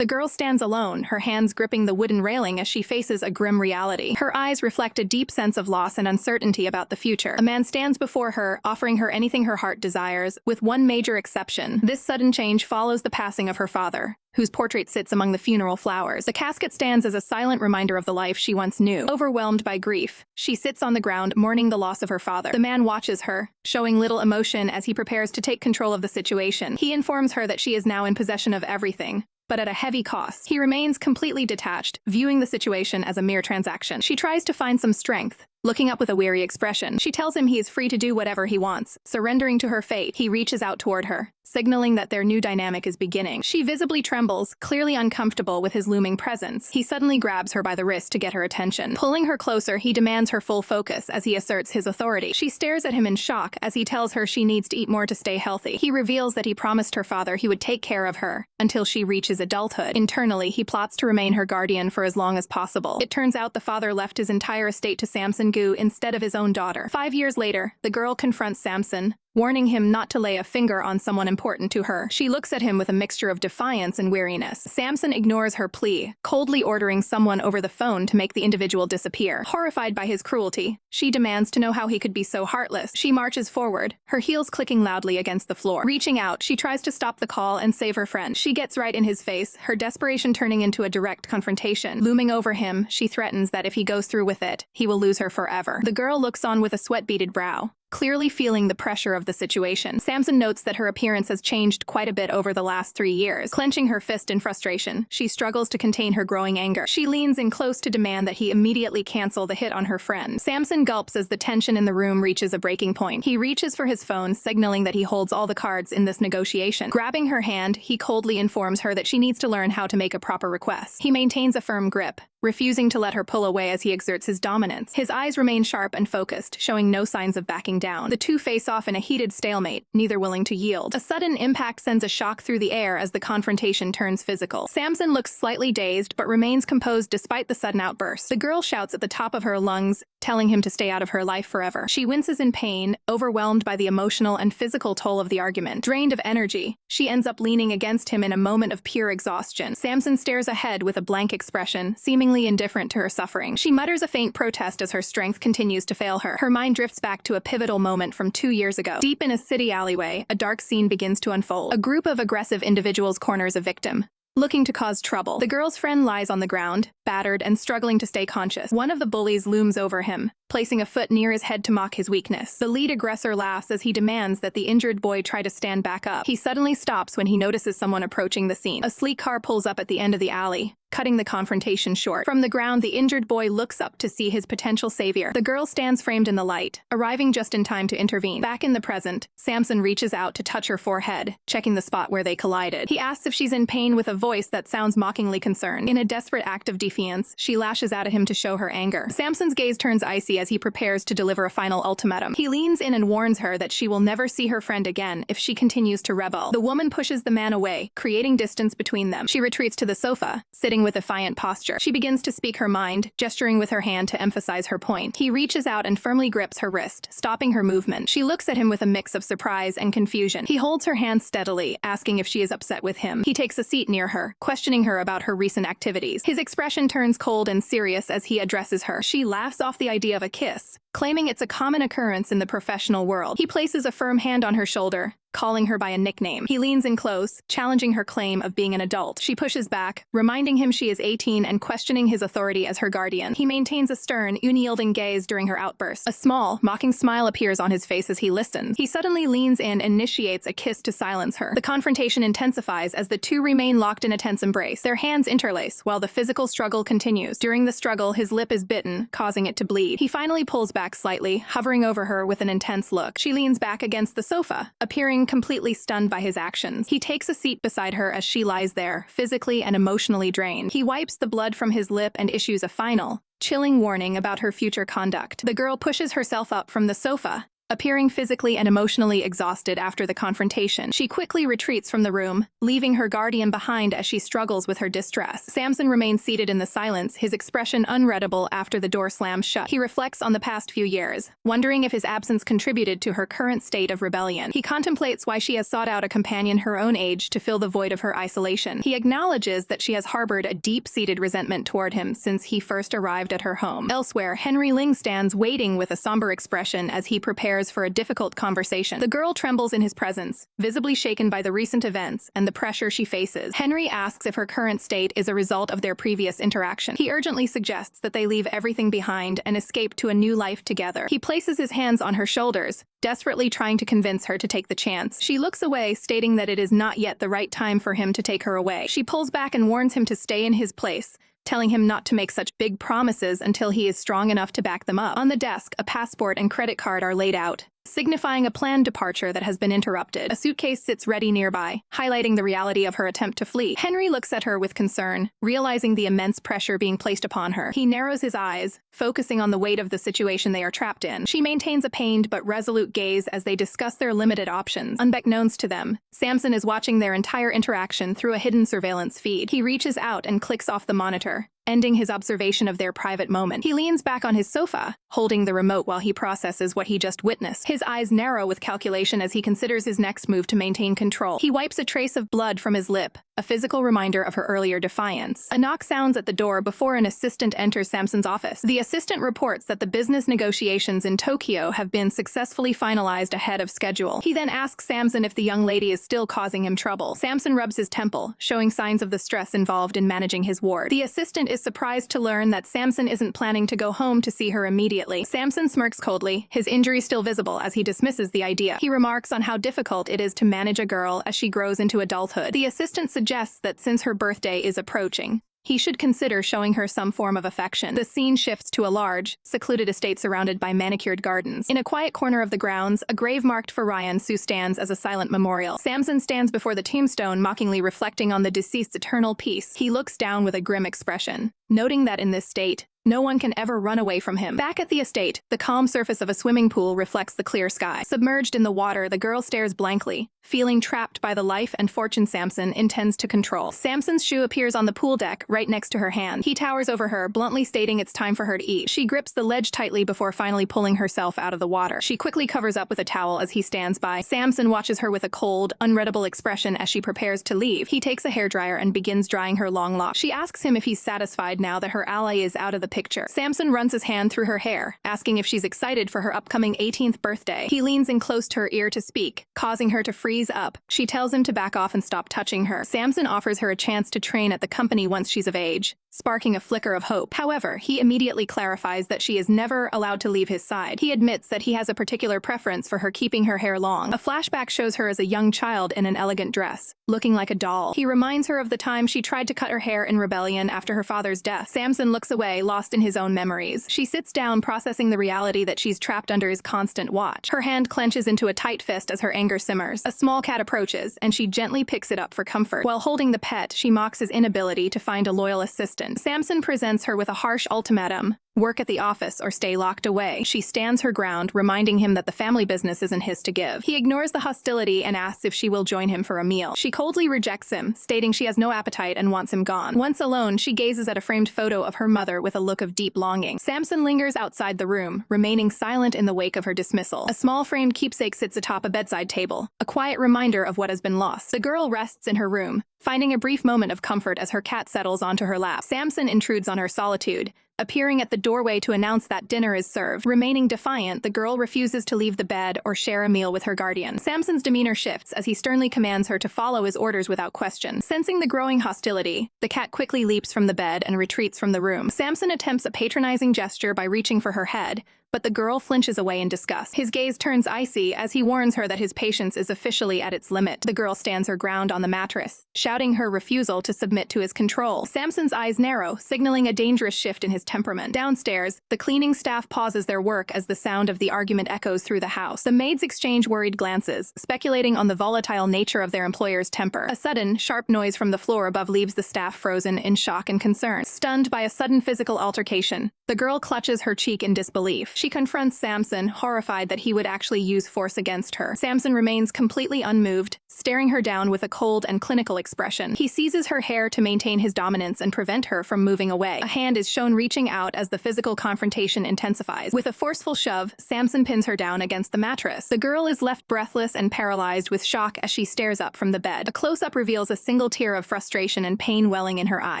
The girl stands alone, her hands gripping the wooden railing as she faces a grim reality. Her eyes reflect a deep sense of loss and uncertainty about the future. A man stands before her, offering her anything her heart desires, with one major exception. This sudden change follows the passing of her father, whose portrait sits among the funeral flowers. The casket stands as a silent reminder of the life she once knew. Overwhelmed by grief, she sits on the ground, mourning the loss of her father. The man watches her, showing little emotion as he prepares to take control of the situation. He informs her that she is now in possession of everything, but at a heavy cost. He remains completely detached, viewing the situation as a mere transaction. She tries to find some strength, looking up with a weary expression. She tells him he is free to do whatever he wants, surrendering to her fate. He reaches out toward her, signaling that their new dynamic is beginning. She visibly trembles, clearly uncomfortable with his looming presence. He suddenly grabs her by the wrist to get her attention. Pulling her closer, he demands her full focus as he asserts his authority. She stares at him in shock as he tells her she needs to eat more to stay healthy. He reveals that he promised her father he would take care of her until she reaches adulthood. Internally, he plots to remain her guardian for as long as possible. It turns out the father left his entire estate to Samson instead of his own daughter. 5 years later, the girl confronts Samson, warning him not to lay a finger on someone important to her. She looks at him with a mixture of defiance and weariness. Samson ignores her plea, coldly ordering someone over the phone to make the individual disappear. Horrified by his cruelty, she demands to know how he could be so heartless. She marches forward, her heels clicking loudly against the floor. Reaching out, she tries to stop the call and save her friend. She gets right in his face, her desperation turning into a direct confrontation. Looming over him, she threatens that if he goes through with it, he will lose her forever. The girl looks on with a sweat-beaded brow, clearly feeling the pressure of the situation. Samson notes that her appearance has changed quite a bit over the last 3 years. Clenching her fist in frustration, she struggles to contain her growing anger. She leans in close to demand that he immediately cancel the hit on her friend. Samson gulps as the tension in the room reaches a breaking point. He reaches for his phone, signaling that he holds all the cards in this negotiation. Grabbing her hand, he coldly informs her that she needs to learn how to make a proper request. He maintains a firm grip, refusing to let her pull away as he exerts his dominance. His eyes remain sharp and focused, showing no signs of backing down. The two face off in a heated stalemate, neither willing to yield. A sudden impact sends a shock through the air as the confrontation turns physical. Samson looks slightly dazed, but remains composed despite the sudden outburst. The girl shouts at the top of her lungs, telling him to stay out of her life forever. She winces in pain, overwhelmed by the emotional and physical toll of the argument. Drained of energy, she ends up leaning against him in a moment of pure exhaustion. Samson stares ahead with a blank expression, seemingly indifferent to her suffering. She mutters a faint protest as her strength continues to fail her. Her mind drifts back to a pivotal moment from 2 years ago. Deep in a city alleyway, a dark scene begins to unfold. A group of aggressive individuals corners a victim, looking to cause trouble. The girl's friend lies on the ground, battered and struggling to stay conscious. One of the bullies looms over him, placing a foot near his head to mock his weakness. The lead aggressor laughs as he demands that the injured boy try to stand back up. He suddenly stops when he notices someone approaching the scene. A sleek car pulls up at the end of the alley, cutting the confrontation short. From the ground, the injured boy looks up to see his potential savior. The girl stands framed in the light, arriving just in time to intervene. Back in the present, Samson reaches out to touch her forehead, checking the spot where they collided. He asks if she's in pain with a voice that sounds mockingly concerned. In a desperate act of defiance, she lashes out at him to show her anger. Samson's gaze turns icy as he prepares to deliver a final ultimatum. He leans in and warns her that she will never see her friend again if she continues to rebel. The woman pushes the man away, creating distance between them. She retreats to the sofa, sitting with defiant posture. She begins to speak her mind, gesturing with her hand to emphasize her point. He reaches out and firmly grips her wrist, stopping her movement. She looks at him with a mix of surprise and confusion. He holds her hand steadily, asking if she is upset with him. He takes a seat near her, questioning her about her recent activities. His expression turns cold and serious as he addresses her. She laughs off the idea of a kiss, claiming it's a common occurrence in the professional world. He places a firm hand on her shoulder, calling her by a nickname. He leans in close, challenging her claim of being an adult. She pushes back, reminding him she is 18 and questioning his authority as her guardian. He maintains a stern, unyielding gaze during her outburst. A small, mocking smile appears on his face as he listens. He suddenly leans in and initiates a kiss to silence her. The confrontation intensifies as the two remain locked in a tense embrace. Their hands interlace while the physical struggle continues. During the struggle, his lip is bitten, causing it to bleed. He finally pulls back slightly, hovering over her with an intense look. She leans back against the sofa, appearing completely stunned by his actions. He takes a seat beside her as she lies there, physically and emotionally drained. He wipes the blood from his lip and issues a final, chilling warning about her future conduct. The girl pushes herself up from the sofa, appearing physically and emotionally exhausted after the confrontation. She quickly retreats from the room, leaving her guardian behind as she struggles with her distress. Samson remains seated in the silence, his expression unreadable after the door slams shut. He reflects on the past few years, wondering if his absence contributed to her current state of rebellion. He contemplates why she has sought out a companion her own age to fill the void of her isolation. He acknowledges that she has harbored a deep-seated resentment toward him since he first arrived at her home. Elsewhere, Henry Ling stands waiting with a somber expression as he prepares for a difficult conversation. The girl trembles in his presence, visibly shaken by the recent events and the pressure she faces. Henry asks if her current state is a result of their previous interaction. He urgently suggests that they leave everything behind and escape to a new life together. He places his hands on her shoulders, desperately trying to convince her to take the chance. She looks away, stating that it is not yet the right time for him to take her away. She pulls back and warns him to stay in his place, telling him not to make such big promises until he is strong enough to back them up. On the desk, a passport and credit card are laid out, signifying a planned departure that has been interrupted. A suitcase sits ready nearby, highlighting the reality of her attempt to flee. Henry looks at her with concern, realizing the immense pressure being placed upon her. He narrows his eyes, focusing on the weight of the situation they are trapped in. She maintains a pained but resolute gaze as they discuss their limited options. Unbeknownst to them, Samson is watching their entire interaction through a hidden surveillance feed. He reaches out and clicks off the monitor, ending his observation of their private moment. He leans back on his sofa, holding the remote while he processes what he just witnessed. His eyes narrow with calculation as he considers his next move to maintain control. He wipes a trace of blood from his lip, a physical reminder of her earlier defiance. A knock sounds at the door before an assistant enters Samson's office. The assistant reports that the business negotiations in Tokyo have been successfully finalized ahead of schedule. He then asks Samson if the young lady is still causing him trouble. Samson rubs his temple, showing signs of the stress involved in managing his ward. The assistant is surprised to learn that Samson isn't planning to go home to see her immediately. Samson smirks coldly, his injury still visible as he dismisses the idea. He remarks on how difficult it is to manage a girl as she grows into adulthood. The assistant suggests that since her birthday is approaching, he should consider showing her some form of affection. The scene shifts to a large, secluded estate surrounded by manicured gardens. In a quiet corner of the grounds, a grave marked for Ryan Su stands as a silent memorial. Samson stands before the tombstone, mockingly reflecting on the deceased's eternal peace. He looks down with a grim expression, noting that in this state, no one can ever run away from him. Back at the estate, the calm surface of a swimming pool reflects the clear sky. Submerged in the water, the girl stares blankly, feeling trapped by the life and fortune Samson intends to control. Samson's shoe appears on the pool deck, right next to her hand. He towers over her, bluntly stating it's time for her to eat. She grips the ledge tightly before finally pulling herself out of the water. She quickly covers up with a towel as he stands by. Samson watches her with a cold, unreadable expression as she prepares to leave. He takes a hairdryer and begins drying her long locks. She asks him if he's satisfied now that her ally is out of the picture. Samson runs his hand through her hair, asking if she's excited for her upcoming 18th birthday. He leans in close to her ear to speak, causing her to freeze up. She tells him to back off and stop touching her. Samson offers her a chance to train at the company once she's of age, sparking a flicker of hope. However, he immediately clarifies that she is never allowed to leave his side. He admits that he has a particular preference for her keeping her hair long. A flashback shows her as a young child in an elegant dress, looking like a doll. He reminds her of the time she tried to cut her hair in rebellion after her father's death. Samson looks away, lost in his own memories. She sits down, processing the reality that she's trapped under his constant watch. Her hand clenches into a tight fist as her anger simmers. A small cat approaches, and she gently picks it up for comfort. While holding the pet, she mocks his inability to find a loyal assistant. Samson presents her with a harsh ultimatum: work at the office or stay locked away. She stands her ground, reminding him that the family business isn't his to give. He ignores the hostility and asks if she will join him for a meal. She coldly rejects him, stating she has no appetite and wants him gone. Once alone, she gazes at a framed photo of her mother with a look of deep longing. Samson lingers outside the room, remaining silent in the wake of her dismissal. A small framed keepsake sits atop a bedside table, a quiet reminder of what has been lost. The girl rests in her room, finding a brief moment of comfort as her cat settles onto her lap. Samson intrudes on her solitude, appearing at the doorway to announce that dinner is served. Remaining defiant, the girl refuses to leave the bed or share a meal with her guardian. Samson's demeanor shifts as he sternly commands her to follow his orders without question. Sensing the growing hostility, the cat quickly leaps from the bed and retreats from the room. Samson attempts a patronizing gesture by reaching for her head, but the girl flinches away in disgust. His gaze turns icy as he warns her that his patience is officially at its limit. The girl stands her ground on the mattress, shouting her refusal to submit to his control. Samson's eyes narrow, signaling a dangerous shift in his temperament. Downstairs, the cleaning staff pauses their work as the sound of the argument echoes through the house. The maids exchange worried glances, speculating on the volatile nature of their employer's temper. A sudden, sharp noise from the floor above leaves the staff frozen in shock and concern. Stunned by a sudden physical altercation, the girl clutches her cheek in disbelief. She confronts Samson, horrified that he would actually use force against her. Samson remains completely unmoved, staring her down with a cold and clinical expression. He seizes her hair to maintain his dominance and prevent her from moving away. A hand is shown reaching out as the physical confrontation intensifies. With a forceful shove, Samson pins her down against the mattress. The girl is left breathless and paralyzed with shock as she stares up from the bed. A close-up reveals a single tear of frustration and pain welling in her eye.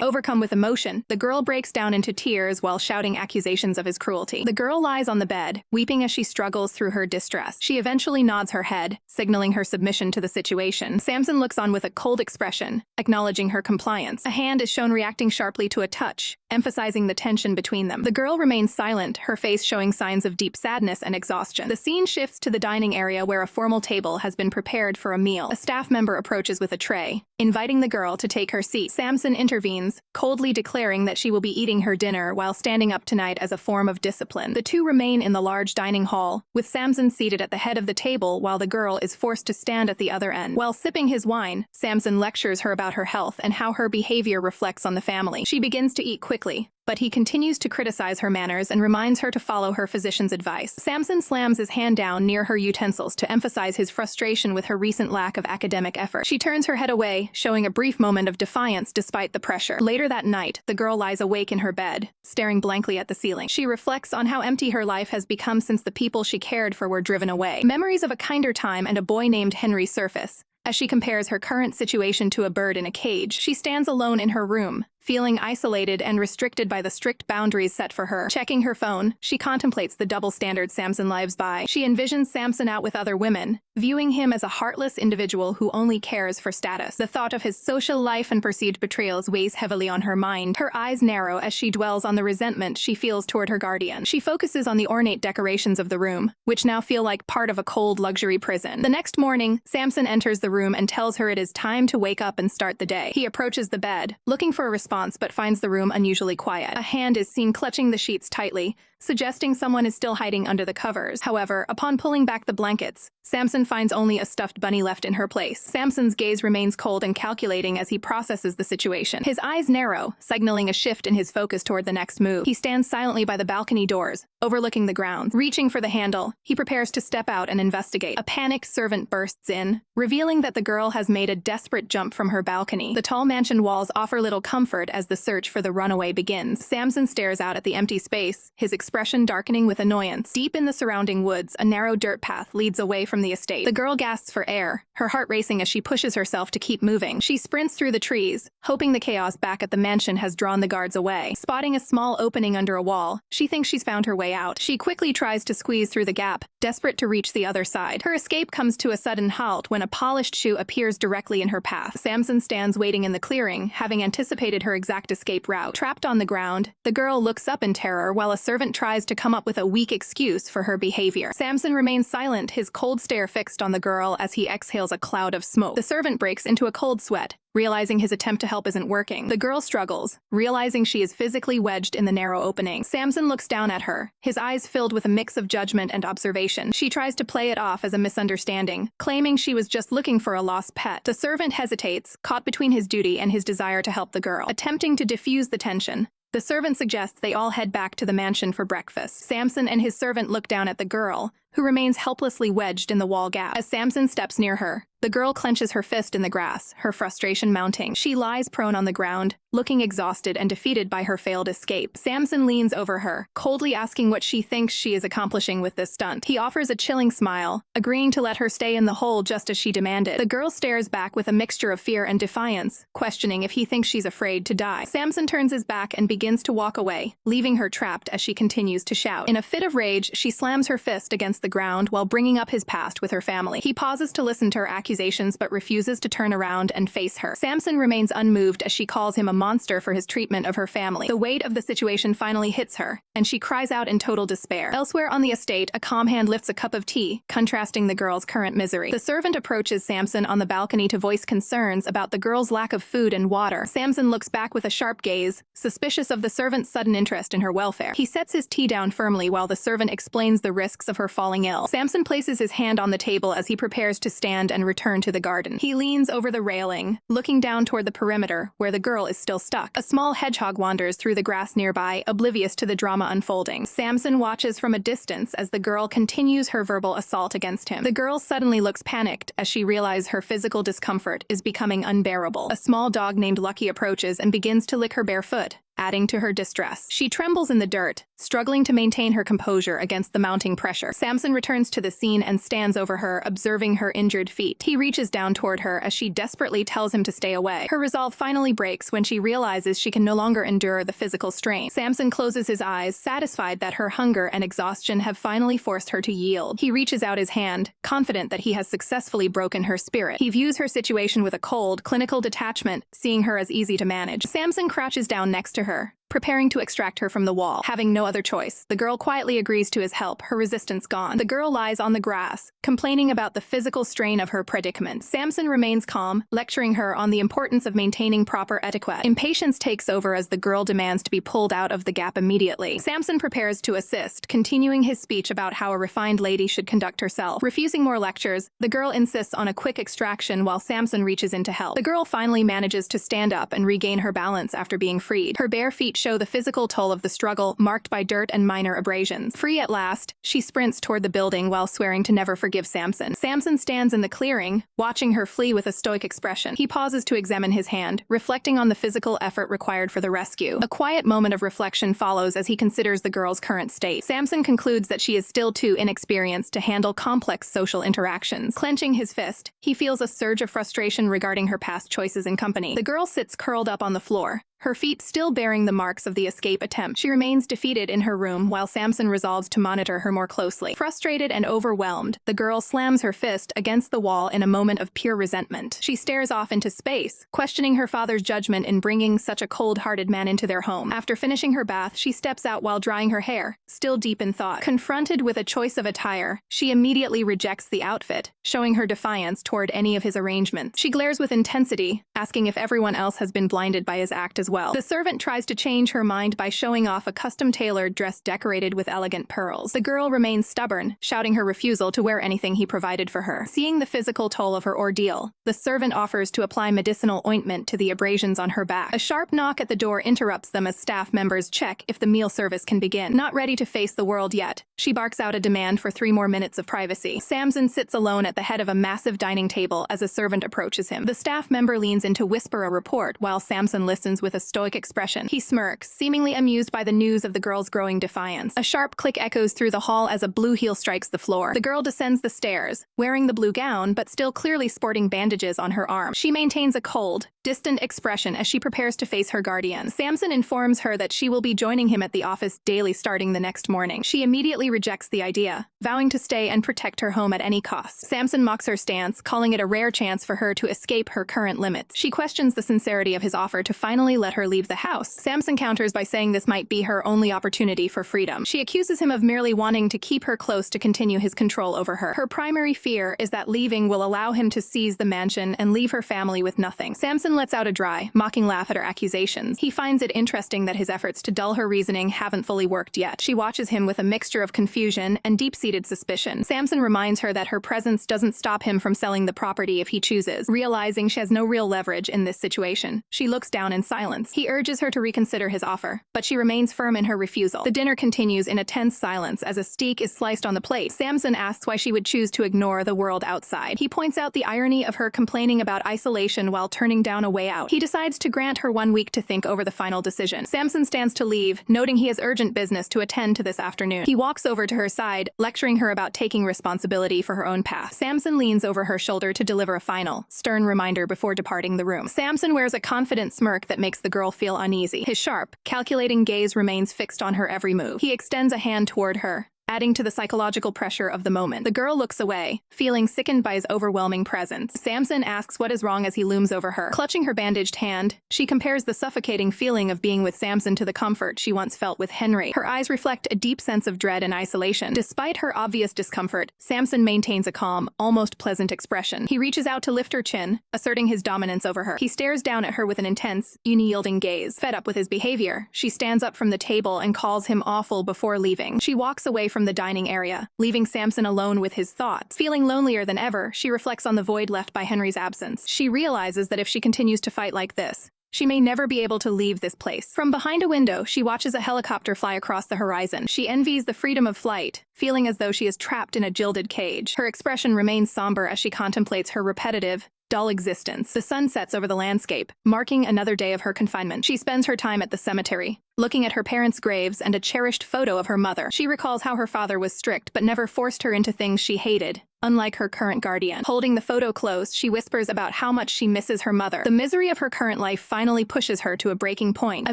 Overcome with emotion, the girl breaks down into tears while shouting accusations of his cruelty. The girl lies on the bed, weeping as she struggles through her distress. She eventually nods her head, signaling her submission to the situation. Samson looks on with a cold expression, acknowledging her compliance. A hand is shown reacting sharply to a touch, emphasizing the tension between them. The girl remains silent, her face showing signs of deep sadness and exhaustion. The scene shifts to the dining area where a formal table has been prepared for a meal. A staff member approaches with a tray, inviting the girl to take her seat. Samson intervenes, coldly declaring that she will be eating her dinner while standing up tonight as a form of discipline. The two remain in the large dining hall, with Samson seated at the head of the table while the girl is forced to stand at the other end. While sipping his wine, Samson lectures her about her health and how her behavior reflects on the family. She begins to eat quickly, but he continues to criticize her manners and reminds her to follow her physician's advice. Samson slams his hand down near her utensils to emphasize his frustration with her recent lack of academic effort. She turns her head away, showing a brief moment of defiance despite the pressure. Later that night, the girl lies awake in her bed, staring blankly at the ceiling. She reflects on how empty her life has become since the people she cared for were driven away. Memories of a kinder time and a boy named Henry surface. As she compares her current situation to a bird in a cage, she stands alone in her room, feeling isolated and restricted by the strict boundaries set for her. Checking her phone, she contemplates the double standard Samson lives by. She envisions Samson out with other women, viewing him as a heartless individual who only cares for status. The thought of his social life and perceived betrayals weighs heavily on her mind. Her eyes narrow as she dwells on the resentment she feels toward her guardian. She focuses on the ornate decorations of the room, which now feel like part of a cold luxury prison. The next morning, Samson enters the room and tells her it is time to wake up and start the day. He approaches the bed, looking for a response but finds the room unusually quiet. A hand is seen clutching the sheets tightly, suggesting someone is still hiding under the covers. However, upon pulling back the blankets, Samson finds only a stuffed bunny left in her place. Samson's gaze remains cold and calculating as he processes the situation. His eyes narrow, signaling a shift in his focus toward the next move. He stands silently by the balcony doors, overlooking the ground. Reaching for the handle, he prepares to step out and investigate. A panicked servant bursts in, revealing that the girl has made a desperate jump from her balcony. The tall mansion walls offer little comfort as the search for the runaway begins. Samson stares out at the empty space, his expression darkening with annoyance. Deep in the surrounding woods, a narrow dirt path leads away from the estate. The girl gasps for air, her heart racing as she pushes herself to keep moving. She sprints through the trees, hoping the chaos back at the mansion has drawn the guards away. Spotting a small opening under a wall, she thinks she's found her way out. She quickly tries to squeeze through the gap, desperate to reach the other side. Her escape comes to a sudden halt when a polished shoe appears directly in her path. Samson stands waiting in the clearing, having anticipated her exact escape route. Trapped on the ground, the girl looks up in terror while a servant tries to come up with a weak excuse for her behavior. Samson remains silent, his cold stare fixed on the girl as he exhales a cloud of smoke. The servant breaks into a cold sweat, realizing his attempt to help isn't working. The girl struggles, realizing she is physically wedged in the narrow opening. Samson looks down at her, his eyes filled with a mix of judgment and observation. She tries to play it off as a misunderstanding, claiming she was just looking for a lost pet. The servant hesitates, caught between his duty and his desire to help the girl. Attempting to diffuse the tension, the servant suggests they all head back to the mansion for breakfast. Samson and his servant look down at the girl, who remains helplessly wedged in the wall gap. As Samson steps near her, the girl clenches her fist in the grass, her frustration mounting. She lies prone on the ground, looking exhausted and defeated by her failed escape. Samson leans over her, coldly asking what she thinks she is accomplishing with this stunt. He offers a chilling smile, agreeing to let her stay in the hole just as she demanded. The girl stares back with a mixture of fear and defiance, questioning if he thinks she's afraid to die. Samson turns his back and begins to walk away, leaving her trapped as she continues to shout. In a fit of rage, she slams her fist against the ground while bringing up his past with her family. He pauses to listen to her accusations but refuses to turn around and face her. Samson remains unmoved as she calls him a monster for his treatment of her family. The weight of the situation finally hits her, and she cries out in total despair. Elsewhere on the estate, a calm hand lifts a cup of tea, contrasting the girl's current misery. The servant approaches Samson on the balcony to voice concerns about the girl's lack of food and water. Samson looks back with a sharp gaze, suspicious of the servant's sudden interest in her welfare. He sets his tea down firmly while the servant explains the risks of her falling falling ill. Samson places his hand on the table as he prepares to stand and return to the garden. He leans over the railing, looking down toward the perimeter, where the girl is still stuck. A small hedgehog wanders through the grass nearby, oblivious to the drama unfolding. Samson watches from a distance as the girl continues her verbal assault against him. The girl suddenly looks panicked as she realizes her physical discomfort is becoming unbearable. A small dog named Lucky approaches and begins to lick her bare foot, adding to her distress. She trembles in the dirt, struggling to maintain her composure against the mounting pressure. Samson returns to the scene and stands over her, observing her injured feet. He reaches down toward her as she desperately tells him to stay away. Her resolve finally breaks when she realizes she can no longer endure the physical strain. Samson closes his eyes, satisfied that her hunger and exhaustion have finally forced her to yield. He reaches out his hand, confident that he has successfully broken her spirit. He views her situation with a cold, clinical detachment, seeing her as easy to manage. Samson crouches down next to her, preparing to extract her from the wall. Having no other choice, the girl quietly agrees to his help, her resistance gone. The girl lies on the grass, complaining about the physical strain of her predicament. Samson remains calm, lecturing her on the importance of maintaining proper etiquette. Impatience takes over as the girl demands to be pulled out of the gap immediately. Samson prepares to assist, continuing his speech about how a refined lady should conduct herself. Refusing more lectures, the girl insists on a quick extraction while Samson reaches in to help. The girl finally manages to stand up and regain her balance after being freed. Her bare feet show the physical toll of the struggle, marked by dirt and minor abrasions. Free at last, she sprints toward the building while swearing to never forgive Samson. Samson stands in the clearing, watching her flee with a stoic expression. He pauses to examine his hand, reflecting on the physical effort required for the rescue. A quiet moment of reflection follows as he considers the girl's current state. Samson concludes that she is still too inexperienced to handle complex social interactions. Clenching his fist, he feels a surge of frustration regarding her past choices in company. The girl sits curled up on the floor, her feet still bearing the marks of the escape attempt. She remains defeated in her room while Samson resolves to monitor her more closely. Frustrated and overwhelmed, the girl slams her fist against the wall in a moment of pure resentment. She stares off into space, questioning her father's judgment in bringing such a cold-hearted man into their home. After finishing her bath, she steps out while drying her hair, still deep in thought. Confronted with a choice of attire, she immediately rejects the outfit, showing her defiance toward any of his arrangements. She glares with intensity, asking if everyone else has been blinded by his act as well. The servant tries to change her mind by showing off a custom-tailored dress decorated with elegant pearls. The girl remains stubborn, shouting her refusal to wear anything he provided for her. Seeing the physical toll of her ordeal, the servant offers to apply medicinal ointment to the abrasions on her back. A sharp knock at the door interrupts them as staff members check if the meal service can begin. Not ready to face the world yet, she barks out a demand for 3 more minutes of privacy. Samson sits alone at the head of a massive dining table as a servant approaches him. The staff member leans in to whisper a report while Samson listens with a stoic expression. He smirks, seemingly amused by the news of the girl's growing defiance. A sharp click echoes through the hall as a blue heel strikes the floor. The girl descends the stairs, wearing the blue gown but still clearly sporting bandages on her arm. She maintains a cold, distant expression as she prepares to face her guardian. Samson informs her that she will be joining him at the office daily starting the next morning. She immediately rejects the idea, vowing to stay and protect her home at any cost. Samson mocks her stance, calling it a rare chance for her to escape her current limits. She questions the sincerity of his offer to finally let her leave the house. Samson counters by saying this might be her only opportunity for freedom. She accuses him of merely wanting to keep her close to continue his control over her. Her primary fear is that leaving will allow him to seize the mansion and leave her family with nothing. Samson lets out a dry, mocking laugh at her accusations. He finds it interesting that his efforts to dull her reasoning haven't fully worked yet. She watches him with a mixture of confusion and deep-seated suspicion. Samson reminds her that her presence doesn't stop him from selling the property if he chooses. Realizing she has no real leverage in this situation, she looks down in silence. He urges her to reconsider his offer, but she remains firm in her refusal. The dinner continues in a tense silence as a steak is sliced on the plate. Samson asks why she would choose to ignore the world outside. He points out the irony of her complaining about isolation while turning down a way out. He decides to grant her 1 week to think over the final decision. Samson stands to leave, noting he has urgent business to attend to this afternoon. He walks over to her side, lecturing her about taking responsibility for her own path. Samson leans over her shoulder to deliver a final, stern reminder before departing the room. Samson wears a confident smirk that makes the girl feel uneasy. His sharp, calculating gaze remains fixed on her every move. He extends a hand toward her, adding to the psychological pressure of the moment. The girl looks away, feeling sickened by his overwhelming presence. Samson asks what is wrong as he looms over her. Clutching her bandaged hand, she compares the suffocating feeling of being with Samson to the comfort she once felt with Henry. Her eyes reflect a deep sense of dread and isolation. Despite her obvious discomfort, Samson maintains a calm, almost pleasant expression. He reaches out to lift her chin, asserting his dominance over her. He stares down at her with an intense, unyielding gaze. Fed up with his behavior, she stands up from the table and calls him awful before leaving. She walks away from from the dining area, leaving Samson alone with his thoughts. Feeling lonelier than ever, she reflects on the void left by Henry's absence. She realizes that if she continues to fight like this, she may never be able to leave this place. From behind a window, she watches a helicopter fly across the horizon. She envies the freedom of flight, feeling as though she is trapped in a gilded cage. Her expression remains somber as she contemplates her repetitive, dull existence. The sun sets over the landscape, marking another day of her confinement. She spends her time at the cemetery, looking at her parents' graves and a cherished photo of her mother. She recalls how her father was strict but never forced her into things she hated, unlike her current guardian. Holding the photo close, she whispers about how much she misses her mother. The misery of her current life finally pushes her to a breaking point. A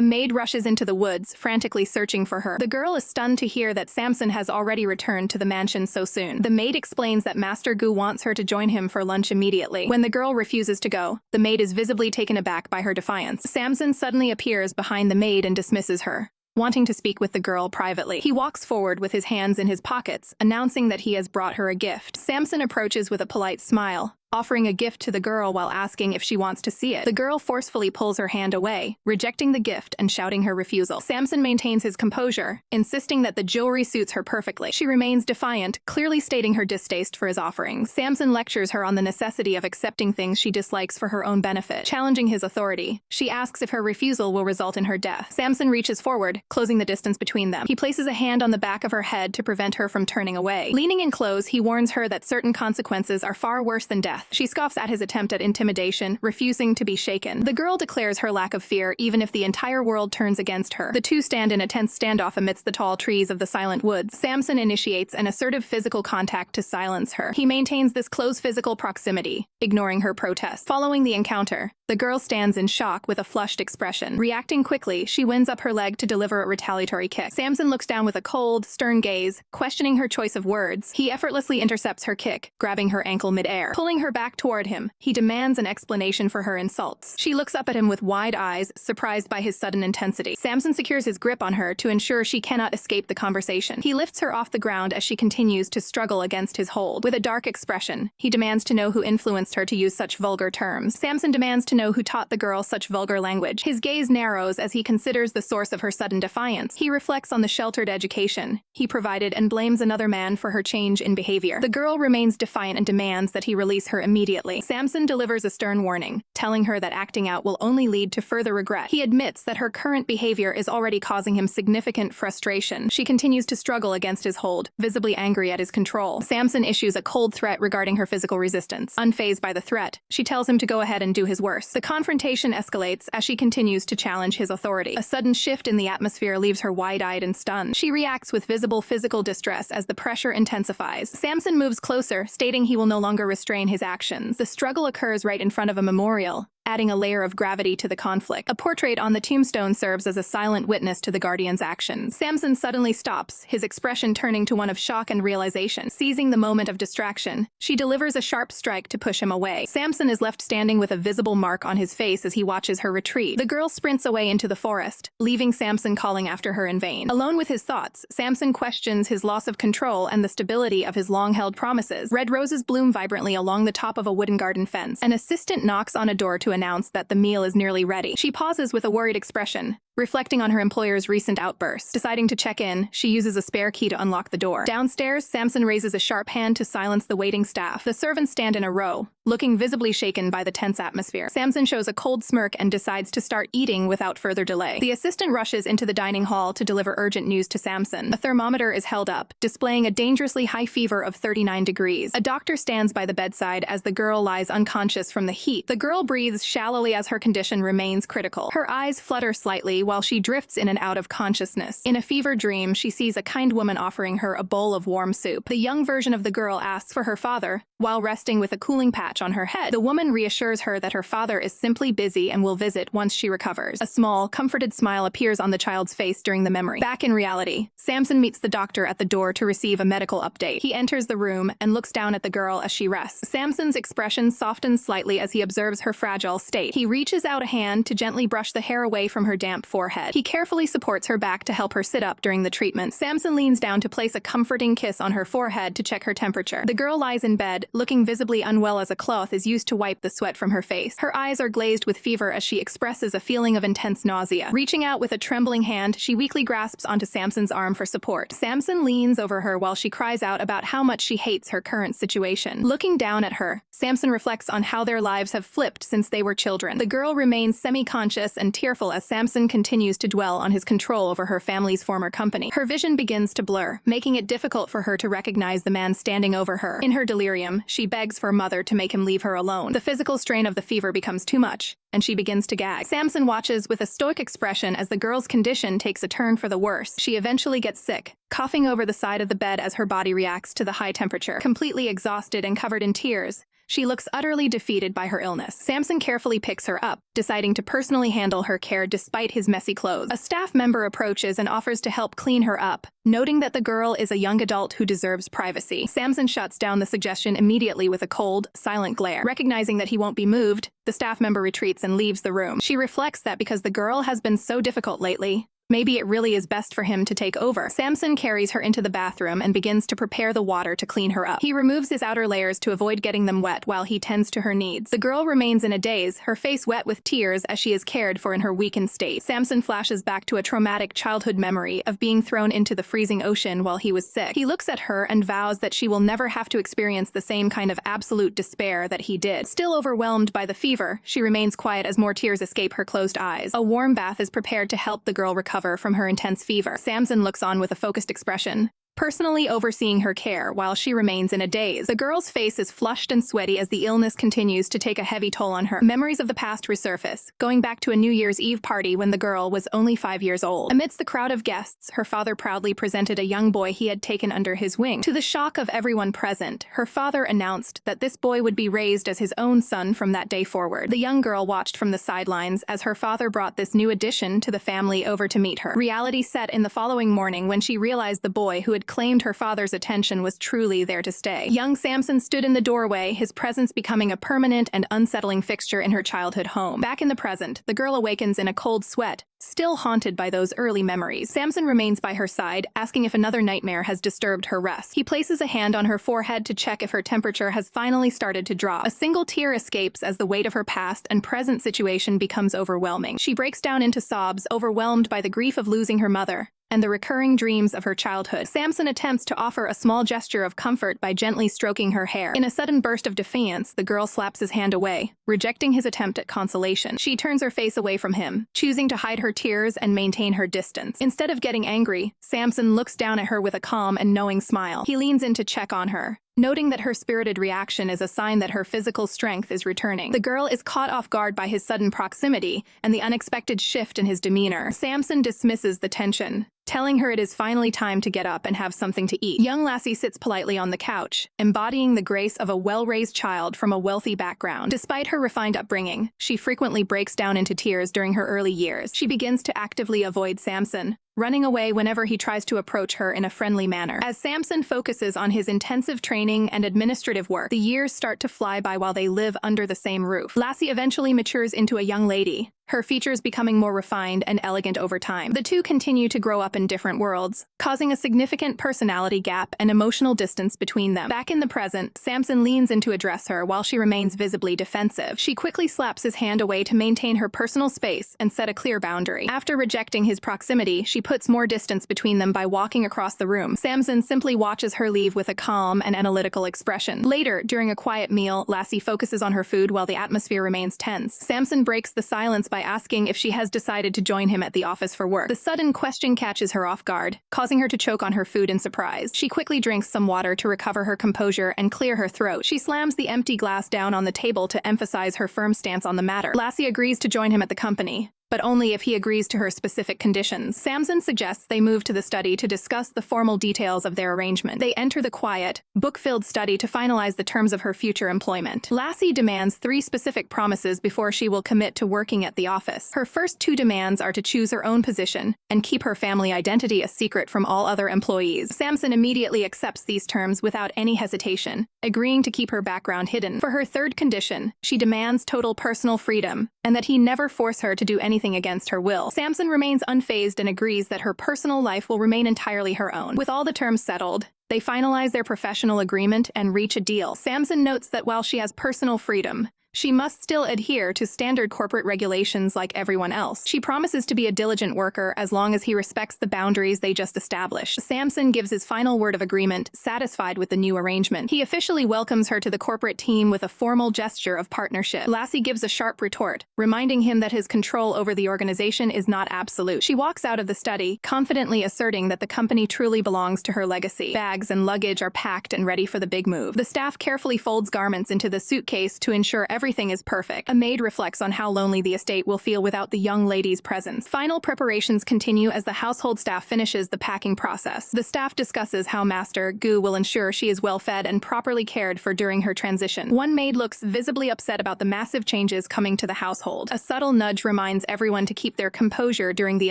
maid rushes into the woods, frantically searching for her. The girl is stunned to hear that Samson has already returned to the mansion so soon. The maid explains that Master Gu wants her to join him for lunch immediately. When the girl refuses to go, the maid is visibly taken aback by her defiance. Samson suddenly appears behind the maid and dismisses her, wanting to speak with the girl privately. He walks forward with his hands in his pockets, announcing that he has brought her a gift. Samson approaches with a polite smile, offering a gift to the girl while asking if she wants to see it. The girl forcefully pulls her hand away, rejecting the gift and shouting her refusal. Samson maintains his composure, insisting that the jewelry suits her perfectly. She remains defiant, clearly stating her distaste for his offerings. Samson lectures her on the necessity of accepting things she dislikes for her own benefit. Challenging his authority, she asks if her refusal will result in her death. Samson reaches forward, closing the distance between them. He places a hand on the back of her head to prevent her from turning away. Leaning in close, he warns her that certain consequences are far worse than death. She scoffs at his attempt at intimidation, refusing to be shaken. The girl declares her lack of fear even if the entire world turns against her. The two stand in a tense standoff amidst the tall trees of the silent woods. Samson initiates an assertive physical contact to silence her. He maintains this close physical proximity, ignoring her protests. Following the encounter, the girl stands in shock with a flushed expression. Reacting quickly, she winds up her leg to deliver a retaliatory kick. Samson looks down with a cold, stern gaze, questioning her choice of words. He effortlessly intercepts her kick, grabbing her ankle mid-air. Pulling her back toward him, he demands an explanation for her insults. She looks up at him with wide eyes, surprised by his sudden intensity. Samson secures his grip on her to ensure she cannot escape the conversation. He lifts her off the ground as she continues to struggle against his hold. With a dark expression, he demands to know who influenced her to use such vulgar terms. Samson demands to know who taught the girl such vulgar language. His gaze narrows as he considers the source of her sudden defiance. He reflects on the sheltered education he provided and blames another man for her change in behavior. The girl remains defiant and demands that he release her immediately. Samson delivers a stern warning, telling her that acting out will only lead to further regret. He admits that her current behavior is already causing him significant frustration. She continues to struggle against his hold, visibly angry at his control. Samson issues a cold threat regarding her physical resistance. Unfazed by the threat, she tells him to go ahead and do his worst. The confrontation escalates as she continues to challenge his authority. A sudden shift in the atmosphere leaves her wide-eyed and stunned. She reacts with visible physical distress as the pressure intensifies. Samson moves closer, stating he will no longer restrain his actions. The struggle occurs right in front of a memorial, adding a layer of gravity to the conflict. A portrait on the tombstone serves as a silent witness to the guardian's actions. Samson suddenly stops, his expression turning to one of shock and realization. Seizing the moment of distraction, she delivers a sharp strike to push him away. Samson is left standing with a visible mark on his face as he watches her retreat. The girl sprints away into the forest, leaving Samson calling after her in vain. Alone with his thoughts, Samson questions his loss of control and the stability of his long-held promises. Red roses bloom vibrantly along the top of a wooden garden fence. An assistant knocks on a door to announce that the meal is nearly ready. She pauses with a worried expression, reflecting on her employer's recent outburst. Deciding to check in, she uses a spare key to unlock the door. Downstairs, Samson raises a sharp hand to silence the waiting staff. The servants stand in a row, looking visibly shaken by the tense atmosphere. Samson shows a cold smirk and decides to start eating without further delay. The assistant rushes into the dining hall to deliver urgent news to Samson. A thermometer is held up, displaying a dangerously high fever of 39 degrees. A doctor stands by the bedside as the girl lies unconscious from the heat. The girl breathes shallowly as her condition remains critical. Her eyes flutter slightly while she drifts in and out of consciousness. In a fever dream, she sees a kind woman offering her a bowl of warm soup. The young version of the girl asks for her father, while resting with a cooling patch on her head. The woman reassures her that her father is simply busy and will visit once she recovers. A small, comforted smile appears on the child's face during the memory. Back in reality, Samson meets the doctor at the door to receive a medical update. He enters the room and looks down at the girl as she rests. Samson's expression softens slightly as he observes her fragile state. He reaches out a hand to gently brush the hair away from her damp forehead. forehead. He carefully supports her back to help her sit up during the treatment. Samson leans down to place a comforting kiss on her forehead to check her temperature. The girl lies in bed, looking visibly unwell as a cloth is used to wipe the sweat from her face. Her eyes are glazed with fever as she expresses a feeling of intense nausea. Reaching out with a trembling hand, she weakly grasps onto Samson's arm for support. Samson leans over her while she cries out about how much she hates her current situation. Looking down at her, Samson reflects on how their lives have flipped since they were children. The girl remains semi-conscious and tearful as Samson continues to dwell on his control over her family's former company. Her vision begins to blur, making it difficult for her to recognize the man standing over her. In her delirium, she begs for her mother to make him leave her alone. The physical strain of the fever becomes too much, and she begins to gag. Samson watches with a stoic expression as the girl's condition takes a turn for the worse. She eventually gets sick, coughing over the side of the bed as her body reacts to the high temperature. Completely exhausted and covered in tears, she looks utterly defeated by her illness. Samson carefully picks her up, deciding to personally handle her care despite his messy clothes. A staff member approaches and offers to help clean her up, noting that the girl is a young adult who deserves privacy. Samson shuts down the suggestion immediately with a cold, silent glare. Recognizing that he won't be moved, the staff member retreats and leaves the room. She reflects that because the girl has been so difficult lately, maybe it really is best for him to take over. Samson carries her into the bathroom and begins to prepare the water to clean her up. He removes his outer layers to avoid getting them wet while he tends to her needs. The girl remains in a daze, her face wet with tears as she is cared for in her weakened state. Samson flashes back to a traumatic childhood memory of being thrown into the freezing ocean while he was sick. He looks at her and vows that she will never have to experience the same kind of absolute despair that he did. Still overwhelmed by the fever, she remains quiet as more tears escape her closed eyes. A warm bath is prepared to help the girl recover from her intense fever. Samson looks on with a focused expression, personally overseeing her care while she remains in a daze. The girl's face is flushed and sweaty as the illness continues to take a heavy toll on her. Memories of the past resurface, going back to a New Year's Eve party when the girl was only 5 years old. Amidst the crowd of guests, her father proudly presented a young boy he had taken under his wing. To the shock of everyone present, her father announced that this boy would be raised as his own son from that day forward. The young girl watched from the sidelines as her father brought this new addition to the family over to meet her. Reality set in the following morning when she realized the boy who had claimed her father's attention was truly there to stay. Young Samson stood in the doorway, his presence becoming a permanent and unsettling fixture in her childhood home. Back in the present, the girl awakens in a cold sweat, still haunted by those early memories. Samson remains by her side, asking if another nightmare has disturbed her rest. He places a hand on her forehead to check if her temperature has finally started to drop. A single tear escapes as the weight of her past and present situation becomes overwhelming. She breaks down into sobs, overwhelmed by the grief of losing her mother and the recurring dreams of her childhood. Samson attempts to offer a small gesture of comfort by gently stroking her hair. In a sudden burst of defiance, the girl slaps his hand away, rejecting his attempt at consolation. She turns her face away from him, choosing to hide her tears and maintain her distance. Instead of getting angry, Samson looks down at her with a calm and knowing smile. He leans in to check on her, noting that her spirited reaction is a sign that her physical strength is returning. The girl is caught off guard by his sudden proximity and the unexpected shift in his demeanor. Samson dismisses the tension, telling her it is finally time to get up and have something to eat. Young Lassie sits politely on the couch, embodying the grace of a well-raised child from a wealthy background. Despite her refined upbringing, she frequently breaks down into tears during her early years. She begins to actively avoid Samson, running away whenever he tries to approach her in a friendly manner. As Samson focuses on his intensive training and administrative work, the years start to fly by while they live under the same roof. Lassie eventually matures into a young lady, her features becoming more refined and elegant over time. The two continue to grow up in different worlds, causing a significant personality gap and emotional distance between them. Back in the present, Samson leans in to address her while she remains visibly defensive. She quickly slaps his hand away to maintain her personal space and set a clear boundary. After rejecting his proximity, she puts more distance between them by walking across the room. Samson simply watches her leave with a calm and analytical expression. Later, during a quiet meal, Lassie focuses on her food while the atmosphere remains tense. Samson breaks the silence by asking if she has decided to join him at the office for work. The sudden question catches her off guard, causing her to choke on her food in surprise. She quickly drinks some water to recover her composure and clear her throat. She slams the empty glass down on the table to emphasize her firm stance on the matter. Lassie agrees to join him at the company, but only if he agrees to her specific conditions. Samson suggests they move to the study to discuss the formal details of their arrangement. They enter the quiet, book-filled study to finalize the terms of her future employment. Lassie demands 3 specific promises before she will commit to working at the office. Her first 2 demands are to choose her own position and keep her family identity a secret from all other employees. Samson immediately accepts these terms without any hesitation, agreeing to keep her background hidden. For her third condition, she demands total personal freedom and that he never force her to do anything anything against her will. Samson remains unfazed and agrees that her personal life will remain entirely her own. With all the terms settled, they finalize their professional agreement and reach a deal. Samson notes that while she has personal freedom, she must still adhere to standard corporate regulations like everyone else. She promises to be a diligent worker as long as he respects the boundaries they just established. Samson gives his final word of agreement, satisfied with the new arrangement. He officially welcomes her to the corporate team with a formal gesture of partnership. Lassie gives a sharp retort, reminding him that his control over the organization is not absolute. She walks out of the study, confidently asserting that the company truly belongs to her legacy. Bags and luggage are packed and ready for the big move. The staff carefully folds garments into the suitcase to ensure everything is perfect. A maid reflects on how lonely the estate will feel without the young lady's presence. Final preparations continue as the household staff finishes the packing process. The staff discusses how Master Gu will ensure she is well fed and properly cared for during her transition. One maid looks visibly upset about the massive changes coming to the household. A subtle nudge reminds everyone to keep their composure during the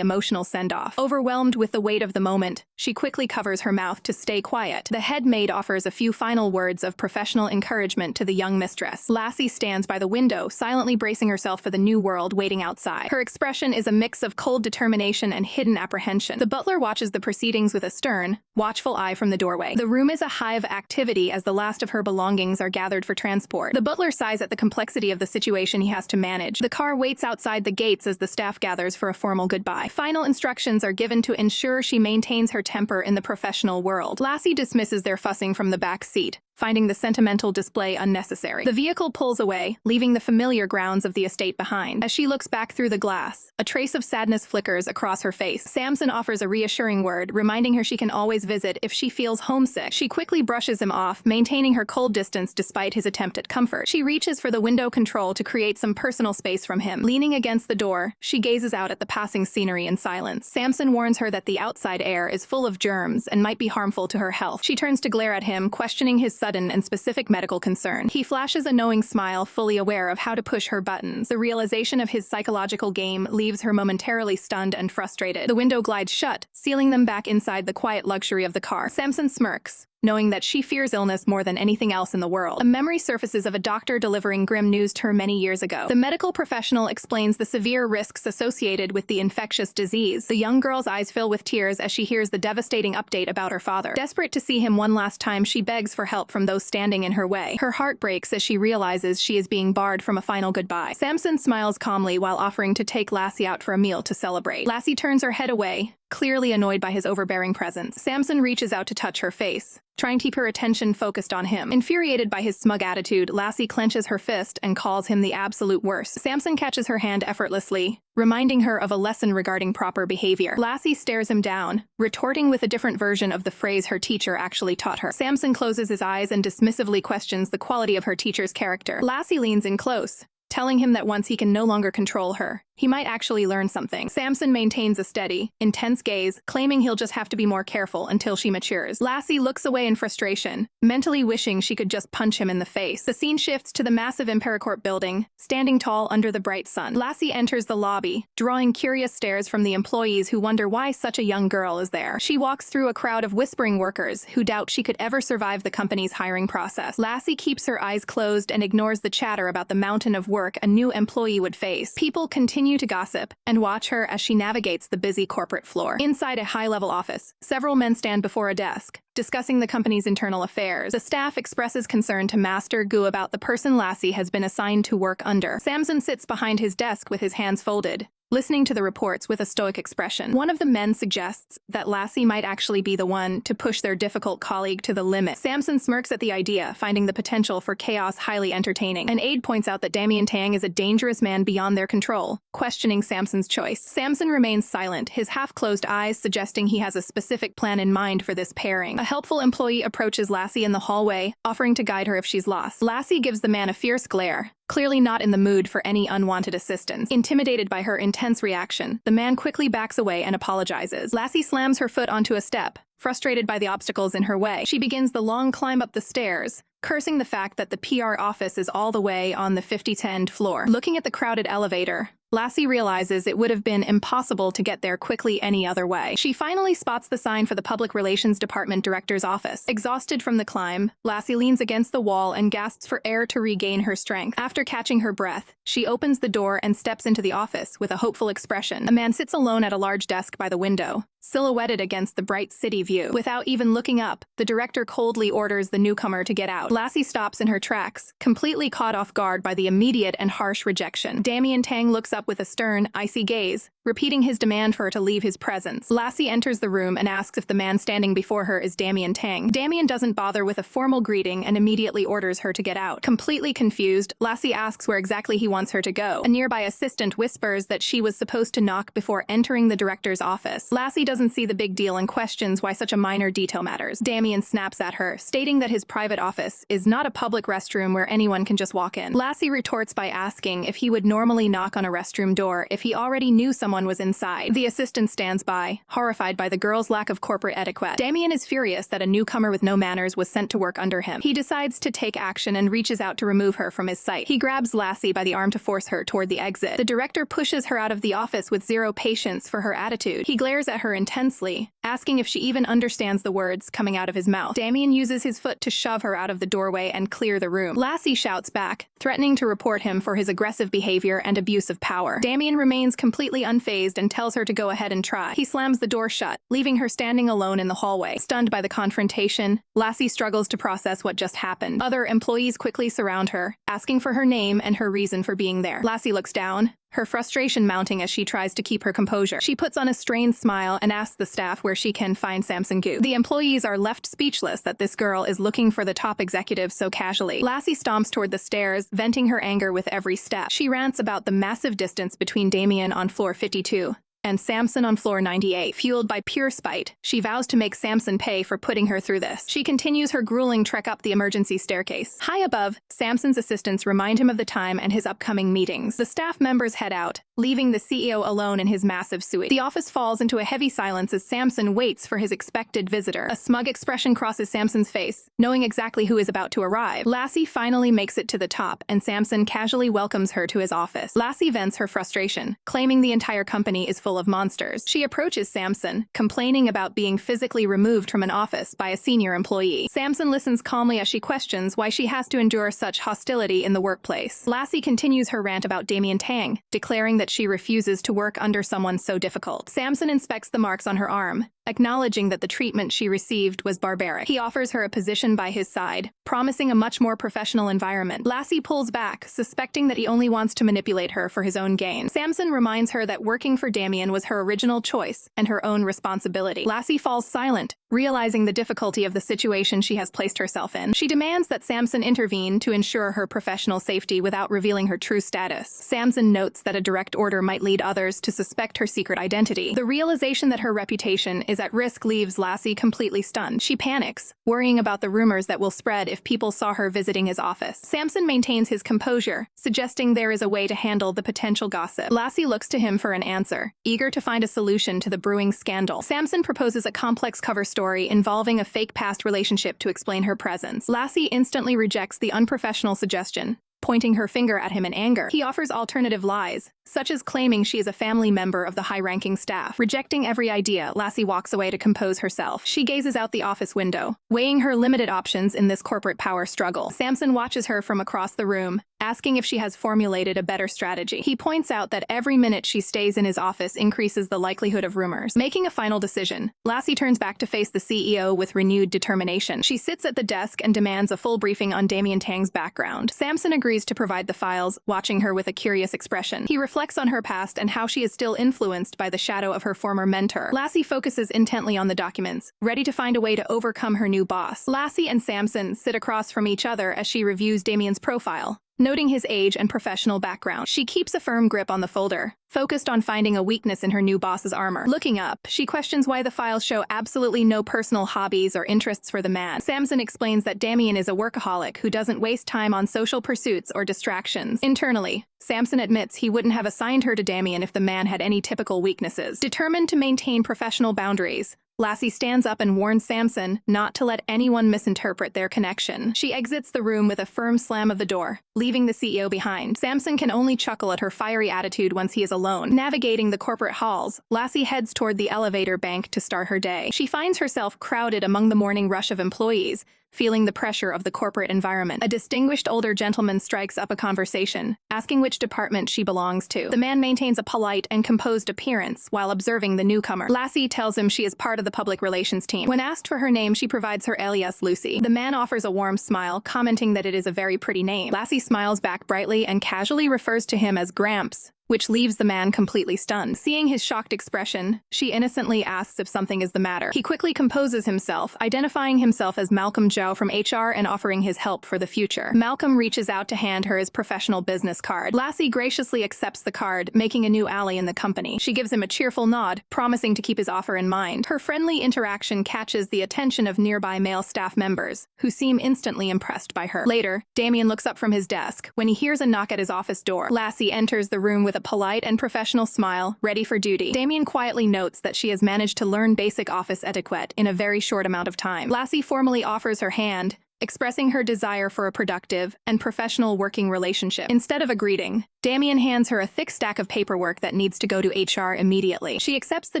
emotional send-off. Overwhelmed with the weight of the moment, she quickly covers her mouth to stay quiet. The head maid offers a few final words of professional encouragement to the young mistress. Lassie stands by the window, silently bracing herself for the new world waiting outside. Her expression is a mix of cold determination and hidden apprehension. The butler watches the proceedings with a stern, watchful eye from the doorway. The room is a hive of activity as the last of her belongings are gathered for transport. The butler sighs at the complexity of the situation he has to manage. The car waits outside the gates as the staff gathers for a formal goodbye. Final instructions are given to ensure she maintains her temper in the professional world. Lassie dismisses their fussing from the back seat, finding the sentimental display unnecessary. The vehicle pulls away, leaving the familiar grounds of the estate behind. As she looks back through the glass, a trace of sadness flickers across her face. Samson offers a reassuring word, reminding her she can always visit if she feels homesick. She quickly brushes him off, maintaining her cold distance despite his attempt at comfort. She reaches for the window control to create some personal space from him. Leaning against the door, she gazes out at the passing scenery in silence. Samson warns her that the outside air is full of germs and might be harmful to her health. She turns to glare at him, questioning his sudden and specific medical concern. He flashes a knowing smile, fully aware of how to push her buttons. The realization of his psychological game leaves her momentarily stunned and frustrated. The window glides shut, sealing them back inside the quiet luxury of the car. Samson smirks, knowing that she fears illness more than anything else in the world. A memory surfaces of a doctor delivering grim news to her many years ago. The medical professional explains the severe risks associated with the infectious disease. The young girl's eyes fill with tears as she hears the devastating update about her father. Desperate to see him one last time, she begs for help from those standing in her way. Her heart breaks as she realizes she is being barred from a final goodbye. Samson smiles calmly while offering to take Lassie out for a meal to celebrate. Lassie turns her head away, clearly annoyed by his overbearing presence. Samson reaches out to touch her face, trying to keep her attention focused on him. Infuriated by his smug attitude, Lassie clenches her fist and calls him the absolute worst. Samson catches her hand effortlessly, reminding her of a lesson regarding proper behavior. Lassie stares him down, retorting with a different version of the phrase her teacher actually taught her. Samson closes his eyes and dismissively questions the quality of her teacher's character. Lassie leans in close, telling him that once he can no longer control her, he might actually learn something. Samson maintains a steady, intense gaze, claiming he'll just have to be more careful until she matures. Lassie looks away in frustration, mentally wishing she could just punch him in the face. The scene shifts to the massive Impericourt building, standing tall under the bright sun. Lassie enters the lobby, drawing curious stares from the employees who wonder why such a young girl is there. She walks through a crowd of whispering workers who doubt she could ever survive the company's hiring process. Lassie keeps her eyes closed and ignores the chatter about the mountain of work a new employee would face. People continue to gossip and watch her as she navigates the busy corporate floor. Inside a high-level office, several men stand before a desk, discussing the company's internal affairs. The staff expresses concern to Master Gu about the person Lassie has been assigned to work under. Samson sits behind his desk with his hands folded, listening to the reports with a stoic expression. One of the men suggests that Lassie might actually be the one to push their difficult colleague to the limit. Samson smirks at the idea, finding the potential for chaos highly entertaining. An aide points out that Damien Tang is a dangerous man beyond their control, questioning Samson's choice. Samson remains silent, his half-closed eyes suggesting he has a specific plan in mind for this pairing. A helpful employee approaches Lassie in the hallway, offering to guide her if she's lost. Lassie gives the man a fierce glare, clearly not in the mood for any unwanted assistance. Intimidated by her intense reaction, the man quickly backs away and apologizes. Lassie slams her foot onto a step, frustrated by the obstacles in her way. She begins the long climb up the stairs, cursing the fact that the PR office is all the way on the 50th floor. Looking at the crowded elevator, Lassie realizes it would have been impossible to get there quickly any other way. She finally spots the sign for the Public Relations Department director's office. Exhausted from the climb, Lassie leans against the wall and gasps for air to regain her strength. After catching her breath, she opens the door and steps into the office with a hopeful expression. A man sits alone at a large desk by the window, silhouetted against the bright city view. Without even looking up, the director coldly orders the newcomer to get out. Lassie stops in her tracks, completely caught off guard by the immediate and harsh rejection. Damien Tang looks up with a stern, icy gaze, repeating his demand for her to leave his presence. Lassie enters the room and asks if the man standing before her is Damien Tang. Damien doesn't bother with a formal greeting and immediately orders her to get out. Completely confused, Lassie asks where exactly he wants her to go. A nearby assistant whispers that she was supposed to knock before entering the director's office. Lassie doesn't see the big deal and questions why such a minor detail matters. Damien snaps at her, stating that his private office is not a public restroom where anyone can just walk in. Lassie retorts by asking if he would normally knock on a restroom door if he already knew someone was inside. The assistant stands by, horrified by the girl's lack of corporate etiquette. Damien is furious that a newcomer with no manners was sent to work under him. He decides to take action and reaches out to remove her from his sight. He grabs Lassie by the arm to force her toward the exit. The director pushes her out of the office with zero patience for her attitude. He glares at her intensely, asking if she even understands the words coming out of his mouth. Damien uses his foot to shove her out of the doorway and clear the room. Lassie shouts back, threatening to report him for his aggressive behavior and abuse of power. Damien remains completely unfazed and tells her to go ahead and try. He slams the door shut, leaving her standing alone in the hallway. Stunned by the confrontation, Lassie struggles to process what just happened. Other employees quickly surround her, asking for her name and her reason for being there. Lassie looks down, her frustration mounting as she tries to keep her composure. She puts on a strained smile and asks the staff where she can find Samson Gu. The employees are left speechless that this girl is looking for the top executive so casually. Lassie stomps toward the stairs, venting her anger with every step. She rants about the massive distance between Damien on floor 52 and Samson on floor 98. Fueled by pure spite, she vows to make Samson pay for putting her through this. She continues her grueling trek up the emergency staircase. High above, Samson's assistants remind him of the time and his upcoming meetings. The staff members head out, leaving the CEO alone in his massive suite. The office falls into a heavy silence as Samson waits for his expected visitor. A smug expression crosses Samson's face, knowing exactly who is about to arrive. Lassie finally makes it to the top, and Samson casually welcomes her to his office. Lassie vents her frustration, claiming the entire company is full of monsters. She approaches Samson, complaining about being physically removed from an office by a senior employee. Samson listens calmly as she questions why she has to endure such hostility in the workplace. Lassie continues her rant about Damien Tang, declaring that she refuses to work under someone so difficult. Samson inspects the marks on her arm, acknowledging that the treatment she received was barbaric. He offers her a position by his side, promising a much more professional environment. Lassie pulls back, suspecting that he only wants to manipulate her for his own gain. Samson reminds her that working for Damien was her original choice and her own responsibility. Lassie falls silent, realizing the difficulty of the situation she has placed herself in. She demands that Samson intervene to ensure her professional safety without revealing her true status. Samson notes that a direct order might lead others to suspect her secret identity. The realization that her reputation is at risk leaves Lassie completely stunned. She panics, worrying about the rumors that will spread if people saw her visiting his office. Samson maintains his composure, suggesting there is a way to handle the potential gossip. Lassie looks to him for an answer, eager to find a solution to the brewing scandal. Samson proposes a complex cover story involving a fake past relationship to explain her presence. Lassie instantly rejects the unprofessional suggestion, pointing her finger at him in anger. He offers alternative lies, such as claiming she is a family member of the high-ranking staff. Rejecting every idea, Lassie walks away to compose herself. She gazes out the office window, weighing her limited options in this corporate power struggle. Samson watches her from across the room, asking if she has formulated a better strategy. He points out that every minute she stays in his office increases the likelihood of rumors. Making a final decision, Lassie turns back to face the CEO with renewed determination. She sits at the desk and demands a full briefing on Damien Tang's background. Samson agrees to provide the files, watching her with a curious expression. He reflects on her past and how she is still influenced by the shadow of her former mentor. Lassie focuses intently on the documents, ready to find a way to overcome her new boss. Lassie and Samson sit across from each other as she reviews Damien's profile, noting his age and professional background. She keeps a firm grip on the folder, focused on finding a weakness in her new boss's armor. Looking up, she questions why the files show absolutely no personal hobbies or interests for the man. Samson explains that Damien is a workaholic who doesn't waste time on social pursuits or distractions. Internally, Samson admits he wouldn't have assigned her to Damien if the man had any typical weaknesses. Determined to maintain professional boundaries, Lassie stands up and warns Samson not to let anyone misinterpret their connection. She exits the room with a firm slam of the door, leaving the CEO behind. Samson can only chuckle at her fiery attitude once he is alone. Navigating the corporate halls, Lassie heads toward the elevator bank to start her day. She finds herself crowded among the morning rush of employees, feeling the pressure of the corporate environment. A distinguished older gentleman strikes up a conversation, asking which department she belongs to. The man maintains a polite and composed appearance while observing the newcomer. Lassie tells him she is part of the public relations team. When asked for her name, she provides her alias Lucy. The man offers a warm smile, commenting that it is a very pretty name. Lassie smiles back brightly and casually refers to him as Gramps, which leaves the man completely stunned. Seeing his shocked expression, she innocently asks if something is the matter. He quickly composes himself, identifying himself as Malcolm Zhao from HR and offering his help for the future. Malcolm reaches out to hand her his professional business card. Lassie graciously accepts the card, making a new ally in the company. She gives him a cheerful nod, promising to keep his offer in mind. Her friendly interaction catches the attention of nearby male staff members, who seem instantly impressed by her. Later, Damien looks up from his desk when he hears a knock at his office door. Lassie enters the room with a polite and professional smile, ready for duty. Damien quietly notes that she has managed to learn basic office etiquette in a very short amount of time. Lassie formally offers her hand, expressing her desire for a productive and professional working relationship. Instead of a greeting, Damien hands her a thick stack of paperwork that needs to go to HR immediately. She accepts the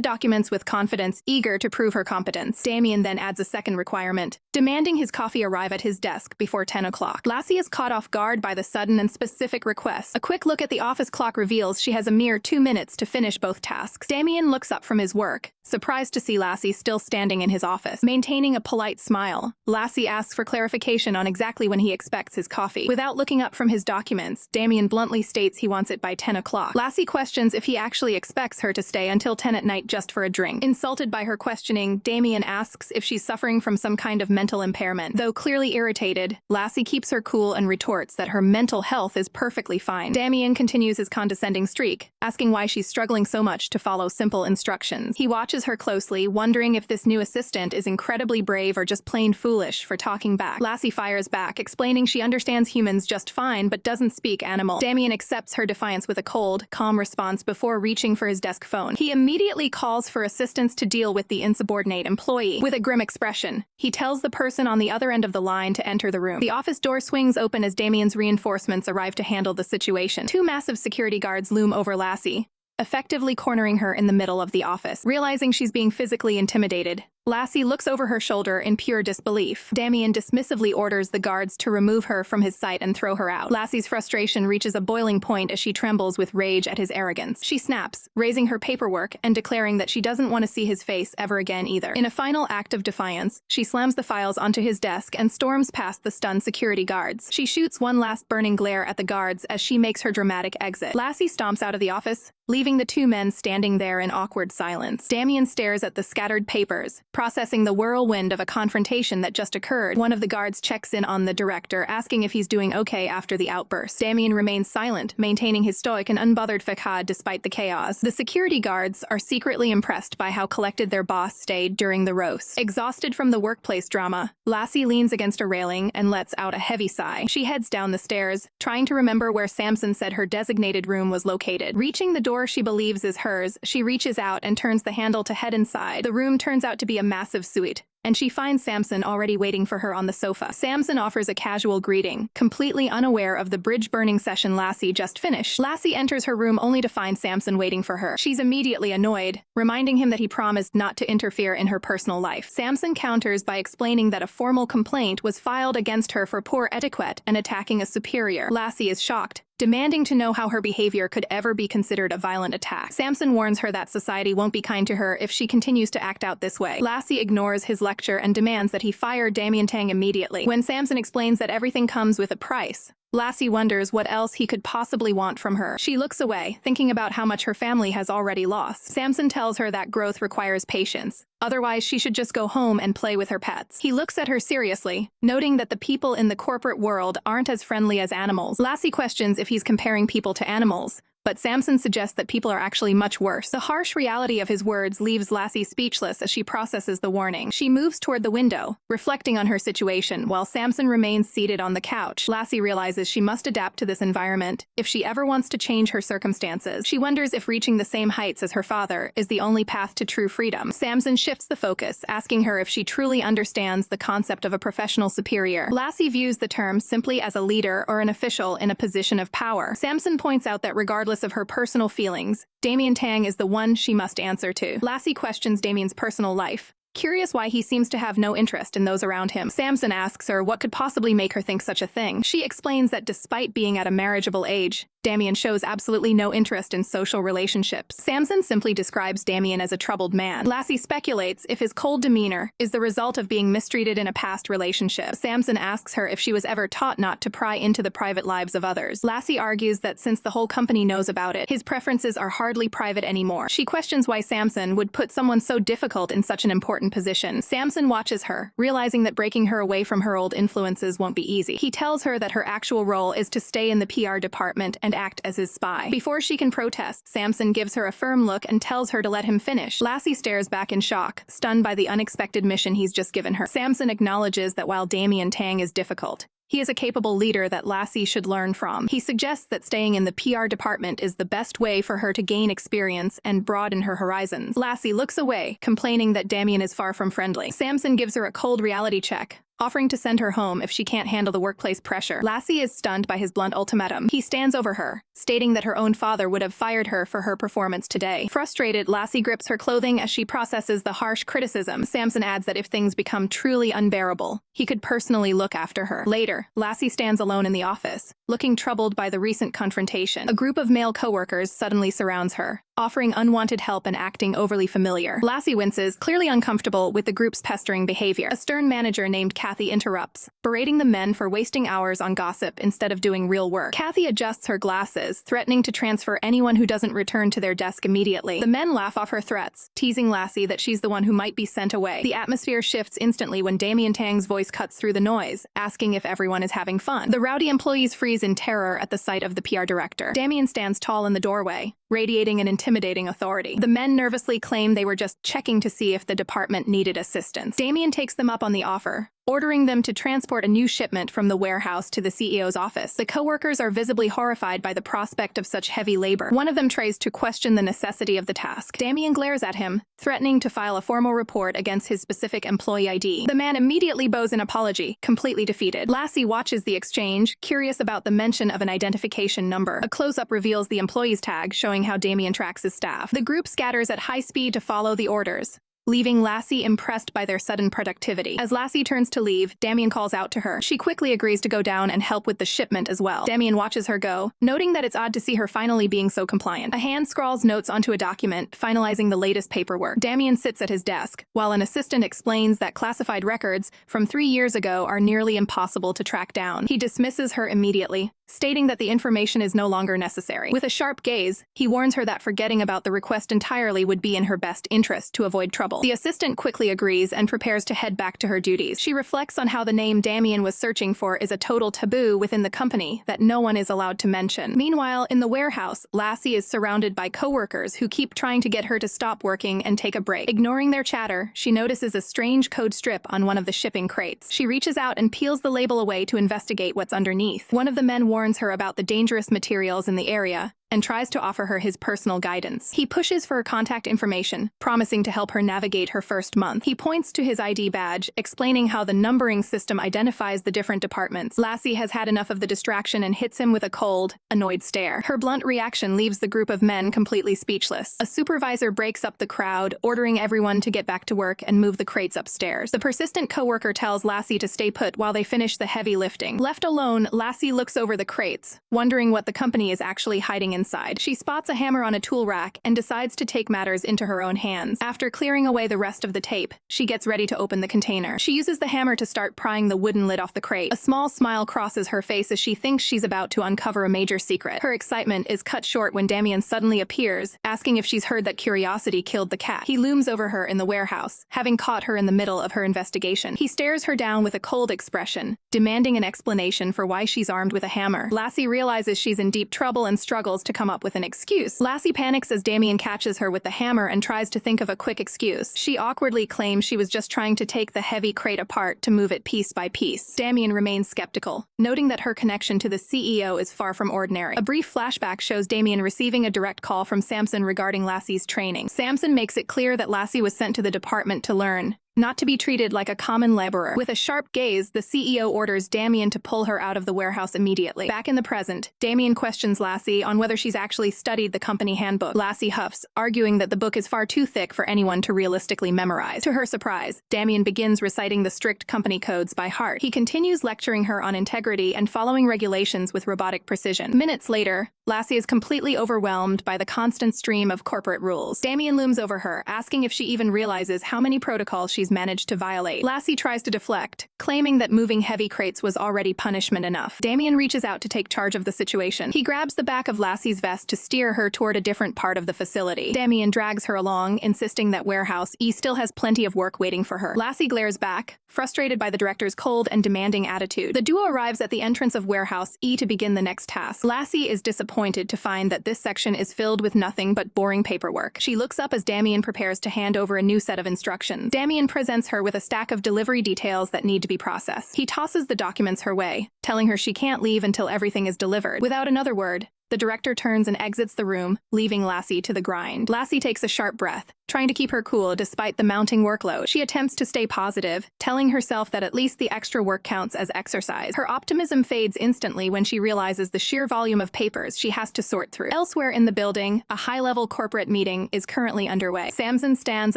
documents with confidence, eager to prove her competence. Damien then adds a second requirement, demanding his coffee arrive at his desk before 10 o'clock. Lassie is caught off guard by the sudden and specific request. A quick look at the office clock reveals she has a mere 2 minutes to finish both tasks. Damien looks up from his work, surprised to see Lassie still standing in his office. Maintaining a polite smile, Lassie asks for clarification on exactly when he expects his coffee. Without looking up from his documents, Damien bluntly states he wants it by 10 o'clock. Lassie questions if he actually expects her to stay until 10 at night just for a drink. Insulted by her questioning, Damien asks if she's suffering from some kind of mental impairment. Though clearly irritated, Lassie keeps her cool and retorts that her mental health is perfectly fine. Damien continues his condescending streak, asking why she's struggling so much to follow simple instructions. He watches her closely, wondering if this new assistant is incredibly brave or just plain foolish for talking back. Lassie fires back, explaining she understands humans just fine but doesn't speak animal. Damien accepts her defiance with a cold, calm response before reaching for his desk phone. He immediately calls for assistance to deal with the insubordinate employee. With a grim expression, he tells the person on the other end of the line to enter the room. The office door swings open as Damien's reinforcements arrive to handle the situation. 2 massive security guards loom over Lassie, effectively cornering her in the middle of the office. Realizing she's being physically intimidated, Lassie looks over her shoulder in pure disbelief. Damien dismissively orders the guards to remove her from his sight and throw her out. Lassie's frustration reaches a boiling point as she trembles with rage at his arrogance. She snaps, raising her paperwork and declaring that she doesn't want to see his face ever again either. In a final act of defiance, she slams the files onto his desk and storms past the stunned security guards. She shoots one last burning glare at the guards as she makes her dramatic exit. Lassie stomps out of the office, leaving the 2 men standing there in awkward silence. Damien stares at the scattered papers, processing the whirlwind of a confrontation that just occurred. One of the guards checks in on the director, asking if he's doing okay after the outburst. Damien remains silent, maintaining his stoic and unbothered facade despite the chaos. The security guards are secretly impressed by how collected their boss stayed during the roast. Exhausted from the workplace drama, Lassie leans against a railing and lets out a heavy sigh. She heads down the stairs, trying to remember where Samson said her designated room was located. Reaching the door she believes is hers, she reaches out and turns the handle to head inside. The room turns out to be a massive suite, and she finds Samson already waiting for her on the sofa. Samson offers a casual greeting, completely unaware of the bridge-burning session Lassie just finished. Lassie enters her room only to find Samson waiting for her. She's immediately annoyed, reminding him that he promised not to interfere in her personal life. Samson counters by explaining that a formal complaint was filed against her for poor etiquette and attacking a superior. Lassie is shocked, demanding to know how her behavior could ever be considered a violent attack. Samson warns her that society won't be kind to her if she continues to act out this way. Lassie ignores his lecture and demands that he fire Damien Tang immediately. When Samson explains that everything comes with a price, Lassie wonders what else he could possibly want from her. She looks away, thinking about how much her family has already lost. Samson tells her that growth requires patience. Otherwise, she should just go home and play with her pets. He looks at her seriously, noting that the people in the corporate world aren't as friendly as animals. Lassie questions if he's comparing people to animals, but Samson suggests that people are actually much worse. The harsh reality of his words leaves Lassie speechless as she processes the warning. She moves toward the window, reflecting on her situation, while Samson remains seated on the couch. Lassie realizes she must adapt to this environment if she ever wants to change her circumstances. She wonders if reaching the same heights as her father is the only path to true freedom. Samson shifts the focus, asking her if she truly understands the concept of a professional superior. Lassie views the term simply as a leader or an official in a position of power. Samson points out that regardless of her personal feelings, Damien Tang is the one she must answer to. Lassie questions Damien's personal life, curious why he seems to have no interest in those around him. Samson asks her what could possibly make her think such a thing. She explains that despite being at a marriageable age, Damien shows absolutely no interest in social relationships. Samson simply describes Damien as a troubled man. Lassie speculates if his cold demeanor is the result of being mistreated in a past relationship. Samson asks her if she was ever taught not to pry into the private lives of others. Lassie argues that since the whole company knows about it, his preferences are hardly private anymore. She questions why Samson would put someone so difficult in such an important position. Samson watches her, realizing that breaking her away from her old influences won't be easy. He tells her that her actual role is to stay in the PR department and act as his spy. Before she can protest, Samson gives her a firm look and tells her to let him finish. Lassie stares back in shock, stunned by the unexpected mission he's just given her. Samson acknowledges that while Damien Tang is difficult, he is a capable leader that Lassie should learn from. He suggests that staying in the PR department is the best way for her to gain experience and broaden her horizons. Lassie looks away, complaining that Damien is far from friendly. Samson gives her a cold reality check, offering to send her home if she can't handle the workplace pressure. Lassie is stunned by his blunt ultimatum. He stands over her, stating that her own father would have fired her for her performance today. Frustrated, Lassie grips her clothing as she processes the harsh criticism. Samson adds that if things become truly unbearable, he could personally look after her. Later, Lassie stands alone in the office, looking troubled by the recent confrontation. A group of male coworkers suddenly surrounds her, offering unwanted help and acting overly familiar. Lassie winces, clearly uncomfortable with the group's pestering behavior. A stern manager named Kathy interrupts, berating the men for wasting hours on gossip instead of doing real work. Kathy adjusts her glasses, threatening to transfer anyone who doesn't return to their desk immediately. The men laugh off her threats, teasing Lassie that she's the one who might be sent away. The atmosphere shifts instantly when Damien Tang's voice cuts through the noise, asking if everyone is having fun. The rowdy employees freeze in terror at the sight of the PR director. Damien stands tall in the doorway, radiating an intimidating authority. The men nervously claim they were just checking to see if the department needed assistance. Damien takes them up on the offer, ordering them to transport a new shipment from the warehouse to the CEO's office. The coworkers are visibly horrified by the prospect of such heavy labor. One of them tries to question the necessity of the task. Damien glares at him, threatening to file a formal report against his specific employee ID. The man immediately bows an apology, completely defeated. Lassie watches the exchange, curious about the mention of an identification number. A close-up reveals the employee's tag, showing how Damien tracks his staff. The group scatters at high speed to follow the orders, leaving Lassie impressed by their sudden productivity. As Lassie turns to leave, Damien calls out to her. She quickly agrees to go down and help with the shipment as well. Damien watches her go, noting that it's odd to see her finally being so compliant. A hand scrawls notes onto a document, finalizing the latest paperwork. Damien sits at his desk, while an assistant explains that classified records from 3 years ago are nearly impossible to track down. He dismisses her immediately, stating that the information is no longer necessary. With a sharp gaze, he warns her that forgetting about the request entirely would be in her best interest to avoid trouble. The assistant quickly agrees and prepares to head back to her duties. She reflects on how the name Damien was searching for is a total taboo within the company that no one is allowed to mention. Meanwhile, in the warehouse, Lassie is surrounded by coworkers who keep trying to get her to stop working and take a break. Ignoring their chatter, she notices a strange code strip on one of the shipping crates. She reaches out and peels the label away to investigate what's underneath. One of the men warns her about the dangerous materials in the area and tries to offer her his personal guidance. He pushes for her contact information, promising to help her navigate her first month. He points to his ID badge, explaining how the numbering system identifies the different departments. Lassie has had enough of the distraction and hits him with a cold, annoyed stare. Her blunt reaction leaves the group of men completely speechless. A supervisor breaks up the crowd, ordering everyone to get back to work and move the crates upstairs. The persistent coworker tells Lassie to stay put while they finish the heavy lifting. Left alone, Lassie looks over the crates, wondering what the company is actually hiding inside. She spots a hammer on a tool rack and decides to take matters into her own hands. After clearing away the rest of the tape, she gets ready to open the container. She uses the hammer to start prying the wooden lid off the crate. A small smile crosses her face as she thinks she's about to uncover a major secret. Her excitement is cut short when Damien suddenly appears, asking if she's heard that curiosity killed the cat. He looms over her in the warehouse, having caught her in the middle of her investigation. He stares her down with a cold expression, demanding an explanation for why she's armed with a hammer. Lassie realizes she's in deep trouble and struggles to come up with an excuse. Lassie panics as Damien catches her with the hammer and tries to think of a quick excuse. She awkwardly claims she was just trying to take the heavy crate apart to move it piece by piece. Damien remains skeptical, noting that her connection to the CEO is far from ordinary. A brief flashback shows Damien receiving a direct call from Samson regarding Lassie's training. Samson makes it clear that Lassie was sent to the department to learn, not to be treated like a common laborer. With a sharp gaze, the CEO orders Damien to pull her out of the warehouse immediately. Back in the present, Damien questions Lassie on whether she's actually studied the company handbook. Lassie huffs, arguing that the book is far too thick for anyone to realistically memorize. To her surprise, Damien begins reciting the strict company codes by heart. He continues lecturing her on integrity and following regulations with robotic precision. Minutes later, Lassie is completely overwhelmed by the constant stream of corporate rules. Damien looms over her, asking if she even realizes how many protocols she's managed to violate. Lassie tries to deflect, claiming that moving heavy crates was already punishment enough. Damien reaches out to take charge of the situation. He grabs the back of Lassie's vest to steer her toward a different part of the facility. Damien drags her along, insisting that Warehouse E still has plenty of work waiting for her. Lassie glares back, frustrated by the director's cold and demanding attitude. The duo arrives at the entrance of Warehouse E to begin the next task. Lassie is disappointed to find that this section is filled with nothing but boring paperwork. She looks up as Damien prepares to hand over a new set of instructions. Damien presents her with a stack of delivery details that need to be processed. He tosses the documents her way, telling her she can't leave until everything is delivered. Without another word, the director turns and exits the room, leaving Lassie to the grind. Lassie takes a sharp breath, trying to keep her cool despite the mounting workload. She attempts to stay positive, telling herself that at least the extra work counts as exercise. Her optimism fades instantly when she realizes the sheer volume of papers she has to sort through. Elsewhere in the building, a high-level corporate meeting is currently underway. Samson stands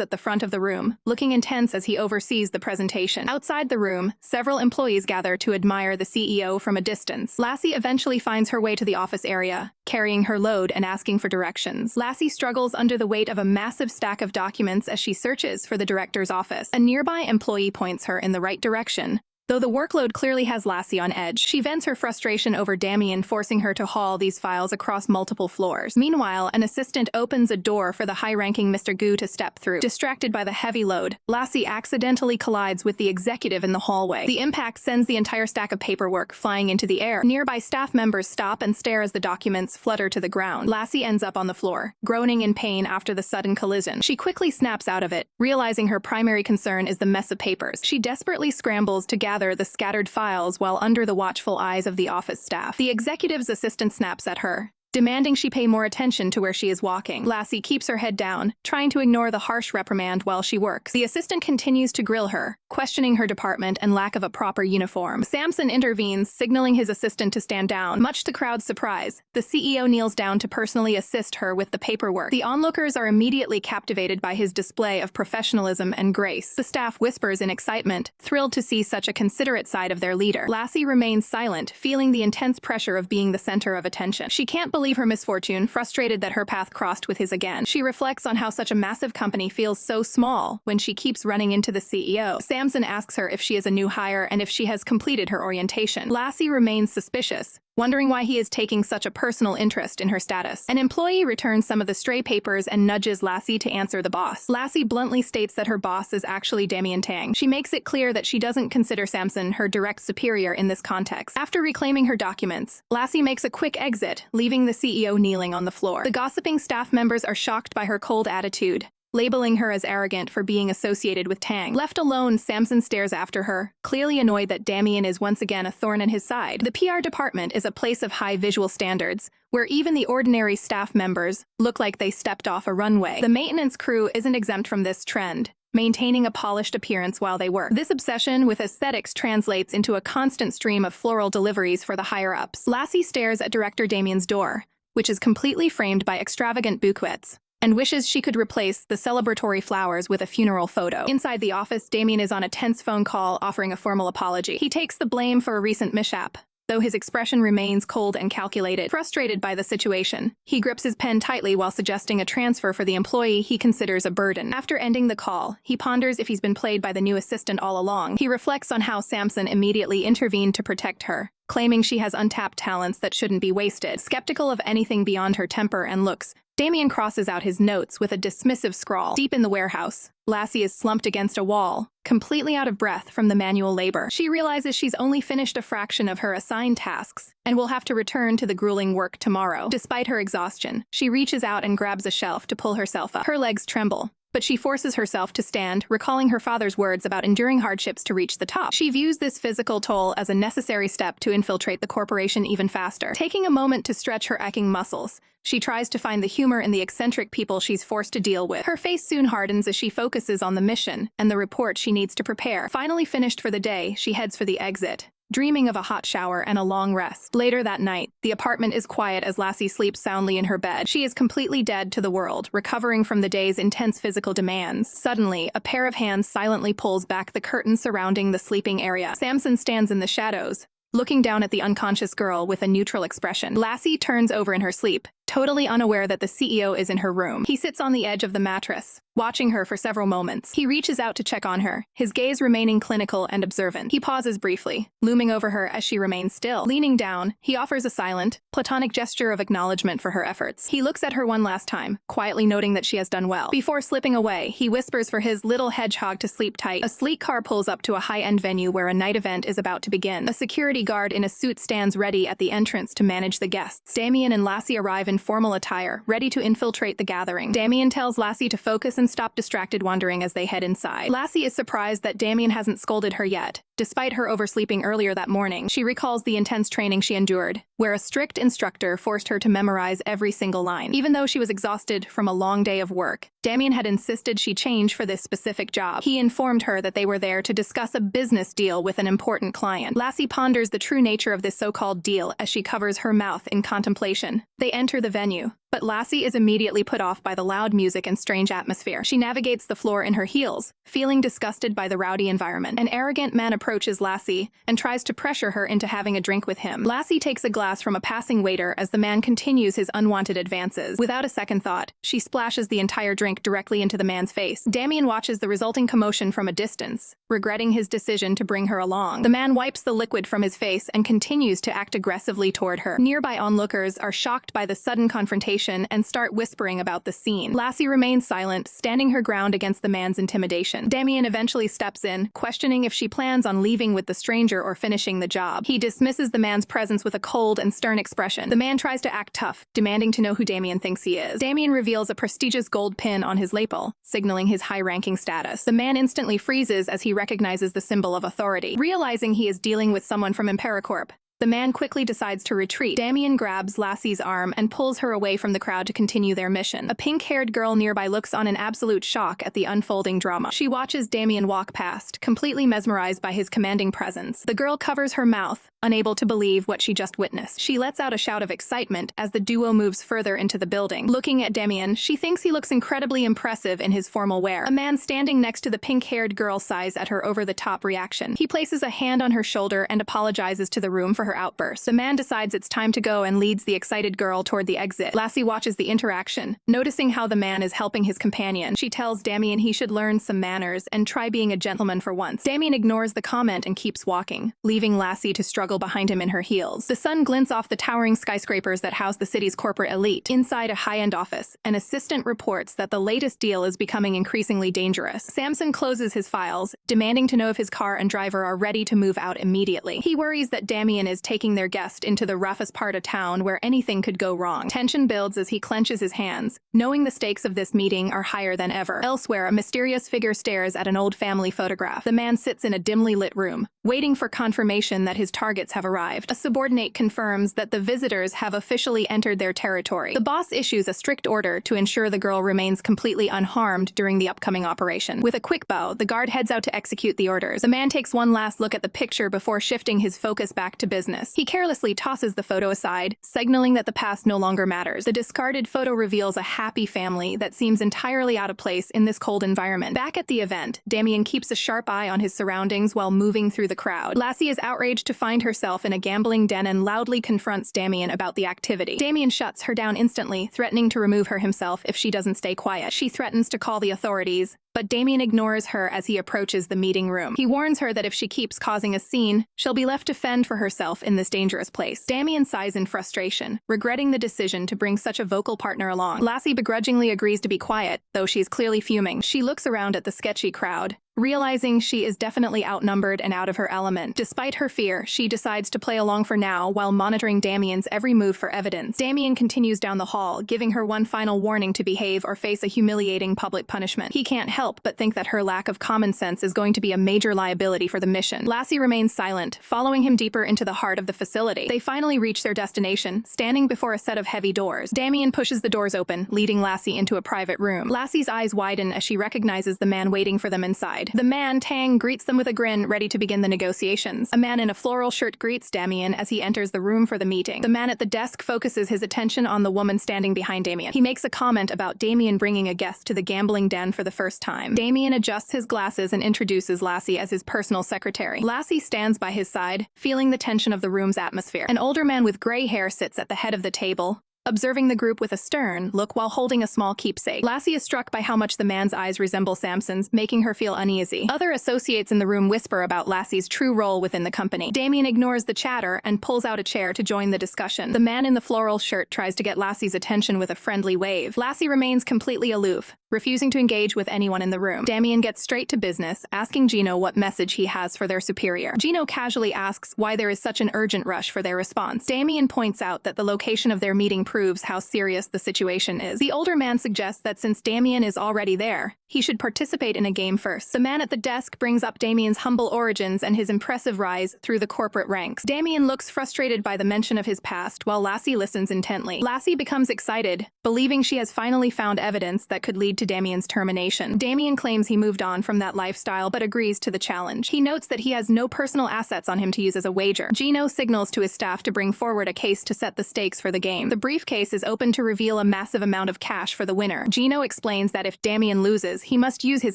at the front of the room, looking intense as he oversees the presentation. Outside the room, several employees gather to admire the CEO from a distance. Lassie eventually finds her way to the office area, carrying her load and asking for directions. Lassie struggles under the weight of a massive stack of documents as she searches for the director's office. A nearby employee points her in the right direction, though the workload clearly has Lassie on edge. She vents her frustration over Damien forcing her to haul these files across multiple floors. Meanwhile, an assistant opens a door for the high-ranking Mr. Gu to step through. Distracted by the heavy load, Lassie accidentally collides with the executive in the hallway. The impact sends the entire stack of paperwork flying into the air. Nearby staff members stop and stare as the documents flutter to the ground. Lassie ends up on the floor, groaning in pain after the sudden collision. She quickly snaps out of it, realizing her primary concern is the mess of papers. She desperately scrambles to gather the scattered files while under the watchful eyes of the office staff. The executive's assistant snaps at her, demanding she pay more attention to where she is walking. Lassie keeps her head down, trying to ignore the harsh reprimand while she works. The assistant continues to grill her, questioning her department and lack of a proper uniform. Samson intervenes, signaling his assistant to stand down. Much to the crowd's surprise, the CEO kneels down to personally assist her with the paperwork. The onlookers are immediately captivated by his display of professionalism and grace. The staff whispers in excitement, thrilled to see such a considerate side of their leader. Lassie remains silent, feeling the intense pressure of being the center of attention. She can't believe her misfortune, frustrated that her path crossed with his again. She reflects on how such a massive company feels so small when she keeps running into the CEO. Samson asks her if she is a new hire and if she has completed her orientation. Lassie remains suspicious, wondering why he is taking such a personal interest in her status. An employee returns some of the stray papers and nudges Lassie to answer the boss. Lassie bluntly states that her boss is actually Damien Tang. She makes it clear that she doesn't consider Samson her direct superior in this context. After reclaiming her documents, Lassie makes a quick exit, leaving the CEO kneeling on the floor. The gossiping staff members are shocked by her cold attitude, labeling her as arrogant for being associated with Tang. Left alone, Samson stares after her, clearly annoyed that Damien is once again a thorn in his side. The PR department is a place of high visual standards, where even the ordinary staff members look like they stepped off a runway. The maintenance crew isn't exempt from this trend, maintaining a polished appearance while they work. This obsession with aesthetics translates into a constant stream of floral deliveries for the higher-ups. Lassie stares at Director Damien's door, which is completely framed by extravagant bouquets, and wishes she could replace the celebratory flowers with a funeral photo. Inside the office, Damien is on a tense phone call offering a formal apology. He takes the blame for a recent mishap, though his expression remains cold and calculated. Frustrated by the situation, he grips his pen tightly while suggesting a transfer for the employee he considers a burden. After ending the call, he ponders if he's been played by the new assistant all along. He reflects on how Samson immediately intervened to protect her, claiming she has untapped talents that shouldn't be wasted. Skeptical of anything beyond her temper and looks, Damien crosses out his notes with a dismissive scrawl. Deep in the warehouse, Lassie is slumped against a wall, completely out of breath from the manual labor. She realizes she's only finished a fraction of her assigned tasks and will have to return to the grueling work tomorrow. Despite her exhaustion, she reaches out and grabs a shelf to pull herself up. Her legs tremble, but she forces herself to stand, recalling her father's words about enduring hardships to reach the top. She views this physical toll as a necessary step to infiltrate the corporation even faster. Taking a moment to stretch her aching muscles, she tries to find the humor in the eccentric people she's forced to deal with. Her face soon hardens as she focuses on the mission and the report she needs to prepare. Finally finished for the day, she heads for the exit, dreaming of a hot shower and a long rest. Later that night, the apartment is quiet as Lassie sleeps soundly in her bed. She is completely dead to the world, recovering from the day's intense physical demands. Suddenly, a pair of hands silently pulls back the curtain surrounding the sleeping area. Samson stands in the shadows, looking down at the unconscious girl with a neutral expression. Lassie turns over in her sleep, totally unaware that the CEO is in her room. He sits on the edge of the mattress, watching her for several moments. He reaches out to check on her, his gaze remaining clinical and observant. He pauses briefly, looming over her as she remains still. Leaning down, he offers a silent, platonic gesture of acknowledgement for her efforts. He looks at her one last time, quietly noting that she has done well. Before slipping away, he whispers for his little hedgehog to sleep tight. A sleek car pulls up to a high-end venue where a night event is about to begin. A security guard in a suit stands ready at the entrance to manage the guests. Damien and Lassie arrive in formal attire, ready to infiltrate the gathering. Damien tells Lassie to focus and stop distracted wandering as they head inside. Lassie is surprised that Damien hasn't scolded her yet. Despite her oversleeping earlier that morning, she recalls the intense training she endured, where a strict instructor forced her to memorize every single line. Even though she was exhausted from a long day of work, Damien had insisted she change for this specific job. He informed her that they were there to discuss a business deal with an important client. Lassie ponders the true nature of this so-called deal as she covers her mouth in contemplation. They enter the venue, but Lassie is immediately put off by the loud music and strange atmosphere. She navigates the floor in her heels, feeling disgusted by the rowdy environment. An arrogant man approaches Lassie and tries to pressure her into having a drink with him. Lassie takes a glass from a passing waiter as the man continues his unwanted advances. Without a second thought, she splashes the entire drink directly into the man's face. Damien watches the resulting commotion from a distance, regretting his decision to bring her along. The man wipes the liquid from his face and continues to act aggressively toward her. Nearby onlookers are shocked by the sudden confrontation and start whispering about the scene. Lassie remains silent, standing her ground against the man's intimidation. Damien eventually steps in, questioning if she plans on leaving with the stranger or finishing the job. He dismisses the man's presence with a cold and stern expression. The man tries to act tough, demanding to know who Damien thinks he is. Damien reveals a prestigious gold pin on his lapel, signaling his high-ranking status. The man instantly freezes as he recognizes the symbol of authority. Realizing he is dealing with someone from Imperacorp, the man quickly decides to retreat. Damien grabs Lassie's arm and pulls her away from the crowd to continue their mission. A pink-haired girl nearby looks on in absolute shock at the unfolding drama. She watches Damien walk past, completely mesmerized by his commanding presence. The girl covers her mouth, unable to believe what she just witnessed. She lets out a shout of excitement as the duo moves further into the building. Looking at Damien, she thinks he looks incredibly impressive in his formal wear. A man standing next to the pink-haired girl sighs at her over-the-top reaction. He places a hand on her shoulder and apologizes to the room for her outburst. The man decides it's time to go and leads the excited girl toward the exit. Lassie watches the interaction, noticing how the man is helping his companion. She tells Damien he should learn some manners and try being a gentleman for once. Damien ignores the comment and keeps walking, leaving Lassie to struggle behind him in her heels. The sun glints off the towering skyscrapers that house the city's corporate elite. Inside a high-end office, an assistant reports that the latest deal is becoming increasingly dangerous. Samson closes his files, demanding to know if his car and driver are ready to move out immediately. He worries that Damien is taking their guest into the roughest part of town where anything could go wrong. Tension builds as he clenches his hands, knowing the stakes of this meeting are higher than ever. Elsewhere, a mysterious figure stares at an old family photograph. The man sits in a dimly lit room, waiting for confirmation that his targets have arrived. A subordinate confirms that the visitors have officially entered their territory. The boss issues a strict order to ensure the girl remains completely unharmed during the upcoming operation. With a quick bow, the guard heads out to execute the orders. The man takes one last look at the picture before shifting his focus back to business. He carelessly tosses the photo aside, signaling that the past no longer matters. The discarded photo reveals a happy family that seems entirely out of place in this cold environment. Back at the event, Damien keeps a sharp eye on his surroundings while moving through the crowd. Lassie is outraged to find herself in a gambling den and loudly confronts Damien about the activity. Damien shuts her down instantly, threatening to remove her himself if she doesn't stay quiet. She threatens to call the authorities, but Damien ignores her as he approaches the meeting room. He warns her that if she keeps causing a scene, she'll be left to fend for herself in this dangerous place. Damien sighs in frustration, regretting the decision to bring such a vocal partner along. Lassie begrudgingly agrees to be quiet, though she's clearly fuming. She looks around at the sketchy crowd, realizing she is definitely outnumbered and out of her element. Despite her fear, she decides to play along for now while monitoring Damien's every move for evidence. Damien continues down the hall, giving her one final warning to behave or face a humiliating public punishment. He can't help but think that her lack of common sense is going to be a major liability for the mission. Lassie remains silent, following him deeper into the heart of the facility. They finally reach their destination, standing before a set of heavy doors. Damien pushes the doors open, leading Lassie into a private room. Lassie's eyes widen as she recognizes the man waiting for them inside. The man, Tang, greets them with a grin, ready to begin the negotiations. A man in a floral shirt greets Damien as he enters the room for the meeting. The man at the desk focuses his attention on the woman standing behind Damien. He makes a comment about Damien bringing a guest to the gambling den for the first time. Damien adjusts his glasses and introduces Lassie as his personal secretary. Lassie stands by his side, feeling the tension of the room's atmosphere. An older man with gray hair sits at the head of the table, observing the group with a stern look while holding a small keepsake. Lassie is struck by how much the man's eyes resemble Samson's, making her feel uneasy. Other associates in the room whisper about Lassie's true role within the company. Damien ignores the chatter and pulls out a chair to join the discussion. The man in the floral shirt tries to get Lassie's attention with a friendly wave. Lassie remains completely aloof, refusing to engage with anyone in the room. Damien gets straight to business, asking Gino what message he has for their superior. Gino casually asks why there is such an urgent rush for their response. Damien points out that the location of their meeting proves how serious the situation is. The older man suggests that since Damien is already there, he should participate in a game first. The man at the desk brings up Damien's humble origins and his impressive rise through the corporate ranks. Damien looks frustrated by the mention of his past, while Lassie listens intently. Lassie becomes excited, believing she has finally found evidence that could lead to Damien's termination. Damien claims he moved on from that lifestyle but agrees to the challenge. He notes that he has no personal assets on him to use as a wager. Gino signals to his staff to bring forward a case to set the stakes for the game. The briefcase is open to reveal a massive amount of cash for the winner. Gino explains that if Damien loses, he must use his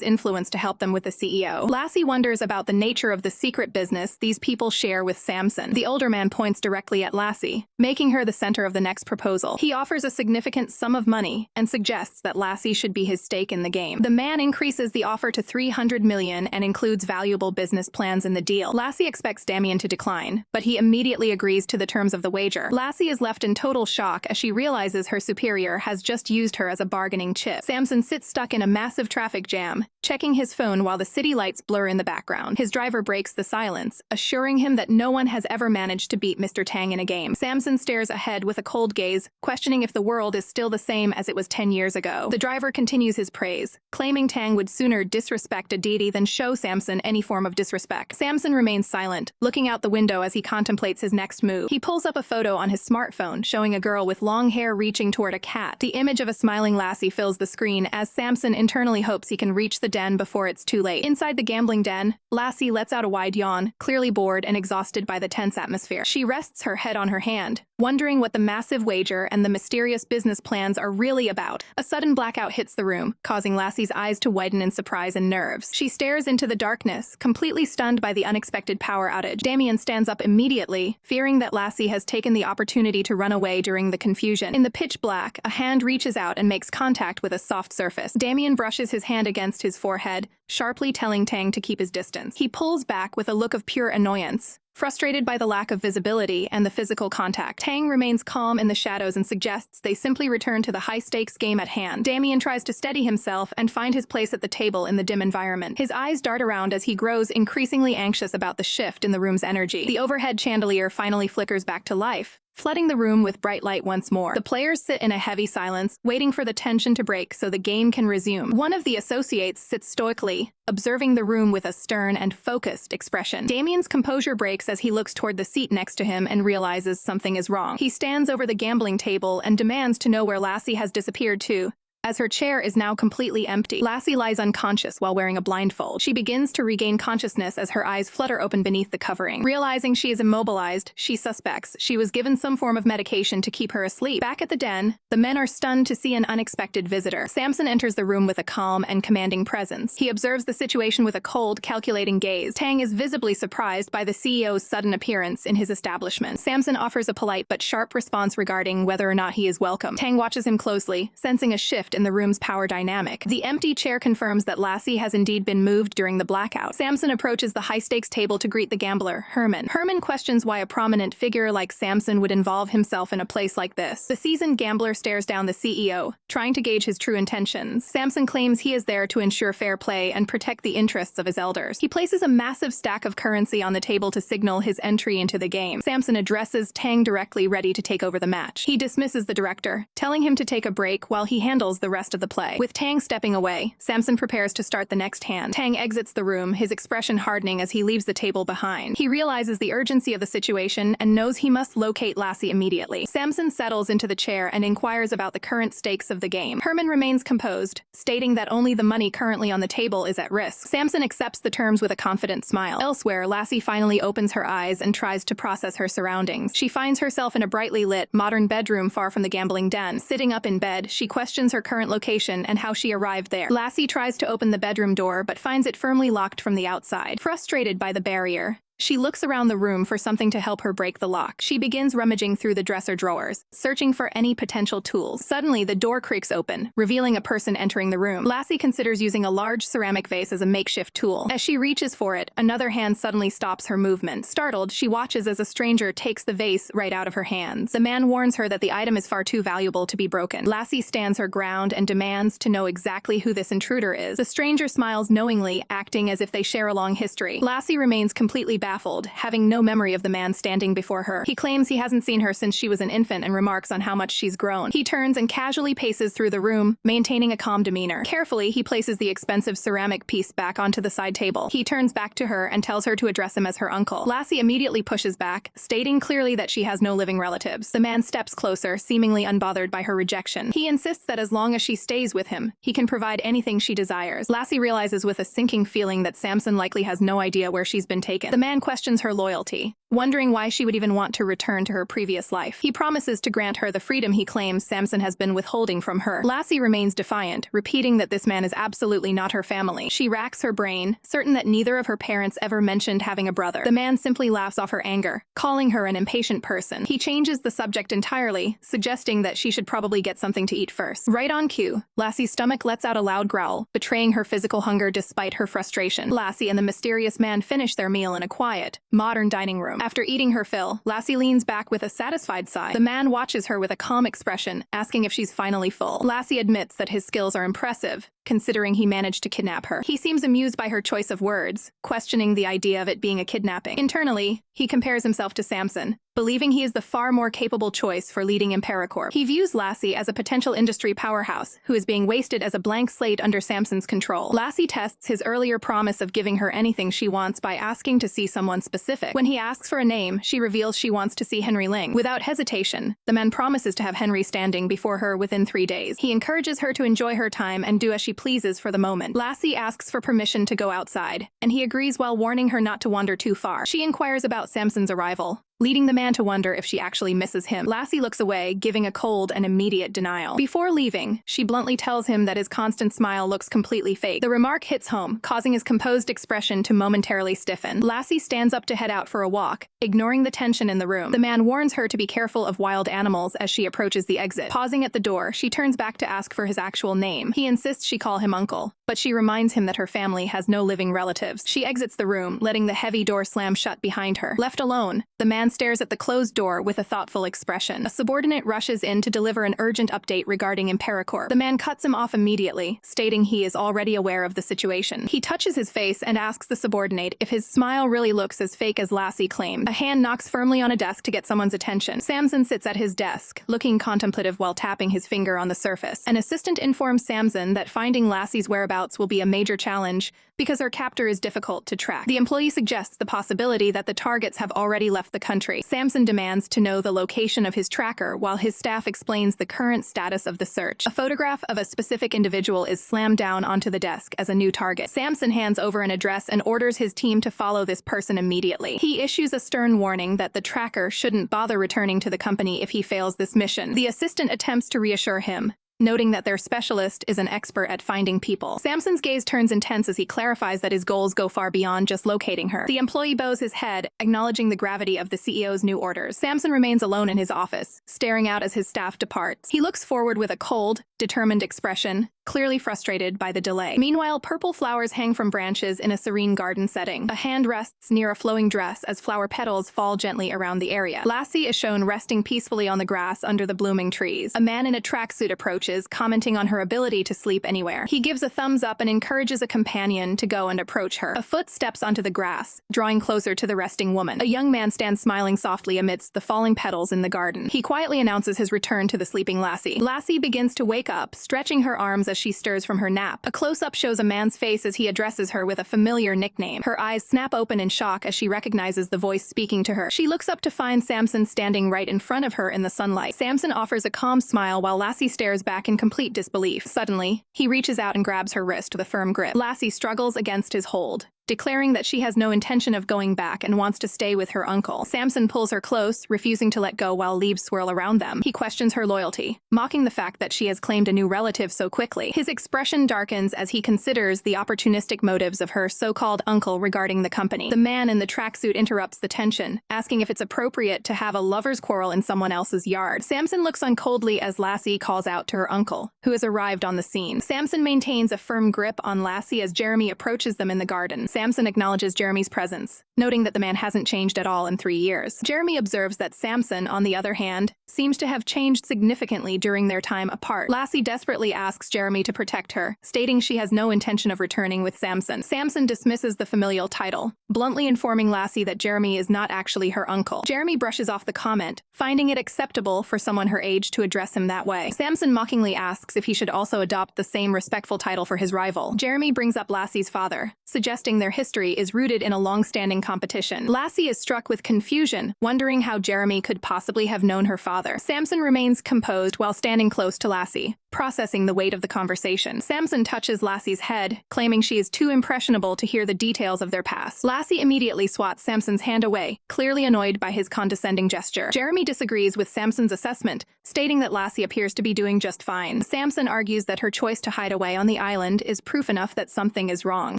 influence to help them with the CEO. Lassie wonders about the nature of the secret business these people share with Samson. The older man points directly at Lassie, making her the center of the next proposal. He offers a significant sum of money and suggests that Lassie should be his stake in the game. The man increases the offer to 300 million and includes valuable business plans in the deal. Lassie expects Damien to decline, but he immediately agrees to the terms of the wager. Lassie is left in total shock as she realizes her superior has just used her as a bargaining chip. Samson sits stuck in a massive traffic jam, checking his phone while the city lights blur in the background. His driver breaks the silence, assuring him that no one has ever managed to beat Mr. Tang in a game. Samson stares ahead with a cold gaze, questioning if the world is still the same as it was 10 years ago. The driver continues his praise, claiming Tang would sooner disrespect a deity than show Samson any form of disrespect. Samson remains silent, looking out the window as he contemplates his next move. He pulls up a photo on his smartphone, showing a girl with long hair reaching toward a cat. The image of a smiling Lassie fills the screen as Samson internally hopes he can reach the den before it's too late. Inside the gambling den, Lassie lets out a wide yawn, clearly bored and exhausted by the tense atmosphere. She rests her head on her hand, wondering what the massive wager and the mysterious business plans are really about. A sudden blackout hits the room, causing Lassie's eyes to widen in surprise and nerves. She stares into the darkness, completely stunned by the unexpected power outage. Damien stands up immediately, fearing that Lassie has taken the opportunity to run away during the confusion. In the pitch black, a hand reaches out and makes contact with a soft surface. Damien brushes his hand against his forehead, sharply telling Tang to keep his distance. He pulls back with a look of pure annoyance, frustrated by the lack of visibility and the physical contact. Tang remains calm in the shadows and suggests they simply return to the high-stakes game at hand. Damien tries to steady himself and find his place at the table in the dim environment. His eyes dart around as he grows increasingly anxious about the shift in the room's energy. The overhead chandelier finally flickers back to life, flooding the room with bright light once more. The players sit in a heavy silence, waiting for the tension to break so the game can resume. One of the associates sits stoically, observing the room with a stern and focused expression. Damien's composure breaks as he looks toward the seat next to him and realizes something is wrong. He stands over the gambling table and demands to know where Lassie has disappeared to, as her chair is now completely empty. Lassie lies unconscious while wearing a blindfold. She begins to regain consciousness as her eyes flutter open beneath the covering. Realizing she is immobilized, she suspects she was given some form of medication to keep her asleep. Back at the den, the men are stunned to see an unexpected visitor. Samson enters the room with a calm and commanding presence. He observes the situation with a cold, calculating gaze. Tang is visibly surprised by the CEO's sudden appearance in his establishment. Samson offers a polite but sharp response regarding whether or not he is welcome. Tang watches him closely, sensing a shift shift in the room's power dynamic. The empty chair confirms that Lassie has indeed been moved during the blackout. Samson approaches the high-stakes table to greet the gambler, Herman. Herman questions why a prominent figure like Samson would involve himself in a place like this. The seasoned gambler stares down the CEO, trying to gauge his true intentions. Samson claims he is there to ensure fair play and protect the interests of his elders. He places a massive stack of currency on the table to signal his entry into the game. Samson addresses Tang directly, ready to take over the match. He dismisses the director, telling him to take a break while he handles the rest of the play. With Tang stepping away, Samson prepares to start the next hand. Tang exits the room, his expression hardening as he leaves the table behind. He realizes the urgency of the situation and knows he must locate Lassie immediately. Samson settles into the chair and inquires about the current stakes of the game. Herman remains composed, stating that only the money currently on the table is at risk. Samson accepts the terms with a confident smile. Elsewhere, Lassie finally opens her eyes and tries to process her surroundings. She finds herself in a brightly lit, modern bedroom far from the gambling den. Sitting up in bed, she questions her current location and how she arrived there. Lassie tries to open the bedroom door but finds it firmly locked from the outside. Frustrated by the barrier, she looks around the room for something to help her break the lock. She begins rummaging through the dresser drawers, searching for any potential tools. Suddenly, the door creaks open, revealing a person entering the room. Lassie considers using a large ceramic vase as a makeshift tool. As she reaches for it, another hand suddenly stops her movement. Startled, she watches as a stranger takes the vase right out of her hands. The man warns her that the item is far too valuable to be broken. Lassie stands her ground and demands to know exactly who this intruder is. The stranger smiles knowingly, acting as if they share a long history. Lassie remains completely baffled, having no memory of the man standing before her. He claims he hasn't seen her since she was an infant and remarks on how much she's grown. He turns and casually paces through the room, maintaining a calm demeanor. Carefully, he places the expensive ceramic piece back onto the side table. He turns back to her and tells her to address him as her uncle. Lassie immediately pushes back, stating clearly that she has no living relatives. The man steps closer, seemingly unbothered by her rejection. He insists that as long as she stays with him, he can provide anything she desires. Lassie realizes with a sinking feeling that Samson likely has no idea where she's been taken. The man questions her loyalty, wondering why she would even want to return to her previous life. He promises to grant her the freedom he claims Samson has been withholding from her. Lassie remains defiant, repeating that this man is absolutely not her family. She racks her brain, certain that neither of her parents ever mentioned having a brother. The man simply laughs off her anger, calling her an impatient person. He changes the subject entirely, suggesting that she should probably get something to eat first. Right on cue, Lassie's stomach lets out a loud growl, betraying her physical hunger despite her frustration. Lassie and the mysterious man finish their meal in a quiet, modern dining room. After eating her fill, Lassie leans back with a satisfied sigh. The man watches her with a calm expression, asking if she's finally full. Lassie admits that his skills are impressive, considering he managed to kidnap her. He seems amused by her choice of words, questioning the idea of it being a kidnapping. Internally, he compares himself to Samson, believing he is the far more capable choice for leading Imperacorp. He views Lassie as a potential industry powerhouse, who is being wasted as a blank slate under Samson's control. Lassie tests his earlier promise of giving her anything she wants by asking to see someone specific. When he asks for a name, she reveals she wants to see Henry Ling. Without hesitation, the man promises to have Henry standing before her within 3 days. He encourages her to enjoy her time and do as she pleases for the moment. Lassie asks for permission to go outside, and he agrees while warning her not to wander too far. She inquires about Samson's arrival, leading the man to wonder if she actually misses him. Lassie looks away, giving a cold and immediate denial. Before leaving, she bluntly tells him that his constant smile looks completely fake. The remark hits home, causing his composed expression to momentarily stiffen. Lassie stands up to head out for a walk, ignoring the tension in the room. The man warns her to be careful of wild animals as she approaches the exit. Pausing at the door, she turns back to ask for his actual name. He insists she call him uncle, but she reminds him that her family has no living relatives. She exits the room, letting the heavy door slam shut behind her. Left alone, the man stares at the closed door with a thoughtful expression. A subordinate rushes in to deliver an urgent update regarding Imperacorp. The man cuts him off immediately, stating he is already aware of the situation. He touches his face and asks the subordinate if his smile really looks as fake as Lassie claimed. A hand knocks firmly on a desk to get someone's attention. Samson sits at his desk, looking contemplative while tapping his finger on the surface. An assistant informs Samson that finding Lassie's whereabouts will be a major challenge because her captor is difficult to track. The employee suggests the possibility that the targets have already left the country. Samson demands to know the location of his tracker while his staff explains the current status of the search. A photograph of a specific individual is slammed down onto the desk as a new target. Samson hands over an address and orders his team to follow this person immediately. He issues a stern warning that the tracker shouldn't bother returning to the company if he fails this mission. The assistant attempts to reassure him, noting that their specialist is an expert at finding people. Samson's gaze turns intense as he clarifies that his goals go far beyond just locating her. The employee bows his head, acknowledging the gravity of the CEO's new orders. Samson remains alone in his office, staring out as his staff departs. He looks forward with a cold, determined expression, clearly frustrated by the delay. Meanwhile, purple flowers hang from branches in a serene garden setting. A hand rests near a flowing dress as flower petals fall gently around the area. Lassie is shown resting peacefully on the grass under the blooming trees. A man in a tracksuit approaches, commenting on her ability to sleep anywhere. He gives a thumbs up and encourages a companion to go and approach her. A foot steps onto the grass, drawing closer to the resting woman. A young man stands smiling softly amidst the falling petals in the garden. He quietly announces his return to the sleeping Lassie. Lassie begins to wake up, stretching her arms as she stirs from her nap. A close-up shows a man's face as he addresses her with a familiar nickname. Her eyes snap open in shock as she recognizes the voice speaking to her. She looks up to find Samson standing right in front of her in the sunlight. Samson offers a calm smile while Lassie stares back in complete disbelief. Suddenly, he reaches out and grabs her wrist with a firm grip. Lassie struggles against his hold, declaring that she has no intention of going back and wants to stay with her uncle. Samson pulls her close, refusing to let go while leaves swirl around them. He questions her loyalty, mocking the fact that she has claimed a new relative so quickly. His expression darkens as he considers the opportunistic motives of her so-called uncle regarding the company. The man in the tracksuit interrupts the tension, asking if it's appropriate to have a lover's quarrel in someone else's yard. Samson looks on coldly as Lassie calls out to her uncle, who has arrived on the scene. Samson maintains a firm grip on Lassie as Jeremy approaches them in the garden. Samson acknowledges Jeremy's presence, noting that the man hasn't changed at all in 3 years. Jeremy observes that Samson, on the other hand, seems to have changed significantly during their time apart. Lassie desperately asks Jeremy to protect her, stating she has no intention of returning with Samson. Samson dismisses the familial title, bluntly informing Lassie that Jeremy is not actually her uncle. Jeremy brushes off the comment, finding it acceptable for someone her age to address him that way. Samson mockingly asks if he should also adopt the same respectful title for his rival. Jeremy brings up Lassie's father, suggesting their history is rooted in a long-standing competition. Lassie is struck with confusion, wondering how Jeremy could possibly have known her father. Samson remains composed while standing close to Lassie, processing the weight of the conversation. Samson touches Lassie's head, claiming she is too impressionable to hear the details of their past. Lassie immediately swats Samson's hand away, clearly annoyed by his condescending gesture. Jeremy disagrees with Samson's assessment, stating that Lassie appears to be doing just fine. Samson argues that her choice to hide away on the island is proof enough that something is wrong.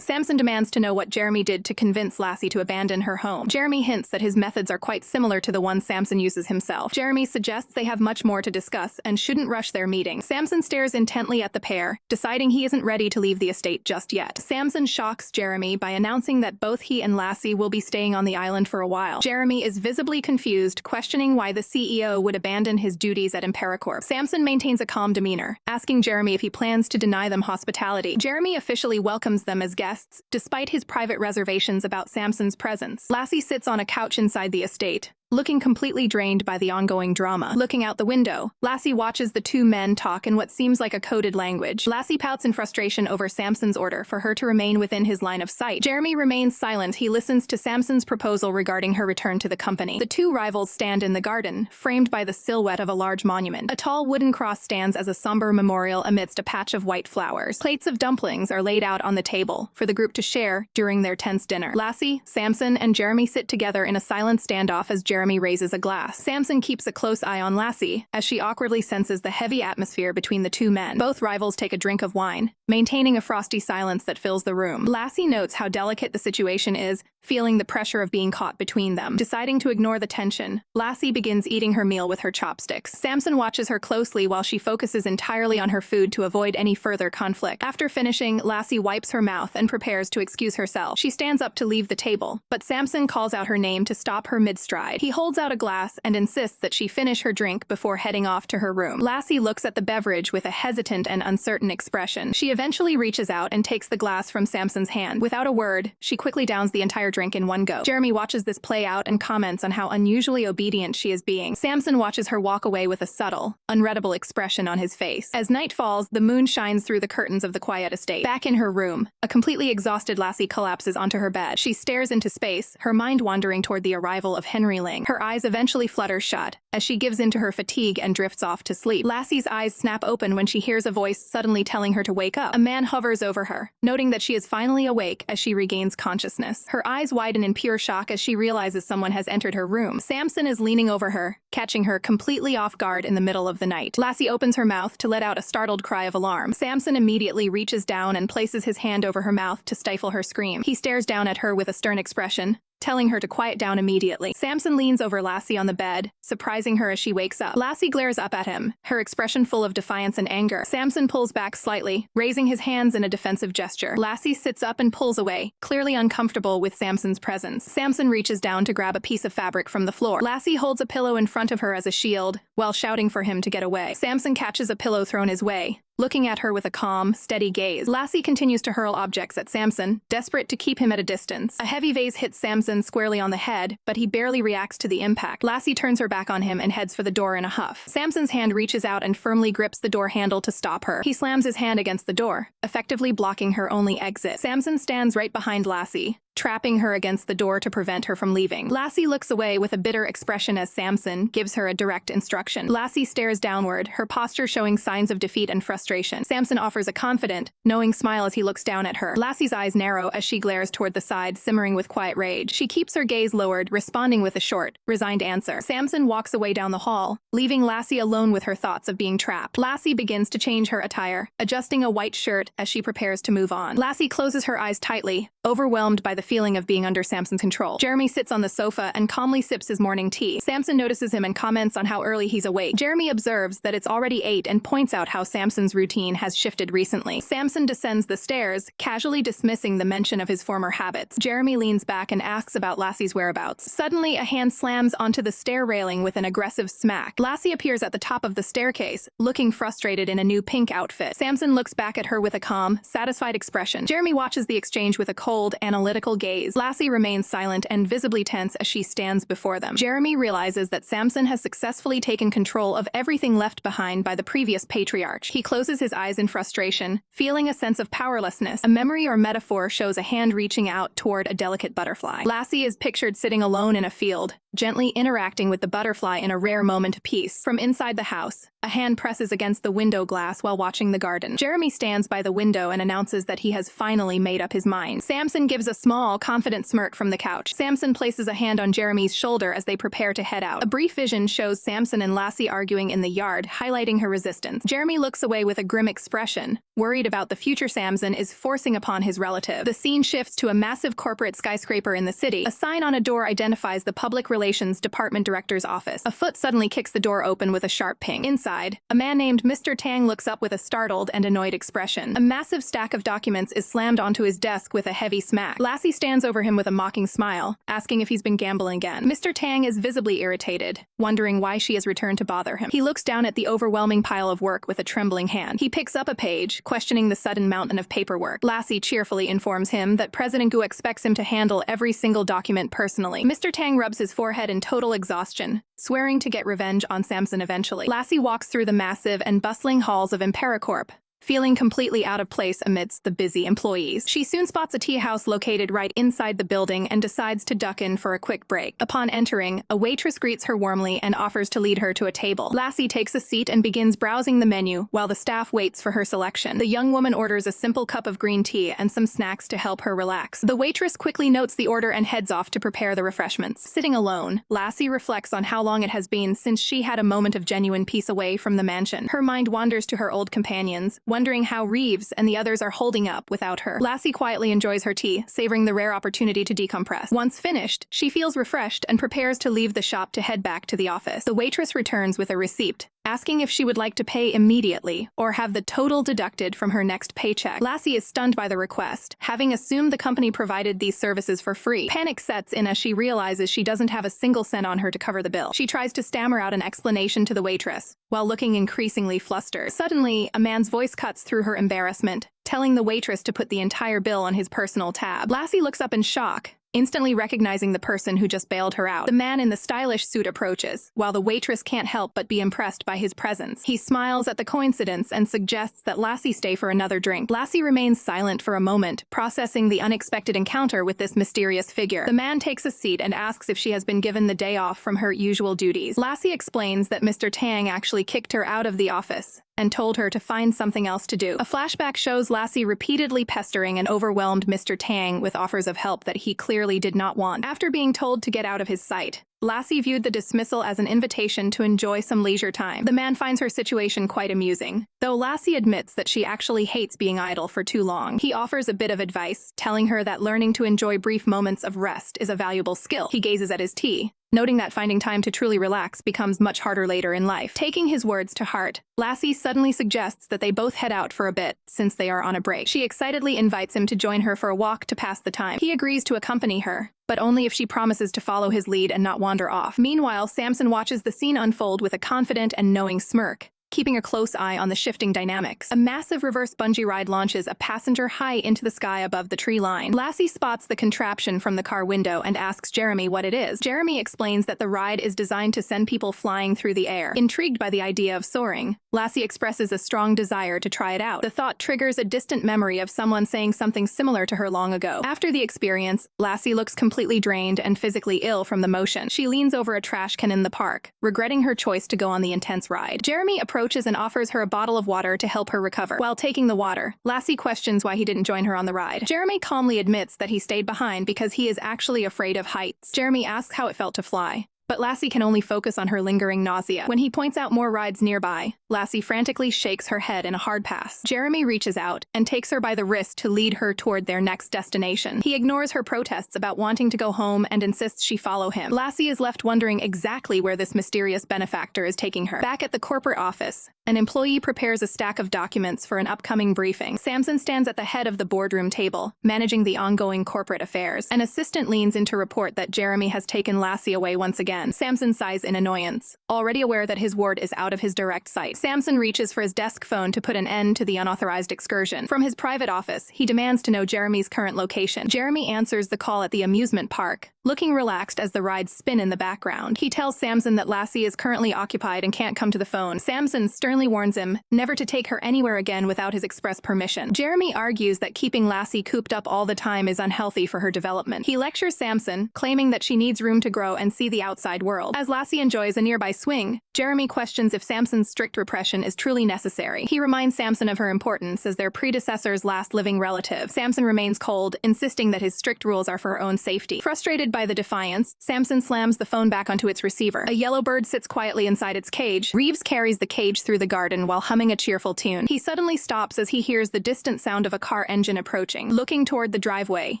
Samson demands to know what Jeremy did to convince Lassie to abandon her home. Jeremy hints that his methods are quite similar to the ones Samson uses himself. Jeremy suggests they have much more to discuss and shouldn't rush their meeting. Samson stares intently at the pair, deciding he isn't ready to leave the estate just yet. Samson shocks Jeremy by announcing that both he and Lassie will be staying on the island for a while. Jeremy is visibly confused, questioning why the CEO would abandon his duties at Imperacorp. Samson maintains a calm demeanor, asking Jeremy if he plans to deny them hospitality. Jeremy officially welcomes them as guests, despite his private reservations about Samson's presence. Lassie sits on a couch inside the estate, looking completely drained by the ongoing drama. Looking out the window, Lassie watches the two men talk in what seems like a coded language. Lassie pouts in frustration over Samson's order for her to remain within his line of sight. Jeremy remains silent. He listens to Samson's proposal regarding her return to the company. The two rivals stand in the garden, framed by the silhouette of a large monument. A tall wooden cross stands as a somber memorial amidst a patch of white flowers. Plates of dumplings are laid out on the table for the group to share during their tense dinner. Lassie, Samson, and Jeremy sit together in a silent standoff as Jeremy raises a glass. Samson keeps a close eye on Lassie, as she awkwardly senses the heavy atmosphere between the two men. Both rivals take a drink of wine, maintaining a frosty silence that fills the room. Lassie notes how delicate the situation is, feeling the pressure of being caught between them. Deciding to ignore the tension, Lassie begins eating her meal with her chopsticks. Samson watches her closely while she focuses entirely on her food to avoid any further conflict. After finishing, Lassie wipes her mouth and prepares to excuse herself. She stands up to leave the table, but Samson calls out her name to stop her mid-stride. He holds out a glass and insists that she finish her drink before heading off to her room. Lassie looks at the beverage with a hesitant and uncertain expression. She eventually reaches out and takes the glass from Samson's hand. Without a word, she quickly downs the entire drink in one go. Jeremy watches this play out and comments on how unusually obedient she is being. Samson watches her walk away with a subtle, unreadable expression on his face. As night falls, the moon shines through the curtains of the quiet estate. Back in her room, a completely exhausted Lassie collapses onto her bed. She stares into space, her mind wandering toward the arrival of Henry Ling. Her eyes eventually flutter shut, as she gives in to her fatigue and drifts off to sleep. Lassie's eyes snap open when she hears a voice suddenly telling her to wake up. A man hovers over her, noting that she is finally awake as she regains consciousness. Her eyes widen in pure shock as she realizes someone has entered her room. Samson is leaning over her, catching her completely off guard in the middle of the night. Lassie opens her mouth to let out a startled cry of alarm. Samson immediately reaches down and places his hand over her mouth to stifle her scream. He stares down at her with a stern expression, telling her to quiet down immediately. Samson leans over Lassie on the bed, surprising her as she wakes up. Lassie glares up at him, her expression full of defiance and anger. Samson pulls back slightly, raising his hands in a defensive gesture. Lassie sits up and pulls away, clearly uncomfortable with Samson's presence. Samson reaches down to grab a piece of fabric from the floor. Lassie holds a pillow in front of her as a shield, while shouting for him to get away. Samson catches a pillow thrown his way, looking at her with a calm, steady gaze. Lassie continues to hurl objects at Samson, desperate to keep him at a distance. A heavy vase hits Samson squarely on the head, but he barely reacts to the impact. Lassie turns her back on him and heads for the door in a huff. Samson's hand reaches out and firmly grips the door handle to stop her. He slams his hand against the door, effectively blocking her only exit. Samson stands right behind Lassie, trapping her against the door to prevent her from leaving. Lassie looks away with a bitter expression as Samson gives her a direct instruction. Lassie stares downward, her posture showing signs of defeat and frustration. Samson offers a confident, knowing smile as he looks down at her. Lassie's eyes narrow as she glares toward the side, simmering with quiet rage. She keeps her gaze lowered, responding with a short, resigned answer. Samson walks away down the hall, leaving Lassie alone with her thoughts of being trapped. Lassie begins to change her attire, adjusting a white shirt as she prepares to move on. Lassie closes her eyes tightly, overwhelmed by the feeling of being under Samson's control. Jeremy sits on the sofa and calmly sips his morning tea. Samson notices him and comments on how early he's awake. Jeremy observes that it's already 8 and points out how Samson's routine has shifted recently. Samson descends the stairs, casually dismissing the mention of his former habits. Jeremy leans back and asks about Lassie's whereabouts. Suddenly, a hand slams onto the stair railing with an aggressive smack. Lassie appears at the top of the staircase, looking frustrated in a new pink outfit. Samson looks back at her with a calm, satisfied expression. Jeremy watches the exchange with a cold, analytical gaze. Lassie remains silent and visibly tense as she stands before them. Jeremy realizes that Samson has successfully taken control of everything left behind by the previous patriarch. He closes his eyes in frustration, feeling a sense of powerlessness. A memory or metaphor shows a hand reaching out toward a delicate butterfly. Lassie is pictured sitting alone in a field, gently interacting with the butterfly in a rare moment of peace. From inside the house, a hand presses against the window glass while watching the garden. Jeremy stands by the window and announces that he has finally made up his mind. Samson gives a small, confident smirk from the couch. Samson places a hand on Jeremy's shoulder as they prepare to head out. A brief vision shows Samson and Lassie arguing in the yard, highlighting her resistance. Jeremy looks away with a grim expression, worried about the future Samson is forcing upon his relative. The scene shifts to a massive corporate skyscraper in the city. A sign on a door identifies the Public Relations Department Director's office. A foot suddenly kicks the door open with a sharp ping. Inside, a man named Mr. Tang looks up with a startled and annoyed expression. A massive stack of documents is slammed onto his desk with a heavy smack. Lassie stands over him with a mocking smile, asking if he's been gambling again. Mr. Tang is visibly irritated, wondering why she has returned to bother him. He looks down at the overwhelming pile of work with a trembling hand. He picks up a page, questioning the sudden mountain of paperwork. Lassie cheerfully informs him that President Gu expects him to handle every single document personally. Mr. Tang rubs his forehead in total exhaustion, swearing to get revenge on Samson eventually. Lassie walks through the massive and bustling halls of Imperacorp, feeling completely out of place amidst the busy employees. She soon spots a tea house located right inside the building and decides to duck in for a quick break. Upon entering, a waitress greets her warmly and offers to lead her to a table. Lassie takes a seat and begins browsing the menu while the staff waits for her selection. The young woman orders a simple cup of green tea and some snacks to help her relax. The waitress quickly notes the order and heads off to prepare the refreshments. Sitting alone, Lassie reflects on how long it has been since she had a moment of genuine peace away from the mansion. Her mind wanders to her old companions, wondering how Reeves and the others are holding up without her. Lassie quietly enjoys her tea, savoring the rare opportunity to decompress. Once finished, she feels refreshed and prepares to leave the shop to head back to the office. The waitress returns with a receipt, asking if she would like to pay immediately or have the total deducted from her next paycheck. Lassie is stunned by the request, having assumed the company provided these services for free. Panic sets in as she realizes she doesn't have a single cent on her to cover the bill. She tries to stammer out an explanation to the waitress, while looking increasingly flustered. Suddenly, a man's voice cuts through her embarrassment, telling the waitress to put the entire bill on his personal tab. Lassie looks up in shock, instantly recognizing the person who just bailed her out. The man in the stylish suit approaches, while the waitress can't help but be impressed by his presence. He smiles at the coincidence and suggests that Lassie stay for another drink. Lassie remains silent for a moment, processing the unexpected encounter with this mysterious figure. The man takes a seat and asks if she has been given the day off from her usual duties. Lassie explains that Mr. Tang actually kicked her out of the office and told her to find something else to do. A flashback shows Lassie repeatedly pestering and overwhelmed Mr. Tang with offers of help that he clearly did not want. After being told to get out of his sight, Lassie viewed the dismissal as an invitation to enjoy some leisure time. The man finds her situation quite amusing, though Lassie admits that she actually hates being idle for too long. He offers a bit of advice, telling her that learning to enjoy brief moments of rest is a valuable skill. He gazes at his tea, noting that finding time to truly relax becomes much harder later in life. Taking his words to heart, Lassie suddenly suggests that they both head out for a bit, since they are on a break. She excitedly invites him to join her for a walk to pass the time. He agrees to accompany her, but only if she promises to follow his lead and not wander off. Meanwhile, Samson watches the scene unfold with a confident and knowing smirk, keeping a close eye on the shifting dynamics. A massive reverse bungee ride launches a passenger high into the sky above the tree line. Lassie spots the contraption from the car window and asks Jeremy what it is. Jeremy explains that the ride is designed to send people flying through the air. Intrigued by the idea of soaring, Lassie expresses a strong desire to try it out. The thought triggers a distant memory of someone saying something similar to her long ago. After the experience, Lassie looks completely drained and physically ill from the motion. She leans over a trash can in the park, regretting her choice to go on the intense ride. Jeremy approaches and offers her a bottle of water to help her recover. While taking the water, Lassie questions why he didn't join her on the ride. Jeremy calmly admits that he stayed behind because he is actually afraid of heights. Jeremy asks how it felt to fly, but Lassie can only focus on her lingering nausea. When he points out more rides nearby, Lassie frantically shakes her head in a hard pass. Jeremy reaches out and takes her by the wrist to lead her toward their next destination. He ignores her protests about wanting to go home and insists she follow him. Lassie is left wondering exactly where this mysterious benefactor is taking her. Back at the corporate office, an employee prepares a stack of documents for an upcoming briefing. Samson stands at the head of the boardroom table, managing the ongoing corporate affairs. An assistant leans in to report that Jeremy has taken Lassie away once again. Samson sighs in annoyance, already aware that his ward is out of his direct sight. Samson reaches for his desk phone to put an end to the unauthorized excursion. From his private office, he demands to know Jeremy's current location. Jeremy answers the call at the amusement park, looking relaxed as the rides spin in the background. He tells Samson that Lassie is currently occupied and can't come to the phone. Samson sternly warns him never to take her anywhere again without his express permission. Jeremy argues that keeping Lassie cooped up all the time is unhealthy for her development. He lectures Samson, claiming that she needs room to grow and see the outside world. As Lassie enjoys a nearby swing, Jeremy questions if Samson's strict repression is truly necessary. He reminds Samson of her importance as their predecessor's last living relative. Samson remains cold, insisting that his strict rules are for her own safety. Frustrated by the defiance, Samson slams the phone back onto its receiver. A yellow bird sits quietly inside its cage. Reeves carries the cage through the garden while humming a cheerful tune. He suddenly stops as he hears the distant sound of a car engine approaching. Looking toward the driveway,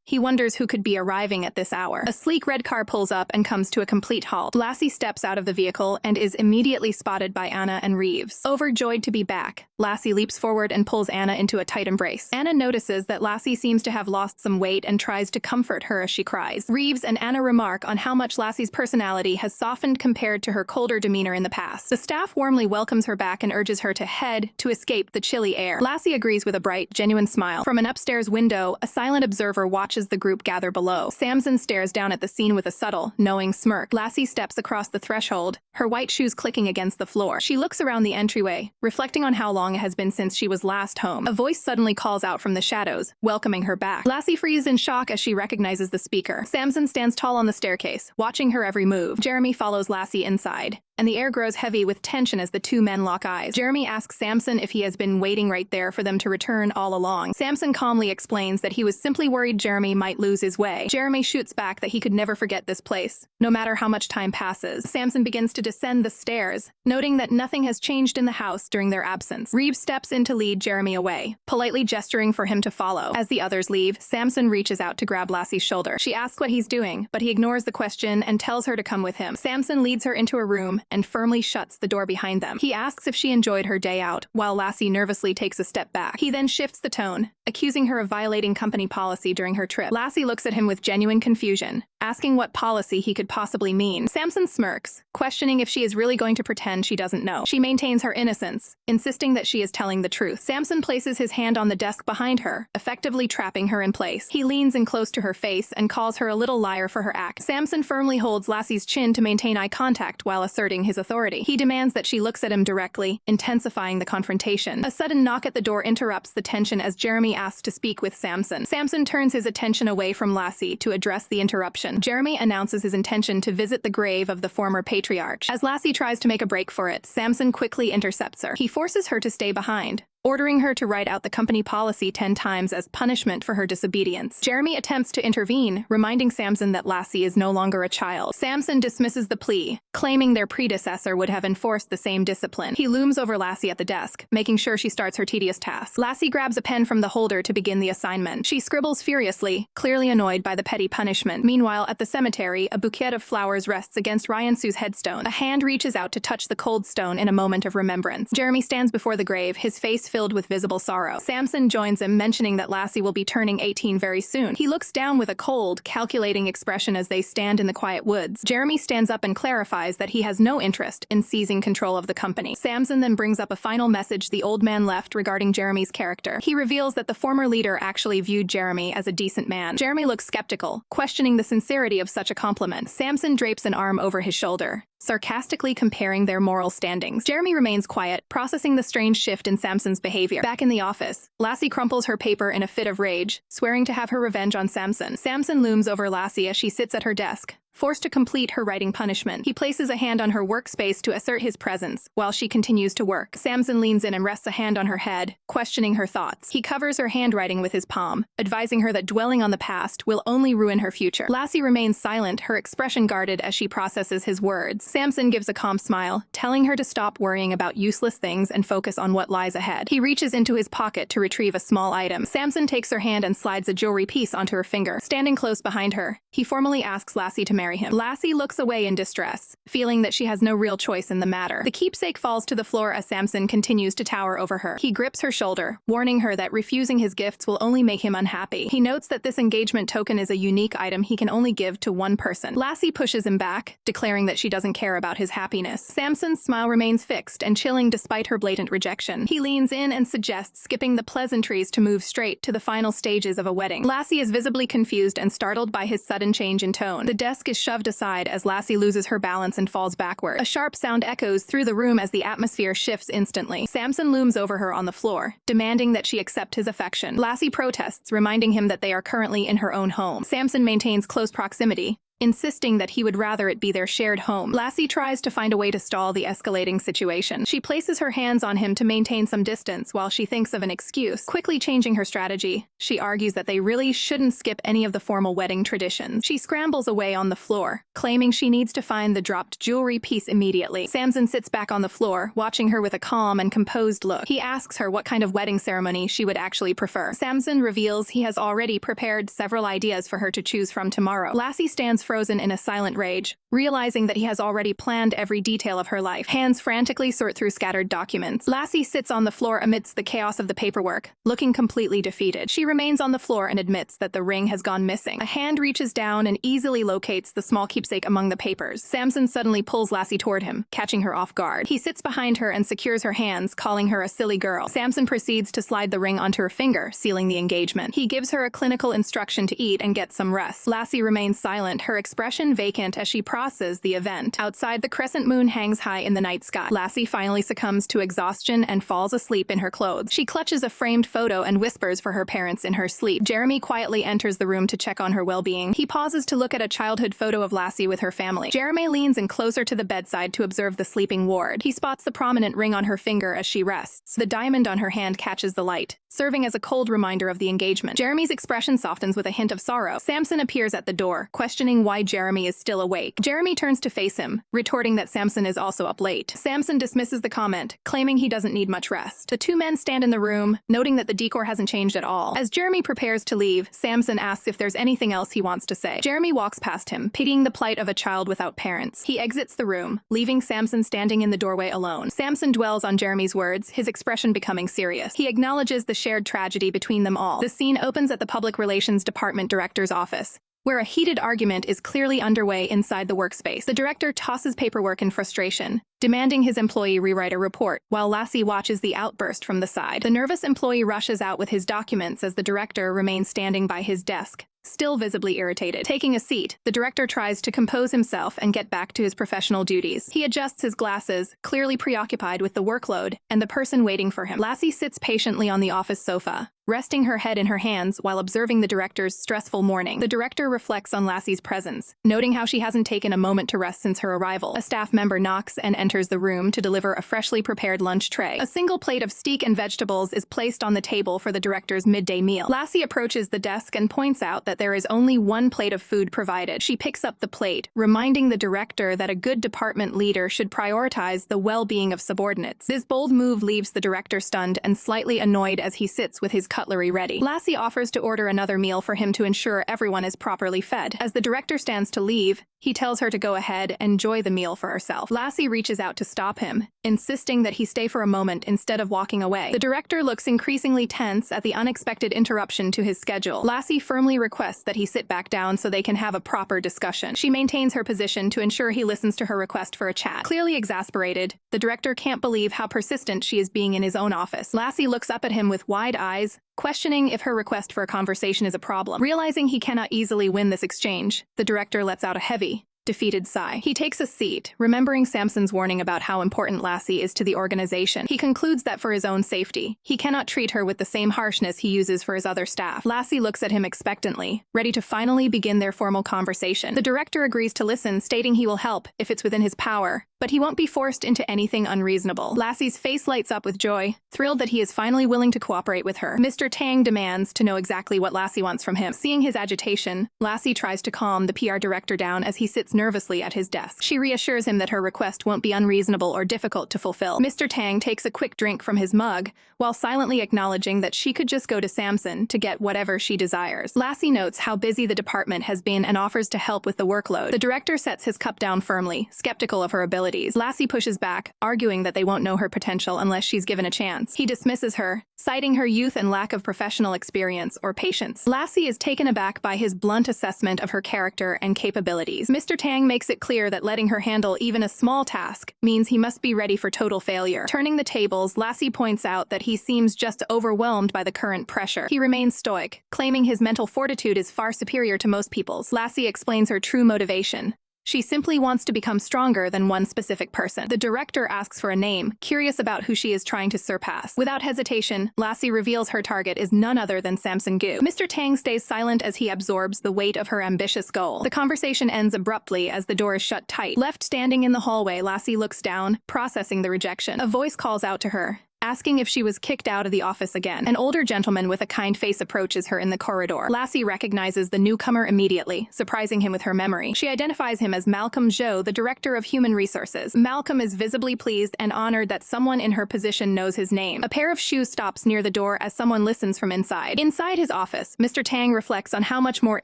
he wonders who could be arriving at this hour. A sleek red car pulls up and comes to a complete halt. Lassie steps out of the vehicle and is immediately spotted by Anna and Reeves. Overjoyed to be back, Lassie leaps forward and pulls Anna into a tight embrace. Anna notices that Lassie seems to have lost some weight and tries to comfort her as she cries. Reeves and Anna remark on how much Lassie's personality has softened compared to her colder demeanor in the past. The staff warmly welcomes her back and urges her to head to escape the chilly air. Lassie agrees with a bright, genuine smile. From an upstairs window, a silent observer watches the group gather below. Samson stares down at the scene with a subtle, knowing smirk. Lassie steps across the threshold, her white shoes clicking against the floor. She looks around the entryway, reflecting on how long it has been since she was last home. A voice suddenly calls out from the shadows, welcoming her back. Lassie freezes in shock as she recognizes the speaker. Samson stands tall on the staircase, watching her every move. Jeremy follows Lassie inside, and the air grows heavy with tension as the two men lock eyes. Jeremy asks Samson if he has been waiting right there for them to return all along. Samson calmly explains that he was simply worried Jeremy might lose his way. Jeremy shoots back that he could never forget this place, no matter how much time passes. Samson begins to descend the stairs, noting that nothing has changed in the house during their absence. Reeves steps in to lead Jeremy away, politely gesturing for him to follow. As the others leave, Samson reaches out to grab Lassie's shoulder. She asks what he's doing, but he ignores the question and tells her to come with him. Samson leads her into a room and firmly shuts the door behind them. He asks if she enjoyed her day out, while Lassie nervously takes a step back. He then shifts the tone, accusing her of violating company policy during her trip. Lassie looks at him with genuine confusion, asking what policy he could possibly mean. Samson smirks, questioning if she is really going to pretend she doesn't know. She maintains her innocence, insisting that she is telling the truth. Samson places his hand on the desk behind her, effectively trapping her in place. He leans in close to her face and calls her a little liar for her act. Samson firmly holds Lassie's chin to maintain eye contact while asserting his authority. He demands that she looks at him directly, intensifying the confrontation. A sudden knock at the door interrupts the tension as Jeremy asks to speak with Samson. Samson turns his attention away from Lassie to address the interruption. Jeremy announces his intention to visit the grave of the former patriarch. As Lassie tries to make a break for it, Samson quickly intercepts her. He forces her to stay behind, ordering her to write out the company policy 10 times as punishment for her disobedience. Jeremy attempts to intervene, reminding Samson that Lassie is no longer a child. Samson dismisses the plea, claiming their predecessor would have enforced the same discipline. He looms over Lassie at the desk, making sure she starts her tedious task. Lassie grabs a pen from the holder to begin the assignment. She scribbles furiously, clearly annoyed by the petty punishment. Meanwhile, at the cemetery, a bouquet of flowers rests against Ryan Sue's headstone. A hand reaches out to touch the cold stone in a moment of remembrance. Jeremy stands before the grave, his face filled with visible sorrow. Samson joins him, mentioning that Lassie will be turning 18 very soon. He looks down with a cold, calculating expression as they stand in the quiet woods. Jeremy stands up and clarifies that he has no interest in seizing control of the company. Samson then brings up a final message the old man left regarding Jeremy's character. He reveals that the former leader actually viewed Jeremy as a decent man. Jeremy looks skeptical, questioning the sincerity of such a compliment. Samson drapes an arm over his shoulder, sarcastically comparing their moral standings. Jeremy remains quiet, processing the strange shift in Samson's behavior. Back in the office, Lassie crumples her paper in a fit of rage, swearing to have her revenge on Samson. Samson looms over Lassie as she sits at her desk, forced to complete her writing punishment. He places a hand on her workspace to assert his presence, while she continues to work. Samson leans in and rests a hand on her head, questioning her thoughts. He covers her handwriting with his palm, advising her that dwelling on the past will only ruin her future. Lassie remains silent, her expression guarded as she processes his words. Samson gives a calm smile, telling her to stop worrying about useless things and focus on what lies ahead. He reaches into his pocket to retrieve a small item. Samson takes her hand and slides a jewelry piece onto her finger. Standing close behind her, he formally asks Lassie to marry him. Lassie looks away in distress, feeling that she has no real choice in the matter. The keepsake falls to the floor as Samson continues to tower over her. He grips her shoulder, warning her that refusing his gifts will only make him unhappy. He notes that this engagement token is a unique item he can only give to one person. Lassie pushes him back, declaring that she doesn't care about his happiness. Samson's smile remains fixed and chilling despite her blatant rejection. He leans in and suggests skipping the pleasantries to move straight to the final stages of a wedding. Lassie is visibly confused and startled by his sudden change in tone. The desk is shoved aside as Lassie loses her balance and falls backward. A sharp sound echoes through the room as the atmosphere shifts instantly. Samson looms over her on the floor, demanding that she accept his affection. Lassie protests, reminding him that they are currently in her own home. Samson maintains close proximity, insisting that he would rather it be their shared home. Lassie tries to find a way to stall the escalating situation. She places her hands on him to maintain some distance while she thinks of an excuse. Quickly changing her strategy, she argues that they really shouldn't skip any of the formal wedding traditions. She scrambles away on the floor, claiming she needs to find the dropped jewelry piece immediately. Samson sits back on the floor, watching her with a calm and composed look. He asks her what kind of wedding ceremony she would actually prefer. Samson reveals he has already prepared several ideas for her to choose from tomorrow. Lassie stands frozen in a silent rage, realizing that he has already planned every detail of her life. Hands frantically sort through scattered documents. Lassie sits on the floor amidst the chaos of the paperwork, looking completely defeated. She remains on the floor and admits that the ring has gone missing. A hand reaches down and easily locates the small keepsake among the papers. Samson suddenly pulls Lassie toward him, catching her off guard. He sits behind her and secures her hands, calling her a silly girl. Samson proceeds to slide the ring onto her finger, sealing the engagement. He gives her a clinical instruction to eat and get some rest. Lassie remains silent, her expression vacant as she processes the event. Outside, the crescent moon hangs high in the night sky. Lassie finally succumbs to exhaustion and falls asleep in her clothes. She clutches a framed photo and whispers for her parents in her sleep. Jeremy quietly enters the room to check on her well-being. He pauses to look at a childhood photo of Lassie with her family. Jeremy leans in closer to the bedside to observe the sleeping ward. He spots the prominent ring on her finger as she rests. The diamond on her hand catches the light, serving as a cold reminder of the engagement. Jeremy's expression softens with a hint of sorrow. Samson appears at the door, questioning why Jeremy is still awake. Jeremy turns to face him, retorting that Samson is also up late. Samson dismisses the comment, claiming he doesn't need much rest. The two men stand in the room, noting that the decor hasn't changed at all. As Jeremy prepares to leave, Samson asks if there's anything else he wants to say. Jeremy walks past him, pitying the plight of a child without parents. He exits the room, leaving Samson standing in the doorway alone. Samson dwells on Jeremy's words, his expression becoming serious. He acknowledges the shared tragedy between them all. The scene opens at the Public Relations Department director's office, where a heated argument is clearly underway inside the workspace. The director tosses paperwork in frustration, demanding his employee rewrite a report, while Lassie watches the outburst from the side. The nervous employee rushes out with his documents as the director remains standing by his desk, still visibly irritated. Taking a seat, the director tries to compose himself and get back to his professional duties. He adjusts his glasses, clearly preoccupied with the workload and the person waiting for him. Lassie sits patiently on the office sofa, resting her head in her hands while observing the director's stressful morning. The director reflects on Lassie's presence, noting how she hasn't taken a moment to rest since her arrival. A staff member knocks and enters the room to deliver a freshly prepared lunch tray. A single plate of steak and vegetables is placed on the table for the director's midday meal. Lassie approaches the desk and points out that there is only one plate of food provided. She picks up the plate, reminding the director that a good department leader should prioritize the well-being of subordinates. This bold move leaves the director stunned and slightly annoyed as he sits with his cutlery ready. Lassie offers to order another meal for him to ensure everyone is properly fed. As the director stands to leave, he tells her to go ahead and enjoy the meal for herself. Lassie reaches out to stop him, insisting that he stay for a moment instead of walking away. The director looks increasingly tense at the unexpected interruption to his schedule. Lassie firmly requests that he sit back down so they can have a proper discussion. She maintains her position to ensure he listens to her request for a chat. Clearly exasperated, the director can't believe how persistent she is being in his own office. Lassie looks up at him with wide eyes, questioning if her request for a conversation is a problem. Realizing he cannot easily win this exchange, the director lets out a heavy, defeated sigh. He takes a seat, remembering Samson's warning about how important Lassie is to the organization. He concludes that for his own safety, he cannot treat her with the same harshness he uses for his other staff. Lassie looks at him expectantly, ready to finally begin their formal conversation. The director agrees to listen, stating he will help if it's within his power, but he won't be forced into anything unreasonable. Lassie's face lights up with joy, thrilled that he is finally willing to cooperate with her. Mr. Tang demands to know exactly what Lassie wants from him. Seeing his agitation, Lassie tries to calm the PR director down as he sits nervously at his desk. She reassures him that her request won't be unreasonable or difficult to fulfill. Mr. Tang takes a quick drink from his mug, while silently acknowledging that she could just go to Samson to get whatever she desires. Lassie notes how busy the department has been and offers to help with the workload. The director sets his cup down firmly, skeptical of her abilities. Lassie pushes back, arguing that they won't know her potential unless she's given a chance. He dismisses her, citing her youth and lack of professional experience or patience. Lassie is taken aback by his blunt assessment of her character and capabilities. Mr. Tang makes it clear that letting her handle even a small task means he must be ready for total failure. Turning the tables, Lassie points out that he seems just overwhelmed by the current pressure. He remains stoic, claiming his mental fortitude is far superior to most people's. Lassie explains her true motivation. She simply wants to become stronger than one specific person. The director asks for a name, curious about who she is trying to surpass. Without hesitation, Lassie reveals her target is none other than Samson Gu. Mr. Tang stays silent as he absorbs the weight of her ambitious goal. The conversation ends abruptly as the door is shut tight. Left standing in the hallway, Lassie looks down, processing the rejection. A voice calls out to her, asking if she was kicked out of the office again. An older gentleman with a kind face approaches her in the corridor. Lassie recognizes the newcomer immediately, surprising him with her memory. She identifies him as Malcolm Zhou, the director of human resources. Malcolm is visibly pleased and honored that someone in her position knows his name. A pair of shoes stops near the door as someone listens from inside. Inside his office, Mr. Tang reflects on how much more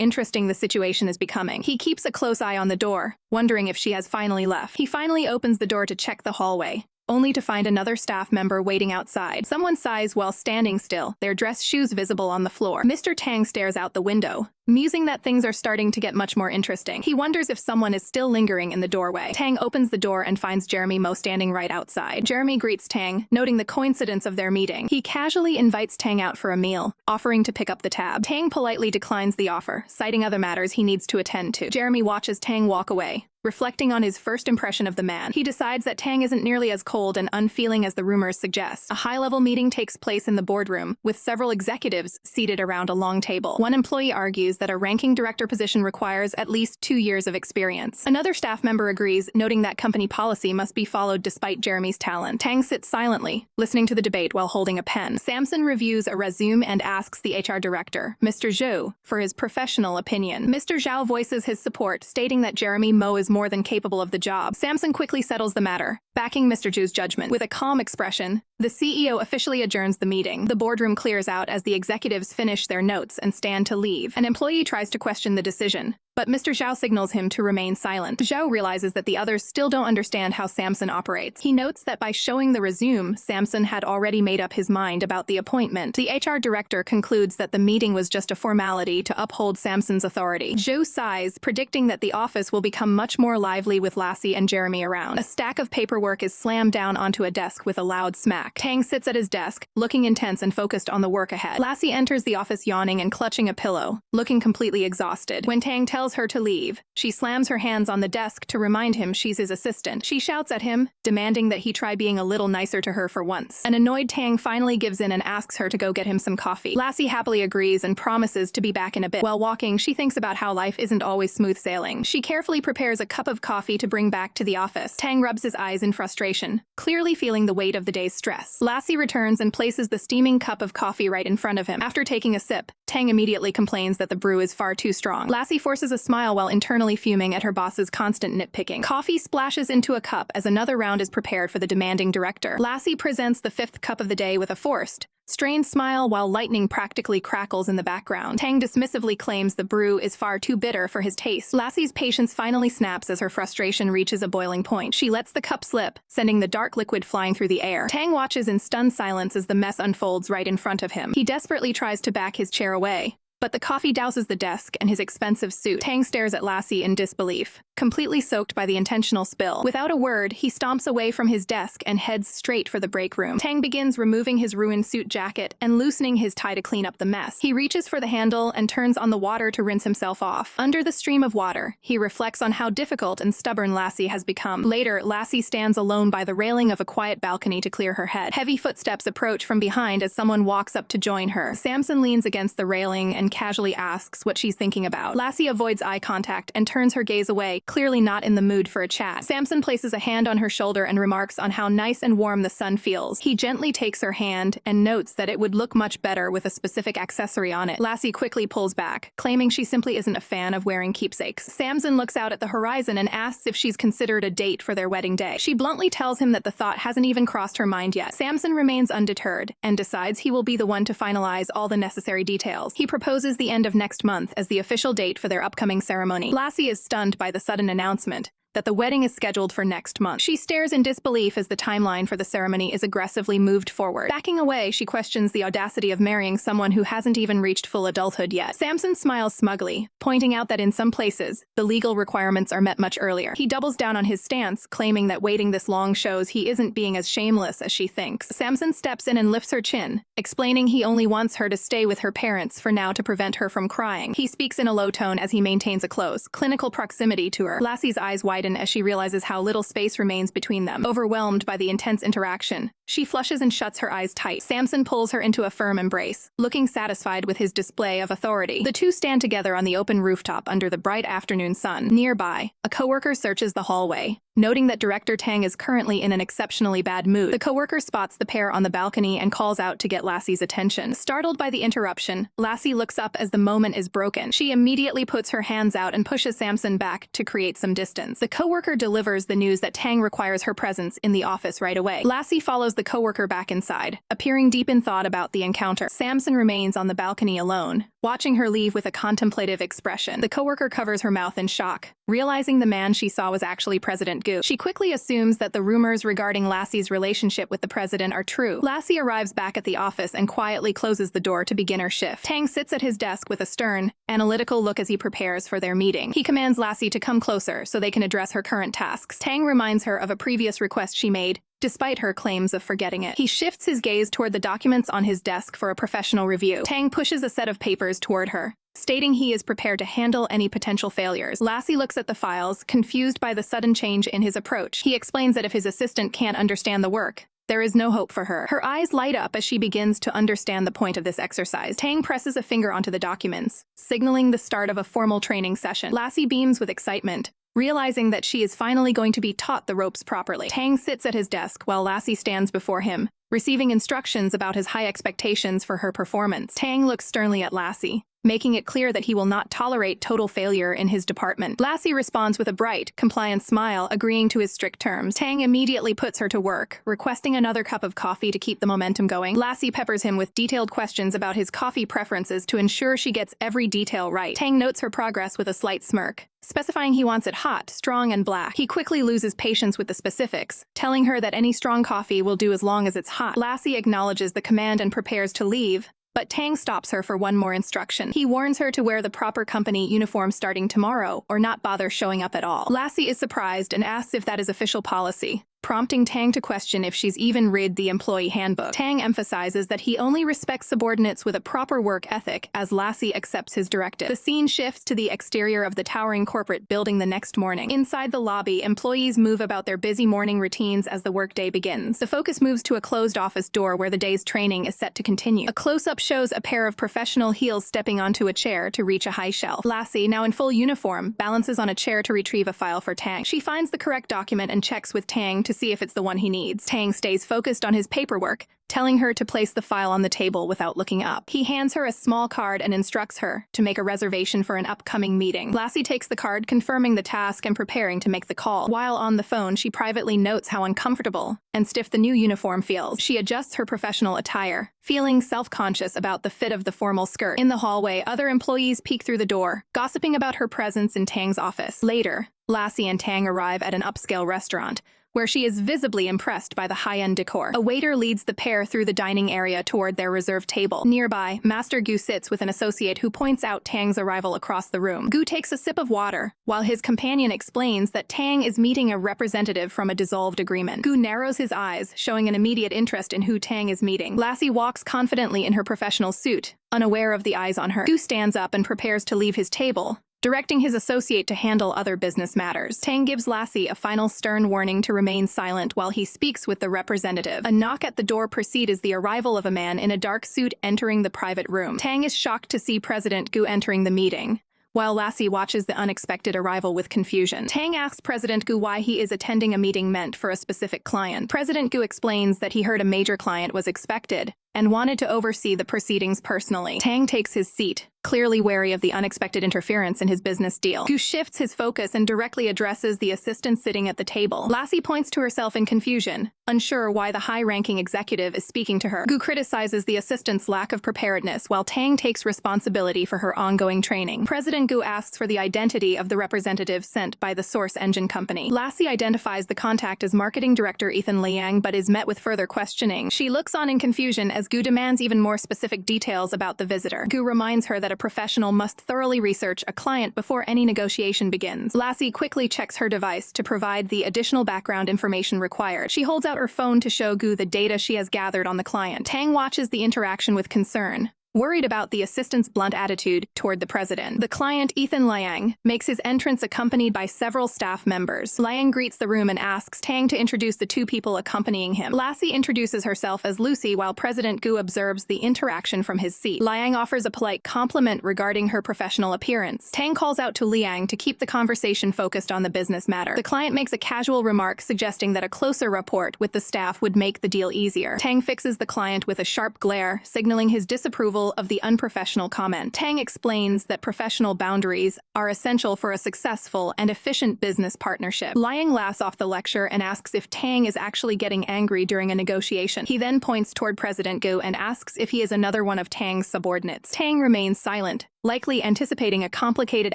interesting the situation is becoming. He keeps a close eye on the door, wondering if she has finally left. He finally opens the door to check the hallway, only to find another staff member waiting outside. Someone sighs while standing still, their dress shoes visible on the floor. Mr. Tang stares out the window, musing that things are starting to get much more interesting. He wonders if someone is still lingering in the doorway. Tang opens the door and finds Jeremy Mo standing right outside. Jeremy greets Tang, noting the coincidence of their meeting. He casually invites Tang out for a meal, offering to pick up the tab. Tang politely declines the offer, citing other matters he needs to attend to. Jeremy watches Tang walk away, reflecting on his first impression of the man. He decides that Tang isn't nearly as cold and unfeeling as the rumors suggest. A high-level meeting takes place in the boardroom, with several executives seated around a long table. One employee argues that a ranking director position requires at least 2 years of experience. Another staff member agrees, noting that company policy must be followed despite Jeremy's talent. Tang sits silently, listening to the debate while holding a pen. Samson reviews a resume and asks the HR director, Mr. Zhou, for his professional opinion. Mr. Zhao voices his support, stating that Jeremy Mo is more more than capable of the job. Samson quickly settles the matter, backing Mr. Ju's judgment. With a calm expression, the CEO officially adjourns the meeting. The boardroom clears out as the executives finish their notes and stand to leave. An employee tries to question the decision, but Mr. Zhao signals him to remain silent. Zhao realizes that the others still don't understand how Samson operates. He notes that by showing the resume, Samson had already made up his mind about the appointment. The HR director concludes that the meeting was just a formality to uphold Samson's authority. Zhou sighs, predicting that the office will become much more lively with Lassie and Jeremy around. A stack of paperwork is slammed down onto a desk with a loud smack. Tang sits at his desk, looking intense and focused on the work ahead. Lassie enters the office yawning and clutching a pillow, looking completely exhausted. When Tang tells her to leave, she slams her hands on the desk to remind him she's his assistant. She shouts at him, demanding that he try being a little nicer to her for once. An annoyed Tang finally gives in and asks her to go get him some coffee. Lassie happily agrees and promises to be back in a bit. While walking, she thinks about how life isn't always smooth sailing. She carefully prepares a cup of coffee to bring back to the office. Tang rubs his eyes in frustration, clearly feeling the weight of the day's stress. Lassie returns and places the steaming cup of coffee right in front of him. After taking a sip, Tang immediately complains that the brew is far too strong. Lassie forces a smile while internally fuming at her boss's constant nitpicking. Coffee splashes into a cup as another round is prepared for the demanding director. Lassie presents the fifth cup of the day with a forced, strained smile while lightning practically crackles in the background. Tang dismissively claims the brew is far too bitter for his taste. Lassie's patience finally snaps as her frustration reaches a boiling point. She lets the cup slip, sending the dark liquid flying through the air. Tang watches in stunned silence as the mess unfolds right in front of him. He desperately tries to back his chair away, but the coffee douses the desk and his expensive suit. Tang stares at Lassie in disbelief, completely soaked by the intentional spill. Without a word, he stomps away from his desk and heads straight for the break room. Tang begins removing his ruined suit jacket and loosening his tie to clean up the mess. He reaches for the handle and turns on the water to rinse himself off. Under the stream of water, he reflects on how difficult and stubborn Lassie has become. Later, Lassie stands alone by the railing of a quiet balcony to clear her head. Heavy footsteps approach from behind as someone walks up to join her. Samson leans against the railing and casually asks what she's thinking about. Lassie avoids eye contact and turns her gaze away, clearly not in the mood for a chat. Samson places a hand on her shoulder and remarks on how nice and warm the sun feels. He gently takes her hand and notes that it would look much better with a specific accessory on it. Lassie quickly pulls back, claiming she simply isn't a fan of wearing keepsakes. Samson looks out at the horizon and asks if she's considered a date for their wedding day. She bluntly tells him that the thought hasn't even crossed her mind yet. Samson remains undeterred and decides he will be the one to finalize all the necessary details. He proposes the end of next month as the official date for their upcoming ceremony. Lassie is stunned by the sudden announcement that the wedding is scheduled for next month. She stares in disbelief as the timeline for the ceremony is aggressively moved forward. Backing away, she questions the audacity of marrying someone who hasn't even reached full adulthood yet. Samson smiles smugly, pointing out that in some places, the legal requirements are met much earlier. He doubles down on his stance, claiming that waiting this long shows he isn't being as shameless as she thinks. Samson steps in and lifts her chin, explaining he only wants her to stay with her parents for now to prevent her from crying. He speaks in a low tone as he maintains a close, clinical proximity to her. Lassie's eyes widen as she realizes how little space remains between them. Overwhelmed by the intense interaction, she flushes and shuts her eyes tight. Samson pulls her into a firm embrace, looking satisfied with his display of authority. The two stand together on the open rooftop under the bright afternoon sun. Nearby, a coworker searches the hallway, noting that Director Tang is currently in an exceptionally bad mood. The coworker spots the pair on the balcony and calls out to get Lassie's attention. Startled by the interruption, Lassie looks up as the moment is broken. She immediately puts her hands out and pushes Samson back to create some distance. The coworker delivers the news that Tang requires her presence in the office right away. Lassie follows the coworker back inside, appearing deep in thought about the encounter. Samson remains on the balcony alone, watching her leave with a contemplative expression. The coworker covers her mouth in shock, realizing the man she saw was actually President Gu. She quickly assumes that the rumors regarding Lassie's relationship with the president are true. Lassie arrives back at the office and quietly closes the door to begin her shift. Tang sits at his desk with a stern, analytical look as he prepares for their meeting. He commands Lassie to come closer so they can address her current tasks. Tang reminds her of a previous request she made, despite her claims of forgetting it. He shifts his gaze toward the documents on his desk for a professional review. Tang pushes a set of papers toward her, stating he is prepared to handle any potential failures. Lassie looks at the files, confused by the sudden change in his approach. He explains that if his assistant can't understand the work, there is no hope for her. Her eyes light up as she begins to understand the point of this exercise. Tang presses a finger onto the documents, signaling the start of a formal training session. Lassie beams with excitement, realizing that she is finally going to be taught the ropes properly. Tang sits at his desk while Lassie stands before him, receiving instructions about his high expectations for her performance. Tang looks sternly at Lassie, making it clear that he will not tolerate total failure in his department. Lassie responds with a bright, compliant smile, agreeing to his strict terms. Tang immediately puts her to work, requesting another cup of coffee to keep the momentum going. Lassie peppers him with detailed questions about his coffee preferences to ensure she gets every detail right. Tang notes her progress with a slight smirk, specifying he wants it hot, strong, and black. He quickly loses patience with the specifics, telling her that any strong coffee will do as long as it's hot. Lassie acknowledges the command and prepares to leave, but Tang stops her for one more instruction. He warns her to wear the proper company uniform starting tomorrow or not bother showing up at all. Lassie is surprised and asks if that is official policy, prompting Tang to question if she's even read the employee handbook. Tang emphasizes that he only respects subordinates with a proper work ethic as Lassie accepts his directive. The scene shifts to the exterior of the towering corporate building the next morning. Inside the lobby, employees move about their busy morning routines as the workday begins. The focus moves to a closed office door where the day's training is set to continue. A close-up shows a pair of professional heels stepping onto a chair to reach a high shelf. Lassie, now in full uniform, balances on a chair to retrieve a file for Tang. She finds the correct document and checks with Tang to see if it's the one he needs. Tang stays focused on his paperwork, telling her to place the file on the table without looking up. He hands her a small card and instructs her to make a reservation for an upcoming meeting. Lassie takes the card, confirming the task and preparing to make the call. While on the phone, she privately notes how uncomfortable and stiff the new uniform feels. She adjusts her professional attire, feeling self-conscious about the fit of the formal skirt. In the hallway, other employees peek through the door, gossiping about her presence in Tang's office. Later, Lassie and Tang arrive at an upscale restaurant, where she is visibly impressed by the high-end decor. A waiter leads the pair through the dining area toward their reserved table. Nearby, Master Gu sits with an associate who points out Tang's arrival across the room. Gu takes a sip of water, while his companion explains that Tang is meeting a representative from a dissolved agreement. Gu narrows his eyes, showing an immediate interest in who Tang is meeting. Lassie walks confidently in her professional suit, unaware of the eyes on her. Gu stands up and prepares to leave his table, directing his associate to handle other business matters. Tang gives Lassie a final stern warning to remain silent while he speaks with the representative. A knock at the door precedes the arrival of a man in a dark suit entering the private room. Tang is shocked to see President Gu entering the meeting, while Lassie watches the unexpected arrival with confusion. Tang asks President Gu why he is attending a meeting meant for a specific client. President Gu explains that he heard a major client was expected and wanted to oversee the proceedings personally. Tang takes his seat, clearly wary of the unexpected interference in his business deal. Gu shifts his focus and directly addresses the assistant sitting at the table. Lassie points to herself in confusion, unsure why the high-ranking executive is speaking to her. Gu criticizes the assistant's lack of preparedness, while Tang takes responsibility for her ongoing training. President Gu asks for the identity of the representative sent by the Source Engine Company. Lassie identifies the contact as Marketing Director Ethan Liang, but is met with further questioning. She looks on in confusion as Gu demands even more specific details about the visitor. Gu reminds her that a professional must thoroughly research a client before any negotiation begins. Lassie quickly checks her device to provide the additional background information required. She holds out her phone to show Gu the data she has gathered on the client. Tang watches the interaction with concern, worried about the assistant's blunt attitude toward the president. The client, Ethan Liang, makes his entrance accompanied by several staff members. Liang greets the room and asks Tang to introduce the two people accompanying him. Lassie introduces herself as Lucy while President Gu observes the interaction from his seat. Liang offers a polite compliment regarding her professional appearance. Tang calls out to Liang to keep the conversation focused on the business matter. The client makes a casual remark suggesting that a closer rapport with the staff would make the deal easier. Tang fixes the client with a sharp glare, signaling his disapproval of the unprofessional comment. Tang explains that professional boundaries are essential for a successful and efficient business partnership. Liang laughs off the lecture and asks if Tang is actually getting angry during a negotiation. He then points toward President Gu and asks if he is another one of Tang's subordinates. Tang remains silent, likely anticipating a complicated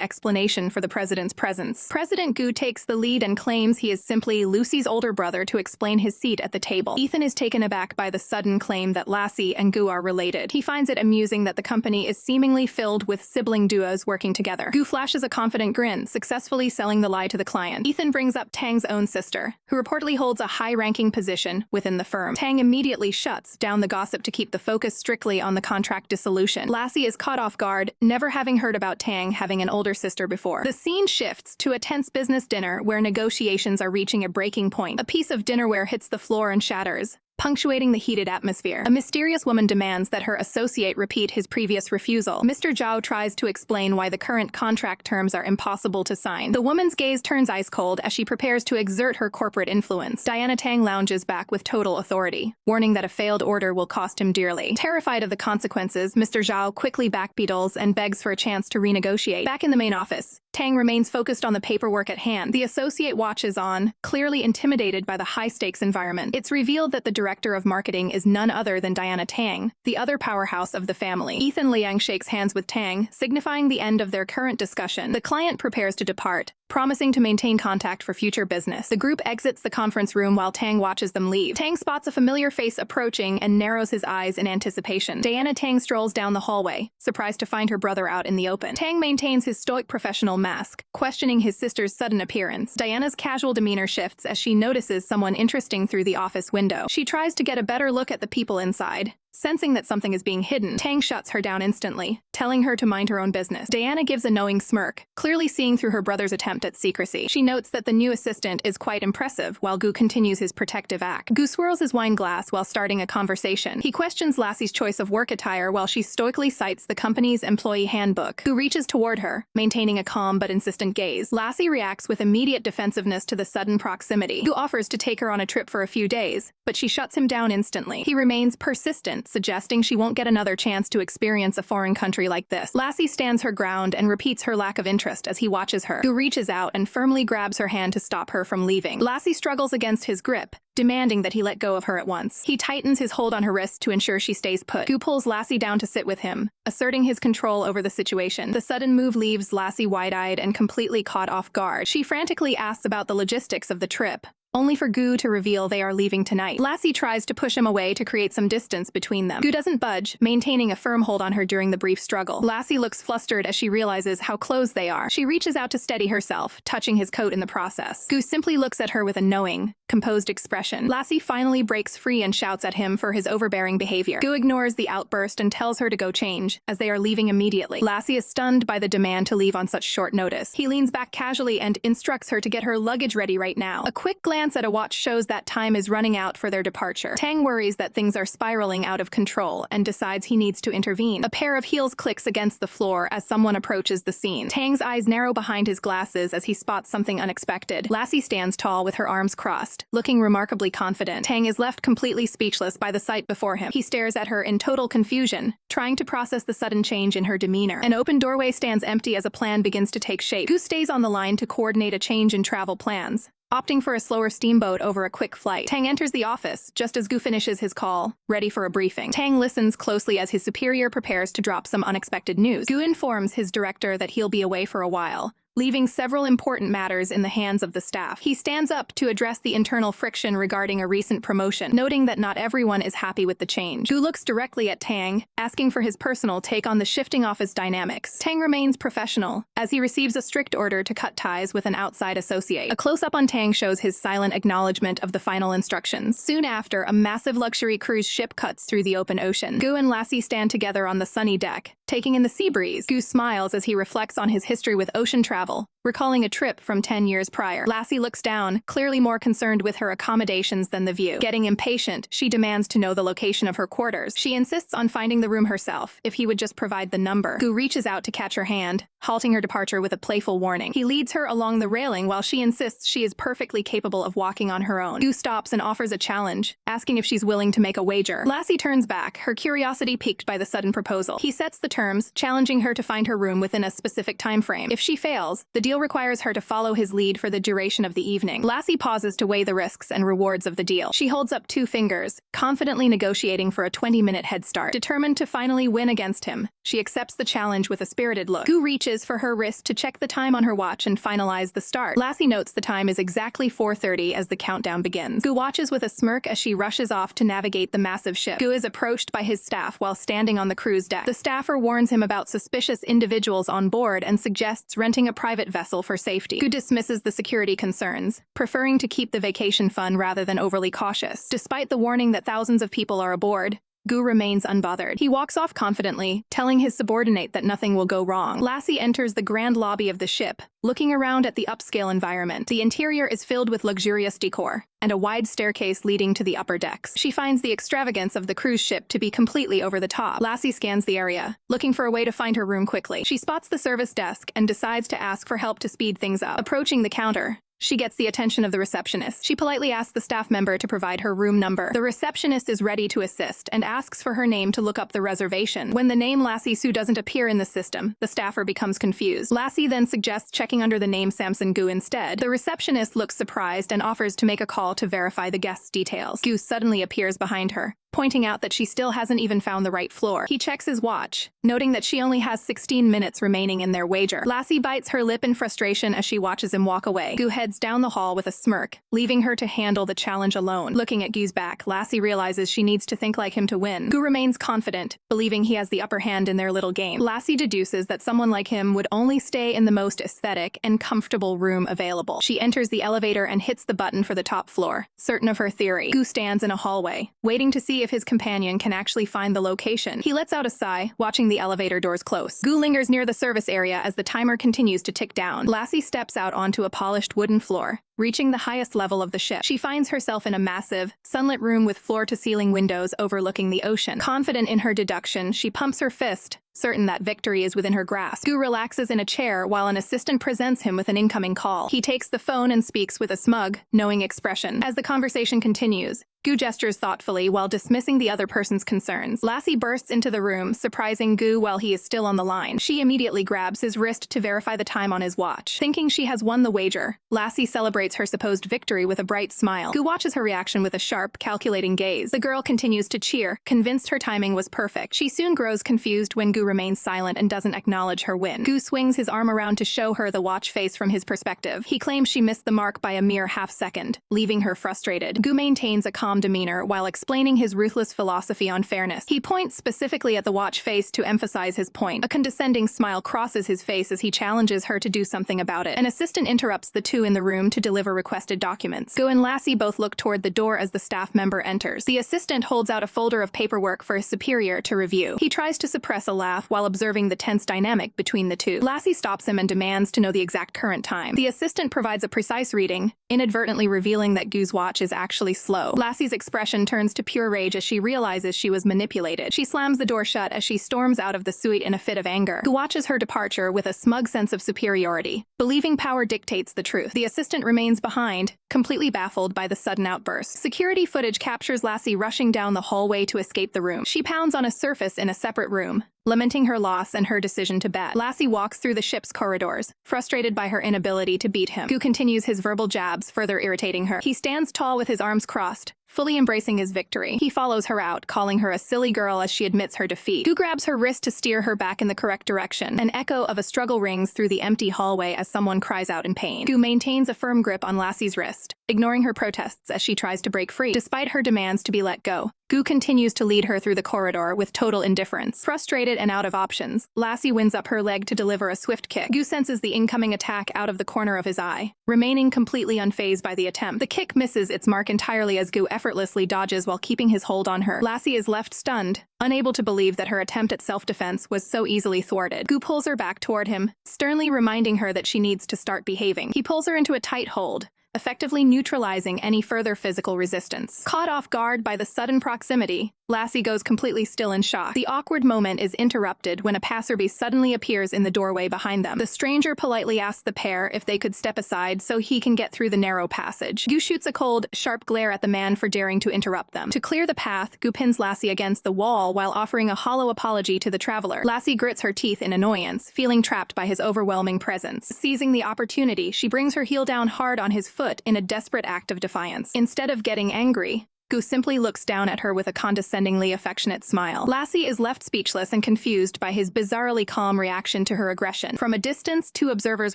explanation for the president's presence. President Gu takes the lead and claims he is simply Lucy's older brother to explain his seat at the table. Ethan is taken aback by the sudden claim that Lassie and Gu are related. He finds it amusing that the company is seemingly filled with sibling duos working together. Gu flashes a confident grin, successfully selling the lie to the client. Ethan brings up Tang's own sister, who reportedly holds a high-ranking position within the firm. Tang immediately shuts down the gossip to keep the focus strictly on the contract dissolution. Lassie is caught off guard, never having heard about Tang having an older sister before. The scene shifts to a tense business dinner where negotiations are reaching a breaking point. A piece of dinnerware hits the floor and shatters, punctuating the heated atmosphere. A mysterious woman demands that her associate repeat his previous refusal. Mr. Zhao tries to explain why the current contract terms are impossible to sign. The woman's gaze turns ice cold as she prepares to exert her corporate influence. Diana Tang lounges back with total authority, warning that a failed order will cost him dearly. Terrified of the consequences, Mr. Zhao quickly backpedals and begs for a chance to renegotiate. Back in the main office, Tang remains focused on the paperwork at hand. The associate watches on, clearly intimidated by the high-stakes environment. It's revealed that the director of marketing is none other than Diana Tang, the other powerhouse of the family. Ethan Liang shakes hands with Tang, signifying the end of their current discussion. The client prepares to depart, promising to maintain contact for future business. The group exits the conference room while Tang watches them leave. Tang spots a familiar face approaching and narrows his eyes in anticipation. Diana Tang strolls down the hallway, surprised to find her brother out in the open. Tang maintains his stoic professional mask, questioning his sister's sudden appearance. Diana's casual demeanor shifts as she notices someone interesting through the office window. She tries to get a better look at the people inside. Sensing that something is being hidden, Tang shuts her down instantly, telling her to mind her own business. Diana gives a knowing smirk, clearly seeing through her brother's attempt at secrecy. She notes that the new assistant is quite impressive, while Gu continues his protective act. Gu swirls his wine glass while starting a conversation. He questions Lassie's choice of work attire while she stoically cites the company's employee handbook. Gu reaches toward her, maintaining a calm but insistent gaze. Lassie reacts with immediate defensiveness to the sudden proximity. Gu offers to take her on a trip for a few days, but she shuts him down instantly. He remains persistent, suggesting she won't get another chance to experience a foreign country like this. Lassie stands her ground and repeats her lack of interest as he watches her. Gu reaches out and firmly grabs her hand to stop her from leaving. Lassie struggles against his grip, demanding that he let go of her at once. He tightens his hold on her wrist to ensure she stays put. Gu pulls Lassie down to sit with him, asserting his control over the situation. The sudden move leaves Lassie wide-eyed and completely caught off guard. She frantically asks about the logistics of the trip, only for Gu to reveal they are leaving tonight. Lassie tries to push him away to create some distance between them. Gu doesn't budge, maintaining a firm hold on her during the brief struggle. Lassie looks flustered as she realizes how close they are. She reaches out to steady herself, touching his coat in the process. Gu simply looks at her with a knowing, composed expression. Lassie finally breaks free and shouts at him for his overbearing behavior. Gu ignores the outburst and tells her to go change, as they are leaving immediately. Lassie is stunned by the demand to leave on such short notice. He leans back casually and instructs her to get her luggage ready right now. A quick glance at a watch shows that time is running out for their departure. Tang worries that things are spiraling out of control and decides he needs to intervene. A pair of heels clicks against the floor as someone approaches the scene. Tang's eyes narrow behind his glasses as he spots something unexpected. Lassie stands tall with her arms crossed, looking remarkably confident. Tang is left completely speechless by the sight before him. He stares at her in total confusion, trying to process the sudden change in her demeanor. An open doorway stands empty as a plan begins to take shape. Gu stays on the line to coordinate a change in travel plans, opting for a slower steamboat over a quick flight. Tang enters the office, just as Gu finishes his call, ready for a briefing. Tang listens closely as his superior prepares to drop some unexpected news. Gu informs his director that he'll be away for a while, leaving several important matters in the hands of the staff. He stands up to address the internal friction regarding a recent promotion, noting that not everyone is happy with the change. Gu looks directly at Tang, asking for his personal take on the shifting office dynamics. Tang remains professional, as he receives a strict order to cut ties with an outside associate. A close-up on Tang shows his silent acknowledgement of the final instructions. Soon after, a massive luxury cruise ship cuts through the open ocean. Gu and Lassie stand together on the sunny deck, taking in the sea breeze. Gu smiles as he reflects on his history with ocean travel, recalling a trip from 10 years prior. Lassie looks down, clearly more concerned with her accommodations than the view. Getting impatient, she demands to know the location of her quarters. She insists on finding the room herself, if he would just provide the number. Gu reaches out to catch her hand, halting her departure with a playful warning. He leads her along the railing while she insists she is perfectly capable of walking on her own. Gu stops and offers a challenge, asking if she's willing to make a wager. Lassie turns back, her curiosity piqued by the sudden proposal. He sets the terms, challenging her to find her room within a specific time frame. If she fails, the deal requires her to follow his lead for the duration of the evening. Lassie pauses to weigh the risks and rewards of the deal. She holds up 2 fingers, confidently negotiating for a 20-minute head start. Determined to finally win against him, she accepts the challenge with a spirited look. Gu reaches for her wrist to check the time on her watch and finalize the start. Lassie notes the time is exactly 4:30 as the countdown begins. Gu watches with a smirk as she rushes off to navigate the massive ship. Gu is approached by his staff while standing on the cruise deck. The staffer warns him about suspicious individuals on board and suggests renting a private vessel for safety. Gu dismisses the security concerns, preferring to keep the vacation fun rather than overly cautious. Despite the warning that thousands of people are aboard, Gu remains unbothered. He walks off confidently, telling his subordinate that nothing will go wrong. Lassie enters the grand lobby of the ship, looking around at the upscale environment. The interior is filled with luxurious decor, and a wide staircase leading to the upper decks. She finds the extravagance of the cruise ship to be completely over the top. Lassie scans the area, looking for a way to find her room quickly. She spots the service desk and decides to ask for help to speed things up. Approaching the counter, she gets the attention of the receptionist. She politely asks the staff member to provide her room number. The receptionist is ready to assist and asks for her name to look up the reservation. When the name Lassie Su doesn't appear in the system, the staffer becomes confused. Lassie then suggests checking under the name Samson Gu instead. The receptionist looks surprised and offers to make a call to verify the guest's details. Gu suddenly appears behind her, pointing out that she still hasn't even found the right floor. He checks his watch, noting that she only has 16 minutes remaining in their wager. Lassie bites her lip in frustration as she watches him walk away. Gu heads down the hall with a smirk, leaving her to handle the challenge alone. Looking at Gu's back, Lassie realizes she needs to think like him to win. Gu remains confident, believing he has the upper hand in their little game. Lassie deduces that someone like him would only stay in the most aesthetic and comfortable room available. She enters the elevator and hits the button for the top floor, certain of her theory. Gu stands in a hallway, waiting to see if his companion can actually find the location. He lets out a sigh, watching the elevator doors close. Gu lingers near the service area as the timer continues to tick down. Lassie steps out onto a polished wooden floor, reaching the highest level of the ship. She finds herself in a massive, sunlit room with floor-to-ceiling windows overlooking the ocean. Confident in her deduction, she pumps her fist, certain that victory is within her grasp. Gu relaxes in a chair while an assistant presents him with an incoming call. He takes the phone and speaks with a smug, knowing expression. As the conversation continues, Gu gestures thoughtfully while dismissing the other person's concerns. Lassie bursts into the room, surprising Gu while he is still on the line. She immediately grabs his wrist to verify the time on his watch. Thinking she has won the wager, Lassie celebrates her supposed victory with a bright smile. Gu watches her reaction with a sharp, calculating gaze. The girl continues to cheer, convinced her timing was perfect. She soon grows confused when Gu remains silent and doesn't acknowledge her win. Gu swings his arm around to show her the watch face from his perspective. He claims she missed the mark by a mere half-second, leaving her frustrated. Gu maintains a calm demeanor while explaining his ruthless philosophy on fairness. He points specifically at the watch face to emphasize his point. A condescending smile crosses his face as he challenges her to do something about it. An assistant interrupts the two in the room to deliver requested documents. Gu and Lassie both look toward the door as the staff member enters. The assistant holds out a folder of paperwork for his superior to review. He tries to suppress a laugh while observing the tense dynamic between the two. Lassie stops him and demands to know the exact current time. The assistant provides a precise reading, inadvertently revealing that Gu's watch is actually slow. Lassie's expression turns to pure rage as she realizes she was manipulated. She slams the door shut as she storms out of the suite in a fit of anger. Gu watches her departure with a smug sense of superiority, believing power dictates the truth. The assistant remains behind, completely baffled by the sudden outburst. Security footage captures Lassie rushing down the hallway to escape the room. She pounds on a surface in a separate room, lamenting her loss and her decision to bet. Lassie walks through the ship's corridors, frustrated by her inability to beat him. Gu continues his verbal jabs, further irritating her. He stands tall with his arms crossed, fully embracing his victory. He follows her out, calling her a silly girl as she admits her defeat. Gu grabs her wrist to steer her back in the correct direction. An echo of a struggle rings through the empty hallway as someone cries out in pain. Gu maintains a firm grip on Lassie's wrist, ignoring her protests as she tries to break free. Despite her demands to be let go, Gu continues to lead her through the corridor with total indifference. Frustrated and out of options, Lassie winds up her leg to deliver a swift kick. Gu senses the incoming attack out of the corner of his eye, remaining completely unfazed by the attempt. The kick misses its mark entirely as Gu effortlessly dodges while keeping his hold on her. Lassie is left stunned, unable to believe that her attempt at self-defense was so easily thwarted. Gu pulls her back toward him, sternly reminding her that she needs to start behaving. He pulls her into a tight hold, effectively neutralizing any further physical resistance. Caught off guard by the sudden proximity, Lassie goes completely still in shock. The awkward moment is interrupted when a passerby suddenly appears in the doorway behind them. The stranger politely asks the pair if they could step aside so he can get through the narrow passage. Gu shoots a cold, sharp glare at the man for daring to interrupt them. To clear the path, Gu pins Lassie against the wall while offering a hollow apology to the traveler. Lassie grits her teeth in annoyance, feeling trapped by his overwhelming presence. Seizing the opportunity, she brings her heel down hard on his foot in a desperate act of defiance. Instead of getting angry, Gu simply looks down at her with a condescendingly affectionate smile. Lassie is left speechless and confused by his bizarrely calm reaction to her aggression. From a distance, two observers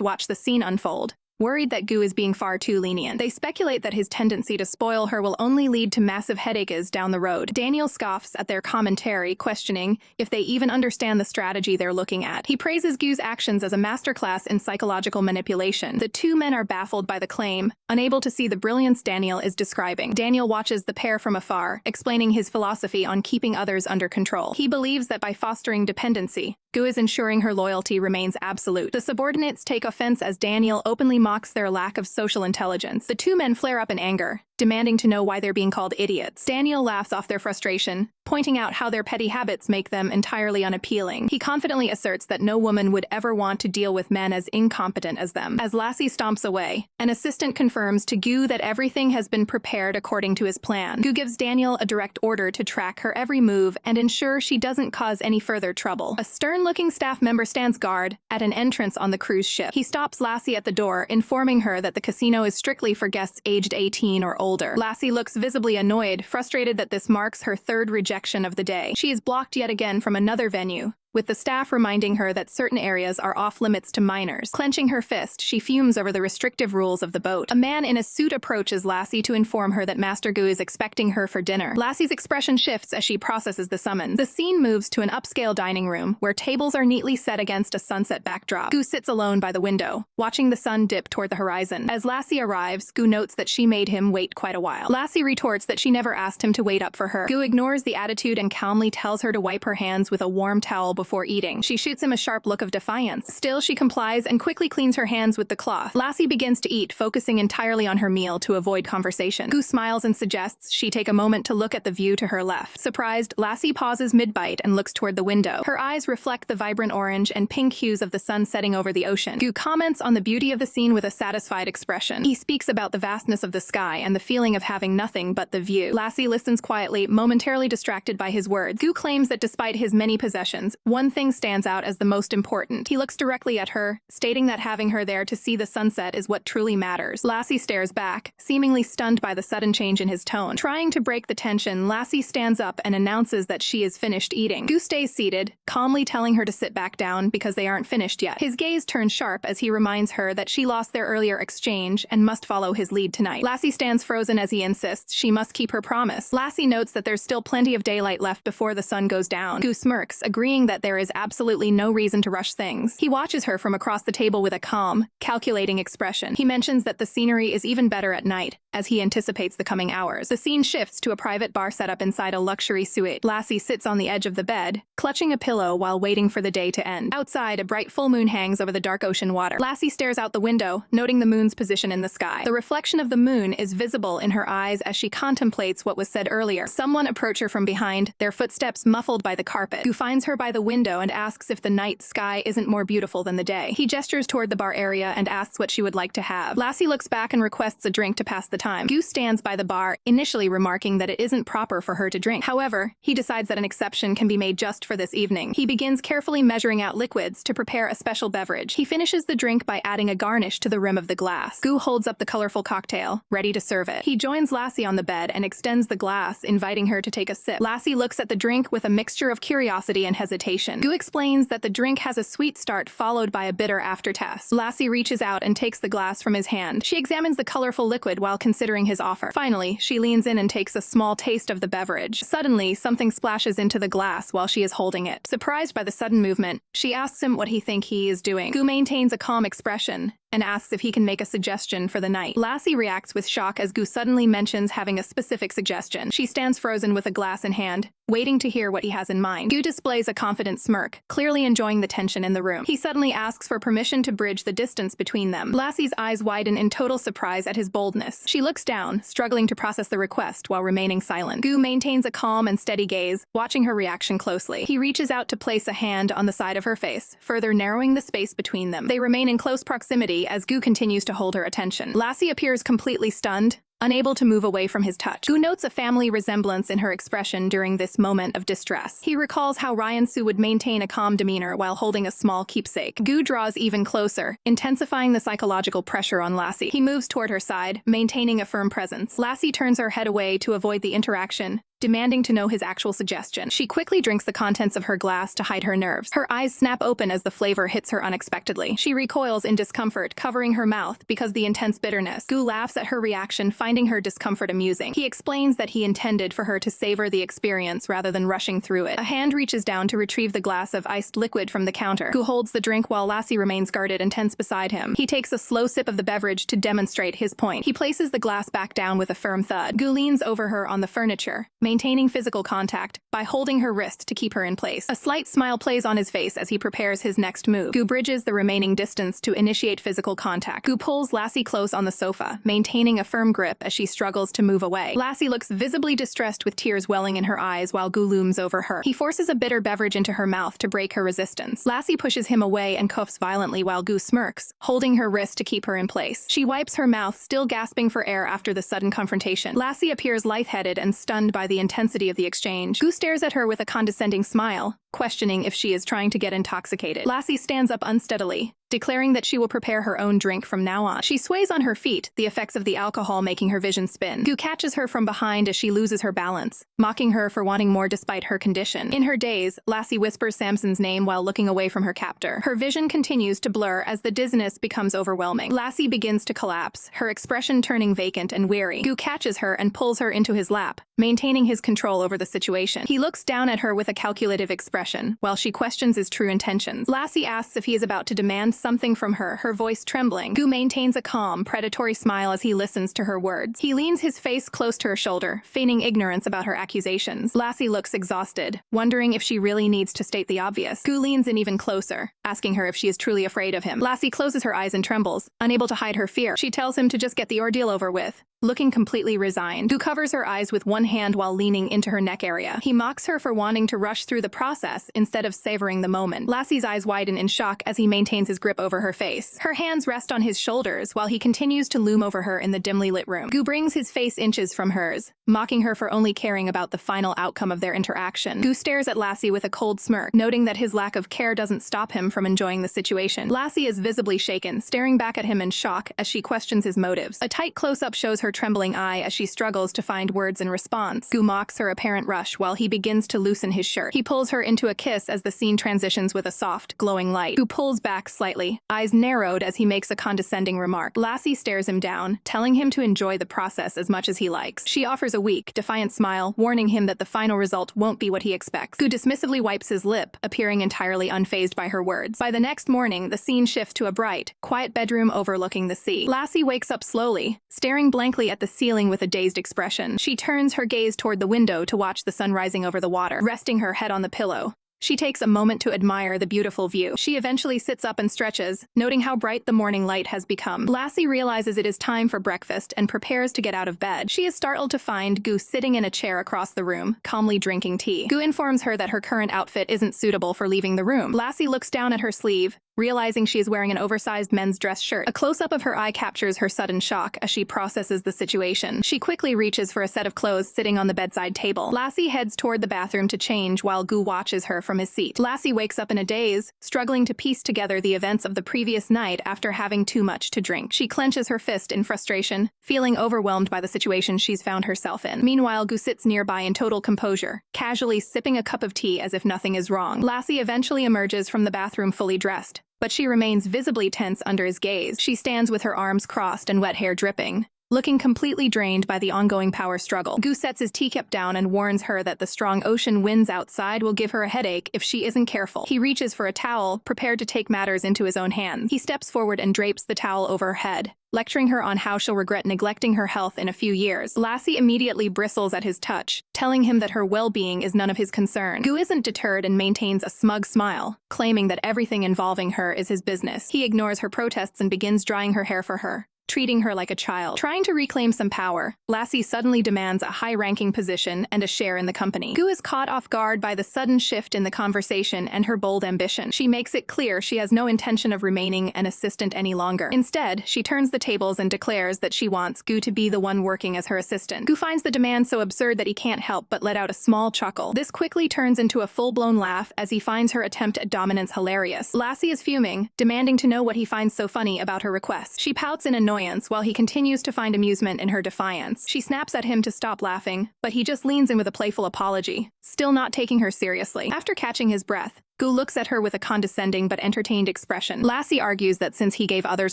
watch the scene unfold, worried that Gu is being far too lenient. They speculate that his tendency to spoil her will only lead to massive headaches down the road. Daniel scoffs at their commentary, questioning if they even understand the strategy they're looking at. He praises Gu's actions as a masterclass in psychological manipulation. The two men are baffled by the claim, unable to see the brilliance Daniel is describing. Daniel watches the pair from afar, explaining his philosophy on keeping others under control. He believes that by fostering dependency, Gu is ensuring her loyalty remains absolute. The subordinates take offense as Daniel openly mocks their lack of social intelligence. The two men flare up in anger, demanding to know why they're being called idiots. Daniel laughs off their frustration, pointing out how their petty habits make them entirely unappealing. He confidently asserts that no woman would ever want to deal with men as incompetent as them. As Lassie stomps away, an assistant confirms to Gu that everything has been prepared according to his plan. Gu gives Daniel a direct order to track her every move and ensure she doesn't cause any further trouble. A stern-looking staff member stands guard at an entrance on the cruise ship. He stops Lassie at the door, informing her that the casino is strictly for guests aged 18 or older. Lassie looks visibly annoyed, frustrated that this marks her third rejection of the day. She is blocked yet again from another venue, with the staff reminding her that certain areas are off-limits to minors. Clenching her fist, she fumes over the restrictive rules of the boat. A man in a suit approaches Lassie to inform her that Master Gu is expecting her for dinner. Lassie's expression shifts as she processes the summons. The scene moves to an upscale dining room, where tables are neatly set against a sunset backdrop. Gu sits alone by the window, watching the sun dip toward the horizon. As Lassie arrives, Gu notes that she made him wait quite a while. Lassie retorts that she never asked him to wait up for her. Gu ignores the attitude and calmly tells her to wipe her hands with a warm towel before eating. She shoots him a sharp look of defiance. Still, she complies and quickly cleans her hands with the cloth. Lassie begins to eat, focusing entirely on her meal to avoid conversation. Gu smiles and suggests she take a moment to look at the view to her left. Surprised, Lassie pauses mid-bite and looks toward the window. Her eyes reflect the vibrant orange and pink hues of the sun setting over the ocean. Gu comments on the beauty of the scene with a satisfied expression. He speaks about the vastness of the sky and the feeling of having nothing but the view. Lassie listens quietly, momentarily distracted by his words. Gu claims that despite his many possessions, one thing stands out as the most important. He looks directly at her, stating that having her there to see the sunset is what truly matters. Lassie stares back, seemingly stunned by the sudden change in his tone. Trying to break the tension, Lassie stands up and announces that she is finished eating. Gu stays seated, calmly telling her to sit back down because they aren't finished yet. His gaze turns sharp as he reminds her that she lost their earlier exchange and must follow his lead tonight. Lassie stands frozen as he insists she must keep her promise. Lassie notes that there's still plenty of daylight left before the sun goes down. Gu smirks, agreeing that there is absolutely no reason to rush things. He watches her from across the table with a calm, calculating expression. He mentions that the scenery is even better at night, as he anticipates the coming hours. The scene shifts to a private bar setup inside a luxury suite. Lassie sits on the edge of the bed, clutching a pillow while waiting for the day to end. Outside, a bright full moon hangs over the dark ocean water. Lassie stares out the window, noting the moon's position in the sky. The reflection of the moon is visible in her eyes as she contemplates what was said earlier. Someone approaches her from behind, their footsteps muffled by the carpet. Gu finds her by the window and asks if the night sky isn't more beautiful than the day. He gestures toward the bar area and asks what she would like to have. Lassie looks back and requests a drink to pass the time. Gu stands by the bar, initially remarking that it isn't proper for her to drink. However, he decides that an exception can be made just for this evening. He begins carefully measuring out liquids to prepare a special beverage. He finishes the drink by adding a garnish to the rim of the glass. Gu holds up the colorful cocktail, ready to serve it. He joins Lassie on the bed and extends the glass, inviting her to take a sip. Lassie looks at the drink with a mixture of curiosity and hesitation. Gu explains that the drink has a sweet start followed by a bitter aftertaste. Lassie reaches out and takes the glass from his hand. She examines the colorful liquid while considering his offer. Finally, she leans in and takes a small taste of the beverage. Suddenly, something splashes into the glass while she is holding it. Surprised by the sudden movement, she asks him what he thinks he is doing. Gu maintains a calm expression and asks if he can make a suggestion for the night. Lassie reacts with shock as Gu suddenly mentions having a specific suggestion. She stands frozen with a glass in hand, waiting to hear what he has in mind. Gu displays a confident smirk, clearly enjoying the tension in the room. He suddenly asks for permission to bridge the distance between them. Lassie's eyes widen in total surprise at his boldness. She looks down, struggling to process the request while remaining silent. Gu maintains a calm and steady gaze, watching her reaction closely. He reaches out to place a hand on the side of her face, further narrowing the space between them. They remain in close proximity as Gu continues to hold her attention. Lassie appears completely stunned, unable to move away from his touch. Gu notes a family resemblance in her expression during this moment of distress. He recalls how Ryan Su would maintain a calm demeanor while holding a small keepsake. Gu draws even closer, intensifying the psychological pressure on Lassie. He moves toward her side, maintaining a firm presence. Lassie turns her head away to avoid the interaction, demanding to know his actual suggestion. She quickly drinks the contents of her glass to hide her nerves. Her eyes snap open as the flavor hits her unexpectedly. She recoils in discomfort, covering her mouth because of the intense bitterness. Gu laughs at her reaction, finding her discomfort amusing. He explains that he intended for her to savor the experience rather than rushing through it. A hand reaches down to retrieve the glass of iced liquid from the counter. Gu holds the drink while Lassie remains guarded and tense beside him. He takes a slow sip of the beverage to demonstrate his point. He places the glass back down with a firm thud. Gu leans over her on the furniture, maintaining physical contact by holding her wrist to keep her in place. A slight smile plays on his face as he prepares his next move. Gu bridges the remaining distance to initiate physical contact. Gu pulls Lassie close on the sofa, maintaining a firm grip as she struggles to move away. Lassie looks visibly distressed with tears welling in her eyes while Gu looms over her. He forces a bitter beverage into her mouth to break her resistance. Lassie pushes him away and coughs violently while Gu smirks, holding her wrist to keep her in place. She wipes her mouth, still gasping for air after the sudden confrontation. Lassie appears lightheaded and stunned by the intensity of the exchange. Gu stares at her with a condescending smile, questioning if she is trying to get intoxicated. Lassie stands up unsteadily, declaring that she will prepare her own drink from now on. She sways on her feet, the effects of the alcohol making her vision spin. Gu catches her from behind as she loses her balance, mocking her for wanting more despite her condition. In her daze, Lassie whispers Samson's name while looking away from her captor. Her vision continues to blur as the dizziness becomes overwhelming. Lassie begins to collapse, her expression turning vacant and weary. Gu catches her and pulls her into his lap, maintaining his control over the situation. He looks down at her with a calculative expression, while she questions his true intentions. Lassie asks if he is about to demand something from her, her voice trembling. Gu maintains a calm, predatory smile as he listens to her words. He leans his face close to her shoulder, feigning ignorance about her accusations. Lassie looks exhausted, wondering if she really needs to state the obvious. Gu leans in even closer, asking her if she is truly afraid of him. Lassie closes her eyes and trembles, unable to hide her fear. She tells him to just get the ordeal over with, looking completely resigned. Gu covers her eyes with one hand while leaning into her neck area. He mocks her for wanting to rush through the process instead of savoring the moment. Lassie's eyes widen in shock as he maintains his grip over her face. Her hands rest on his shoulders while he continues to loom over her in the dimly lit room. Gu brings his face inches from hers, mocking her for only caring about the final outcome of their interaction. Gu stares at Lassie with a cold smirk, noting that his lack of care doesn't stop him from enjoying the situation. Lassie is visibly shaken, staring back at him in shock as she questions his motives. A tight close-up shows her trembling eye as she struggles to find words in response. Gu mocks her apparent rush while he begins to loosen his shirt. He pulls her into a kiss as the scene transitions with a soft, glowing light. Gu pulls back slightly, eyes narrowed as he makes a condescending remark. Lassie stares him down, telling him to enjoy the process as much as he likes. She offers a weak, defiant smile, warning him that the final result won't be what he expects. Gu dismissively wipes his lip, appearing entirely unfazed by her words. By the next morning, the scene shifts to a bright, quiet bedroom overlooking the sea. Lassie wakes up slowly, staring blankly at the ceiling with a dazed expression. She turns her gaze toward the window to watch the sun rising over the water. Resting her head on the pillow, she takes a moment to admire the beautiful view. She eventually sits up and stretches, noting how bright the morning light has become. Lassie realizes it is time for breakfast and prepares to get out of bed. She is startled to find Gu sitting in a chair across the room, calmly drinking tea. Gu informs her that her current outfit isn't suitable for leaving the room. Lassie looks down at her sleeve, realizing she is wearing an oversized men's dress shirt. A close-up of her eye captures her sudden shock as she processes the situation. She quickly reaches for a set of clothes sitting on the bedside table. Lassie heads toward the bathroom to change while Gu watches her from his seat. Lassie wakes up in a daze, struggling to piece together the events of the previous night after having too much to drink. She clenches her fist in frustration, feeling overwhelmed by the situation she's found herself in. Meanwhile, Gu sits nearby in total composure, casually sipping a cup of tea as if nothing is wrong. Lassie eventually emerges from the bathroom fully dressed, but she remains visibly tense under his gaze. She stands with her arms crossed and wet hair dripping, looking completely drained by the ongoing power struggle. Gu sets his teacup down and warns her that the strong ocean winds outside will give her a headache if she isn't careful. He reaches for a towel, prepared to take matters into his own hands. He steps forward and drapes the towel over her head, lecturing her on how she'll regret neglecting her health in a few years. Lassie immediately bristles at his touch, telling him that her well-being is none of his concern. Gu isn't deterred and maintains a smug smile, claiming that everything involving her is his business. He ignores her protests and begins drying her hair for her, treating her like a child. Trying to reclaim some power, Lassie suddenly demands a high-ranking position and a share in the company. Gu is caught off guard by the sudden shift in the conversation and her bold ambition. She makes it clear she has no intention of remaining an assistant any longer. Instead, she turns the tables and declares that she wants Gu to be the one working as her assistant. Gu finds the demand so absurd that he can't help but let out a small chuckle. This quickly turns into a full-blown laugh as he finds her attempt at dominance hilarious. Lassie is fuming, demanding to know what he finds so funny about her request. She pouts in annoyance annoyance while he continues to find amusement in her defiance. She snaps at him to stop laughing, but he just leans in with a playful apology, still not taking her seriously. After catching his breath, Gu looks at her with a condescending but entertained expression. Lassie argues that since he gave others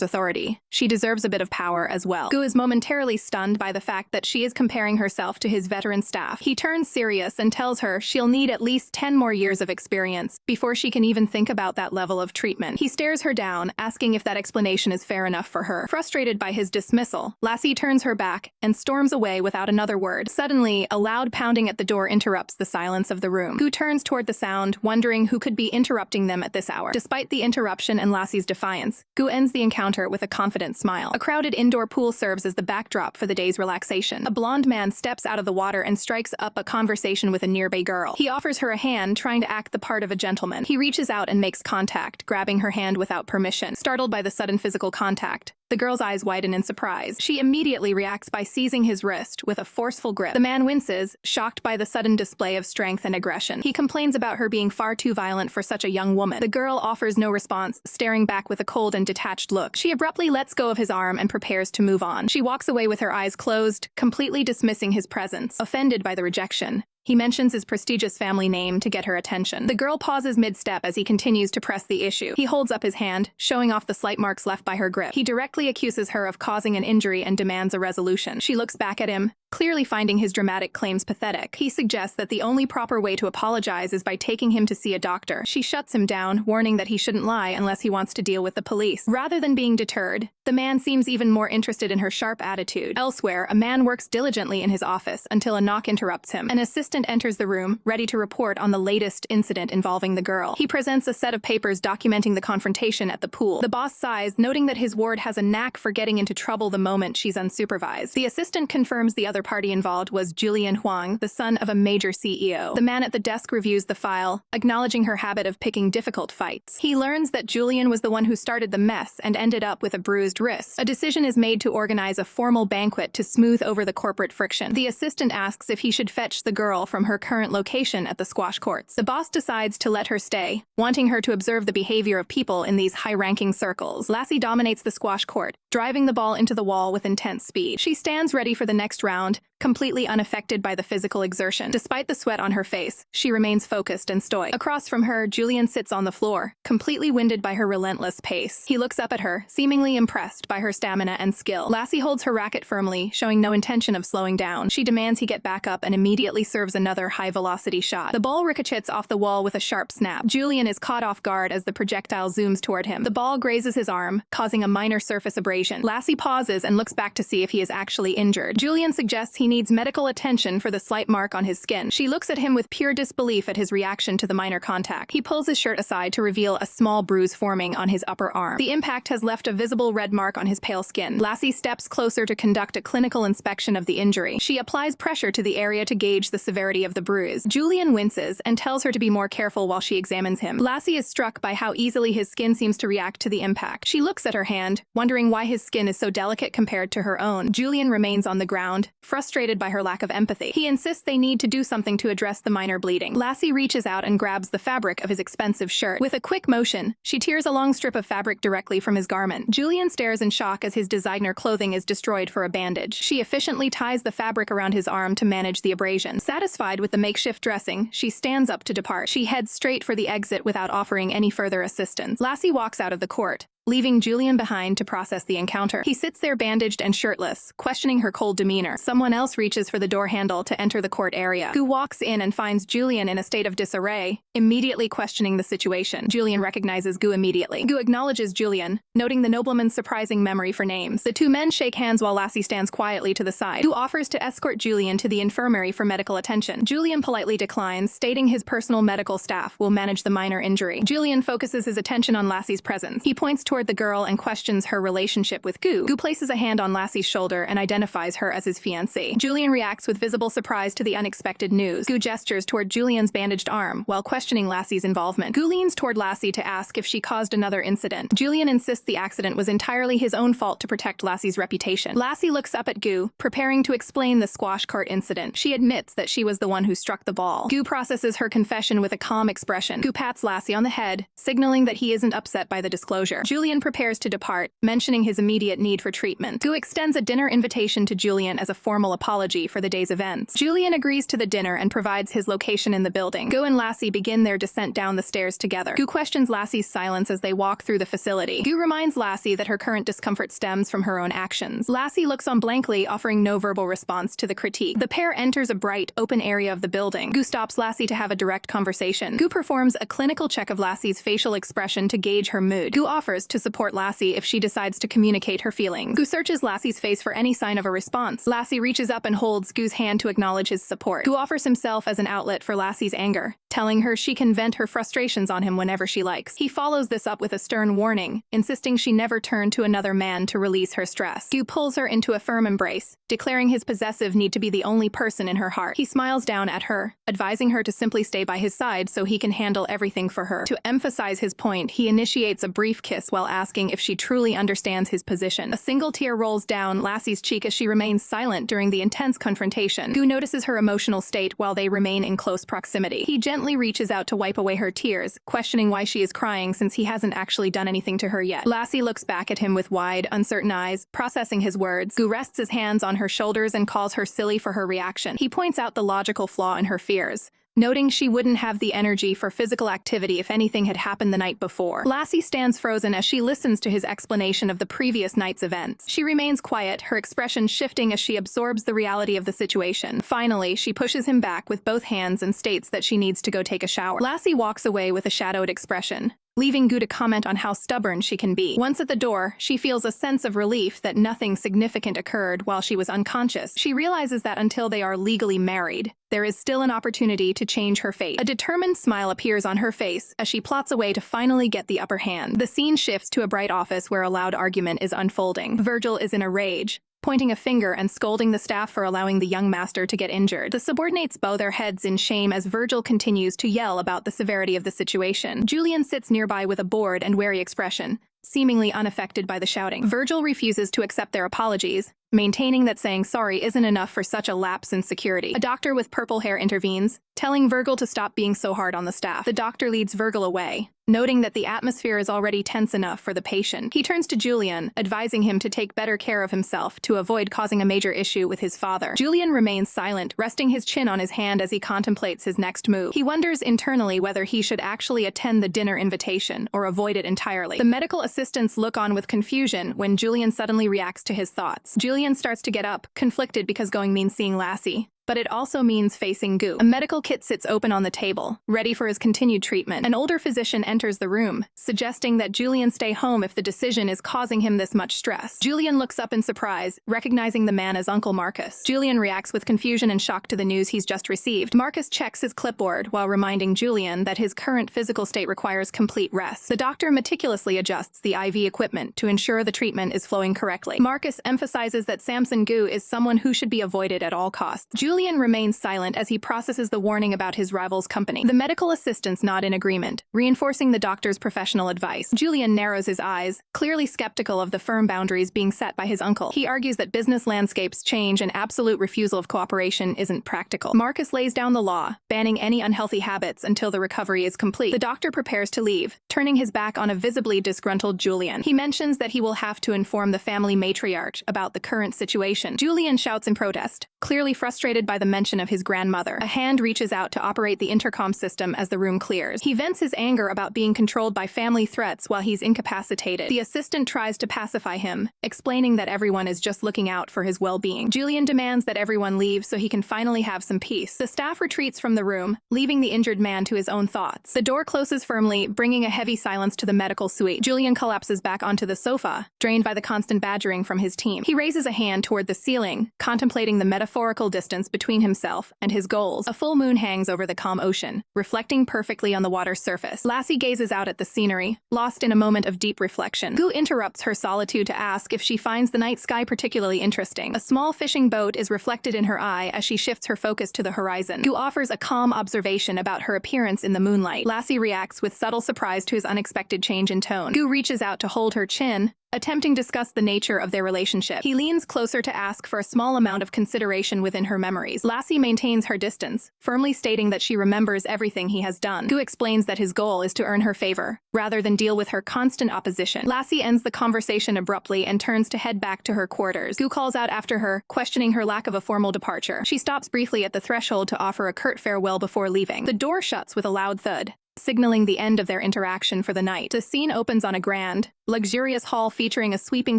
authority, she deserves a bit of power as well. Gu is momentarily stunned by the fact that she is comparing herself to his veteran staff. He turns serious and tells her she'll need at least 10 more years of experience before she can even think about that level of treatment. He stares her down, asking if that explanation is fair enough for her. Frustrated by his dismissal, Lassie turns her back and storms away without another word. Suddenly, a loud pounding at the door interrupts the silence of the room. Gu turns toward the sound, wondering who could be interrupting them at this hour. Despite the interruption and Lassie's defiance, Gu ends the encounter with a confident smile. A crowded indoor pool serves as the backdrop for the day's relaxation. A blonde man steps out of the water and strikes up a conversation with a nearby girl. He offers her a hand, trying to act the part of a gentleman. He reaches out and makes contact, grabbing her hand without permission. Startled by the sudden physical contact, the girl's eyes widen in surprise. She immediately reacts by seizing his wrist with a forceful grip. The man winces, shocked by the sudden display of strength and aggression. He complains about her being far too violent for such a young woman. The girl offers no response, staring back with a cold and detached look. She abruptly lets go of his arm and prepares to move on. She walks away with her eyes closed, completely dismissing his presence. Offended by the rejection, he mentions his prestigious family name to get her attention. The girl pauses mid-step as he continues to press the issue. He holds up his hand, showing off the slight marks left by her grip. He directly accuses her of causing an injury and demands a resolution. She looks back at him, clearly finding his dramatic claims pathetic. He suggests that the only proper way to apologize is by taking him to see a doctor. She shuts him down, warning that he shouldn't lie unless he wants to deal with the police. Rather than being deterred, the man seems even more interested in her sharp attitude. Elsewhere, a man works diligently in his office until a knock interrupts him. An assistant enters the room, ready to report on the latest incident involving the girl. He presents a set of papers documenting the confrontation at the pool. The boss sighs, noting that his ward has a knack for getting into trouble the moment she's unsupervised. The assistant confirms the other party involved was Julian Huang, the son of a major CEO. The man at the desk reviews the file, acknowledging her habit of picking difficult fights. He learns that Julian was the one who started the mess and ended up with a bruised wrist. A decision is made to organize a formal banquet to smooth over the corporate friction. The assistant asks if he should fetch the girl from her current location at the squash courts. The boss decides to let her stay, wanting her to observe the behavior of people in these high-ranking circles. Lassie dominates the squash court, driving the ball into the wall with intense speed. She stands ready for the next round, completely unaffected by the physical exertion. Despite the sweat on her face, she remains focused and stoic. Across from her, Julian sits on the floor, completely winded by her relentless pace. He looks up at her, seemingly impressed by her stamina and skill. Lassie holds her racket firmly, showing no intention of slowing down. She demands he get back up and immediately serves another high-velocity shot. The ball ricochets off the wall with a sharp snap. Julian is caught off guard as the projectile zooms toward him. The ball grazes his arm, causing a minor surface abrasion. Lassie pauses and looks back to see if he is actually injured. Julian suggests he needs medical attention for the slight mark on his skin. She looks at him with pure disbelief at his reaction to the minor contact. He pulls his shirt aside to reveal a small bruise forming on his upper arm. The impact has left a visible red mark on his pale skin. Lassie steps closer to conduct a clinical inspection of the injury. She applies pressure to the area to gauge the severity of the bruise. Julian winces and tells her to be more careful while she examines him. Lassie is struck by how easily his skin seems to react to the impact. She looks at her hand, wondering why his skin is so delicate compared to her own. Julian remains on the ground, frustrated by her lack of empathy. He insists they need to do something to address the minor bleeding. Lassie reaches out and grabs the fabric of his expensive shirt. With a quick motion, she tears a long strip of fabric directly from his garment. Julian stares in shock as his designer clothing is destroyed for a bandage. She efficiently ties the fabric around his arm to manage the abrasion. Satisfied with the makeshift dressing, she stands up to depart. She heads straight for the exit without offering any further assistance. Lassie walks out of the court, leaving Julian behind to process the encounter. He sits there bandaged and shirtless, questioning her cold demeanor. Someone else reaches for the door handle to enter the court area. Gu walks in and finds Julian in a state of disarray, immediately questioning the situation. Julian recognizes Gu immediately. Gu acknowledges Julian, noting the nobleman's surprising memory for names. The two men shake hands while Lassie stands quietly to the side. Gu offers to escort Julian to the infirmary for medical attention. Julian politely declines, stating his personal medical staff will manage the minor injury. Julian focuses his attention on Lassie's presence. He points toward the girl and questions her relationship with Gu. Gu places a hand on Lassie's shoulder and identifies her as his fiancée. Julian reacts with visible surprise to the unexpected news. Gu gestures toward Julian's bandaged arm while questioning Lassie's involvement. Gu leans toward Lassie to ask if she caused another incident. Julian insists the accident was entirely his own fault to protect Lassie's reputation. Lassie looks up at Gu, preparing to explain the squash court incident. She admits that she was the one who struck the ball. Gu processes her confession with a calm expression. Gu pats Lassie on the head, signaling that he isn't upset by the disclosure. Julian Julian prepares to depart, mentioning his immediate need for treatment. Gu extends a dinner invitation to Julian as a formal apology for the day's events. Julian agrees to the dinner and provides his location in the building. Gu and Lassie begin their descent down the stairs together. Gu questions Lassie's silence as they walk through the facility. Gu reminds Lassie that her current discomfort stems from her own actions. Lassie looks on blankly, offering no verbal response to the critique. The pair enters a bright, open area of the building. Gu stops Lassie to have a direct conversation. Gu performs a clinical check of Lassie's facial expression to gauge her mood. Gu offers to support Lassie if she decides to communicate her feelings. Gu searches Lassie's face for any sign of a response. Lassie reaches up and holds Gu's hand to acknowledge his support. Gu offers himself as an outlet for Lassie's anger, telling her she can vent her frustrations on him whenever she likes. He follows this up with a stern warning, insisting she never turn to another man to release her stress. Gu pulls her into a firm embrace, declaring his possessive need to be the only person in her heart. He smiles down at her, advising her to simply stay by his side so he can handle everything for her. To emphasize his point, he initiates a brief kiss while asking if she truly understands his position. A single tear rolls down Lassie's cheek as she remains silent during the intense confrontation. Gu notices her emotional state while they remain in close proximity. He gently reaches out to wipe away her tears, questioning why she is crying since he hasn't actually done anything to her yet. Lassie looks back at him with wide, uncertain eyes, processing his words. Gu rests his hands on her shoulders and calls her silly for her reaction. He points out the logical flaw in her fears, noting she wouldn't have the energy for physical activity if anything had happened the night before. Lassie stands frozen as she listens to his explanation of the previous night's events. She remains quiet, her expression shifting as she absorbs the reality of the situation. Finally, she pushes him back with both hands and states that she needs to go take a shower. Lassie walks away with a shadowed expression, leaving Gu to comment on how stubborn she can be. Once at the door, she feels a sense of relief that nothing significant occurred while she was unconscious. She realizes that until they are legally married, there is still an opportunity to change her fate. A determined smile appears on her face as she plots a way to finally get the upper hand. The scene shifts to a bright office where a loud argument is unfolding. Virgil is in a rage, pointing a finger and scolding the staff for allowing the young master to get injured. The subordinates bow their heads in shame as Virgil continues to yell about the severity of the situation. Julian sits nearby with a bored and wary expression, seemingly unaffected by the shouting. Virgil refuses to accept their apologies, maintaining that saying sorry isn't enough for such a lapse in security. A doctor with purple hair intervenes, telling Virgil to stop being so hard on the staff. The doctor leads Virgil away, noting that the atmosphere is already tense enough for the patient. He turns to Julian, advising him to take better care of himself to avoid causing a major issue with his father. Julian remains silent, resting his chin on his hand as he contemplates his next move. He wonders internally whether he should actually attend the dinner invitation or avoid it entirely. The medical assistants look on with confusion when Julian suddenly reacts to his thoughts. Julian starts to get up, conflicted because going means seeing Lassie, but it also means facing Gu. A medical kit sits open on the table, ready for his continued treatment. An older physician enters the room, suggesting that Julian stay home if the decision is causing him this much stress. Julian looks up in surprise, recognizing the man as Uncle Marcus. Julian reacts with confusion and shock to the news he's just received. Marcus checks his clipboard while reminding Julian that his current physical state requires complete rest. The doctor meticulously adjusts the IV equipment to ensure the treatment is flowing correctly. Marcus emphasizes that Samson Gu is someone who should be avoided at all costs. Julian remains silent as he processes the warning about his rival's company. The medical assistants nod in agreement, reinforcing the doctor's professional advice. Julian narrows his eyes, clearly skeptical of the firm boundaries being set by his uncle. He argues that business landscapes change and absolute refusal of cooperation isn't practical. Marcus lays down the law, banning any unhealthy habits until the recovery is complete. The doctor prepares to leave, turning his back on a visibly disgruntled Julian. He mentions that he will have to inform the family matriarch about the current situation. Julian shouts in protest, clearly frustrated by the mention of his grandmother. A hand reaches out to operate the intercom system as the room clears. He vents his anger about being controlled by family threats while he's incapacitated. The assistant tries to pacify him, explaining that everyone is just looking out for his well-being. Julian demands that everyone leave so he can finally have some peace. The staff retreats from the room, leaving the injured man to his own thoughts. The door closes firmly, bringing a heavy silence to the medical suite. Julian collapses back onto the sofa, drained by the constant badgering from his team. He raises a hand toward the ceiling, contemplating the metaphorical distance between himself and his goals. A full moon hangs over the calm ocean, reflecting perfectly on the water's surface. Lassie gazes out at the scenery, lost in a moment of deep reflection. Gu interrupts her solitude to ask if she finds the night sky particularly interesting. A small fishing boat is reflected in her eye as she shifts her focus to the horizon. Gu offers a calm observation about her appearance in the moonlight. Lassie reacts with subtle surprise to his unexpected change in tone. Gu reaches out to hold her chin, attempting to discuss the nature of their relationship. He leans closer to ask for a small amount of consideration within her memories. Lassie maintains her distance, firmly stating that she remembers everything he has done. Gu explains that his goal is to earn her favor, rather than deal with her constant opposition. Lassie ends the conversation abruptly and turns to head back to her quarters. Gu calls out after her, questioning her lack of a formal departure. She stops briefly at the threshold to offer a curt farewell before leaving. The door shuts with a loud thud, signaling the end of their interaction for the night. The scene opens on a grand, luxurious hall featuring a sweeping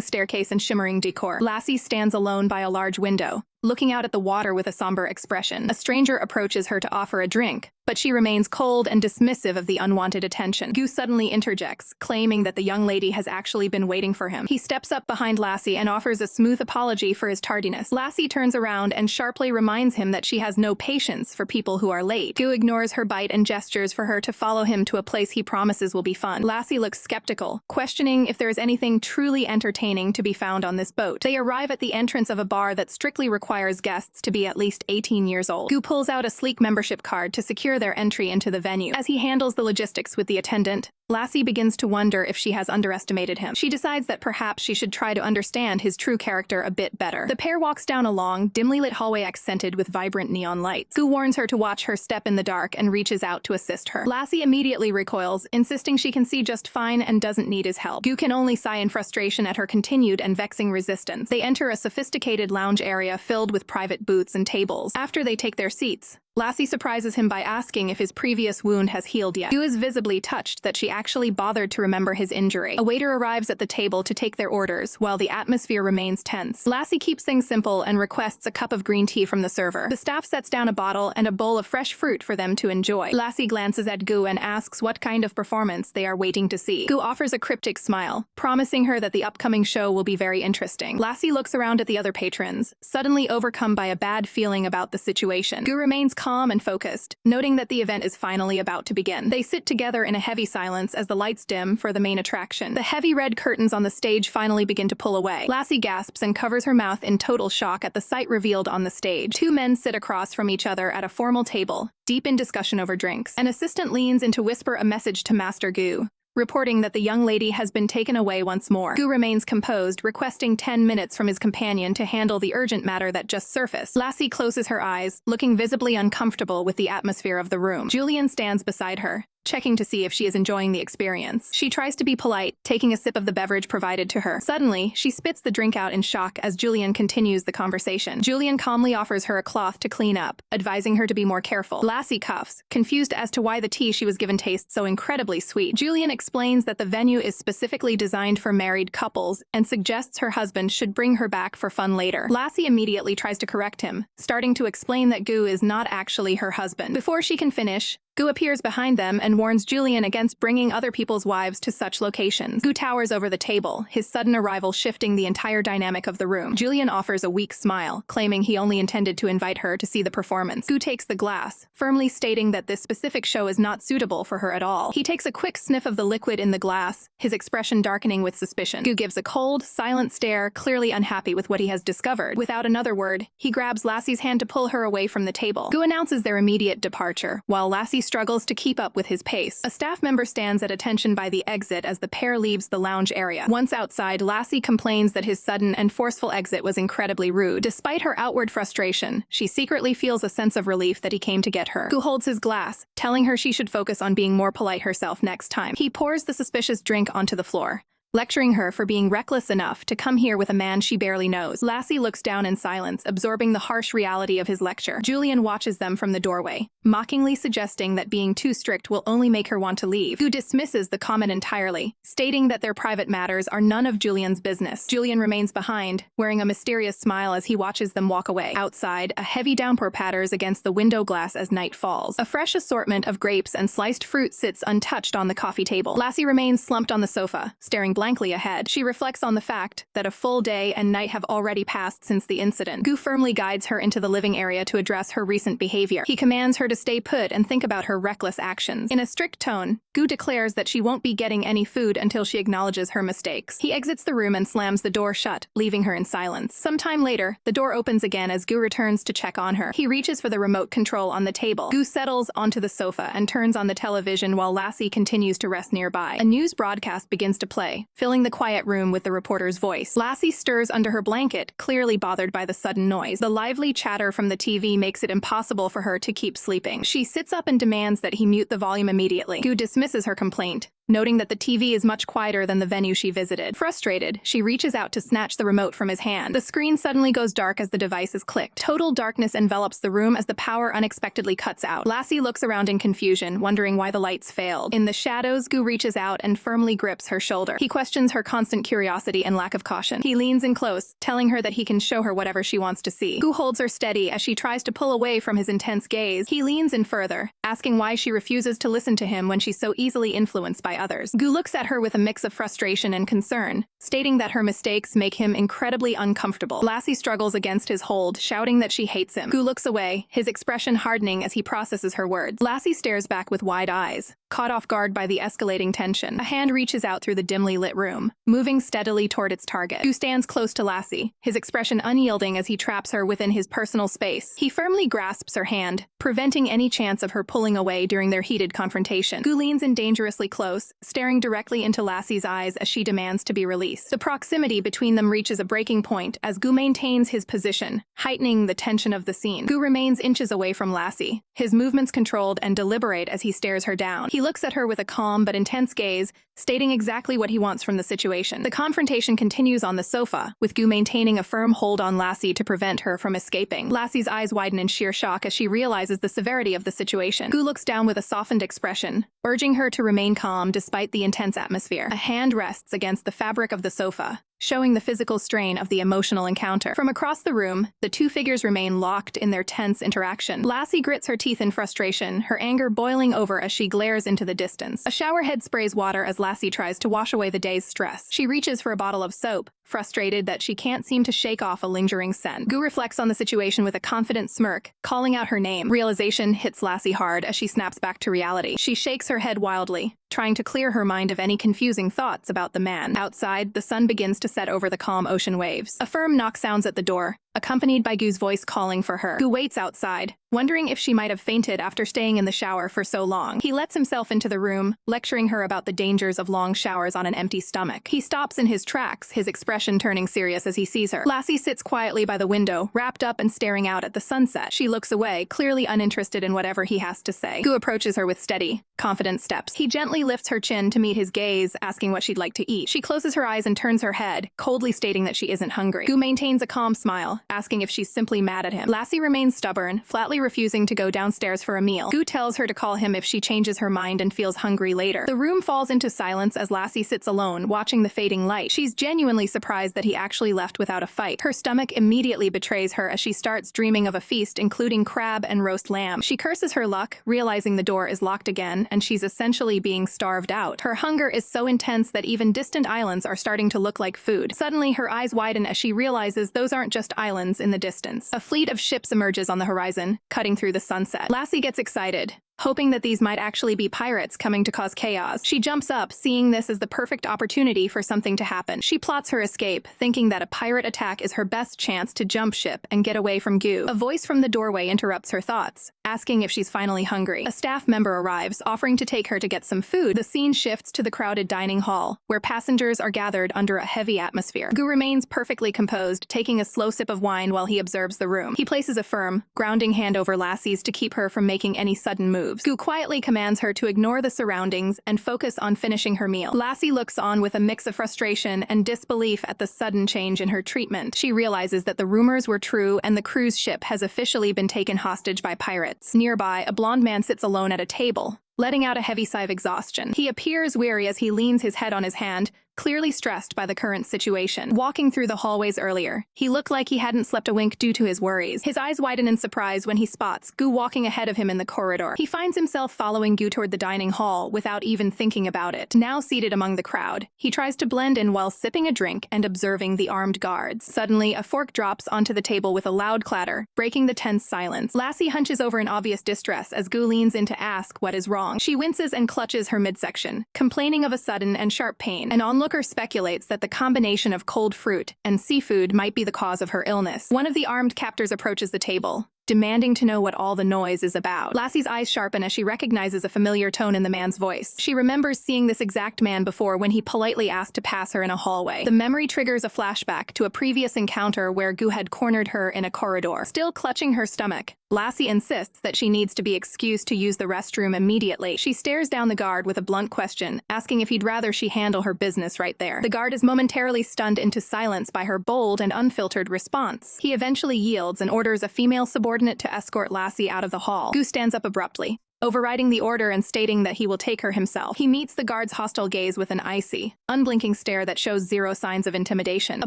staircase and shimmering decor. Lassie stands alone by a large window, looking out at the water with a somber expression. A stranger approaches her to offer a drink, but she remains cold and dismissive of the unwanted attention. Gu suddenly interjects, claiming that the young lady has actually been waiting for him. He steps up behind Lassie and offers a smooth apology for his tardiness. Lassie turns around and sharply reminds him that she has no patience for people who are late. Gu ignores her bite and gestures for her to follow him to a place he promises will be fun. Lassie looks skeptical, questioning if there is anything truly entertaining to be found on this boat. They arrive at the entrance of a bar that strictly requires guests to be at least 18 years old. Gu pulls out a sleek membership card to secure their entry into the venue. As he handles the logistics with the attendant, Lassie begins to wonder if she has underestimated him. She decides that perhaps she should try to understand his true character a bit better. The pair walks down a long, dimly lit hallway accented with vibrant neon lights. Gu warns her to watch her step in the dark and reaches out to assist her. Lassie immediately recoils, insisting she can see just fine and doesn't need his help. Gu can only sigh in frustration at her continued and vexing resistance. They enter a sophisticated lounge area filled with private booths and tables. After they take their seats, Lassie surprises him by asking if his previous wound has healed yet. Gu is visibly touched that she actually bothered to remember his injury. A waiter arrives at the table to take their orders, while the atmosphere remains tense. Lassie keeps things simple and requests a cup of green tea from the server. The staff sets down a bottle and a bowl of fresh fruit for them to enjoy. Lassie glances at Gu and asks what kind of performance they are waiting to see. Gu offers a cryptic smile, promising her that the upcoming show will be very interesting. Lassie looks around at the other patrons, suddenly overcome by a bad feeling about the situation. Gu remains calm and focused, noting that the event is finally about to begin. They sit together in a heavy silence as the lights dim for the main attraction. The heavy red curtains on the stage finally begin to pull away. Lassie gasps and covers her mouth in total shock at the sight revealed on the stage. Two men sit across from each other at a formal table, deep in discussion over drinks. An assistant leans in to whisper a message to Master Gu, reporting that the young lady has been taken away once more. Gu remains composed, requesting 10 minutes from his companion to handle the urgent matter that just surfaced. Lassie closes her eyes, looking visibly uncomfortable with the atmosphere of the room. Julian stands beside her, checking to see if she is enjoying the experience. She tries to be polite, taking a sip of the beverage provided to her. Suddenly, she spits the drink out in shock as Julian continues the conversation. Julian calmly offers her a cloth to clean up, advising her to be more careful. Lassie cuffs, confused as to why the tea she was given tastes so incredibly sweet. Julian explains that the venue is specifically designed for married couples and suggests her husband should bring her back for fun later. Lassie immediately tries to correct him, starting to explain that Gu is not actually her husband. Before she can finish, Gu appears behind them and warns Julian against bringing other people's wives to such locations. Gu towers over the table, his sudden arrival shifting the entire dynamic of the room. Julian offers a weak smile, claiming he only intended to invite her to see the performance. Gu takes the glass, firmly stating that this specific show is not suitable for her at all. He takes a quick sniff of the liquid in the glass, his expression darkening with suspicion. Gu gives a cold, silent stare, clearly unhappy with what he has discovered. Without another word, he grabs Lassie's hand to pull her away from the table. Gu announces their immediate departure, while Lassie struggles to keep up with his pace. A staff member stands at attention by the exit as the pair leaves the lounge area. Once outside, Lassie complains that his sudden and forceful exit was incredibly rude. Despite her outward frustration, she secretly feels a sense of relief that he came to get her. Gu holds his glass, telling her she should focus on being more polite herself next time. He pours the suspicious drink onto the floor, lecturing her for being reckless enough to come here with a man she barely knows. Lassie looks down in silence, absorbing the harsh reality of his lecture. Julian watches them from the doorway, mockingly suggesting that being too strict will only make her want to leave. Gu dismisses the comment entirely, stating that their private matters are none of Julian's business. Julian remains behind, wearing a mysterious smile as he watches them walk away. Outside, a heavy downpour patters against the window glass as night falls. A fresh assortment of grapes and sliced fruit sits untouched on the coffee table. Lassie remains slumped on the sofa, staring blankly ahead. She reflects on the fact that a full day and night have already passed since the incident. Gu firmly guides her into the living area to address her recent behavior. He commands her to stay put and think about her reckless actions. In a strict tone, Gu declares that she won't be getting any food until she acknowledges her mistakes. He exits the room and slams the door shut, leaving her in silence. Sometime later, the door opens again as Gu returns to check on her. He reaches for the remote control on the table. Gu settles onto the sofa and turns on the television while Lassie continues to rest nearby. A news broadcast begins to play, filling the quiet room with the reporter's voice. Lassie stirs under her blanket, clearly bothered by the sudden noise. The lively chatter from the TV makes it impossible for her to keep sleeping. She sits up and demands that he mute the volume immediately. Gu dismisses her complaint, noting that the TV is much quieter than the venue she visited. Frustrated, she reaches out to snatch the remote from his hand. The screen suddenly goes dark as the device is clicked. Total darkness envelops the room as the power unexpectedly cuts out. Lassie looks around in confusion, wondering why the lights failed. In the shadows, Gu reaches out and firmly grips her shoulder. He questions her constant curiosity and lack of caution. He leans in close, telling her that he can show her whatever she wants to see. Gu holds her steady as she tries to pull away from his intense gaze. He leans in further, asking why she refuses to listen to him when she's so easily influenced by others. Gu looks at her with a mix of frustration and concern, stating that her mistakes make him incredibly uncomfortable. Lassie struggles against his hold, shouting that she hates him. Gu looks away, his expression hardening as he processes her words. Lassie stares back with wide eyes, caught off guard by the escalating tension. A hand reaches out through the dimly lit room, moving steadily toward its target. Gu stands close to Lassie, his expression unyielding as he traps her within his personal space. He firmly grasps her hand, preventing any chance of her pulling away during their heated confrontation. Gu leans in dangerously close, staring directly into Lassie's eyes as she demands to be released. The proximity between them reaches a breaking point as Gu maintains his position, heightening the tension of the scene. Gu remains inches away from Lassie, his movements controlled and deliberate as he stares her down. He looks at her with a calm but intense gaze, stating exactly what he wants from the situation. The confrontation continues on the sofa, with Gu maintaining a firm hold on Lassie to prevent her from escaping. Lassie's eyes widen in sheer shock as she realizes the severity of the situation. Gu looks down with a softened expression, urging her to remain calm despite the intense atmosphere. A hand rests against the fabric of the sofa, showing the physical strain of the emotional encounter. From across the room, the two figures remain locked in their tense interaction. Lassie grits her teeth in frustration, her anger boiling over as she glares into the distance. A showerhead sprays water as Lassie tries to wash away the day's stress. She reaches for a bottle of soap, frustrated that she can't seem to shake off a lingering scent. Gu reflects on the situation with a confident smirk, calling out her name. Realization hits Lassie hard as she snaps back to reality. She shakes her head wildly, trying to clear her mind of any confusing thoughts about the man. Outside, the sun begins to set over the calm ocean waves. A firm knock sounds at the door, accompanied by Gu's voice calling for her. Gu waits outside, wondering if she might have fainted after staying in the shower for so long. He lets himself into the room, lecturing her about the dangers of long showers on an empty stomach. He stops in his tracks, his expression turning serious as he sees her. Lassie sits quietly by the window, wrapped up and staring out at the sunset. She looks away, clearly uninterested in whatever he has to say. Gu approaches her with steady, confident steps. He gently lifts her chin to meet his gaze, asking what she'd like to eat. She closes her eyes and turns her head, coldly stating that she isn't hungry. Gu maintains a calm smile, asking if she's simply mad at him. Lassie remains stubborn, flatly refusing to go downstairs for a meal. Gu tells her to call him if she changes her mind and feels hungry later. The room falls into silence as Lassie sits alone, watching the fading light. She's genuinely surprised that he actually left without a fight. Her stomach immediately betrays her as she starts dreaming of a feast including crab and roast lamb. She curses her luck, realizing the door is locked again, and she's essentially being starved out. Her hunger is so intense that even distant islands are starting to look like food. Suddenly, her eyes widen as she realizes those aren't just islands in the distance. A fleet of ships emerges on the horizon, cutting through the sunset. Lassie gets excited, hoping that these might actually be pirates coming to cause chaos. She jumps up, seeing this as the perfect opportunity for something to happen. She plots her escape, thinking that a pirate attack is her best chance to jump ship and get away from Gu. A voice from the doorway interrupts her thoughts, asking if she's finally hungry. A staff member arrives, offering to take her to get some food. The scene shifts to the crowded dining hall, where passengers are gathered under a heavy atmosphere. Gu remains perfectly composed, taking a slow sip of wine while he observes the room. He places a firm, grounding hand over Lassie's to keep her from making any sudden moves. Gu quietly commands her to ignore the surroundings and focus on finishing her meal. Lassie looks on with a mix of frustration and disbelief at the sudden change in her treatment. She realizes that the rumors were true and the cruise ship has officially been taken hostage by pirates. Nearby, a blonde man sits alone at a table, letting out a heavy sigh of exhaustion. He appears weary as he leans his head on his hand, clearly stressed by the current situation. Walking through the hallways earlier, he looked like he hadn't slept a wink due to his worries. His eyes widen in surprise when he spots Gu walking ahead of him in the corridor. He finds himself following Gu toward the dining hall without even thinking about it. Now seated among the crowd, he tries to blend in while sipping a drink and observing the armed guards. Suddenly, a fork drops onto the table with a loud clatter, breaking the tense silence. Lassie hunches over in obvious distress as Gu leans in to ask what is wrong. She winces and clutches her midsection, complaining of a sudden and sharp pain. An onlooker speculates that the combination of cold fruit and seafood might be the cause of her illness. One of the armed captors approaches the table, demanding to know what all the noise is about. Lassie's eyes sharpen as she recognizes a familiar tone in the man's voice. She remembers seeing this exact man before when he politely asked to pass her in a hallway. The memory triggers a flashback to a previous encounter where Gu had cornered her in a corridor. Still clutching her stomach, Lassie insists that she needs to be excused to use the restroom immediately. She stares down the guard with a blunt question, asking if he'd rather she handle her business right there. The guard is momentarily stunned into silence by her bold and unfiltered response. He eventually yields and orders a female subordinate to escort Lassie out of the hall. Gu stands up abruptly, overriding the order and stating that he will take her himself. He meets the guard's hostile gaze with an icy, unblinking stare that shows zero signs of intimidation. A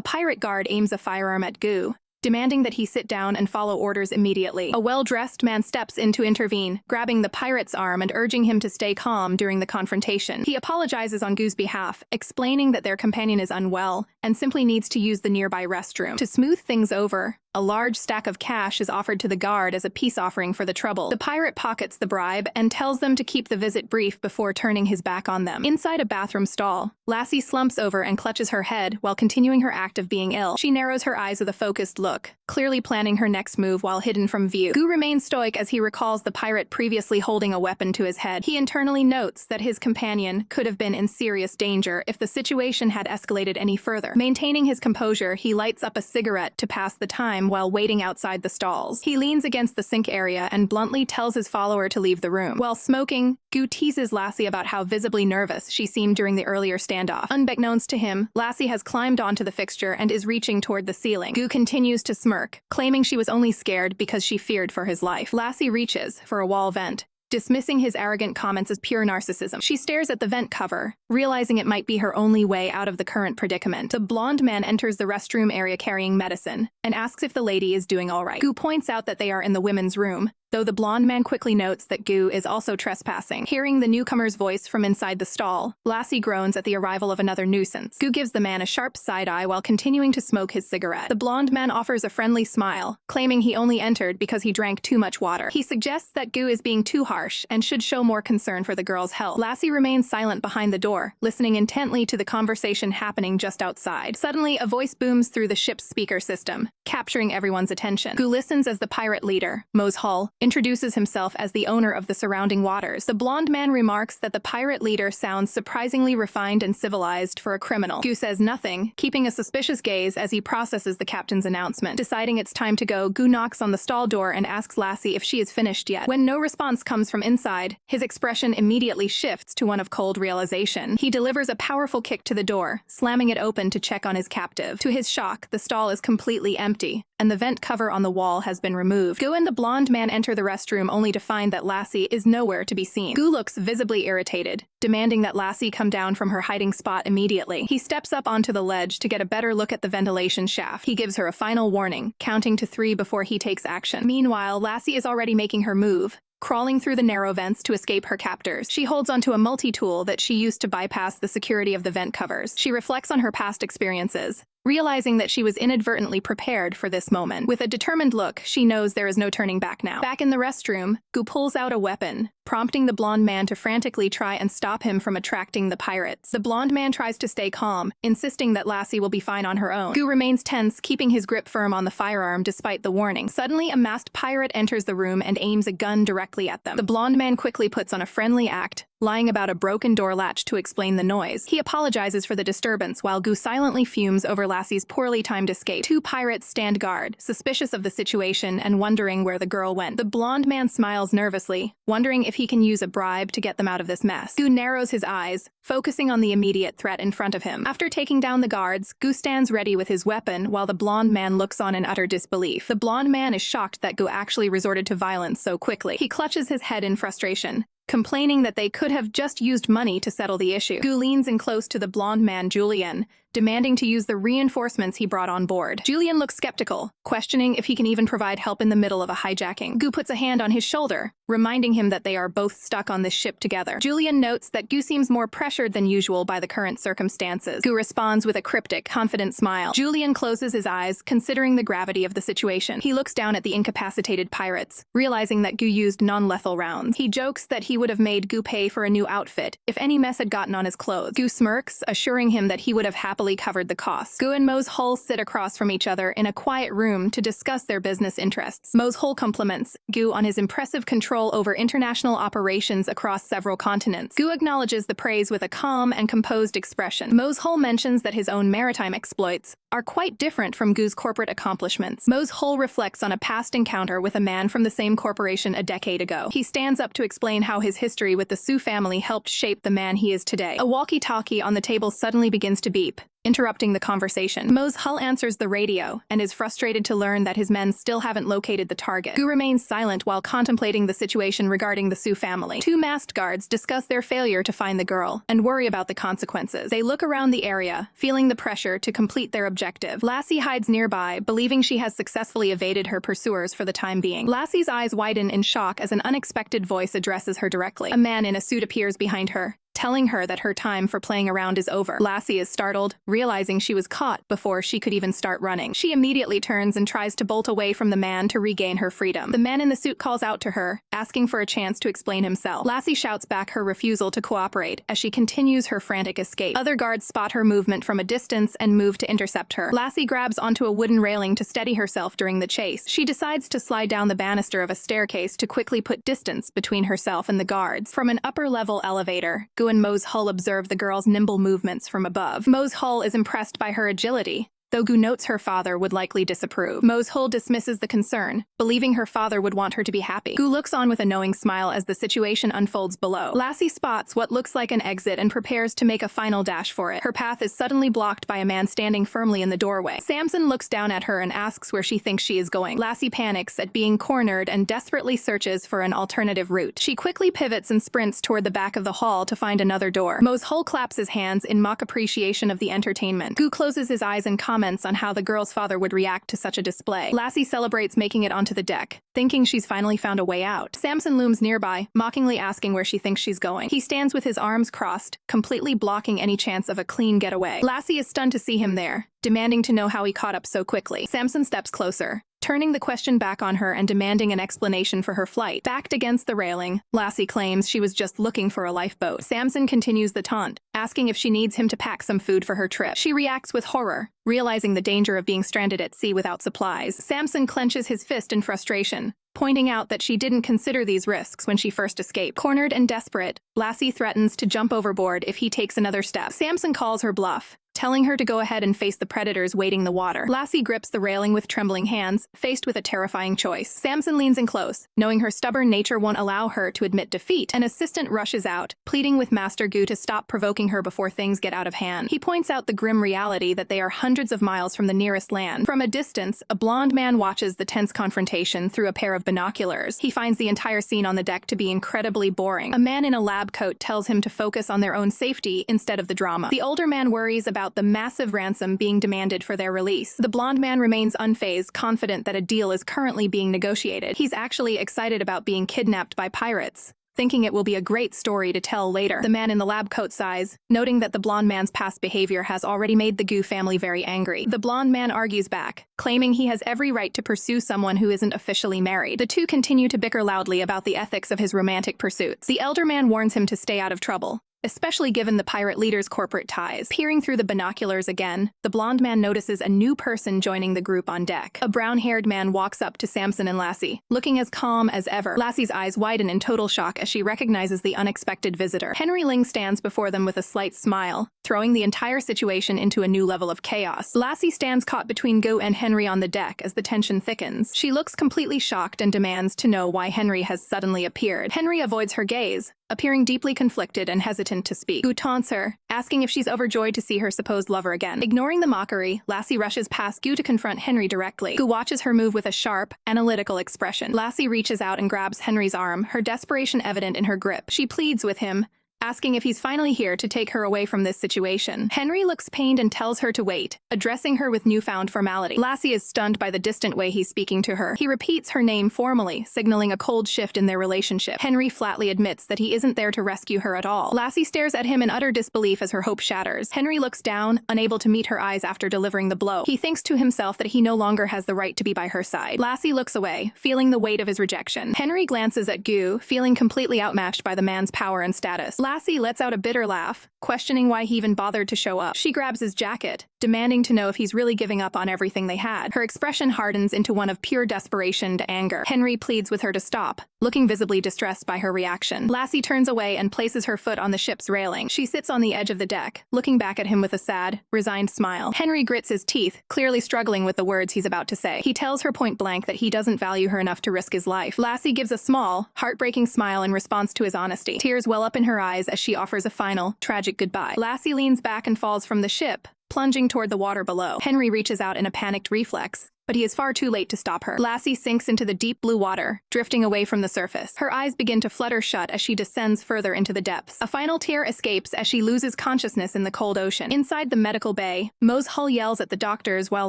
pirate guard aims a firearm at Gu, demanding that he sit down and follow orders immediately. A well-dressed man steps in to intervene, grabbing the pirate's arm and urging him to stay calm during the confrontation. He apologizes on Gu's behalf, explaining that their companion is unwell and simply needs to use the nearby restroom. To smooth things over, a large stack of cash is offered to the guard as a peace offering for the trouble. The pirate pockets the bribe and tells them to keep the visit brief before turning his back on them. Inside a bathroom stall, Lassie slumps over and clutches her head while continuing her act of being ill. She narrows her eyes with a focused look, clearly planning her next move while hidden from view. Gu remains stoic as he recalls the pirate previously holding a weapon to his head. He internally notes that his companion could have been in serious danger if the situation had escalated any further. Maintaining his composure, he lights up a cigarette to pass the time while waiting outside the stalls. He leans against the sink area and bluntly tells his follower to leave the room. While smoking, Gu teases Lassie about how visibly nervous she seemed during the earlier standoff. Unbeknownst to him, Lassie has climbed onto the fixture and is reaching toward the ceiling. Gu continues to smirk, claiming she was only scared because she feared for his life. Lassie reaches for a wall vent, dismissing his arrogant comments as pure narcissism. She stares at the vent cover, realizing it might be her only way out of the current predicament. The blonde man enters the restroom area carrying medicine and asks if the lady is doing all right. Gu points out that they are in the women's room, though the blonde man quickly notes that Gu is also trespassing. Hearing the newcomer's voice from inside the stall, Lassie groans at the arrival of another nuisance. Gu gives the man a sharp side-eye while continuing to smoke his cigarette. The blonde man offers a friendly smile, claiming he only entered because he drank too much water. He suggests that Gu is being too harsh and should show more concern for the girl's health. Lassie remains silent behind the door, listening intently to the conversation happening just outside. Suddenly, a voice booms through the ship's speaker system, capturing everyone's attention. Gu listens as the pirate leader, Mose Hull, introduces himself as the owner of the surrounding waters. The blonde man remarks that the pirate leader sounds surprisingly refined and civilized for a criminal. Gu says nothing, keeping a suspicious gaze as he processes the captain's announcement. Deciding it's time to go, Gu knocks on the stall door and asks Lassie if she is finished yet. When no response comes from inside, his expression immediately shifts to one of cold realization. He delivers a powerful kick to the door, slamming it open to check on his captive. To his shock, the stall is completely empty, and the vent cover on the wall has been removed. Gu and the blonde man enter the restroom only to find that Lassie is nowhere to be seen. Gu looks visibly irritated, demanding that Lassie come down from her hiding spot immediately. He steps up onto the ledge to get a better look at the ventilation shaft. He gives her a final warning, counting to 3 before he takes action. Meanwhile, Lassie is already making her move, crawling through the narrow vents to escape her captors. She holds onto a multi-tool that she used to bypass the security of the vent covers. She reflects on her past experiences, realizing that she was inadvertently prepared for this moment. With a determined look, she knows there is no turning back now. Back in the restroom, Gu pulls out a weapon, prompting the blonde man to frantically try and stop him from attracting the pirates. The blonde man tries to stay calm, insisting that Lassie will be fine on her own. Gu remains tense, keeping his grip firm on the firearm despite the warning. Suddenly, a masked pirate enters the room and aims a gun directly at them. The blonde man quickly puts on a friendly act, lying about a broken door latch to explain the noise. He apologizes for the disturbance while Gu silently fumes over Lassie's poorly timed escape. 2 pirates stand guard, suspicious of the situation and wondering where the girl went. The blonde man smiles nervously, wondering if he can use a bribe to get them out of this mess. Gu narrows his eyes, focusing on the immediate threat in front of him. After taking down the guards, Gu stands ready with his weapon while the blonde man looks on in utter disbelief. The blonde man is shocked that Gu actually resorted to violence so quickly. He clutches his head in frustration, complaining that they could have just used money to settle the issue. Gu leans in close to the blonde man, Julian, demanding to use the reinforcements he brought on board. Julian looks skeptical, questioning if he can even provide help in the middle of a hijacking. Gu puts a hand on his shoulder, reminding him that they are both stuck on this ship together. Julian notes that Gu seems more pressured than usual by the current circumstances. Gu responds with a cryptic, confident smile. Julian closes his eyes, considering the gravity of the situation. He looks down at the incapacitated pirates, realizing that Gu used non-lethal rounds. He jokes that he would have made Gu pay for a new outfit if any mess had gotten on his clothes. Gu smirks, assuring him that he would have happily fully covered the costs. Gu and Mo's Hull sit across from each other in a quiet room to discuss their business interests. Mo's Hull compliments Gu on his impressive control over international operations across several continents. Gu acknowledges the praise with a calm and composed expression. Mo's Hull mentions that his own maritime exploits are quite different from Gu's corporate accomplishments. Mo's Hull reflects on a past encounter with a man from the same corporation a decade ago. He stands up to explain how his history with the Su family helped shape the man he is today. A walkie-talkie on the table suddenly begins to beep, interrupting the conversation. Mo's Hull answers the radio and is frustrated to learn that his men still haven't located the target. Gu remains silent while contemplating the situation regarding the Su family. Two masked guards discuss their failure to find the girl and worry about the consequences. They look around the area, feeling the pressure to complete their objective. Lassie hides nearby, believing she has successfully evaded her pursuers for the time being. Lassie's eyes widen in shock as an unexpected voice addresses her directly. A man in a suit appears behind her, telling her that her time for playing around is over. Lassie is startled, realizing she was caught before she could even start running. She immediately turns and tries to bolt away from the man to regain her freedom. The man in the suit calls out to her, asking for a chance to explain himself. Lassie shouts back her refusal to cooperate as she continues her frantic escape. Other guards spot her movement from a distance and move to intercept her. Lassie grabs onto a wooden railing to steady herself during the chase. She decides to slide down the banister of a staircase to quickly put distance between herself and the guards. From an upper-level elevator, Gu and Mo's Hull observe the girl's nimble movements from above. Mo's Hull is impressed by her agility, though Gu notes her father would likely disapprove. Mo's Hull dismisses the concern, believing her father would want her to be happy. Gu looks on with a knowing smile as the situation unfolds below. Lassie spots what looks like an exit and prepares to make a final dash for it. Her path is suddenly blocked by a man standing firmly in the doorway. Samson looks down at her and asks where she thinks she is going. Lassie panics at being cornered and desperately searches for an alternative route. She quickly pivots and sprints toward the back of the hall to find another door. Mo's Hull claps his hands in mock appreciation of the entertainment. Gu closes his eyes and comments on how the girl's father would react to such a display. Lassie celebrates making it onto the deck, thinking she's finally found a way out. Samson looms nearby, mockingly asking where she thinks she's going. He stands with his arms crossed, completely blocking any chance of a clean getaway. Lassie is stunned to see him there, demanding to know how he caught up so quickly. Samson steps closer, turning the question back on her and demanding an explanation for her flight. Backed against the railing, Lassie claims she was just looking for a lifeboat. Samson continues the taunt, asking if she needs him to pack some food for her trip. She reacts with horror, realizing the danger of being stranded at sea without supplies. Samson clenches his fist in frustration, pointing out that she didn't consider these risks when she first escaped. Cornered and desperate, Lassie threatens to jump overboard if he takes another step. Samson calls her bluff, telling her to go ahead and face the predators waiting the water. Lassie grips the railing with trembling hands, faced with a terrifying choice. Samson leans in close, knowing her stubborn nature won't allow her to admit defeat. An assistant rushes out, pleading with Master Gu to stop provoking her before things get out of hand. He points out the grim reality that they are hundreds of miles from the nearest land. From a distance, a blonde man watches the tense confrontation through a pair of binoculars. He finds the entire scene on the deck to be incredibly boring. A man in a lab coat tells him to focus on their own safety instead of the drama. The older man worries about the massive ransom being demanded for their release. The blonde man remains unfazed, confident that a deal is currently being negotiated. He's actually excited about being kidnapped by pirates, thinking it will be a great story to tell later. The man in the lab coat sighs, noting that the blonde man's past behavior has already made the Gu family very angry. The blonde man argues back, claiming he has every right to pursue someone who isn't officially married. The two continue to bicker loudly about the ethics of his romantic pursuits. The elder man warns him to stay out of trouble, especially given the pirate leader's corporate ties. Peering through the binoculars again, the blonde man notices a new person joining the group on deck. A brown-haired man walks up to Samson and Lassie, looking as calm as ever. Lassie's eyes widen in total shock as she recognizes the unexpected visitor. Henry Ling stands before them with a slight smile, throwing the entire situation into a new level of chaos. Lassie stands caught between Gu and Henry on the deck as the tension thickens. She looks completely shocked and demands to know why Henry has suddenly appeared. Henry avoids her gaze, appearing deeply conflicted and hesitant to speak. Gu taunts her, asking if she's overjoyed to see her supposed lover again. Ignoring the mockery, Lassie rushes past Gu to confront Henry directly. Gu watches her move with a sharp, analytical expression. Lassie reaches out and grabs Henry's arm, her desperation evident in her grip. She pleads with him, asking if he's finally here to take her away from this situation. Henry looks pained and tells her to wait, addressing her with newfound formality. Lassie is stunned by the distant way he's speaking to her. He repeats her name formally, signaling a cold shift in their relationship. Henry flatly admits that he isn't there to rescue her at all. Lassie stares at him in utter disbelief as her hope shatters. Henry looks down, unable to meet her eyes after delivering the blow. He thinks to himself that he no longer has the right to be by her side. Lassie looks away, feeling the weight of his rejection. Henry glances at Gu, feeling completely outmatched by the man's power and status. Lassie lets out a bitter laugh, questioning why he even bothered to show up. She grabs his jacket, demanding to know if he's really giving up on everything they had. Her expression hardens into one of pure desperation to anger. Henry pleads with her to stop, looking visibly distressed by her reaction. Lassie turns away and places her foot on the ship's railing. She sits on the edge of the deck, looking back at him with a sad, resigned smile. Henry grits his teeth, clearly struggling with the words he's about to say. He tells her point blank that he doesn't value her enough to risk his life. Lassie gives a small, heartbreaking smile in response to his honesty. Tears well up in her eyes as she offers a final, tragic goodbye. Lassie leans back and falls from the ship, plunging toward the water below. Henry reaches out in a panicked reflex, but he is far too late to stop her. Lassie sinks into the deep blue water, drifting away from the surface. Her eyes begin to flutter shut as she descends further into the depths. A final tear escapes as she loses consciousness in the cold ocean. Inside the medical bay, Mo's hull yells at the doctors while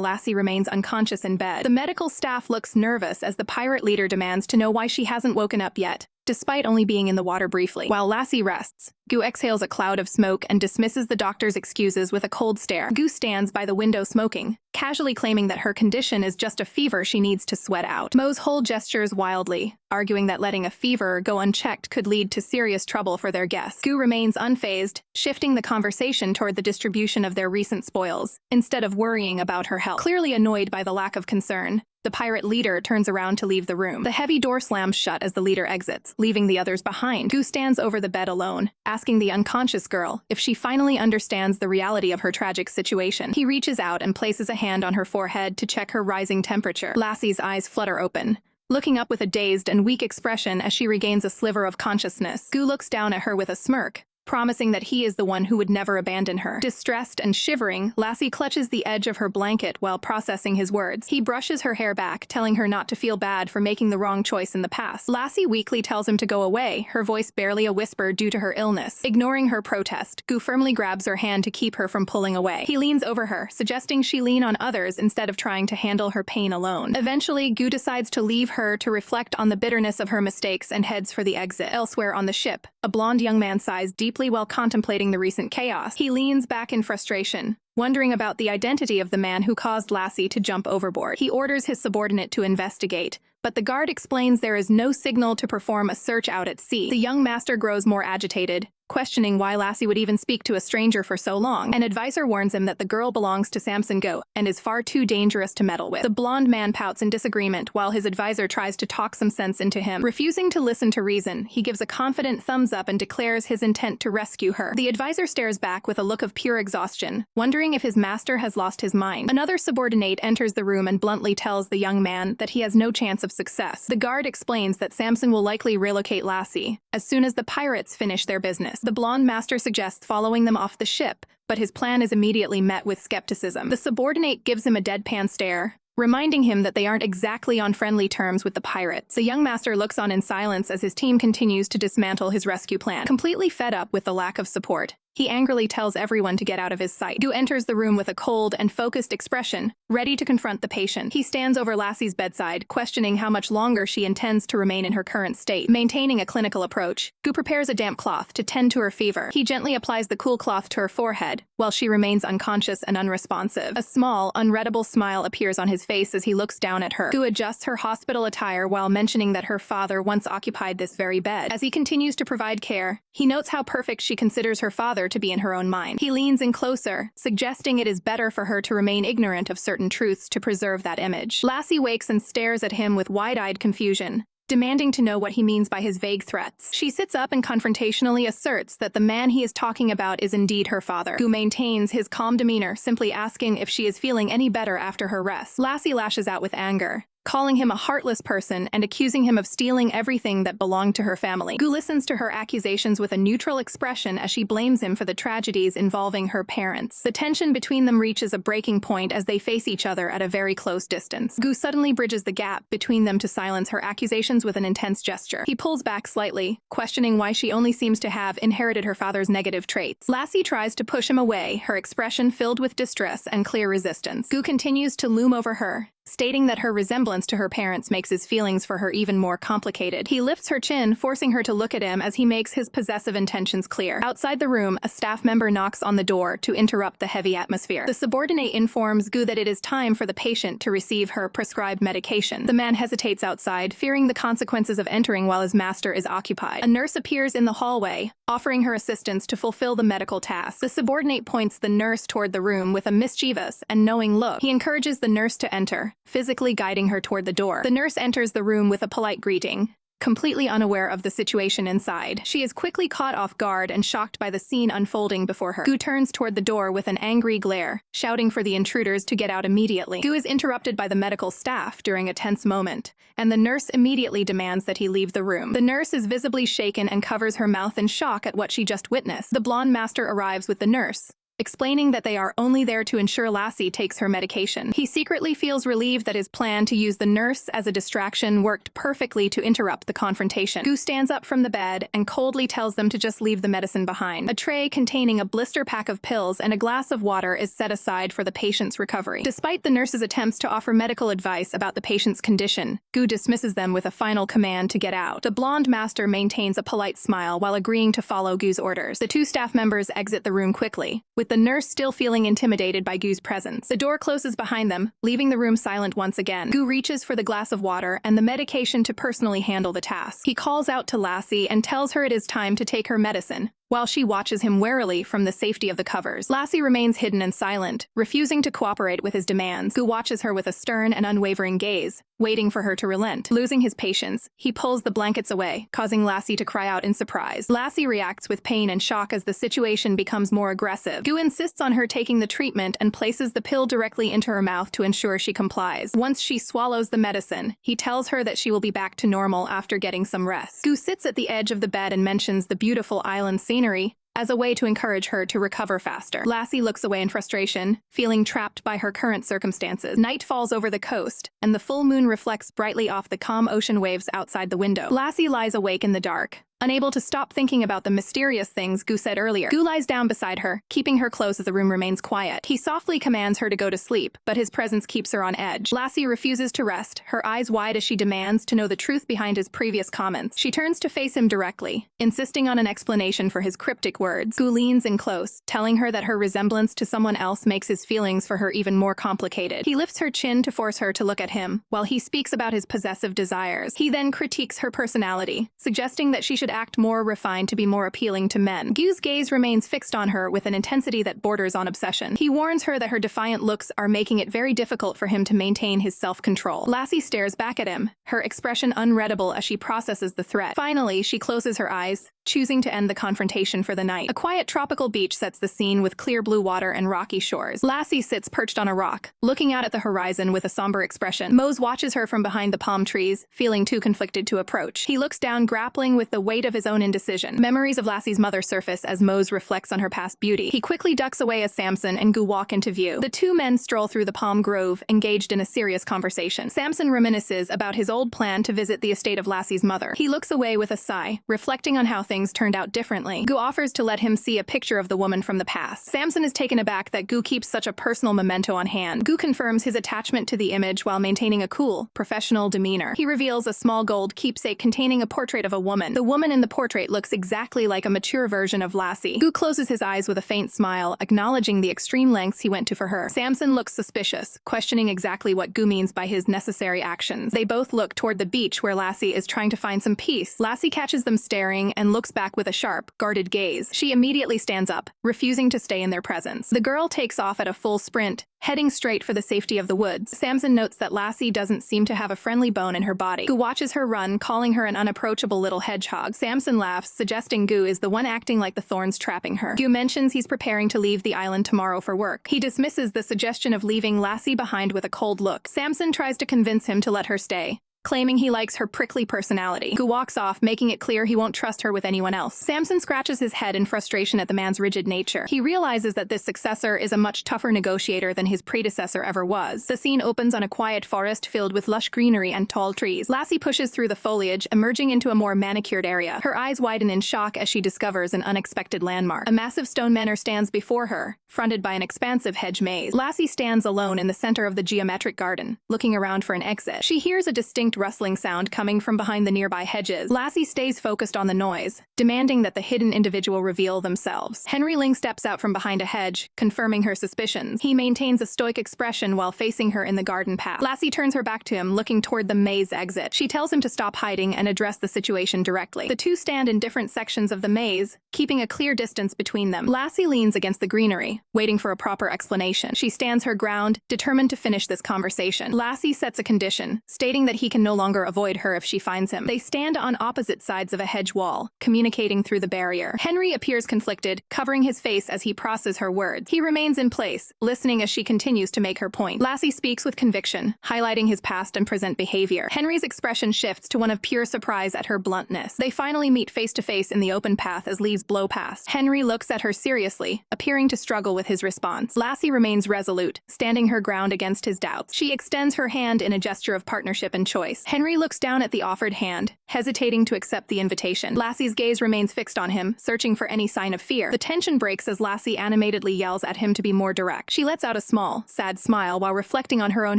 Lassie remains unconscious in bed. The medical staff looks nervous as the pirate leader demands to know why she hasn't woken up yet, despite only being in the water briefly. While Lassie rests, Gu exhales a cloud of smoke and dismisses the doctor's excuses with a cold stare. Gu stands by the window smoking, casually claiming that her condition is just a fever she needs to sweat out. Mo's whole gestures wildly, arguing that letting a fever go unchecked could lead to serious trouble for their guests. Gu remains unfazed, shifting the conversation toward the distribution of their recent spoils, instead of worrying about her health. Clearly annoyed by the lack of concern, the pirate leader turns around to leave the room. The heavy door slams shut as the leader exits, leaving the others behind. Gu stands over the bed alone, asking the unconscious girl if she finally understands the reality of her tragic situation. He reaches out and places a hand on her forehead to check her rising temperature. Lassie's eyes flutter open, looking up with a dazed and weak expression as she regains a sliver of consciousness. Gu looks down at her with a smirk, promising that he is the one who would never abandon her. Distressed and shivering, Lassie clutches the edge of her blanket while processing his words. He brushes her hair back, telling her not to feel bad for making the wrong choice in the past. Lassie weakly tells him to go away, her voice barely a whisper due to her illness. Ignoring her protest, Gu firmly grabs her hand to keep her from pulling away. He leans over her, suggesting she lean on others instead of trying to handle her pain alone. Eventually, Gu decides to leave her to reflect on the bitterness of her mistakes and heads for the exit. Elsewhere on the ship, a blonde young man sighs deeply while contemplating the recent chaos. He leans back in frustration, wondering about the identity of the man who caused Lassie to jump overboard. He orders his subordinate to investigate, but the guard explains there is no signal to perform a search out at sea. The young master grows more agitated, questioning why Lassie would even speak to a stranger for so long. An advisor warns him that the girl belongs to Samson and is far too dangerous to meddle with. The blonde man pouts in disagreement while his advisor tries to talk some sense into him. Refusing to listen to reason, he gives a confident thumbs up and declares his intent to rescue her. The advisor stares back with a look of pure exhaustion, wondering if his master has lost his mind. Another subordinate enters the room and bluntly tells the young man that he has no chance of success. The guard explains that Samson will likely relocate Lassie as soon as the pirates finish their business. The blonde master suggests following them off the ship, but his plan is immediately met with skepticism. The subordinate gives him a deadpan stare, reminding him that they aren't exactly on friendly terms with the pirates. The young master looks on in silence as his team continues to dismantle his rescue plan. Completely fed up with the lack of support, he angrily tells everyone to get out of his sight. Gu enters the room with a cold and focused expression, ready to confront the patient. He stands over Lassie's bedside, questioning how much longer she intends to remain in her current state. Maintaining a clinical approach, Gu prepares a damp cloth to tend to her fever. He gently applies the cool cloth to her forehead, while she remains unconscious and unresponsive. A small, unreadable smile appears on his face as he looks down at her. Gu adjusts her hospital attire while mentioning that her father once occupied this very bed. As he continues to provide care, he notes how perfect she considers her father to be in her own mind. He leans in closer, suggesting it is better for her to remain ignorant of certain truths to preserve that image. Lassie wakes and stares at him with wide-eyed confusion, demanding to know what he means by his vague threats. She sits up and confrontationally asserts that the man he is talking about is indeed her father. Gu maintains his calm demeanor, simply asking if she is feeling any better after her rest. Lassie lashes out with anger, calling him a heartless person and accusing him of stealing everything that belonged to her family. Gu listens to her accusations with a neutral expression as she blames him for the tragedies involving her parents. The tension between them reaches a breaking point as they face each other at a very close distance. Gu suddenly bridges the gap between them to silence her accusations with an intense gesture. He pulls back slightly, questioning why she only seems to have inherited her father's negative traits. Lassie tries to push him away, her expression filled with distress and clear resistance. Gu continues to loom over her, stating that her resemblance to her parents makes his feelings for her even more complicated. He lifts her chin, forcing her to look at him as he makes his possessive intentions clear. Outside the room, a staff member knocks on the door to interrupt the heavy atmosphere. The subordinate informs Gu that it is time for the patient to receive her prescribed medication. The man hesitates outside, fearing the consequences of entering while his master is occupied. A nurse appears in the hallway, offering her assistance to fulfill the medical task. The subordinate points the nurse toward the room with a mischievous and knowing look. He encourages the nurse to enter, physically guiding her toward the door. The nurse enters the room with a polite greeting, completely unaware of the situation inside. She is quickly caught off guard and shocked by the scene unfolding before her. Gu turns toward the door with an angry glare, shouting for the intruders to get out immediately. Gu is interrupted by the medical staff during a tense moment, and the nurse immediately demands that he leave the room. The nurse is visibly shaken and covers her mouth in shock at what she just witnessed. The blonde master arrives with the nurse, explaining that they are only there to ensure Lassie takes her medication. He secretly feels relieved that his plan to use the nurse as a distraction worked perfectly to interrupt the confrontation. Gu stands up from the bed and coldly tells them to just leave the medicine behind. A tray containing a blister pack of pills and a glass of water is set aside for the patient's recovery. Despite the nurse's attempts to offer medical advice about the patient's condition, Gu dismisses them with a final command to get out. The blonde master maintains a polite smile while agreeing to follow Gu's orders. The two staff members exit the room quickly, with the nurse still feeling intimidated by Gu's presence. The door closes behind them, leaving the room silent once again. Gu reaches for the glass of water and the medication to personally handle the task. He calls out to Lassie and tells her it is time to take her medicine, while she watches him warily from the safety of the covers. Lassie remains hidden and silent, refusing to cooperate with his demands. Gu watches her with a stern and unwavering gaze, waiting for her to relent. Losing his patience, he pulls the blankets away, causing Lassie to cry out in surprise. Lassie reacts with pain and shock as the situation becomes more aggressive. Gu insists on her taking the treatment and places the pill directly into her mouth to ensure she complies. Once she swallows the medicine, he tells her that she will be back to normal after getting some rest. Gu sits at the edge of the bed and mentions the beautiful island scenery as a way to encourage her to recover faster. Lassie looks away in frustration, feeling trapped by her current circumstances. Night falls over the coast, and the full moon reflects brightly off the calm ocean waves outside the window. Lassie lies awake in the dark, unable to stop thinking about the mysterious things Gu said earlier. Gu lies down beside her, keeping her close as the room remains quiet. He softly commands her to go to sleep, but his presence keeps her on edge. Lassie refuses to rest, her eyes wide as she demands to know the truth behind his previous comments. She turns to face him directly, insisting on an explanation for his cryptic words. Gu leans in close, telling her that her resemblance to someone else makes his feelings for her even more complicated. He lifts her chin to force her to look at him, while he speaks about his possessive desires. He then critiques her personality, suggesting that she should act more refined to be more appealing to men. Gu's gaze remains fixed on her with an intensity that borders on obsession. He warns her that her defiant looks are making it very difficult for him to maintain his self-control. Lassie stares back at him, her expression unreadable as she processes the threat. Finally, she closes her eyes, choosing to end the confrontation for the night. A quiet tropical beach sets the scene with clear blue water and rocky shores. Lassie sits perched on a rock, looking out at the horizon with a somber expression. Mose watches her from behind the palm trees, feeling too conflicted to approach. He looks down, grappling with the weight of his own indecision. Memories of Lassie's mother surface as Mose reflects on her past beauty. He quickly ducks away as Samson and Gu walk into view. The two men stroll through the palm grove, engaged in a serious conversation. Samson reminisces about his old plan to visit the estate of Lassie's mother. He looks away with a sigh, reflecting on how things turned out differently. Gu offers to let him see a picture of the woman from the past. Samson is taken aback that Gu keeps such a personal memento on hand. Gu confirms his attachment to the image while maintaining a cool, professional demeanor. He reveals a small gold keepsake containing a portrait of a woman. The woman in the portrait looks exactly like a mature version of Lassie. Gu closes his eyes with a faint smile, acknowledging the extreme lengths he went to for her. Samson looks suspicious, questioning exactly what Gu means by his necessary actions. They both look toward the beach where Lassie is trying to find some peace. Lassie catches them staring and looks back with a sharp, guarded gaze. She immediately stands up, refusing to stay in their presence. The girl takes off at a full sprint, heading straight for the safety of the woods. Samson notes that Lassie doesn't seem to have a friendly bone in her body. Gu watches her run, calling her an unapproachable little hedgehog. Samson laughs, suggesting Gu is the one acting like the thorns trapping her. Gu mentions he's preparing to leave the island tomorrow for work. He dismisses the suggestion of leaving Lassie behind with a cold look. Samson tries to convince him to let her stay, claiming he likes her prickly personality. Gu walks off, making it clear he won't trust her with anyone else. Samson scratches his head in frustration at the man's rigid nature. He realizes that this successor is a much tougher negotiator than his predecessor ever was. The scene opens on a quiet forest filled with lush greenery and tall trees. Lassie pushes through the foliage, emerging into a more manicured area. Her eyes widen in shock as she discovers an unexpected landmark. A massive stone manor stands before her, fronted by an expansive hedge maze. Lassie stands alone in the center of the geometric garden, looking around for an exit. She hears a distinct distinct rustling sound coming from behind the nearby hedges. Lassie stays focused on the noise, demanding that the hidden individual reveal themselves. Henry Ling steps out from behind a hedge, confirming her suspicions. He maintains a stoic expression while facing her in the garden path. Lassie turns her back to him, looking toward the maze exit. She tells him to stop hiding and address the situation directly. The two stand in different sections of the maze, keeping a clear distance between them. Lassie leans against the greenery, waiting for a proper explanation. She stands her ground, determined to finish this conversation. Lassie sets a condition, stating that he can no longer avoid her if she finds him. They stand on opposite sides of a hedge wall, communicating through the barrier. Henry appears conflicted, covering his face as he processes her words. He remains in place, listening as she continues to make her point. Lassie speaks with conviction, highlighting his past and present behavior. Henry's expression shifts to one of pure surprise at her bluntness. They finally meet face to face in the open path as leaves blow past. Henry looks at her seriously, appearing to struggle with his response. Lassie remains resolute, standing her ground against his doubts. She extends her hand in a gesture of partnership and choice. Henry looks down at the offered hand, hesitating to accept the invitation. Lassie's gaze remains fixed on him, searching for any sign of fear. The tension breaks as Lassie animatedly yells at him to be more direct. She lets out a small, sad smile while reflecting on her own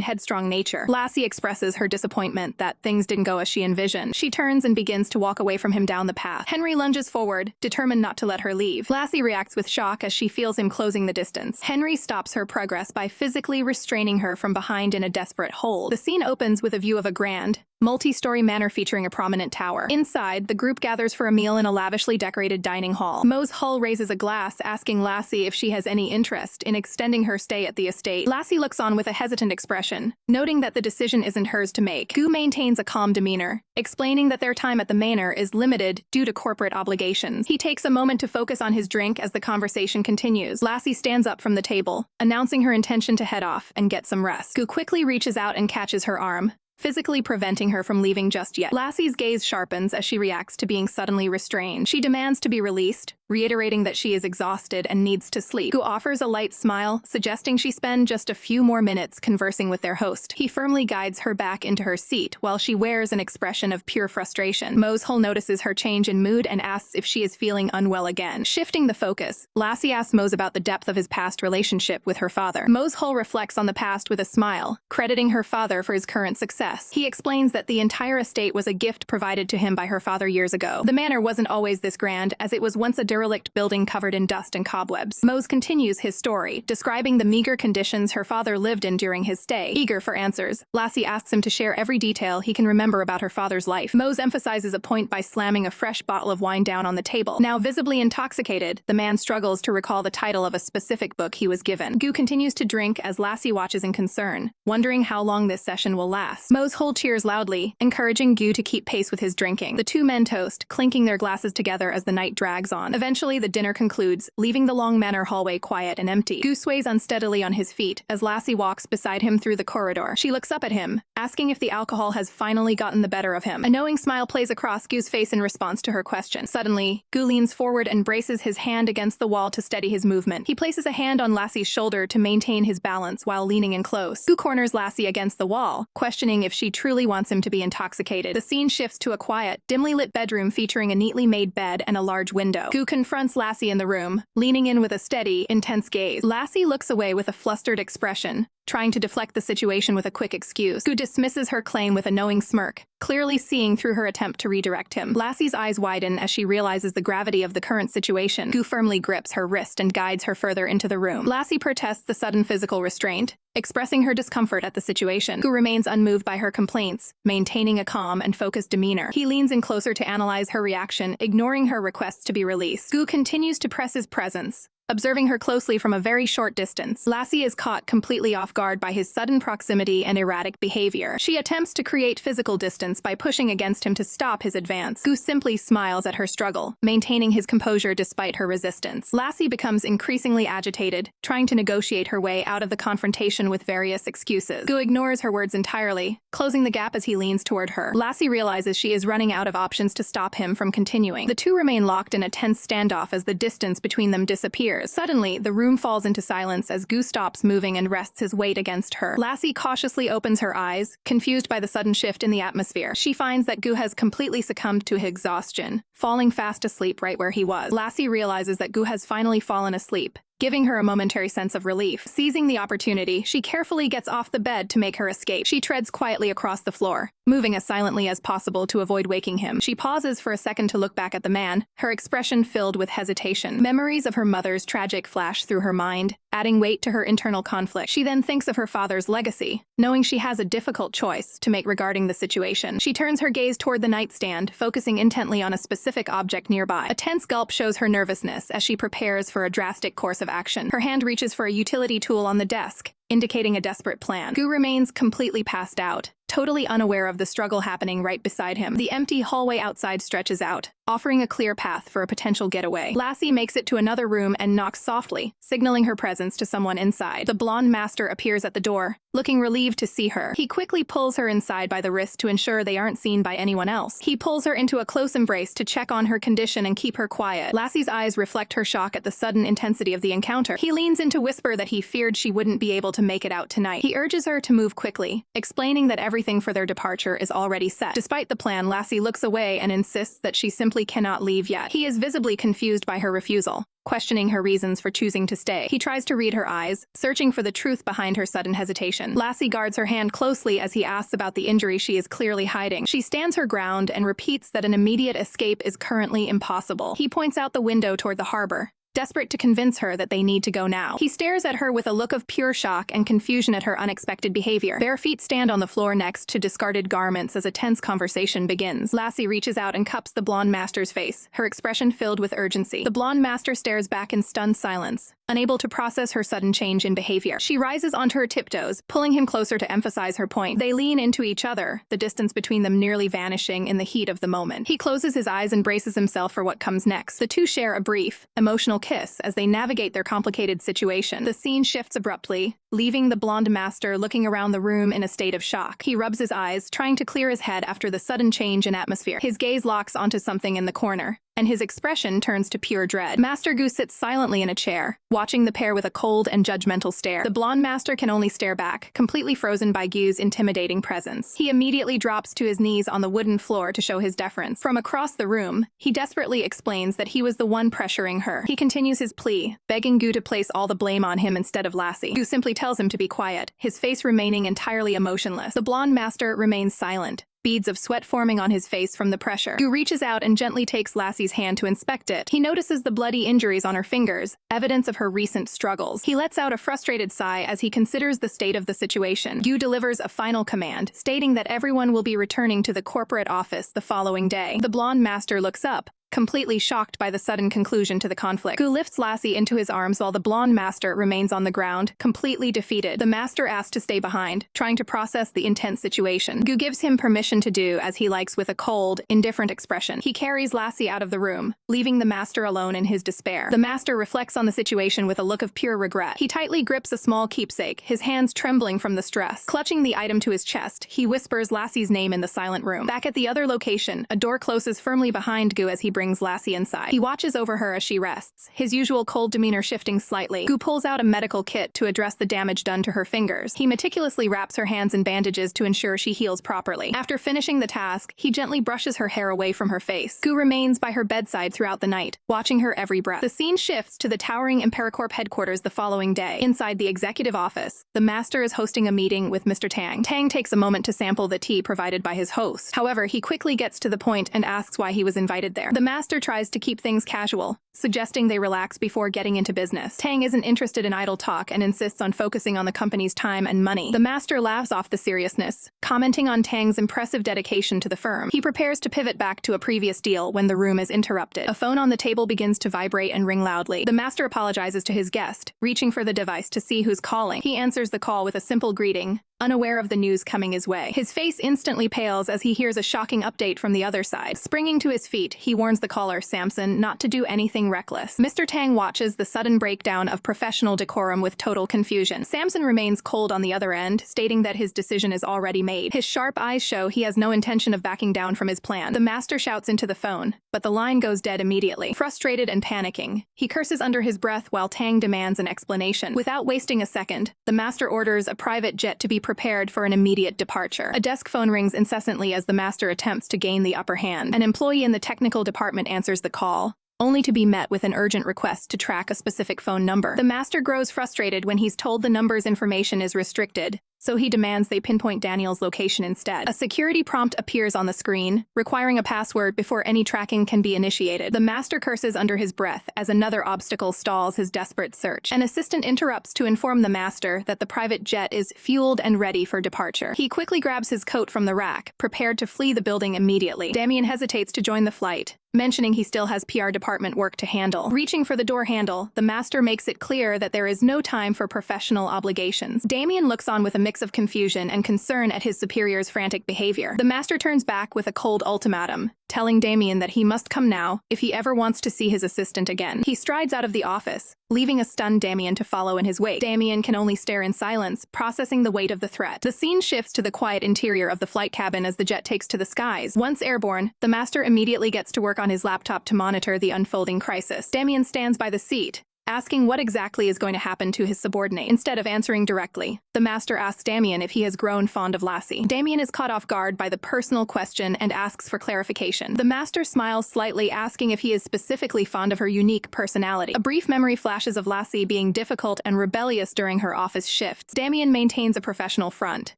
headstrong nature. Lassie expresses her disappointment that things didn't go as she envisioned. She turns and begins to walk away from him down the path. Henry lunges forward, determined not to let her leave. Lassie reacts with shock as she feels him closing the distance. Henry stops her progress by physically restraining her from behind in a desperate hold. The scene opens with a view of a grand, multi-story manor featuring a prominent tower. Inside, the group gathers for a meal in a lavishly decorated dining hall. Mo's Hull raises a glass, asking Lassie if she has any interest in extending her stay at the estate. Lassie looks on with a hesitant expression, noting that the decision isn't hers to make. Gu maintains a calm demeanor, explaining that their time at the manor is limited due to corporate obligations. He takes a moment to focus on his drink as the conversation continues. Lassie stands up from the table, announcing her intention to head off and get some rest. Gu quickly reaches out and catches her arm, physically preventing her from leaving just yet. Lassie's gaze sharpens as she reacts to being suddenly restrained. She demands to be released, reiterating that she is exhausted and needs to sleep. Gu offers a light smile, suggesting she spend just a few more minutes conversing with their host. He firmly guides her back into her seat while she wears an expression of pure frustration. Mo's Hull notices her change in mood and asks if she is feeling unwell again. Shifting the focus, Lassie asks Mose about the depth of his past relationship with her father. Mo's Hull reflects on the past with a smile, crediting her father for his current success. He explains that the entire estate was a gift provided to him by her father years ago. The manor wasn't always this grand, as it was once a derelict building covered in dust and cobwebs. Mose continues his story, describing the meager conditions her father lived in during his stay. Eager for answers, Lassie asks him to share every detail he can remember about her father's life. Mose emphasizes a point by slamming a fresh bottle of wine down on the table. Now visibly intoxicated, the man struggles to recall the title of a specific book he was given. Gu continues to drink as Lassie watches in concern, wondering how long this session will last. Mo's Hull cheers loudly, encouraging Gu to keep pace with his drinking. The two men toast, clinking their glasses together as the night drags on. Eventually, the dinner concludes, leaving the long manor hallway quiet and empty. Gu sways unsteadily on his feet as Lassie walks beside him through the corridor. She looks up at him, asking if the alcohol has finally gotten the better of him. A knowing smile plays across Gu's face in response to her question. Suddenly, Gu leans forward and braces his hand against the wall to steady his movement. He places a hand on Lassie's shoulder to maintain his balance while leaning in close. Gu corners Lassie against the wall, questioning if she truly wants him to be intoxicated. The scene shifts to a quiet, dimly lit bedroom featuring a neatly made bed and a large window. Gu confronts Lassie in the room, leaning in with a steady, intense gaze. Lassie looks away with a flustered expression, trying to deflect the situation with a quick excuse. Gu dismisses her claim with a knowing smirk, clearly seeing through her attempt to redirect him. Lassie's eyes widen as she realizes the gravity of the current situation. Gu firmly grips her wrist and guides her further into the room. Lassie protests the sudden physical restraint, expressing her discomfort at the situation. Gu remains unmoved by her complaints, maintaining a calm and focused demeanor. He leans in closer to analyze her reaction, ignoring her requests to be released. Gu continues to press his presence, observing her closely from a very short distance. Lassie is caught completely off guard by his sudden proximity and erratic behavior. She attempts to create physical distance by pushing against him to stop his advance. Gu simply smiles at her struggle, maintaining his composure despite her resistance. Lassie becomes increasingly agitated, trying to negotiate her way out of the confrontation with various excuses. Gu ignores her words entirely, closing the gap as he leans toward her. Lassie realizes she is running out of options to stop him from continuing. The two remain locked in a tense standoff as the distance between them disappears. Suddenly, the room falls into silence as Gu stops moving and rests his weight against her. Lassie cautiously opens her eyes, confused by the sudden shift in the atmosphere. She finds that Gu has completely succumbed to exhaustion, falling fast asleep right where he was. Lassie realizes that Gu has finally fallen asleep, giving her a momentary sense of relief. Seizing the opportunity, she carefully gets off the bed to make her escape. She treads quietly across the floor, moving as silently as possible to avoid waking him. She pauses for a second to look back at the man, her expression filled with hesitation. Memories of her mother's tragic flash through her mind, adding weight to her internal conflict. She then thinks of her father's legacy, knowing she has a difficult choice to make regarding the situation. She turns her gaze toward the nightstand, focusing intently on a specific object nearby. A tense gulp shows her nervousness as she prepares for a drastic course of action. Her hand reaches for a utility tool on the desk, indicating a desperate plan. Gu remains completely passed out, totally unaware of the struggle happening right beside him. The empty hallway outside stretches out, offering a clear path for a potential getaway. Lassie makes it to another room and knocks softly, signaling her presence to someone inside. The blonde master appears at the door, looking relieved to see her. He quickly pulls her inside by the wrist to ensure they aren't seen by anyone else. He pulls her into a close embrace to check on her condition and keep her quiet. Lassie's eyes reflect her shock at the sudden intensity of the encounter. He leans in to whisper that he feared she wouldn't be able to make it out tonight. He urges her to move quickly, explaining that everything for their departure is already set. Despite the plan, Lassie looks away and insists that she simply cannot leave yet. He is visibly confused by her refusal, questioning her reasons for choosing to stay. He tries to read her eyes, searching for the truth behind her sudden hesitation. Lassie guards her hand closely as he asks about the injury she is clearly hiding. She stands her ground and repeats that an immediate escape is currently impossible. He points out the window toward the harbor, desperate to convince her that they need to go now. He stares at her with a look of pure shock and confusion at her unexpected behavior. Bare feet stand on the floor next to discarded garments as a tense conversation begins. Lassie reaches out and cups the blonde master's face, her expression filled with urgency. The blonde master stares back in stunned silence, unable to process her sudden change in behavior. She rises onto her tiptoes, pulling him closer to emphasize her point. They lean into each other, the distance between them nearly vanishing in the heat of the moment. He closes his eyes and braces himself for what comes next. The two share a brief, emotional kiss as they navigate their complicated situation. The scene shifts abruptly, leaving the blonde master looking around the room in a state of shock. He rubs his eyes, trying to clear his head after the sudden change in atmosphere. His gaze locks onto something in the corner, and his expression turns to pure dread. Master Gu sits silently in a chair, watching the pair with a cold and judgmental stare. The blonde master can only stare back, completely frozen by Gu's intimidating presence. He immediately drops to his knees on the wooden floor to show his deference. From across the room, he desperately explains that he was the one pressuring her. He continues his plea, begging Gu to place all the blame on him instead of Lassie. Gu simply tells him to be quiet, his face remaining entirely emotionless. The blonde master remains silent, beads of sweat forming on his face from the pressure. Gu reaches out and gently takes Lassie's hand to inspect it. He notices the bloody injuries on her fingers, evidence of her recent struggles. He lets out a frustrated sigh as he considers the state of the situation. Gu delivers a final command, stating that everyone will be returning to the corporate office the following day. The blonde master looks up, completely shocked by the sudden conclusion to the conflict. Gu lifts Lassie into his arms while the blonde master remains on the ground, completely defeated. The master asks to stay behind, trying to process the intense situation. Gu gives him permission to do as he likes with a cold, indifferent expression. He carries Lassie out of the room, leaving the master alone in his despair. The master reflects on the situation with a look of pure regret. He tightly grips a small keepsake, his hands trembling from the stress. Clutching the item to his chest, he whispers Lassie's name in the silent room. Back at the other location, a door closes firmly behind Gu as he brings Lassie inside. He watches over her as she rests, his usual cold demeanor shifting slightly. Gu pulls out a medical kit to address the damage done to her fingers. He meticulously wraps her hands in bandages to ensure she heals properly. After finishing the task, he gently brushes her hair away from her face. Gu remains by her bedside throughout the night, watching her every breath. The scene shifts to the towering Imperacorp headquarters the following day. Inside the executive office, the master is hosting a meeting with Mr. Tang. Tang takes a moment to sample the tea provided by his host. However, he quickly gets to the point and asks why he was invited there. The master tries to keep things casual, suggesting they relax before getting into business. Tang isn't interested in idle talk and insists on focusing on the company's time and money. The master laughs off the seriousness, commenting on Tang's impressive dedication to the firm. He prepares to pivot back to a previous deal when the room is interrupted. A phone on the table begins to vibrate and ring loudly. The master apologizes to his guest, reaching for the device to see who's calling. He answers the call with a simple greeting, unaware of the news coming his way. His face instantly pales as he hears a shocking update from the other side. Springing to his feet, he warns the caller, Samson, not to do anything reckless. Mr. Tang watches the sudden breakdown of professional decorum with total confusion. Samson remains cold on the other end, stating that his decision is already made. His sharp eyes show he has no intention of backing down from his plan. The master shouts into the phone, but the line goes dead immediately. Frustrated and panicking, he curses under his breath while Tang demands an explanation. Without wasting a second, the master orders a private jet to be prepared for an immediate departure. A desk phone rings incessantly as the master attempts to gain the upper hand. An employee in the technical department answers the call, only to be met with an urgent request to track a specific phone number. The master grows frustrated when he's told the number's information is restricted, so he demands they pinpoint Daniel's location instead. A security prompt appears on the screen, requiring a password before any tracking can be initiated. The master curses under his breath as another obstacle stalls his desperate search. An assistant interrupts to inform the master that the private jet is fueled and ready for departure. He quickly grabs his coat from the rack, prepared to flee the building immediately. Damien hesitates to join the flight, mentioning he still has PR department work to handle. Reaching for the door handle, the master makes it clear that there is no time for professional obligations. Damien looks on with a mix of confusion and concern at his superior's frantic behavior. The master turns back with a cold ultimatum, telling Damien that he must come now if he ever wants to see his assistant again. He strides out of the office, leaving a stunned Damien to follow in his wake. Damien can only stare in silence, processing the weight of the threat. The scene shifts to the quiet interior of the flight cabin as the jet takes to the skies. Once airborne, the master immediately gets to work on his laptop to monitor the unfolding crisis. Damien stands by the seat, asking what exactly is going to happen to his subordinate. Instead of answering directly, the master asks Damien if he has grown fond of Lassie. Damien is caught off guard by the personal question and asks for clarification. The master smiles slightly, asking if he is specifically fond of her unique personality. A brief memory flashes of Lassie being difficult and rebellious during her office shifts. Damien maintains a professional front,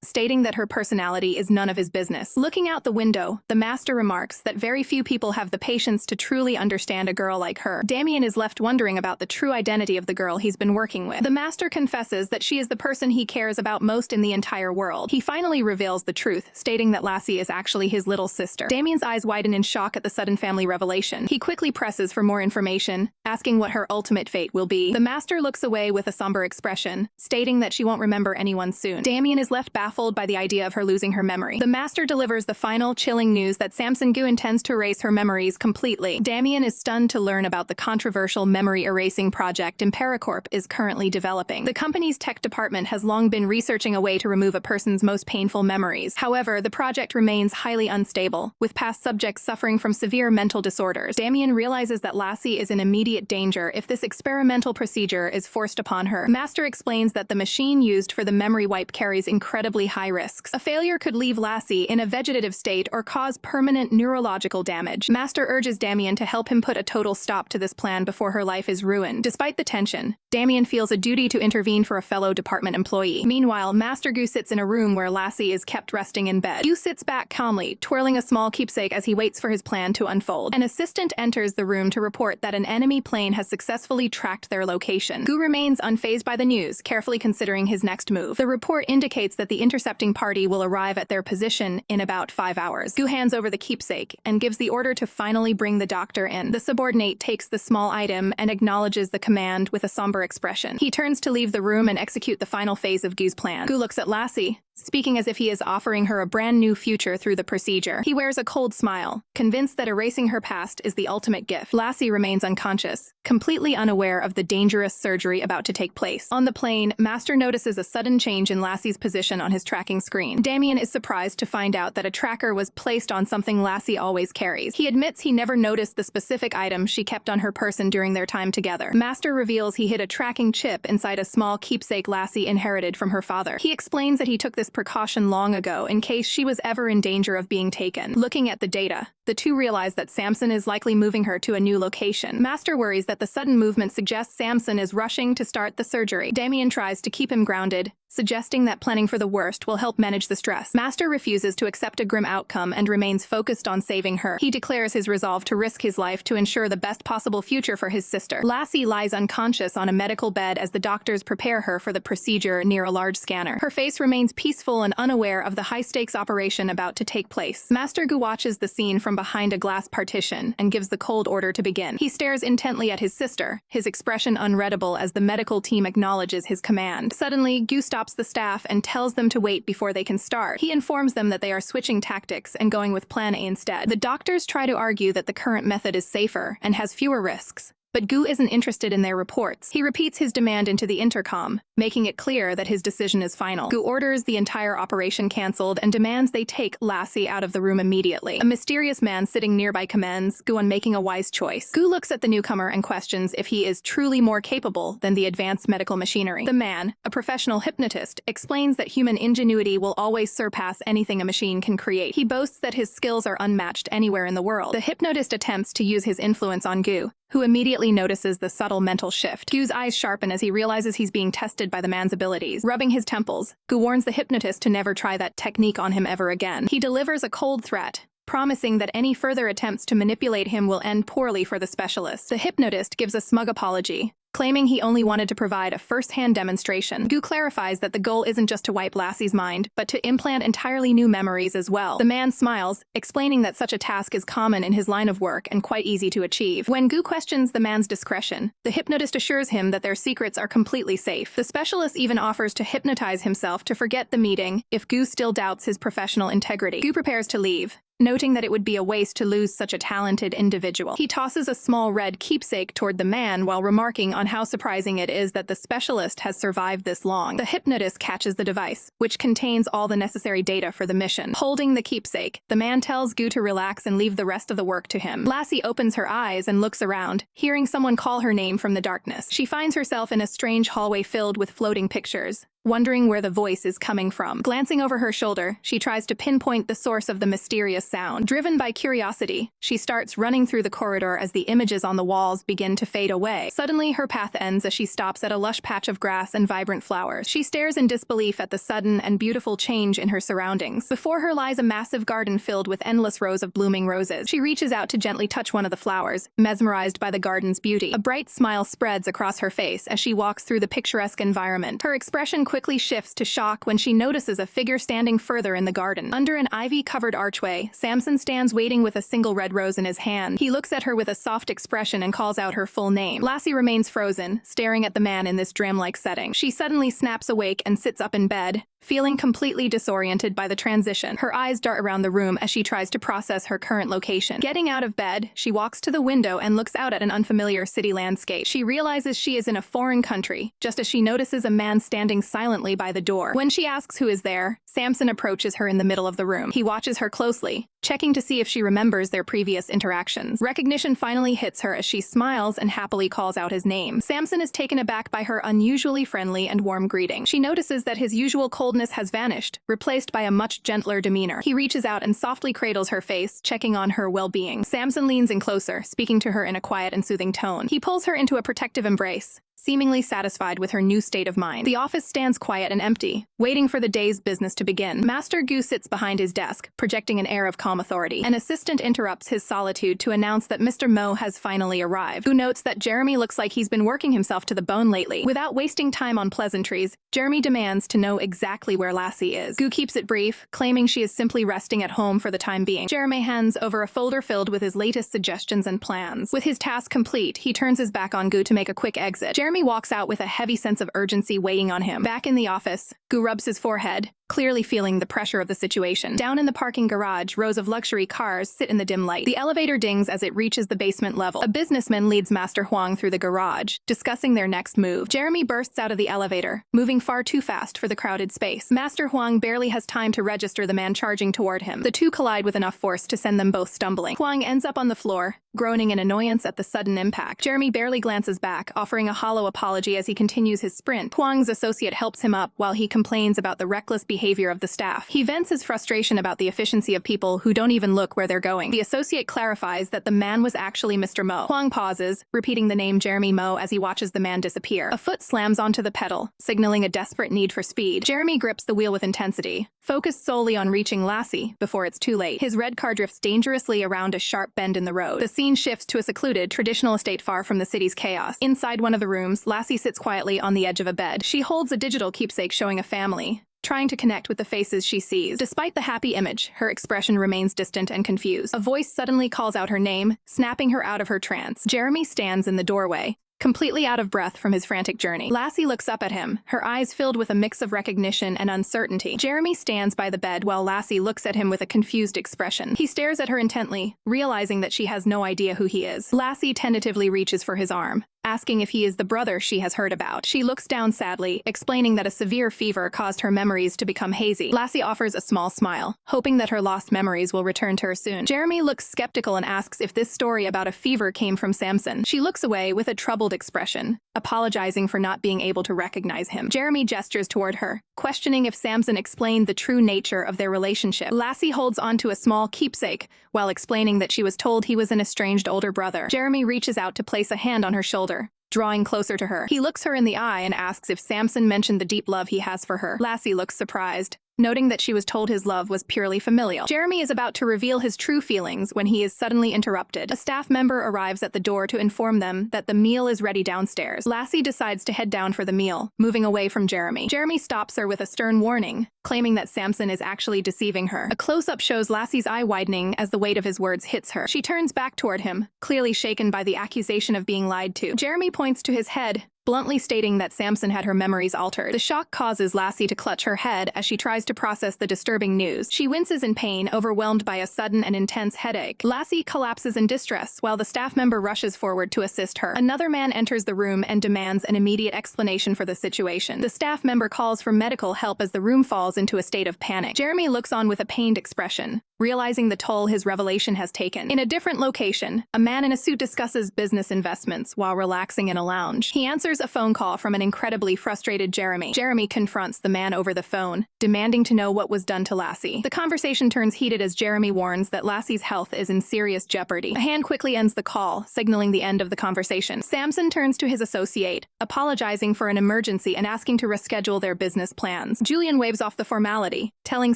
stating that her personality is none of his business. Looking out the window, the master remarks that very few people have the patience to truly understand a girl like her. Damien is left wondering about the true identity of the girl he's been working with. The master confesses that she is the person he cares about most in the entire world. He finally reveals the truth, stating that Lassie is actually his little sister. Damien's eyes widen in shock at the sudden family revelation. He quickly presses for more information, asking what her ultimate fate will be. The master looks away with a somber expression, stating that she won't remember anyone soon. Damien is left baffled by the idea of her losing her memory. The master delivers the final, chilling news that Samson Gu intends to erase her memories completely. Damien is stunned to learn about the controversial memory erasing project Imperacorp is currently developing. The company's tech department has long been researching a way to remove a person's most painful memories. However, the project remains highly unstable, with past subjects suffering from severe mental disorders. Damien realizes that Lassie is in immediate danger if this experimental procedure is forced upon her. Master explains that the machine used for the memory wipe carries incredibly high risks. A failure could leave Lassie in a vegetative state or cause permanent neurological damage. Master urges Damien to help him put a total stop to this plan before her life is ruined. Despite the tension, Damien feels a duty to intervene for a fellow department employee. Meanwhile, Master Gu sits in a room where Lassie is kept resting in bed. Gu sits back calmly, twirling a small keepsake as he waits for his plan to unfold. An assistant enters the room to report that an enemy plane has successfully tracked their location. Gu remains unfazed by the news, carefully considering his next move. The report indicates that the intercepting party will arrive at their position in about 5 hours. Gu hands over the keepsake and gives the order to finally bring the doctor in. The subordinate takes the small item and acknowledges the command with a somber expression. He turns to leave the room and execute the final phase of Gu's plan. Gu looks at Lassie, speaking as if he is offering her a brand new future through the procedure. He wears a cold smile, convinced that erasing her past is the ultimate gift. Lassie remains unconscious, completely unaware of the dangerous surgery about to take place. On the plane, Master notices a sudden change in Lassie's position on his tracking screen. Damien is surprised to find out that a tracker was placed on something Lassie always carries. He admits he never noticed the specific item she kept on her person during their time together. Master reveals he hid a tracking chip inside a small keepsake Lassie inherited from her father. He explains that he took this precaution long ago in case she was ever in danger of being taken. Looking at the data, the two realize that Samson is likely moving her to a new location. Master worries that the sudden movement suggests Samson is rushing to start the surgery. Damien tries to keep him grounded, suggesting that planning for the worst will help manage the stress. Master refuses to accept a grim outcome and remains focused on saving her. He declares his resolve to risk his life to ensure the best possible future for his sister. Lassie lies unconscious on a medical bed as the doctors prepare her for the procedure near a large scanner. Her face remains peaceful and unaware of the high-stakes operation about to take place. Master Gu watches the scene from behind a glass partition and gives the cold order to begin. He stares intently at his sister, his expression unreadable as the medical team acknowledges his command. Suddenly, Gu stops the staff and tells them to wait before they can start. He informs them that they are switching tactics and going with Plan A instead. The doctors try to argue that the current method is safer and has fewer risks, but Gu isn't interested in their reports. He repeats his demand into the intercom, making it clear that his decision is final. Gu orders the entire operation cancelled and demands they take Lassie out of the room immediately. A mysterious man sitting nearby commends Gu on making a wise choice. Gu looks at the newcomer and questions if he is truly more capable than the advanced medical machinery. The man, a professional hypnotist, explains that human ingenuity will always surpass anything a machine can create. He boasts that his skills are unmatched anywhere in the world. The hypnotist attempts to use his influence on Gu, who immediately notices the subtle mental shift. Gu's eyes sharpen as he realizes he's being tested by the man's abilities. Rubbing his temples, Gu warns the hypnotist to never try that technique on him ever again. He delivers a cold threat, promising that any further attempts to manipulate him will end poorly for the specialist. The hypnotist gives a smug apology, claiming he only wanted to provide a first-hand demonstration. Gu clarifies that the goal isn't just to wipe Lassie's mind, but to implant entirely new memories as well. The man smiles, explaining that such a task is common in his line of work and quite easy to achieve. When Gu questions the man's discretion, the hypnotist assures him that their secrets are completely safe. The specialist even offers to hypnotize himself to forget the meeting if Gu still doubts his professional integrity. Gu prepares to leave, noting that it would be a waste to lose such a talented individual. He tosses a small red keepsake toward the man while remarking on how surprising it is that the specialist has survived this long. The hypnotist catches the device, which contains all the necessary data for the mission. Holding the keepsake, the man tells Gu to relax and leave the rest of the work to him. Lassie opens her eyes and looks around, hearing someone call her name from the darkness. She finds herself in a strange hallway filled with floating pictures, wondering where the voice is coming from. Glancing over her shoulder, she tries to pinpoint the source of the mysterious sound. Driven by curiosity, she starts running through the corridor as the images on the walls begin to fade away. Suddenly, her path ends as she stops at a lush patch of grass and vibrant flowers. She stares in disbelief at the sudden and beautiful change in her surroundings. Before her lies a massive garden filled with endless rows of blooming roses. She reaches out to gently touch one of the flowers, mesmerized by the garden's beauty. A bright smile spreads across her face as she walks through the picturesque environment. Her expression quickly shifts to shock when she notices a figure standing further in the garden. Under an ivy-covered archway, Samson stands waiting with a single red rose in his hand. He looks at her with a soft expression and calls out her full name. Lassie remains frozen, staring at the man in this dreamlike setting. She suddenly snaps awake and sits up in bed, feeling completely disoriented by the transition. Her eyes dart around the room as she tries to process her current location. Getting out of bed, she walks to the window and looks out at an unfamiliar city landscape. She realizes she is in a foreign country, just as she notices a man standing silently by the door. When she asks who is there, Samson approaches her in the middle of the room. He watches her closely, checking to see if she remembers their previous interactions. Recognition finally hits her as she smiles and happily calls out his name. Samson is taken aback by her unusually friendly and warm greeting. She notices that his usual coldness has vanished, replaced by a much gentler demeanor. He reaches out and softly cradles her face, checking on her well-being. Samson leans in closer, speaking to her in a quiet and soothing tone. He pulls her into a protective embrace, seemingly satisfied with her new state of mind. The office stands quiet and empty, waiting for the day's business to begin. Master Gu sits behind his desk, projecting an air of calm authority. An assistant interrupts his solitude to announce that Mr. Mo has finally arrived. Gu notes that Jeremy looks like he's been working himself to the bone lately. Without wasting time on pleasantries, Jeremy demands to know exactly where Lassie is. Gu keeps it brief, claiming she is simply resting at home for the time being. Jeremy hands over a folder filled with his latest suggestions and plans. With his task complete, he turns his back on Gu to make a quick exit. Jeremy walks out with a heavy sense of urgency weighing on him. Back in the office, Gu rubs his forehead, clearly feeling the pressure of the situation. Down in the parking garage, rows of luxury cars sit in the dim light. The elevator dings as it reaches the basement level. A businessman leads Master Huang through the garage, discussing their next move. Jeremy bursts out of the elevator, moving far too fast for the crowded space. Master Huang barely has time to register the man charging toward him. The two collide with enough force to send them both stumbling. Huang ends up on the floor, groaning in annoyance at the sudden impact. Jeremy barely glances back, offering a hollow apology as he continues his sprint. Huang's associate helps him up while he complains about the reckless behavior of the staff. He vents his frustration about the efficiency of people who don't even look where they're going. The associate clarifies that the man was actually Mr. Mo. Huang pauses, repeating the name Jeremy Mo as he watches the man disappear. A foot slams onto the pedal, signaling a desperate need for speed. Jeremy grips the wheel with intensity, focused solely on reaching Lassie before it's too late. His red car drifts dangerously around a sharp bend in the road. The scene shifts to a secluded, traditional estate far from the city's chaos. Inside one of the rooms, Lassie sits quietly on the edge of a bed. She holds a digital keepsake showing a family, trying to connect with the faces she sees. Despite the happy image, her expression remains distant and confused. A voice suddenly calls out her name, snapping her out of her trance. Jeremy stands in the doorway, completely out of breath from his frantic journey. Lassie looks up at him, her eyes filled with a mix of recognition and uncertainty. Jeremy stands by the bed while Lassie looks at him with a confused expression. He stares at her intently, realizing that she has no idea who he is. Lassie tentatively reaches for his arm, asking if he is the brother she has heard about. She looks down sadly, explaining that a severe fever caused her memories to become hazy. Lassie offers a small smile, hoping that her lost memories will return to her soon. Jeremy looks skeptical and asks if this story about a fever came from Samson. She looks away with a troubled expression, apologizing for not being able to recognize him. Jeremy gestures toward her, questioning if Samson explained the true nature of their relationship. Lassie holds onto a small keepsake, while explaining that she was told he was an estranged older brother. Jeremy reaches out to place a hand on her shoulder, drawing closer to her. He looks her in the eye and asks if Samson mentioned the deep love he has for her. Lassie looks surprised, noting that she was told his love was purely familial. Jeremy is about to reveal his true feelings when he is suddenly interrupted. A staff member arrives at the door to inform them that the meal is ready downstairs. Lassie decides to head down for the meal, moving away from Jeremy. Jeremy stops her with a stern warning, claiming that Samson is actually deceiving her. A close-up shows Lassie's eye widening as the weight of his words hits her. She turns back toward him, clearly shaken by the accusation of being lied to. Jeremy points to his head, bluntly stating that Samson had her memories altered. The shock causes Lassie to clutch her head as she tries to process the disturbing news. She winces in pain, overwhelmed by a sudden and intense headache. Lassie collapses in distress while the staff member rushes forward to assist her. Another man enters the room and demands an immediate explanation for the situation. The staff member calls for medical help as the room falls into a state of panic. Jeremy looks on with a pained expression, realizing the toll his revelation has taken. In a different location, a man in a suit discusses business investments while relaxing in a lounge. He answers a phone call from an incredibly frustrated Jeremy. Jeremy confronts the man over the phone, demanding to know what was done to Lassie. The conversation turns heated as Jeremy warns that Lassie's health is in serious jeopardy. A hand quickly ends the call, signaling the end of the conversation. Samson turns to his associate, apologizing for an emergency and asking to reschedule their business plans. Julian waves off the formality, telling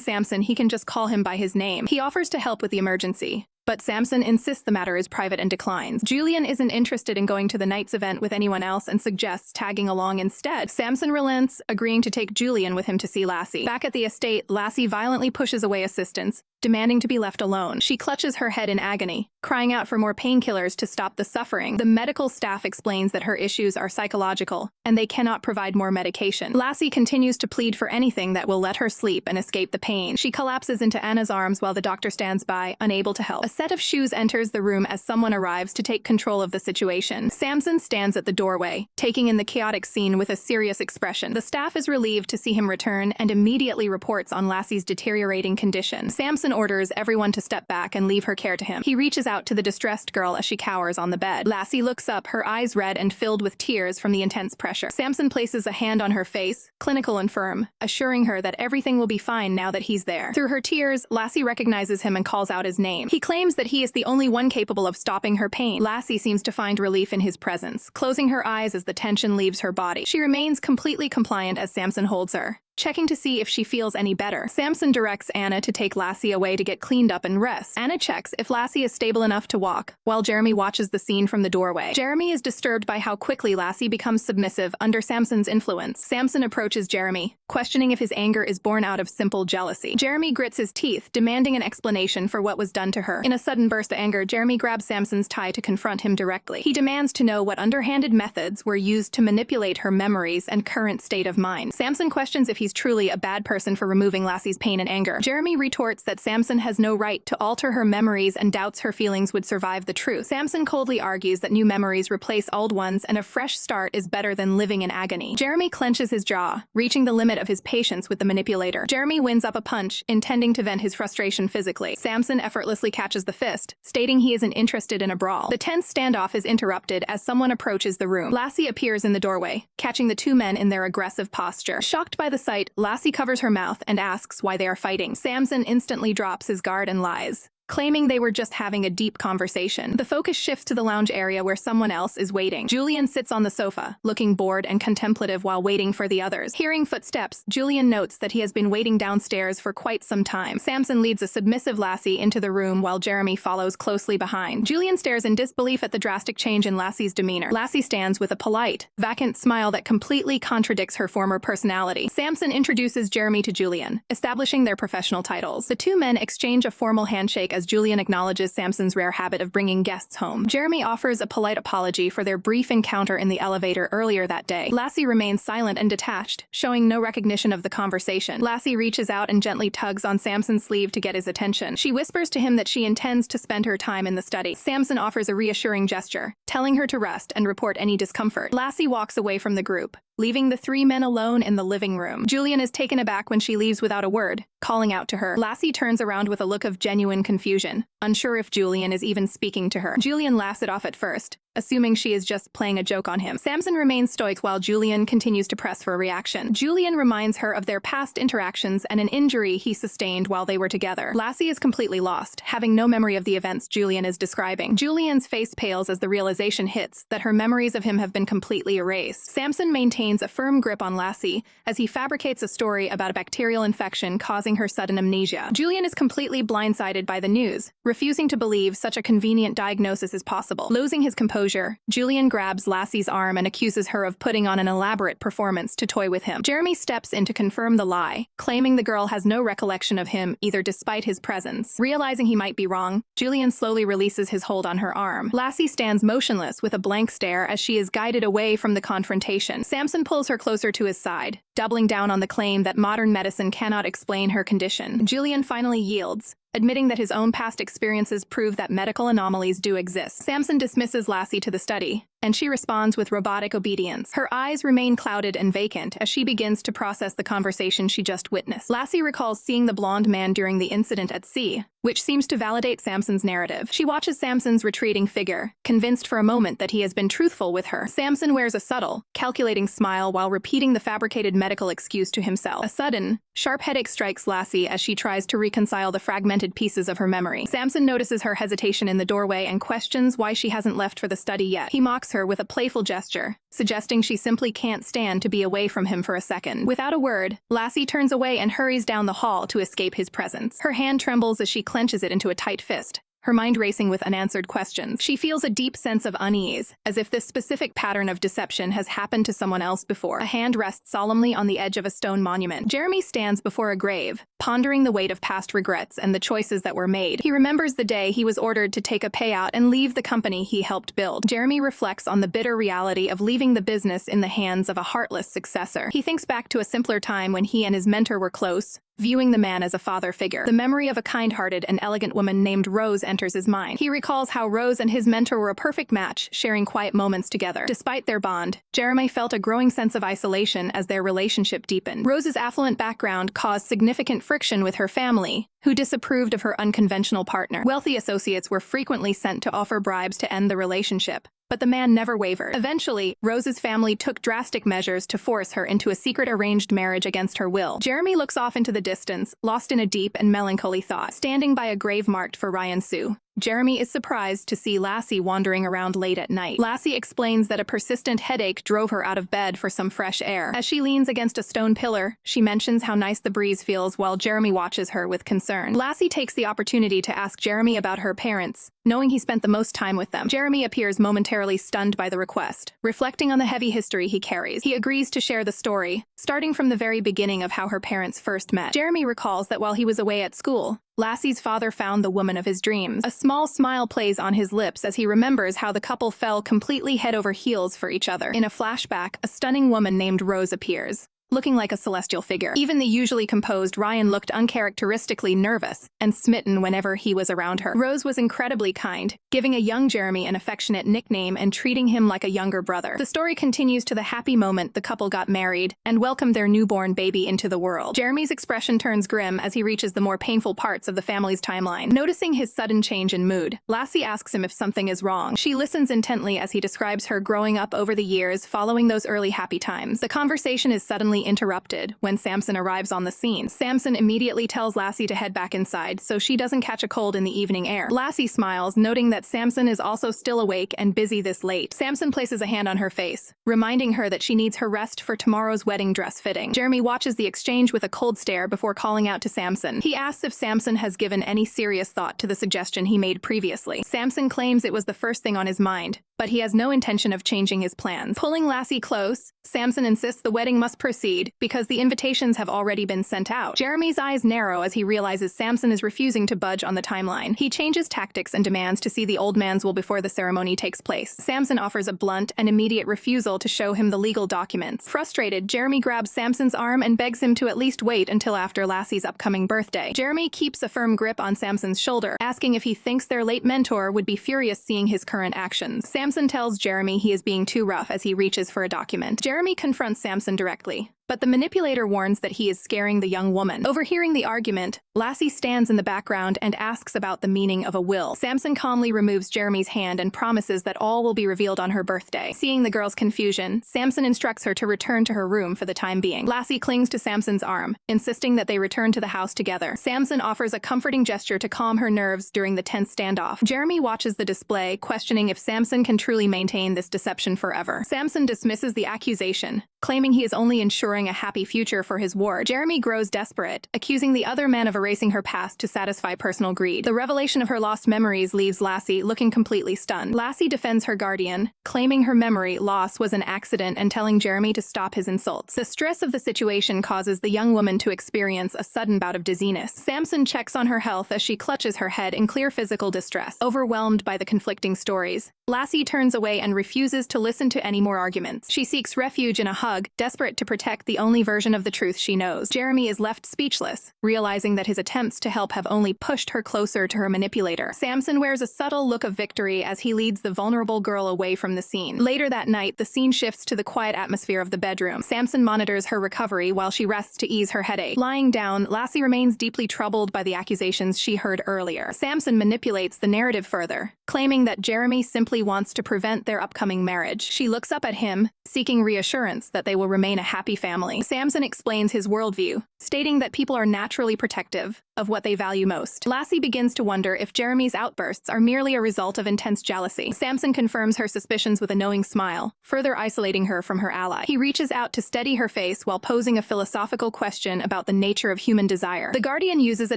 Samson he can just call him by his name. He offers to help with the emergency, but Samson insists the matter is private and declines. Julian isn't interested in going to the night's event with anyone else and suggests tagging along instead. Samson relents, agreeing to take Julian with him to see Lassie. Back at the estate, Lassie violently pushes away assistance, demanding to be left alone. She clutches her head in agony, crying out for more painkillers to stop the suffering. The medical staff explains that her issues are psychological, and they cannot provide more medication. Lassie continues to plead for anything that will let her sleep and escape the pain. She collapses into Anna's arms while the doctor stands by, unable to help. A set of shoes enters the room as someone arrives to take control of the situation. Samson stands at the doorway, taking in the chaotic scene with a serious expression. The staff is relieved to see him return and immediately reports on Lassie's deteriorating condition. Samson orders everyone to step back and leave her care to him. He reaches out to the distressed girl as she cowers on the bed. Lassie looks up, her eyes red and filled with tears from the intense pressure. Samson places a hand on her face, clinical and firm, assuring her that everything will be fine now that he's there. Through her tears, Lassie recognizes him and calls out his name. He claims that he is the only one capable of stopping her pain. Lassie seems to find relief in his presence, closing her eyes as the tension leaves her body. She remains completely compliant as Samson holds her, checking to see if she feels any better. Samson directs Anna to take Lassie away to get cleaned up and rest. Anna checks if Lassie is stable enough to walk, while Jeremy watches the scene from the doorway. Jeremy is disturbed by how quickly Lassie becomes submissive under Samson's influence. Samson approaches Jeremy, questioning if his anger is born out of simple jealousy. Jeremy grits his teeth, demanding an explanation for what was done to her. In a sudden burst of anger, Jeremy grabs Samson's tie to confront him directly. He demands to know what underhanded methods were used to manipulate her memories and current state of mind. Samson questions if he's truly a bad person for removing Lassie's pain and anger. Jeremy retorts that Samson has no right to alter her memories and doubts her feelings would survive the truth. Samson coldly argues that new memories replace old ones and a fresh start is better than living in agony. Jeremy clenches his jaw, reaching the limit of his patience with the manipulator. Jeremy wins up a punch, intending to vent his frustration physically. Samson effortlessly catches the fist, stating he isn't interested in a brawl. The tense standoff is interrupted as someone approaches the room. Lassie appears in the doorway, catching the two men in their aggressive posture. Shocked by the sight, Lassie covers her mouth and asks why they are fighting. Samson instantly drops his guard and lies, claiming they were just having a deep conversation. The focus shifts to the lounge area where someone else is waiting. Julian sits on the sofa, looking bored and contemplative while waiting for the others. Hearing footsteps, Julian notes that he has been waiting downstairs for quite some time. Samson leads a submissive Lassie into the room while Jeremy follows closely behind. Julian stares in disbelief at the drastic change in Lassie's demeanor. Lassie stands with a polite, vacant smile that completely contradicts her former personality. Samson introduces Jeremy to Julian, establishing their professional titles. The two men exchange a formal handshake as Julian acknowledges Samson's rare habit of bringing guests home. Jeremy offers a polite apology for their brief encounter in the elevator earlier that day. Lassie remains silent and detached, showing no recognition of the conversation. Lassie reaches out and gently tugs on Samson's sleeve to get his attention. She whispers to him that she intends to spend her time in the study. Samson offers a reassuring gesture, telling her to rest and report any discomfort. Lassie walks away from the group, leaving the three men alone in the living room. Julian is taken aback when she leaves without a word, calling out to her. Lassie turns around with a look of genuine confusion, unsure if Julian is even speaking to her. Julian laughs it off at first, assuming she is just playing a joke on him. Samson remains stoic while Julian continues to press for a reaction. Julian reminds her of their past interactions and an injury he sustained while they were together. Lassie is completely lost, having no memory of the events Julian is describing. Julian's face pales as the realization hits that her memories of him have been completely erased. Samson maintains a firm grip on Lassie as he fabricates a story about a bacterial infection causing her sudden amnesia. Julian is completely blindsided by the news, refusing to believe such a convenient diagnosis is possible. Losing his composure, Julian grabs Lassie's arm and accuses her of putting on an elaborate performance to toy with him. Jeremy steps in to confirm the lie, claiming the girl has no recollection of him either despite his presence. Realizing he might be wrong, Julian slowly releases his hold on her arm. Lassie stands motionless with a blank stare as she is guided away from the confrontation. Samson pulls her closer to his side, doubling down on the claim that modern medicine cannot explain her condition. Julian finally yields, admitting that his own past experiences prove that medical anomalies do exist. Samson dismisses Lassie to the study, and she responds with robotic obedience. Her eyes remain clouded and vacant as she begins to process the conversation she just witnessed. Lassie recalls seeing the blonde man during the incident at sea, which seems to validate Samson's narrative. She watches Samson's retreating figure, convinced for a moment that he has been truthful with her. Samson wears a subtle, calculating smile while repeating the fabricated medical excuse to himself. A sudden, sharp headache strikes Lassie as she tries to reconcile the fragmented pieces of her memory. Samson notices her hesitation in the doorway and questions why she hasn't left for the study yet. He mocks her with a playful gesture, suggesting she simply can't stand to be away from him for a second. Without a word, Lassie turns away and hurries down the hall to escape his presence. Her hand trembles as she clenches it into a tight fist, her mind racing with unanswered questions. She feels a deep sense of unease, as if this specific pattern of deception has happened to someone else before. A hand rests solemnly on the edge of a stone monument. Jeremy stands before a grave, pondering the weight of past regrets and the choices that were made. He remembers the day he was ordered to take a payout and leave the company he helped build. Jeremy reflects on the bitter reality of leaving the business in the hands of a heartless successor. He thinks back to a simpler time when he and his mentor were close, viewing the man as a father figure. The memory of a kind-hearted and elegant woman named Rose enters his mind. He recalls how Rose and his mentor were a perfect match, sharing quiet moments together. Despite their bond, Jeremy felt a growing sense of isolation as their relationship deepened. Rose's affluent background caused significant friction with her family, who disapproved of her unconventional partner. Wealthy associates were frequently sent to offer bribes to end the relationship, but the man never wavered. Eventually, Rose's family took drastic measures to force her into a secret arranged marriage against her will. Jeremy looks off into the distance, lost in a deep and melancholy thought. Standing by a grave marked for Ryan Sue, Jeremy is surprised to see Lassie wandering around late at night. Lassie explains that a persistent headache drove her out of bed for some fresh air. As she leans against a stone pillar, she mentions how nice the breeze feels while Jeremy watches her with concern. Lassie takes the opportunity to ask Jeremy about her parents, knowing he spent the most time with them. Jeremy appears momentarily stunned by the request, reflecting on the heavy history he carries. He agrees to share the story, starting from the very beginning of how her parents first met. Jeremy recalls that while he was away at school, Lassie's father found the woman of his dreams. A small smile plays on his lips as he remembers how the couple fell completely head over heels for each other. In a flashback, a stunning woman named Rose appears, looking like a celestial figure. Even the usually composed Ryan looked uncharacteristically nervous and smitten whenever he was around her. Rose was incredibly kind, giving a young Jeremy an affectionate nickname and treating him like a younger brother. The story continues to the happy moment the couple got married and welcomed their newborn baby into the world. Jeremy's expression turns grim as he reaches the more painful parts of the family's timeline. Noticing his sudden change in mood, Lassie asks him if something is wrong. She listens intently as he describes her growing up over the years following those early happy times. The conversation is suddenly interrupted when Samson arrives on the scene. Samson immediately tells Lassie to head back inside so she doesn't catch a cold in the evening air. Lassie smiles, noting that Samson is also still awake and busy this late. Samson places a hand on her face, reminding her that she needs her rest for tomorrow's wedding dress fitting. Jeremy watches the exchange with a cold stare before calling out to Samson. He asks if Samson has given any serious thought to the suggestion he made previously. Samson claims it was the first thing on his mind, but he has no intention of changing his plans. Pulling Lassie close, Samson insists the wedding must proceed because the invitations have already been sent out. Jeremy's eyes narrow as he realizes Samson is refusing to budge on the timeline. He changes tactics and demands to see the old man's will before the ceremony takes place. Samson offers a blunt and immediate refusal to show him the legal documents. Frustrated, Jeremy grabs Samson's arm and begs him to at least wait until after Lassie's upcoming birthday. Jeremy keeps a firm grip on Samson's shoulder, asking if he thinks their late mentor would be furious seeing his current actions. Samson tells Jeremy he is being too rough as he reaches for a document. Jeremy confronts Samson directly, but the manipulator warns that he is scaring the young woman. Overhearing the argument, Lassie stands in the background and asks about the meaning of a will. Samson calmly removes Jeremy's hand and promises that all will be revealed on her birthday. Seeing the girl's confusion, Samson instructs her to return to her room for the time being. Lassie clings to Samson's arm, insisting that they return to the house together. Samson offers a comforting gesture to calm her nerves during the tense standoff. Jeremy watches the display, questioning if Samson can truly maintain this deception forever. Samson dismisses the accusation, claiming he is only ensuring a happy future for his ward. Jeremy grows desperate, accusing the other man of erasing her past to satisfy personal greed. The revelation of her lost memories leaves Lassie looking completely stunned. Lassie defends her guardian, claiming her memory loss was an accident and telling Jeremy to stop his insults. The stress of the situation causes the young woman to experience a sudden bout of dizziness. Samson checks on her health as she clutches her head in clear physical distress. Overwhelmed by the conflicting stories, Lassie turns away and refuses to listen to any more arguments. She seeks refuge in a hug, desperate to protect the only version of the truth she knows. Jeremy is left speechless, realizing that his attempts to help have only pushed her closer to her manipulator. Samson wears a subtle look of victory as he leads the vulnerable girl away from the scene. Later that night, the scene shifts to the quiet atmosphere of the bedroom. Samson monitors her recovery while she rests to ease her headache. Lying down, Lassie remains deeply troubled by the accusations she heard earlier. Samson manipulates the narrative further, claiming that Jeremy simply wants to prevent their upcoming marriage. She looks up at him, seeking reassurance that they will remain a happy family. Samson explains his worldview, stating that people are naturally protective of what they value most. Lassie begins to wonder if Jeremy's outbursts are merely a result of intense jealousy. Samson confirms her suspicions with a knowing smile, further isolating her from her ally. He reaches out to steady her face while posing a philosophical question about the nature of human desire. The Guardian uses a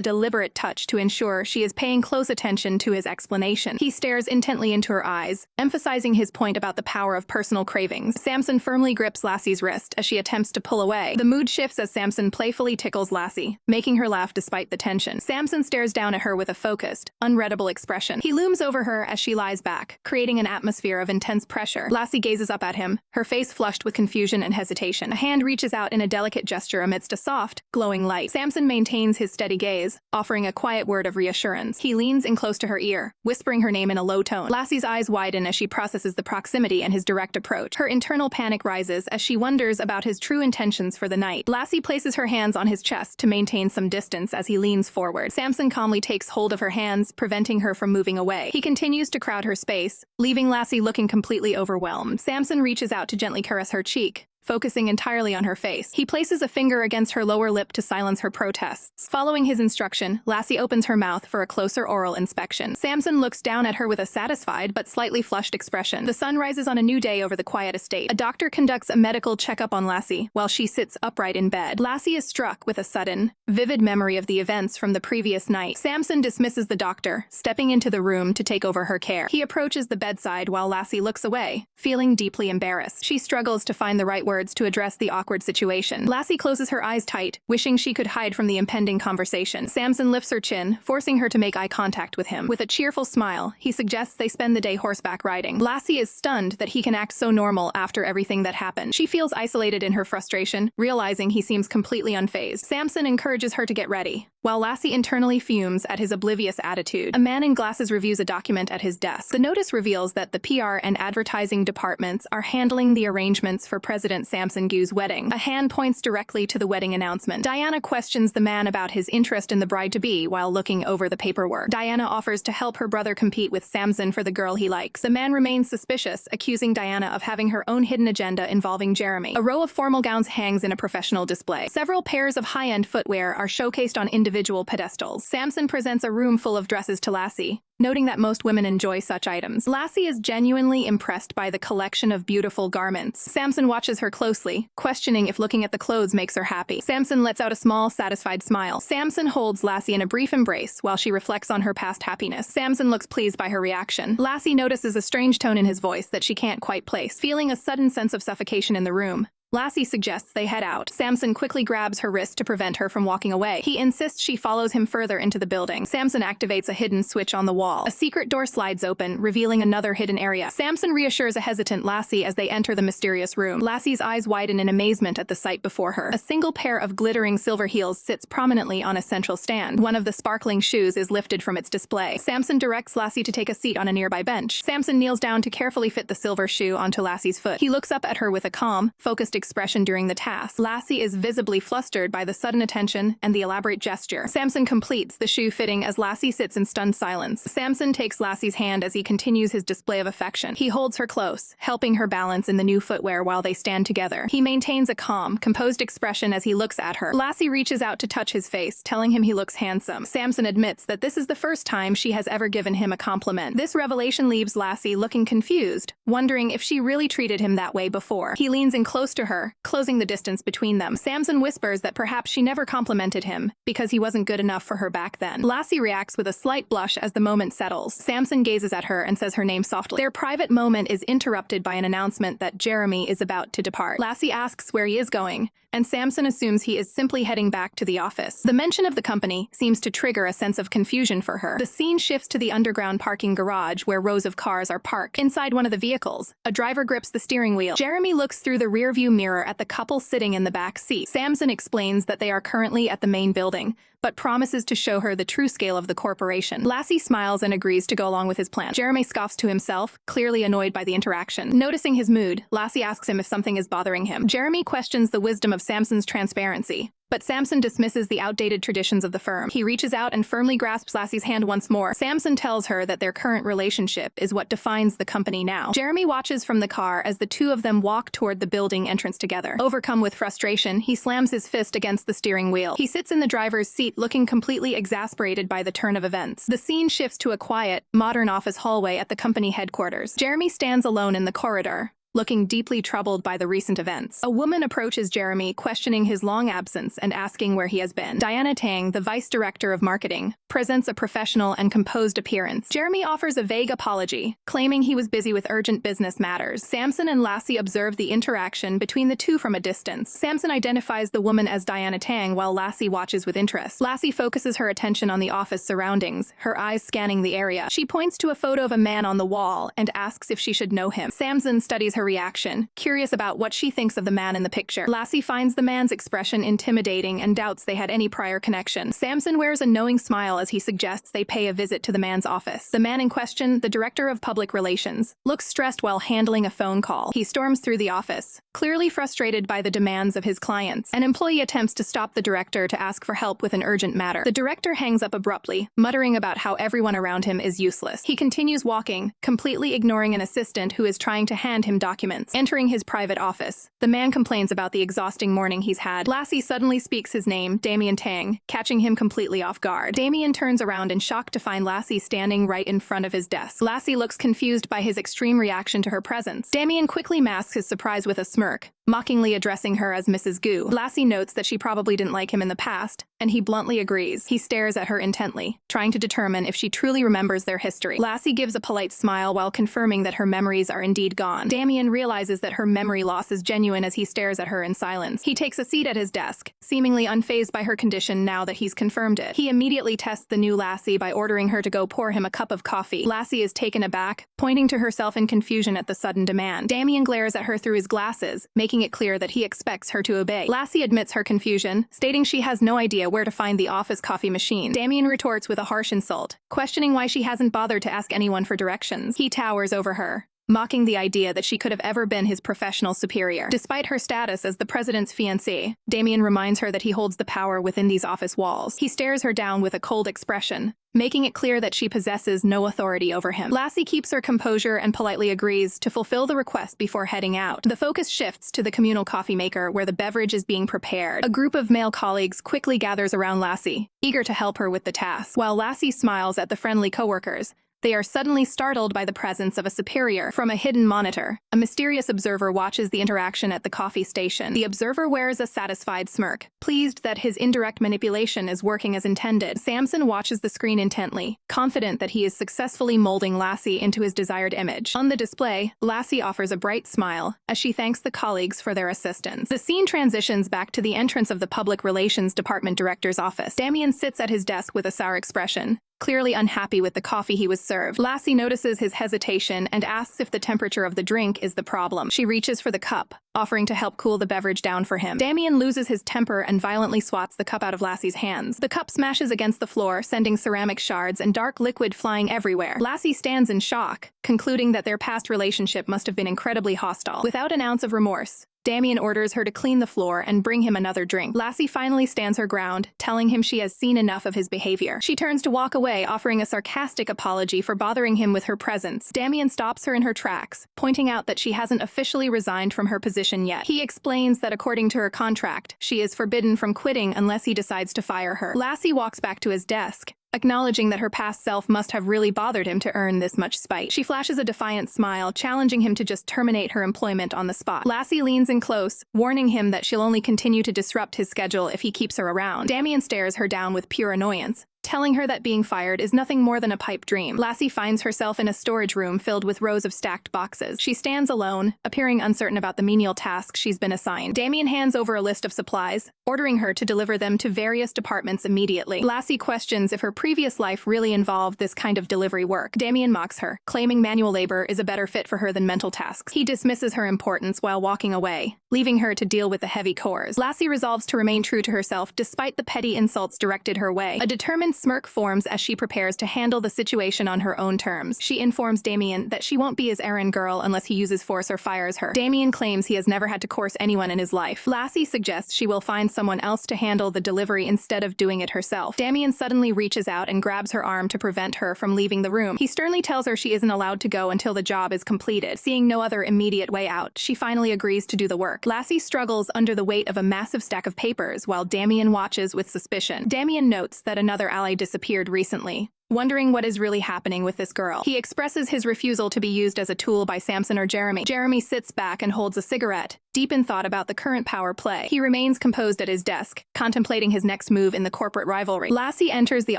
deliberate touch to ensure she is paying close attention to his explanation. He stares intently into her eyes, emphasizing his point about the power of personal cravings. Samson firmly grips Lassie's wrist as she attempts to pull away. The mood shifts as Samson playfully tickles Lassie, making her laugh despite the tension. Samson stares down at her with a focused, unreadable expression. He looms over her as she lies back, creating an atmosphere of intense pressure. Lassie gazes up at him, her face flushed with confusion and hesitation. A hand reaches out in a delicate gesture amidst a soft, glowing light. Samson maintains his steady gaze, offering a quiet word of reassurance. He leans in close to her ear, whispering her name in a low tone. Lassie's eyes widen as she processes the proximity and his direct approach. Her internal panic rises as she wonders about his true intentions for the night. Lassie places her hands on his chest to maintain some distance as he leans forward. Samson calmly takes hold of her hands, preventing her from moving away. He continues to crowd her space, leaving Lassie looking completely overwhelmed. Samson reaches out to gently caress her cheek, focusing entirely on her face. He places a finger against her lower lip to silence her protests. Following his instruction, Lassie opens her mouth for a closer oral inspection. Samson looks down at her with a satisfied but slightly flushed expression. The sun rises on a new day over the quiet estate. A doctor conducts a medical checkup on Lassie while she sits upright in bed. Lassie is struck with a sudden, vivid memory of the events from the previous night. Samson dismisses the doctor, stepping into the room to take over her care. He approaches the bedside while Lassie looks away, feeling deeply embarrassed. She struggles to find the right words to address the awkward situation. Lassie closes her eyes tight, wishing she could hide from the impending conversation. Samson lifts her chin, forcing her to make eye contact with him. With a cheerful smile, he suggests they spend the day horseback riding. Lassie is stunned that he can act so normal after everything that happened. She feels isolated in her frustration, realizing he seems completely unfazed. Samson encourages her to get ready, while Lassie internally fumes at his oblivious attitude. A man in glasses reviews a document at his desk. The notice reveals that the PR and advertising departments are handling the arrangements for President Samson Gu's wedding. A hand points directly to the wedding announcement. Diana questions the man about his interest in the bride-to-be while looking over the paperwork. Diana offers to help her brother compete with Samson for the girl he likes. The man remains suspicious, accusing Diana of having her own hidden agenda involving Jeremy. A row of formal gowns hangs in a professional display. Several pairs of high-end footwear are showcased on individual individual pedestals. Samson presents a room full of dresses to Lassie, noting that most women enjoy such items. Lassie is genuinely impressed by the collection of beautiful garments. Samson watches her closely, questioning if looking at the clothes makes her happy. Samson lets out a small, satisfied smile. Samson holds Lassie in a brief embrace while she reflects on her past happiness. Samson looks pleased by her reaction. Lassie notices a strange tone in his voice that she can't quite place. Feeling a sudden sense of suffocation in the room, Lassie suggests they head out. Samson quickly grabs her wrist to prevent her from walking away. He insists she follows him further into the building. Samson activates a hidden switch on the wall. A secret door slides open, revealing another hidden area. Samson reassures a hesitant Lassie as they enter the mysterious room. Lassie's eyes widen in amazement at the sight before her. A single pair of glittering silver heels sits prominently on a central stand. One of the sparkling shoes is lifted from its display. Samson directs Lassie to take a seat on a nearby bench. Samson kneels down to carefully fit the silver shoe onto Lassie's foot. He looks up at her with a calm, focused expression during the task. Lassie is visibly flustered by the sudden attention and the elaborate gesture. Samson completes the shoe fitting as Lassie sits in stunned silence. Samson takes Lassie's hand as he continues his display of affection. He holds her close, helping her balance in the new footwear while they stand together. He maintains a calm, composed expression as he looks at her. Lassie reaches out to touch his face, telling him he looks handsome. Samson admits that this is the first time she has ever given him a compliment. This revelation leaves Lassie looking confused, wondering if she really treated him that way before. He leans in close to her, closing the distance between them. Samson whispers that perhaps she never complimented him because he wasn't good enough for her back then. Lassie reacts with a slight blush as the moment settles. Samson gazes at her and says her name softly. Their private moment is interrupted by an announcement that Jeremy is about to depart. Lassie asks where he is going, and Samson assumes he is simply heading back to the office. The mention of the company seems to trigger a sense of confusion for her. The scene shifts to the underground parking garage where rows of cars are parked. Inside one of the vehicles, a driver grips the steering wheel. Jeremy looks through the rearview mirror at the couple sitting in the back seat. Samson explains that they are currently at the main building, but promises to show her the true scale of the corporation. Lassie smiles and agrees to go along with his plan. Jeremy scoffs to himself, clearly annoyed by the interaction. Noticing his mood, Lassie asks him if something is bothering him. Jeremy questions the wisdom of Samson's transparency, but Samson dismisses the outdated traditions of the firm. He reaches out and firmly grasps Lassie's hand once more. Samson tells her that their current relationship is what defines the company now. Jeremy watches from the car as the two of them walk toward the building entrance together. Overcome with frustration, he slams his fist against the steering wheel. He sits in the driver's seat, looking completely exasperated by the turn of events. The scene shifts to a quiet, modern office hallway at the company headquarters. Jeremy stands alone in the corridor, looking deeply troubled by the recent events. A woman approaches Jeremy, questioning his long absence and asking where he has been. Diana Tang, the vice director of marketing, presents a professional and composed appearance. Jeremy offers a vague apology, claiming he was busy with urgent business matters. Samson and Lassie observe the interaction between the two from a distance. Samson identifies the woman as Diana Tang while Lassie watches with interest. Lassie focuses her attention on the office surroundings, her eyes scanning the area. She points to a photo of a man on the wall and asks if she should know him. Samson studies her reaction, curious about what she thinks of the man in the picture. Lassie finds the man's expression intimidating and doubts they had any prior connection. Samson wears a knowing smile as he suggests they pay a visit to the man's office. The man in question, the director of public relations, looks stressed while handling a phone call. He storms through the office, clearly frustrated by the demands of his clients. An employee attempts to stop the director to ask for help with an urgent matter. The director hangs up abruptly, muttering about how everyone around him is useless. He continues walking, completely ignoring an assistant who is trying to hand him documents. Entering his private office, the man complains about the exhausting morning he's had. Lassie suddenly speaks his name, Damien Tang, catching him completely off guard. Damien turns around in shock to find Lassie standing right in front of his desk. Lassie looks confused by his extreme reaction to her presence. Damien quickly masks his surprise with a smirk, mockingly addressing her as Mrs. Gu. Lassie notes that she probably didn't like him in the past, and he bluntly agrees. He stares at her intently, trying to determine if she truly remembers their history. Lassie gives a polite smile while confirming that her memories are indeed gone. Damien realizes that her memory loss is genuine as he stares at her in silence. He takes a seat at his desk, seemingly unfazed by her condition now that he's confirmed it. He immediately tests the new Lassie by ordering her to go pour him a cup of coffee. Lassie is taken aback, pointing to herself in confusion at the sudden demand. Damien glares at her through his glasses, making it clear that he expects her to obey. Lassie admits her confusion, stating she has no idea where to find the office coffee machine. Damien retorts with a harsh insult, questioning why she hasn't bothered to ask anyone for directions. He towers over her, mocking the idea that she could have ever been his professional superior. Despite her status as the president's fiancée, Damien reminds her that he holds the power within these office walls. He stares her down with a cold expression, making it clear that she possesses no authority over him. Lassie keeps her composure and politely agrees to fulfill the request before heading out. The focus shifts to the communal coffee maker where the beverage is being prepared. A group of male colleagues quickly gathers around Lassie, eager to help her with the task. While Lassie smiles at the friendly coworkers, they are suddenly startled by the presence of a superior. From a hidden monitor, a mysterious observer watches the interaction at the coffee station. The observer wears a satisfied smirk, pleased that his indirect manipulation is working as intended. Samson watches the screen intently, confident that he is successfully molding Lassie into his desired image. On the display, Lassie offers a bright smile as she thanks the colleagues for their assistance. The scene transitions back to the entrance of the Public Relations Department director's office. Damien sits at his desk with a sour expression, clearly unhappy with the coffee he was served. Lassie notices his hesitation and asks if the temperature of the drink is the problem. She reaches for the cup, offering to help cool the beverage down for him. Damien loses his temper and violently swats the cup out of Lassie's hands. The cup smashes against the floor, sending ceramic shards and dark liquid flying everywhere. Lassie stands in shock, concluding that their past relationship must have been incredibly hostile. Without an ounce of remorse, Damien orders her to clean the floor and bring him another drink. Lassie finally stands her ground, telling him she has seen enough of his behavior. She turns to walk away, offering a sarcastic apology for bothering him with her presence. Damien stops her in her tracks, pointing out that she hasn't officially resigned from her position yet. He explains that according to her contract, she is forbidden from quitting unless he decides to fire her. Lassie walks back to his desk, acknowledging that her past self must have really bothered him to earn this much spite. She flashes a defiant smile, challenging him to just terminate her employment on the spot. Lassie leans in close, warning him that she'll only continue to disrupt his schedule if he keeps her around. Damien stares her down with pure annoyance, telling her that being fired is nothing more than a pipe dream. Lassie finds herself in a storage room filled with rows of stacked boxes. She stands alone, appearing uncertain about the menial tasks she's been assigned. Damien hands over a list of supplies, ordering her to deliver them to various departments immediately. Lassie questions if her previous life really involved this kind of delivery work. Damien mocks her, claiming manual labor is a better fit for her than mental tasks. He dismisses her importance while walking away, leaving her to deal with the heavy chores. Lassie resolves to remain true to herself despite the petty insults directed her way. A determined smirk forms as she prepares to handle the situation on her own terms. She informs Damien that she won't be his errand girl unless he uses force or fires her. Damien claims he has never had to coerce anyone in his life. Lassie suggests she will find someone else to handle the delivery instead of doing it herself. Damien suddenly reaches out and grabs her arm to prevent her from leaving the room. He sternly tells her she isn't allowed to go until the job is completed. Seeing no other immediate way out, she finally agrees to do the work. Lassie struggles under the weight of a massive stack of papers while Damien watches with suspicion. Damien notes that another ally disappeared recently, wondering what is really happening with this girl. He expresses his refusal to be used as a tool by Samson or Jeremy. Jeremy sits back and holds a cigarette, deep in thought about the current power play. He remains composed at his desk, contemplating his next move in the corporate rivalry. Lassie enters the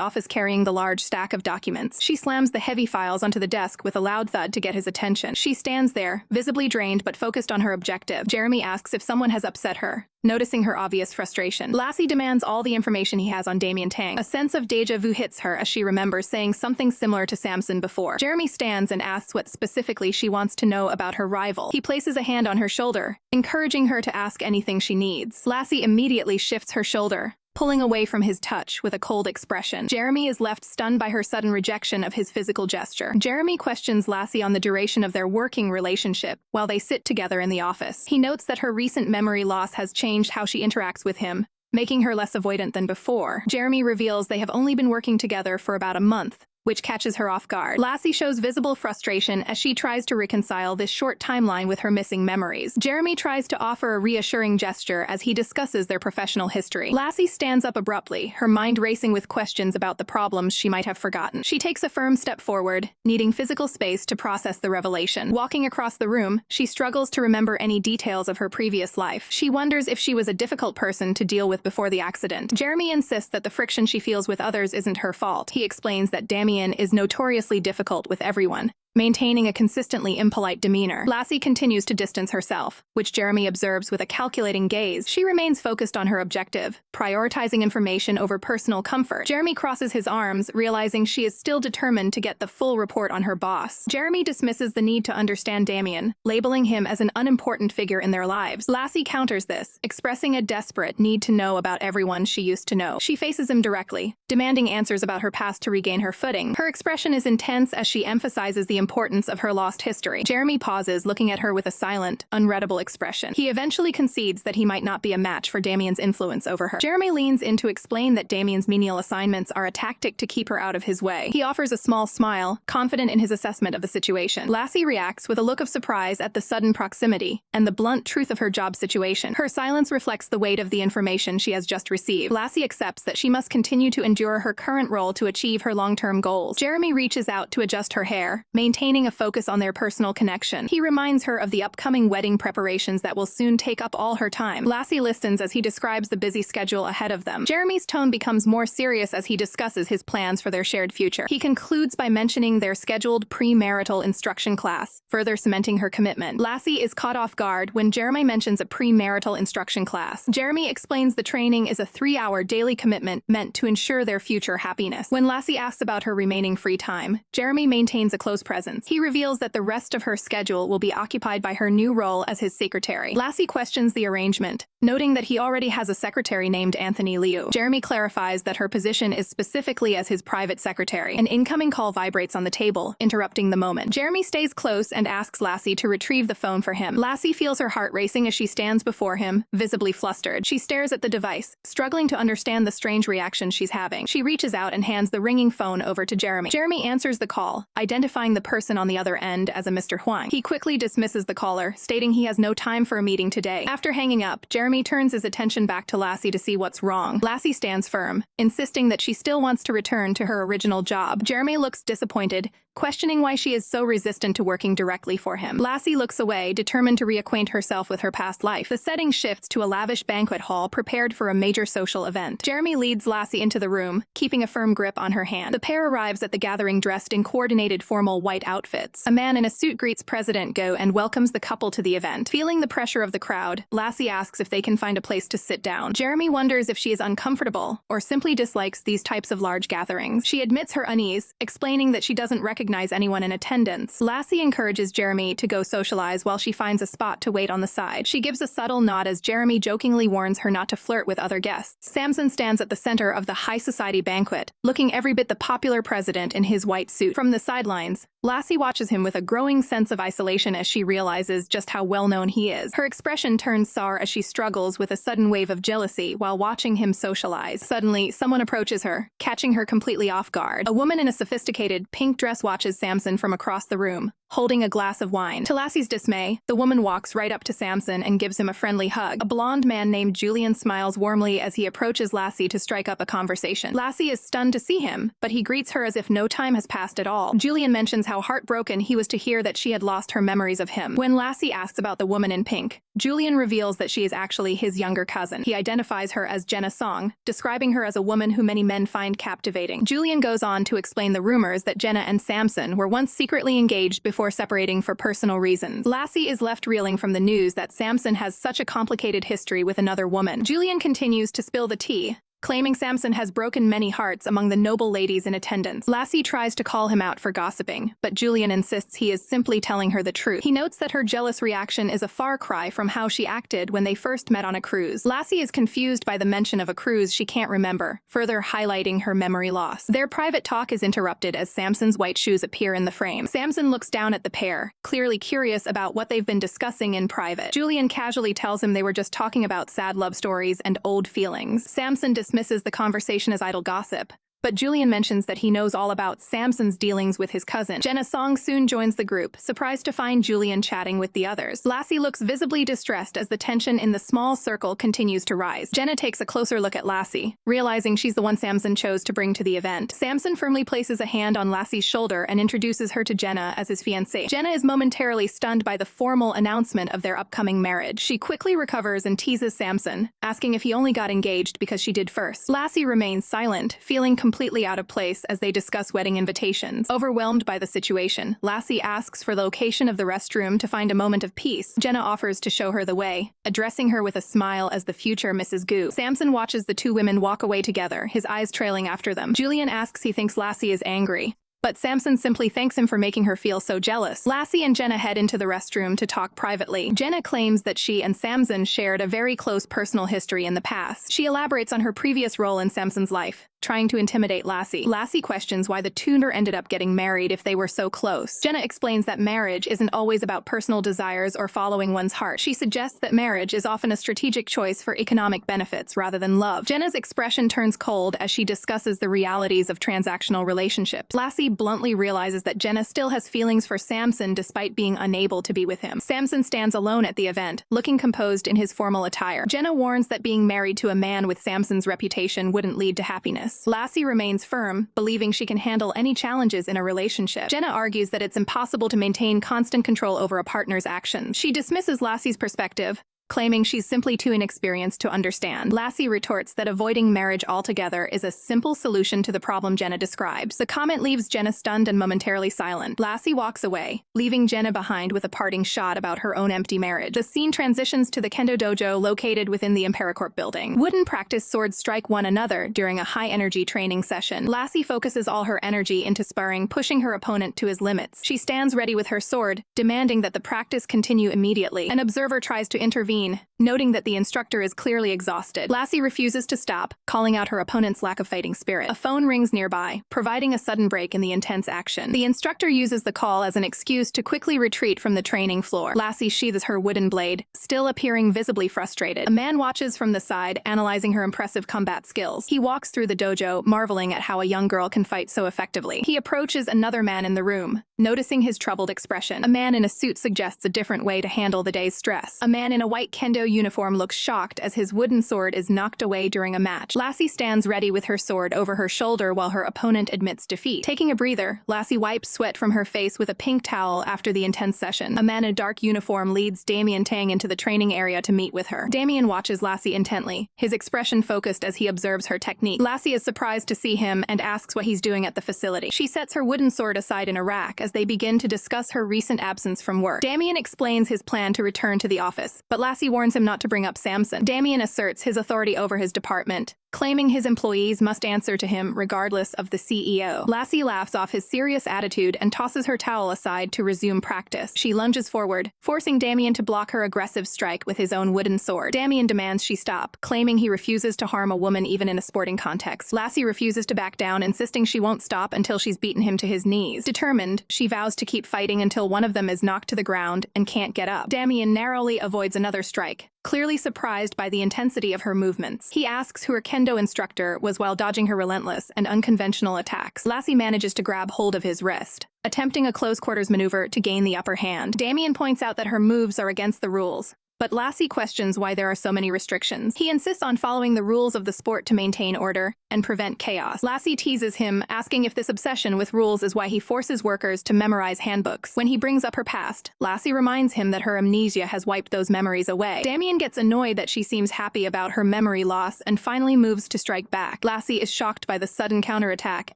office carrying the large stack of documents. She slams the heavy files onto the desk with a loud thud to get his attention. She stands there, visibly drained but focused on her objective. Jeremy asks if someone has upset her, noticing her obvious frustration. Lassie demands all the information he has on Damien Tang. A sense of déjà vu hits her as she remembers saying something similar to Samson before. Jeremy stands and asks what specifically she wants to know about her rival. He places a hand on her shoulder, encouraging her to ask anything she needs. Lassie immediately shifts her shoulder, pulling away from his touch with a cold expression. Jeremy is left stunned by her sudden rejection of his physical gesture. Jeremy questions Lassie on the duration of their working relationship while they sit together in the office. He notes that her recent memory loss has changed how she interacts with him, making her less avoidant than before. Jeremy reveals they have only been working together for about a month, which catches her off guard. Lassie shows visible frustration as she tries to reconcile this short timeline with her missing memories. Jeremy tries to offer a reassuring gesture as he discusses their professional history. Lassie stands up abruptly, her mind racing with questions about the problems she might have forgotten. She takes a firm step forward, needing physical space to process the revelation. Walking across the room, she struggles to remember any details of her previous life. She wonders if she was a difficult person to deal with before the accident. Jeremy insists that the friction she feels with others isn't her fault. He explains that Damien is notoriously difficult with everyone, maintaining a consistently impolite demeanor. Lassie continues to distance herself, which Jeremy observes with a calculating gaze. She remains focused on her objective, prioritizing information over personal comfort. Jeremy crosses his arms, realizing she is still determined to get the full report on her boss. Jeremy dismisses the need to understand Damien, labeling him as an unimportant figure in their lives. Lassie counters this, expressing a desperate need to know about everyone she used to know. She faces him directly, demanding answers about her past to regain her footing. Her expression is intense as she emphasizes the importance of her lost history. Jeremy pauses, looking at her with a silent, unreadable expression. He eventually concedes that he might not be a match for Damien's influence over her. Jeremy leans in to explain that Damien's menial assignments are a tactic to keep her out of his way. He offers a small smile, confident in his assessment of the situation. Lassie reacts with a look of surprise at the sudden proximity and the blunt truth of her job situation. Her silence reflects the weight of the information she has just received. Lassie accepts that she must continue to endure her current role to achieve her long-term goals. Jeremy reaches out to adjust her hair, maintaining a focus on their personal connection. He reminds her of the upcoming wedding preparations that will soon take up all her time. Lassie listens as he describes the busy schedule ahead of them. Jeremy's tone becomes more serious as he discusses his plans for their shared future. He concludes by mentioning their scheduled premarital instruction class, further cementing her commitment. Lassie is caught off guard when Jeremy mentions a premarital instruction class. Jeremy explains the training is a 3-hour daily commitment meant to ensure their future happiness. When Lassie asks about her remaining free time, Jeremy maintains a close presence. He reveals that the rest of her schedule will be occupied by her new role as his secretary. Lassie questions the arrangement, noting that he already has a secretary named Anthony Liu. Jeremy clarifies that her position is specifically as his private secretary. An incoming call vibrates on the table, interrupting the moment. Jeremy stays close and asks Lassie to retrieve the phone for him. Lassie feels her heart racing as she stands before him, visibly flustered. She stares at the device, struggling to understand the strange reaction she's having. She reaches out and hands the ringing phone over to Jeremy. Jeremy answers the call, identifying the person on the other end as a Mr. Huang. He quickly dismisses the caller, stating he has no time for a meeting today. After hanging up, Jeremy turns his attention back to Lassie to see what's wrong. Lassie stands firm, insisting that she still wants to return to her original job. Jeremy looks disappointed, questioning why she is so resistant to working directly for him. Lassie looks away, determined to reacquaint herself with her past life. The setting shifts to a lavish banquet hall prepared for a major social event. Jeremy leads Lassie into the room, keeping a firm grip on her hand. The pair arrives at the gathering dressed in coordinated formal white outfits. A man in a suit greets President Go and welcomes the couple to the event. Feeling the pressure of the crowd, Lassie asks if they can find a place to sit down. Jeremy wonders if she is uncomfortable or simply dislikes these types of large gatherings. She admits her unease, explaining that she doesn't recognize anyone in attendance. Lassie encourages Jeremy to go socialize while she finds a spot to wait on the side. She gives a subtle nod as Jeremy jokingly warns her not to flirt with other guests. Samson stands at the center of the high society banquet, looking every bit the popular president in his white suit. From the sidelines, Lassie watches him with a growing sense of isolation as she realizes just how well-known he is. Her expression turns sour as she struggles with a sudden wave of jealousy while watching him socialize. Suddenly, someone approaches her, catching her completely off guard. A woman in a sophisticated pink dress watches Samson from across the room, holding a glass of wine. To Lassie's dismay, the woman walks right up to Samson and gives him a friendly hug. A blonde man named Julian smiles warmly as he approaches Lassie to strike up a conversation. Lassie is stunned to see him, but he greets her as if no time has passed at all. Julian mentions how heartbroken he was to hear that she had lost her memories of him. When Lassie asks about the woman in pink, Julian reveals that she is actually his younger cousin. He identifies her as Jenna Song, describing her as a woman who many men find captivating. Julian goes on to explain the rumors that Jenna and Samson were once secretly engaged before separating for personal reasons. Lassie is left reeling from the news that Samson has such a complicated history with another woman. Julian continues to spill the tea, claiming Samson has broken many hearts among the noble ladies in attendance. Lassie tries to call him out for gossiping, but Julian insists he is simply telling her the truth. He notes that her jealous reaction is a far cry from how she acted when they first met on a cruise. Lassie is confused by the mention of a cruise she can't remember, further highlighting her memory loss. Their private talk is interrupted as Samson's white shoes appear in the frame. Samson looks down at the pair, clearly curious about what they've been discussing in private. Julian casually tells him they were just talking about sad love stories and old feelings. Samson dismisses the conversation as idle gossip, but Julian mentions that he knows all about Samson's dealings with his cousin. Jenna Song soon joins the group, surprised to find Julian chatting with the others. Lassie looks visibly distressed as the tension in the small circle continues to rise. Jenna takes a closer look at Lassie, realizing she's the one Samson chose to bring to the event. Samson firmly places a hand on Lassie's shoulder and introduces her to Jenna as his fiancée. Jenna is momentarily stunned by the formal announcement of their upcoming marriage. She quickly recovers and teases Samson, asking if he only got engaged because she did first. Lassie remains silent, feeling completely out of place as they discuss wedding invitations. Overwhelmed by the situation, Lassie asks for the location of the restroom to find a moment of peace. Jenna offers to show her the way, addressing her with a smile as the future Mrs. Gu. Samson watches the two women walk away together, his eyes trailing after them. Julian asks he thinks Lassie is angry, but Samson simply thanks him for making her feel so jealous. Lassie and Jenna head into the restroom to talk privately. Jenna claims that she and Samson shared a very close personal history in the past. She elaborates on her previous role in Samson's life, trying to intimidate Lassie. Lassie questions why the tuner ended up getting married if they were so close. Jenna explains that marriage isn't always about personal desires or following one's heart. She suggests that marriage is often a strategic choice for economic benefits rather than love. Jenna's expression turns cold as she discusses the realities of transactional relationships. Lassie bluntly realizes that Jenna still has feelings for Samson despite being unable to be with him. Samson stands alone at the event, looking composed in his formal attire. Jenna warns that being married to a man with Samson's reputation wouldn't lead to happiness. Lassie remains firm, believing she can handle any challenges in a relationship. Jenna argues that it's impossible to maintain constant control over a partner's actions. She dismisses Lassie's perspective, claiming she's simply too inexperienced to understand. Lassie retorts that avoiding marriage altogether is a simple solution to the problem Jenna describes. The comment leaves Jenna stunned and momentarily silent. Lassie walks away, leaving Jenna behind with a parting shot about her own empty marriage. The scene transitions to the kendo dojo located within the AmeriCorp building. Wooden practice swords strike one another during a high-energy training session. Lassie focuses all her energy into sparring, pushing her opponent to his limits. She stands ready with her sword, demanding that the practice continue immediately. An observer tries to intervene, noting that the instructor is clearly exhausted. Lassie refuses to stop, calling out her opponent's lack of fighting spirit. A phone rings nearby, providing a sudden break in the intense action. The instructor uses the call as an excuse to quickly retreat from the training floor. Lassie sheathes her wooden blade, still appearing visibly frustrated. A man watches from the side, analyzing her impressive combat skills. He walks through the dojo, marveling at how a young girl can fight so effectively. He approaches another man in the room, noticing his troubled expression. A man in a suit suggests a different way to handle the day's stress. A man in a white kendo uniform looks shocked as his wooden sword is knocked away during a match. Lassie stands ready with her sword over her shoulder while her opponent admits defeat. Taking a breather, Lassie wipes sweat from her face with a pink towel after the intense session. A man in a dark uniform leads Damien Tang into the training area to meet with her. Damien watches Lassie intently, his expression focused as he observes her technique. Lassie is surprised to see him and asks what he's doing at the facility. She sets her wooden sword aside in a rack as they begin to discuss her recent absence from work. Damien explains his plan to return to the office, but Lassie warns him not to bring up Samson. Damien asserts his authority over his department, claiming his employees must answer to him regardless of the CEO. Lassie laughs off his serious attitude and tosses her towel aside to resume practice. She lunges forward, forcing Damien to block her aggressive strike with his own wooden sword. Damien demands she stop, claiming he refuses to harm a woman even in a sporting context. Lassie refuses to back down, insisting she won't stop until she's beaten him to his knees. Determined, she vows to keep fighting until one of them is knocked to the ground and can't get up. Damien narrowly avoids another strike, clearly surprised by the intensity of her movements. He asks who her kendo instructor was while dodging her relentless and unconventional attacks. Lassie manages to grab hold of his wrist, attempting a close-quarters maneuver to gain the upper hand. Damien points out that her moves are against the rules, but Lassie questions why there are so many restrictions. He insists on following the rules of the sport to maintain order and prevent chaos. Lassie teases him, asking if this obsession with rules is why he forces workers to memorize handbooks. When he brings up her past, Lassie reminds him that her amnesia has wiped those memories away. Damien gets annoyed that she seems happy about her memory loss and finally moves to strike back. Lassie is shocked by the sudden counterattack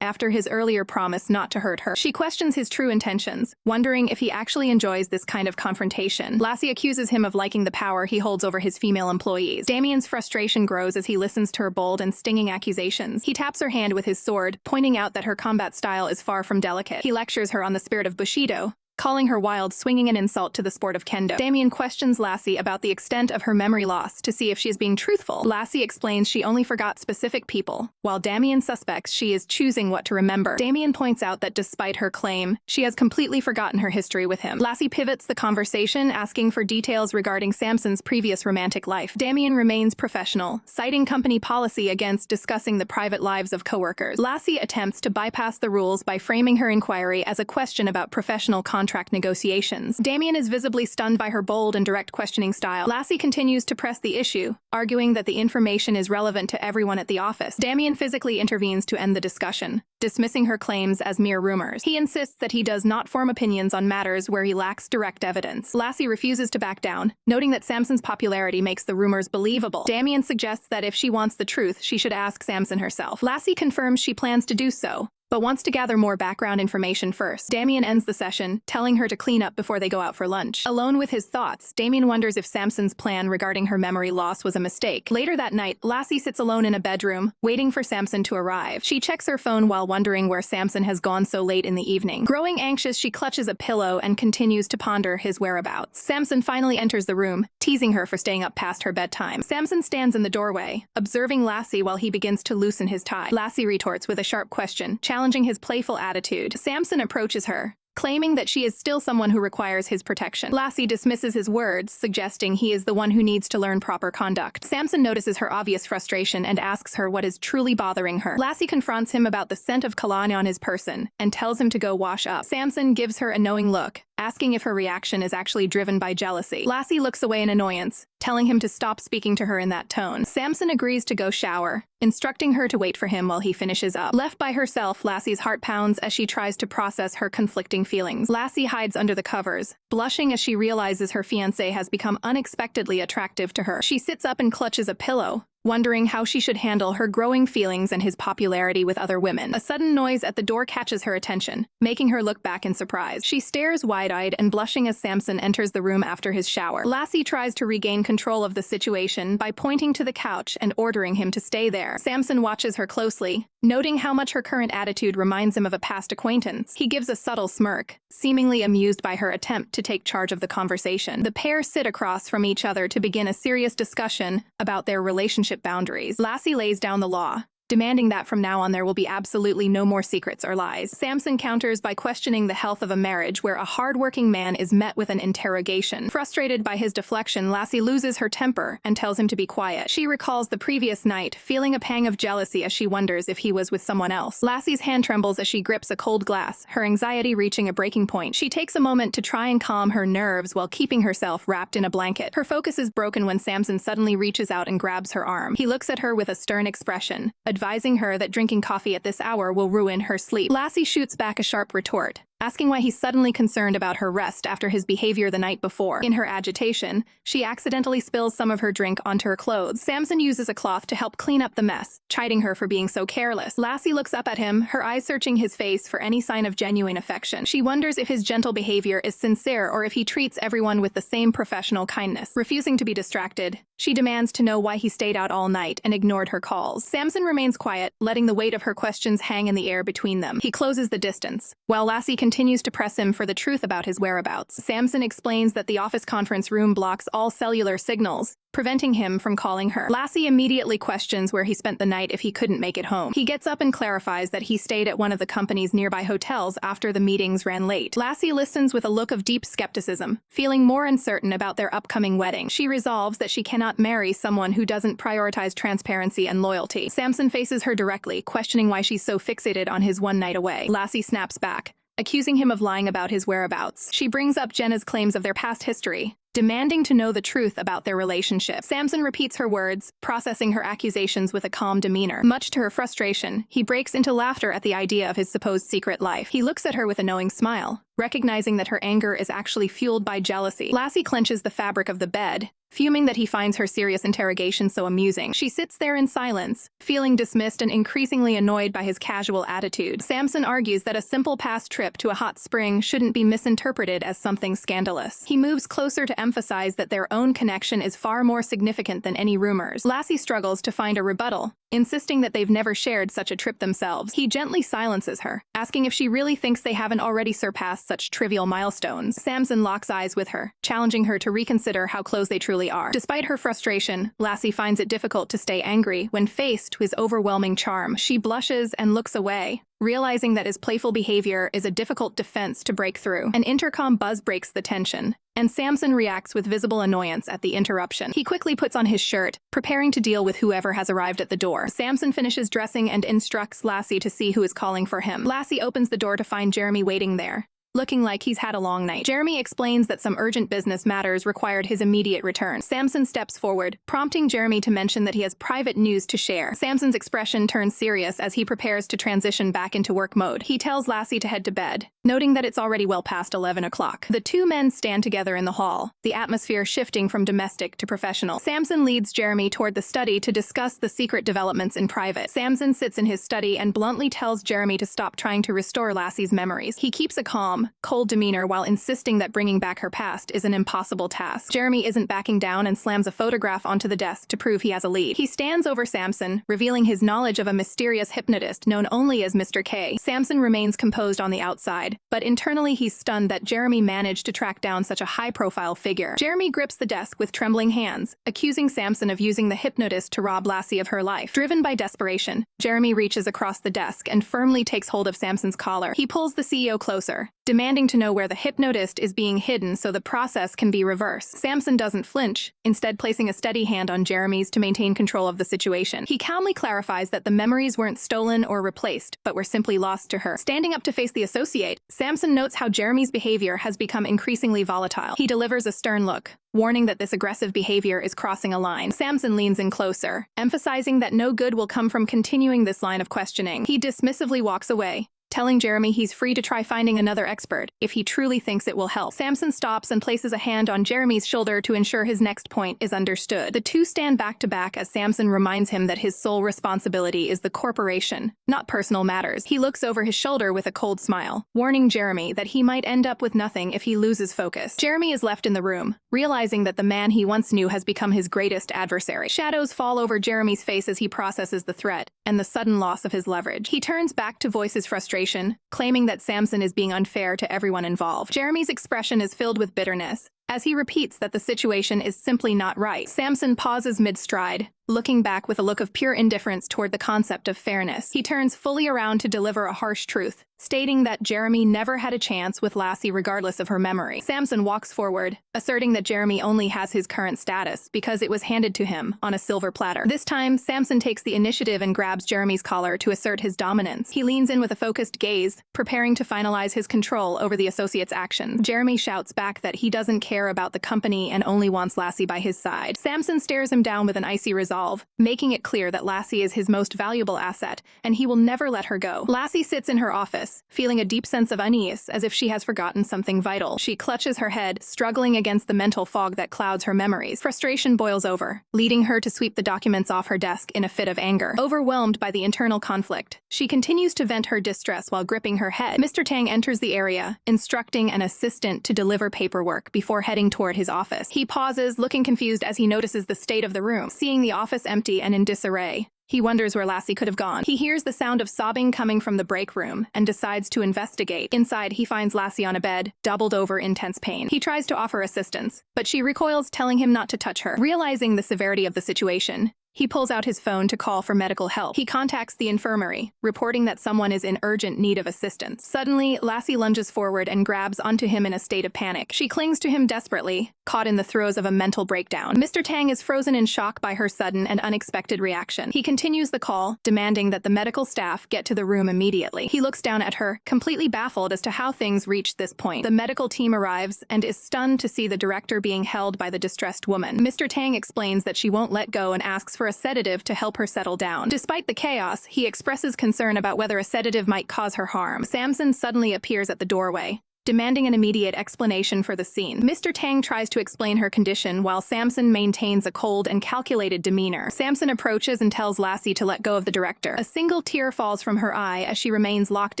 after his earlier promise not to hurt her. She questions his true intentions, wondering if he actually enjoys this kind of confrontation. Lassie accuses him of liking the power he holds over his female employees. Damien's frustration grows as he listens to her bold and stinging accusations. He taps her hand with his sword, pointing out that her combat style is far from delicate. He lectures her on the spirit of Bushido, calling her wild, swinging an insult to the sport of kendo. Damien questions Lassie about the extent of her memory loss to see if she is being truthful. Lassie explains she only forgot specific people, while Damien suspects she is choosing what to remember. Damien points out that despite her claim, she has completely forgotten her history with him. Lassie pivots the conversation, asking for details regarding Samson's previous romantic life. Damien remains professional, citing company policy against discussing the private lives of coworkers. Lassie attempts to bypass the rules by framing her inquiry as a question about professional contract negotiations. Damien is visibly stunned by her bold and direct questioning style. Lassie continues to press the issue, arguing that the information is relevant to everyone at the office. Damien physically intervenes to end the discussion, dismissing her claims as mere rumors. He insists that he does not form opinions on matters where he lacks direct evidence. Lassie refuses to back down, noting that Samson's popularity makes the rumors believable. Damien suggests that if she wants the truth, she should ask Samson herself. Lassie confirms she plans to do so, but wants to gather more background information first. Damien ends the session, telling her to clean up before they go out for lunch. Alone with his thoughts, Damien wonders if Samson's plan regarding her memory loss was a mistake. Later that night, Lassie sits alone in a bedroom, waiting for Samson to arrive. She checks her phone while wondering where Samson has gone so late in the evening. Growing anxious, she clutches a pillow and continues to ponder his whereabouts. Samson finally enters the room, teasing her for staying up past her bedtime. Samson stands in the doorway, observing Lassie while he begins to loosen his tie. Lassie retorts with a sharp question, challenging his playful attitude. Samson approaches her, claiming that she is still someone who requires his protection. Lassie dismisses his words, suggesting he is the one who needs to learn proper conduct. Samson notices her obvious frustration and asks her what is truly bothering her. Lassie confronts him about the scent of cologne on his person and tells him to go wash up. Samson gives her a knowing look, asking if her reaction is actually driven by jealousy. Lassie looks away in annoyance, telling him to stop speaking to her in that tone. Samson agrees to go shower, instructing her to wait for him while he finishes up. Left by herself, Lassie's heart pounds as she tries to process her conflicting feelings. Lassie hides under the covers, blushing as she realizes her fiancé has become unexpectedly attractive to her. She sits up and clutches a pillow, wondering how she should handle her growing feelings and his popularity with other women. A sudden noise at the door catches her attention, making her look back in surprise. She stares wide-eyed and blushing as Samson enters the room after his shower. Lassie tries to regain control of the situation by pointing to the couch and ordering him to stay there. Samson watches her closely, noting how much her current attitude reminds him of a past acquaintance. He gives a subtle smirk, seemingly amused by her attempt to take charge of the conversation. The pair sit across from each other to begin a serious discussion about their relationship boundaries. Lassie lays down the law, demanding that from now on there will be absolutely no more secrets or lies. Samson counters by questioning the health of a marriage where a hard-working man is met with an interrogation. Frustrated by his deflection, Lassie loses her temper and tells him to be quiet. She recalls the previous night, feeling a pang of jealousy as she wonders if he was with someone else. Lassie's hand trembles as she grips a cold glass, her anxiety reaching a breaking point. She takes a moment to try and calm her nerves while keeping herself wrapped in a blanket. Her focus is broken when Samson suddenly reaches out and grabs her arm. He looks at her with a stern expression, advising her that drinking coffee at this hour will ruin her sleep. Lassie shoots back a sharp retort, asking why he's suddenly concerned about her rest after his behavior the night before. In her agitation, she accidentally spills some of her drink onto her clothes. Samson uses a cloth to help clean up the mess, chiding her for being so careless. Lassie looks up at him, her eyes searching his face for any sign of genuine affection. She wonders if his gentle behavior is sincere or if he treats everyone with the same professional kindness. Refusing to be distracted, she demands to know why he stayed out all night and ignored her calls. Samson remains quiet, letting the weight of her questions hang in the air between them. He closes the distance, while Lassie continues to press him for the truth about his whereabouts. Samson explains that the office conference room blocks all cellular signals, preventing him from calling her. Lassie immediately questions where he spent the night if he couldn't make it home. He gets up and clarifies that he stayed at one of the company's nearby hotels after the meetings ran late. Lassie listens with a look of deep skepticism, feeling more uncertain about their upcoming wedding. She resolves that she cannot marry someone who doesn't prioritize transparency and loyalty. Samson faces her directly, questioning why she's so fixated on his one night away. Lassie snaps back, accusing him of lying about his whereabouts. She brings up Jenna's claims of their past history, demanding to know the truth about their relationship. Samson repeats her words, processing her accusations with a calm demeanor. Much to her frustration, he breaks into laughter at the idea of his supposed secret life. He looks at her with a knowing smile, recognizing that her anger is actually fueled by jealousy. Lassie clenches the fabric of the bed, fuming that he finds her serious interrogation so amusing. She sits there in silence, feeling dismissed and increasingly annoyed by his casual attitude. Samson argues that a simple past trip to a hot spring shouldn't be misinterpreted as something scandalous. He moves closer to emphasize that their own connection is far more significant than any rumors. Lassie struggles to find a rebuttal, insisting that they've never shared such a trip themselves. He gently silences her, asking if she really thinks they haven't already surpassed such trivial milestones. Samson locks eyes with her, challenging her to reconsider how close they truly are. Despite her frustration, Lassie finds it difficult to stay angry when faced with his overwhelming charm. She blushes and looks away, realizing that his playful behavior is a difficult defense to break through. An intercom buzz breaks the tension, and Samson reacts with visible annoyance at the interruption. He quickly puts on his shirt, preparing to deal with whoever has arrived at the door. Samson finishes dressing and instructs Lassie to see who is calling for him. Lassie opens the door to find Jeremy waiting there, looking like he's had a long night. Jeremy explains that some urgent business matters required his immediate return. Samson steps forward, prompting Jeremy to mention that he has private news to share. Samson's expression turns serious as he prepares to transition back into work mode. He tells Lassie to head to bed, noting that it's already well past 11 o'clock. The two men stand together in the hall, the atmosphere shifting from domestic to professional. Samson leads Jeremy toward the study to discuss the secret developments in private. Samson sits in his study and bluntly tells Jeremy to stop trying to restore Lassie's memories. He keeps a calm, cold demeanor while insisting that bringing back her past is an impossible task. Jeremy isn't backing down and slams a photograph onto the desk to prove he has a lead. He stands over Samson, revealing his knowledge of a mysterious hypnotist known only as Mr. K. Samson remains composed on the outside, but internally he's stunned that Jeremy managed to track down such a high-profile figure. Jeremy grips the desk with trembling hands, accusing Samson of using the hypnotist to rob Lassie of her life. Driven by desperation, Jeremy reaches across the desk and firmly takes hold of Samson's collar. He pulls the CEO closer, demanding to know where the hypnotist is being hidden so the process can be reversed. Samson doesn't flinch, instead placing a steady hand on Jeremy's to maintain control of the situation. He calmly clarifies that the memories weren't stolen or replaced, but were simply lost to her. Standing up to face the associate, Samson notes how Jeremy's behavior has become increasingly volatile. He delivers a stern look, warning that this aggressive behavior is crossing a line. Samson leans in closer, emphasizing that no good will come from continuing this line of questioning. He dismissively walks away, telling Jeremy he's free to try finding another expert if he truly thinks it will help. Samson stops and places a hand on Jeremy's shoulder to ensure his next point is understood. The two stand back to back as Samson reminds him that his sole responsibility is the corporation, not personal matters. He looks over his shoulder with a cold smile, warning Jeremy that he might end up with nothing if he loses focus. Jeremy is left in the room, realizing that the man he once knew has become his greatest adversary. Shadows fall over Jeremy's face as he processes the threat and the sudden loss of his leverage. He turns back to voice his frustration, claiming that Samson is being unfair to everyone involved. Jeremy's expression is filled with bitterness, as he repeats that the situation is simply not right. Samson pauses mid-stride, looking back with a look of pure indifference toward the concept of fairness. He turns fully around to deliver a harsh truth, stating that Jeremy never had a chance with Lassie regardless of her memory. Samson walks forward, asserting that Jeremy only has his current status because it was handed to him on a silver platter. This time, Samson takes the initiative and grabs Jeremy's collar to assert his dominance. He leans in with a focused gaze, preparing to finalize his control over the associate's action. Jeremy shouts back that he doesn't care about the company and only wants Lassie by his side. Samson stares him down with an icy resolve, making it clear that Lassie is his most valuable asset, and he will never let her go. Lassie sits in her office, feeling a deep sense of unease, as if she has forgotten something vital. She clutches her head, struggling against the mental fog that clouds her memories. Frustration boils over, leading her to sweep the documents off her desk in a fit of anger. Overwhelmed by the internal conflict, she continues to vent her distress while gripping her head. Mr. Tang enters the area, instructing an assistant to deliver paperwork before heading toward his office. He pauses, looking confused as he notices the state of the room. Seeing the office empty and in disarray, he wonders where Lassie could have gone. He hears the sound of sobbing coming from the break room and decides to investigate. Inside, he finds Lassie on a bed, doubled over in intense pain. He tries to offer assistance, but she recoils, telling him not to touch her. Realizing the severity of the situation, he pulls out his phone to call for medical help. He contacts the infirmary, reporting that someone is in urgent need of assistance. Suddenly, Lassie lunges forward and grabs onto him in a state of panic. She clings to him desperately, caught in the throes of a mental breakdown. Mr. Tang is frozen in shock by her sudden and unexpected reaction. He continues the call, demanding that the medical staff get to the room immediately. He looks down at her, completely baffled as to how things reached this point. The medical team arrives and is stunned to see the director being held by the distressed woman. Mr. Tang explains that she won't let go and asks for a sedative to help her settle down. Despite the chaos, he expresses concern about whether a sedative might cause her harm. Samson suddenly appears at the doorway, demanding an immediate explanation for the scene. Mr. Tang tries to explain her condition while Samson maintains a cold and calculated demeanor. Samson approaches and tells Lassie to let go of the director. A single tear falls from her eye as she remains locked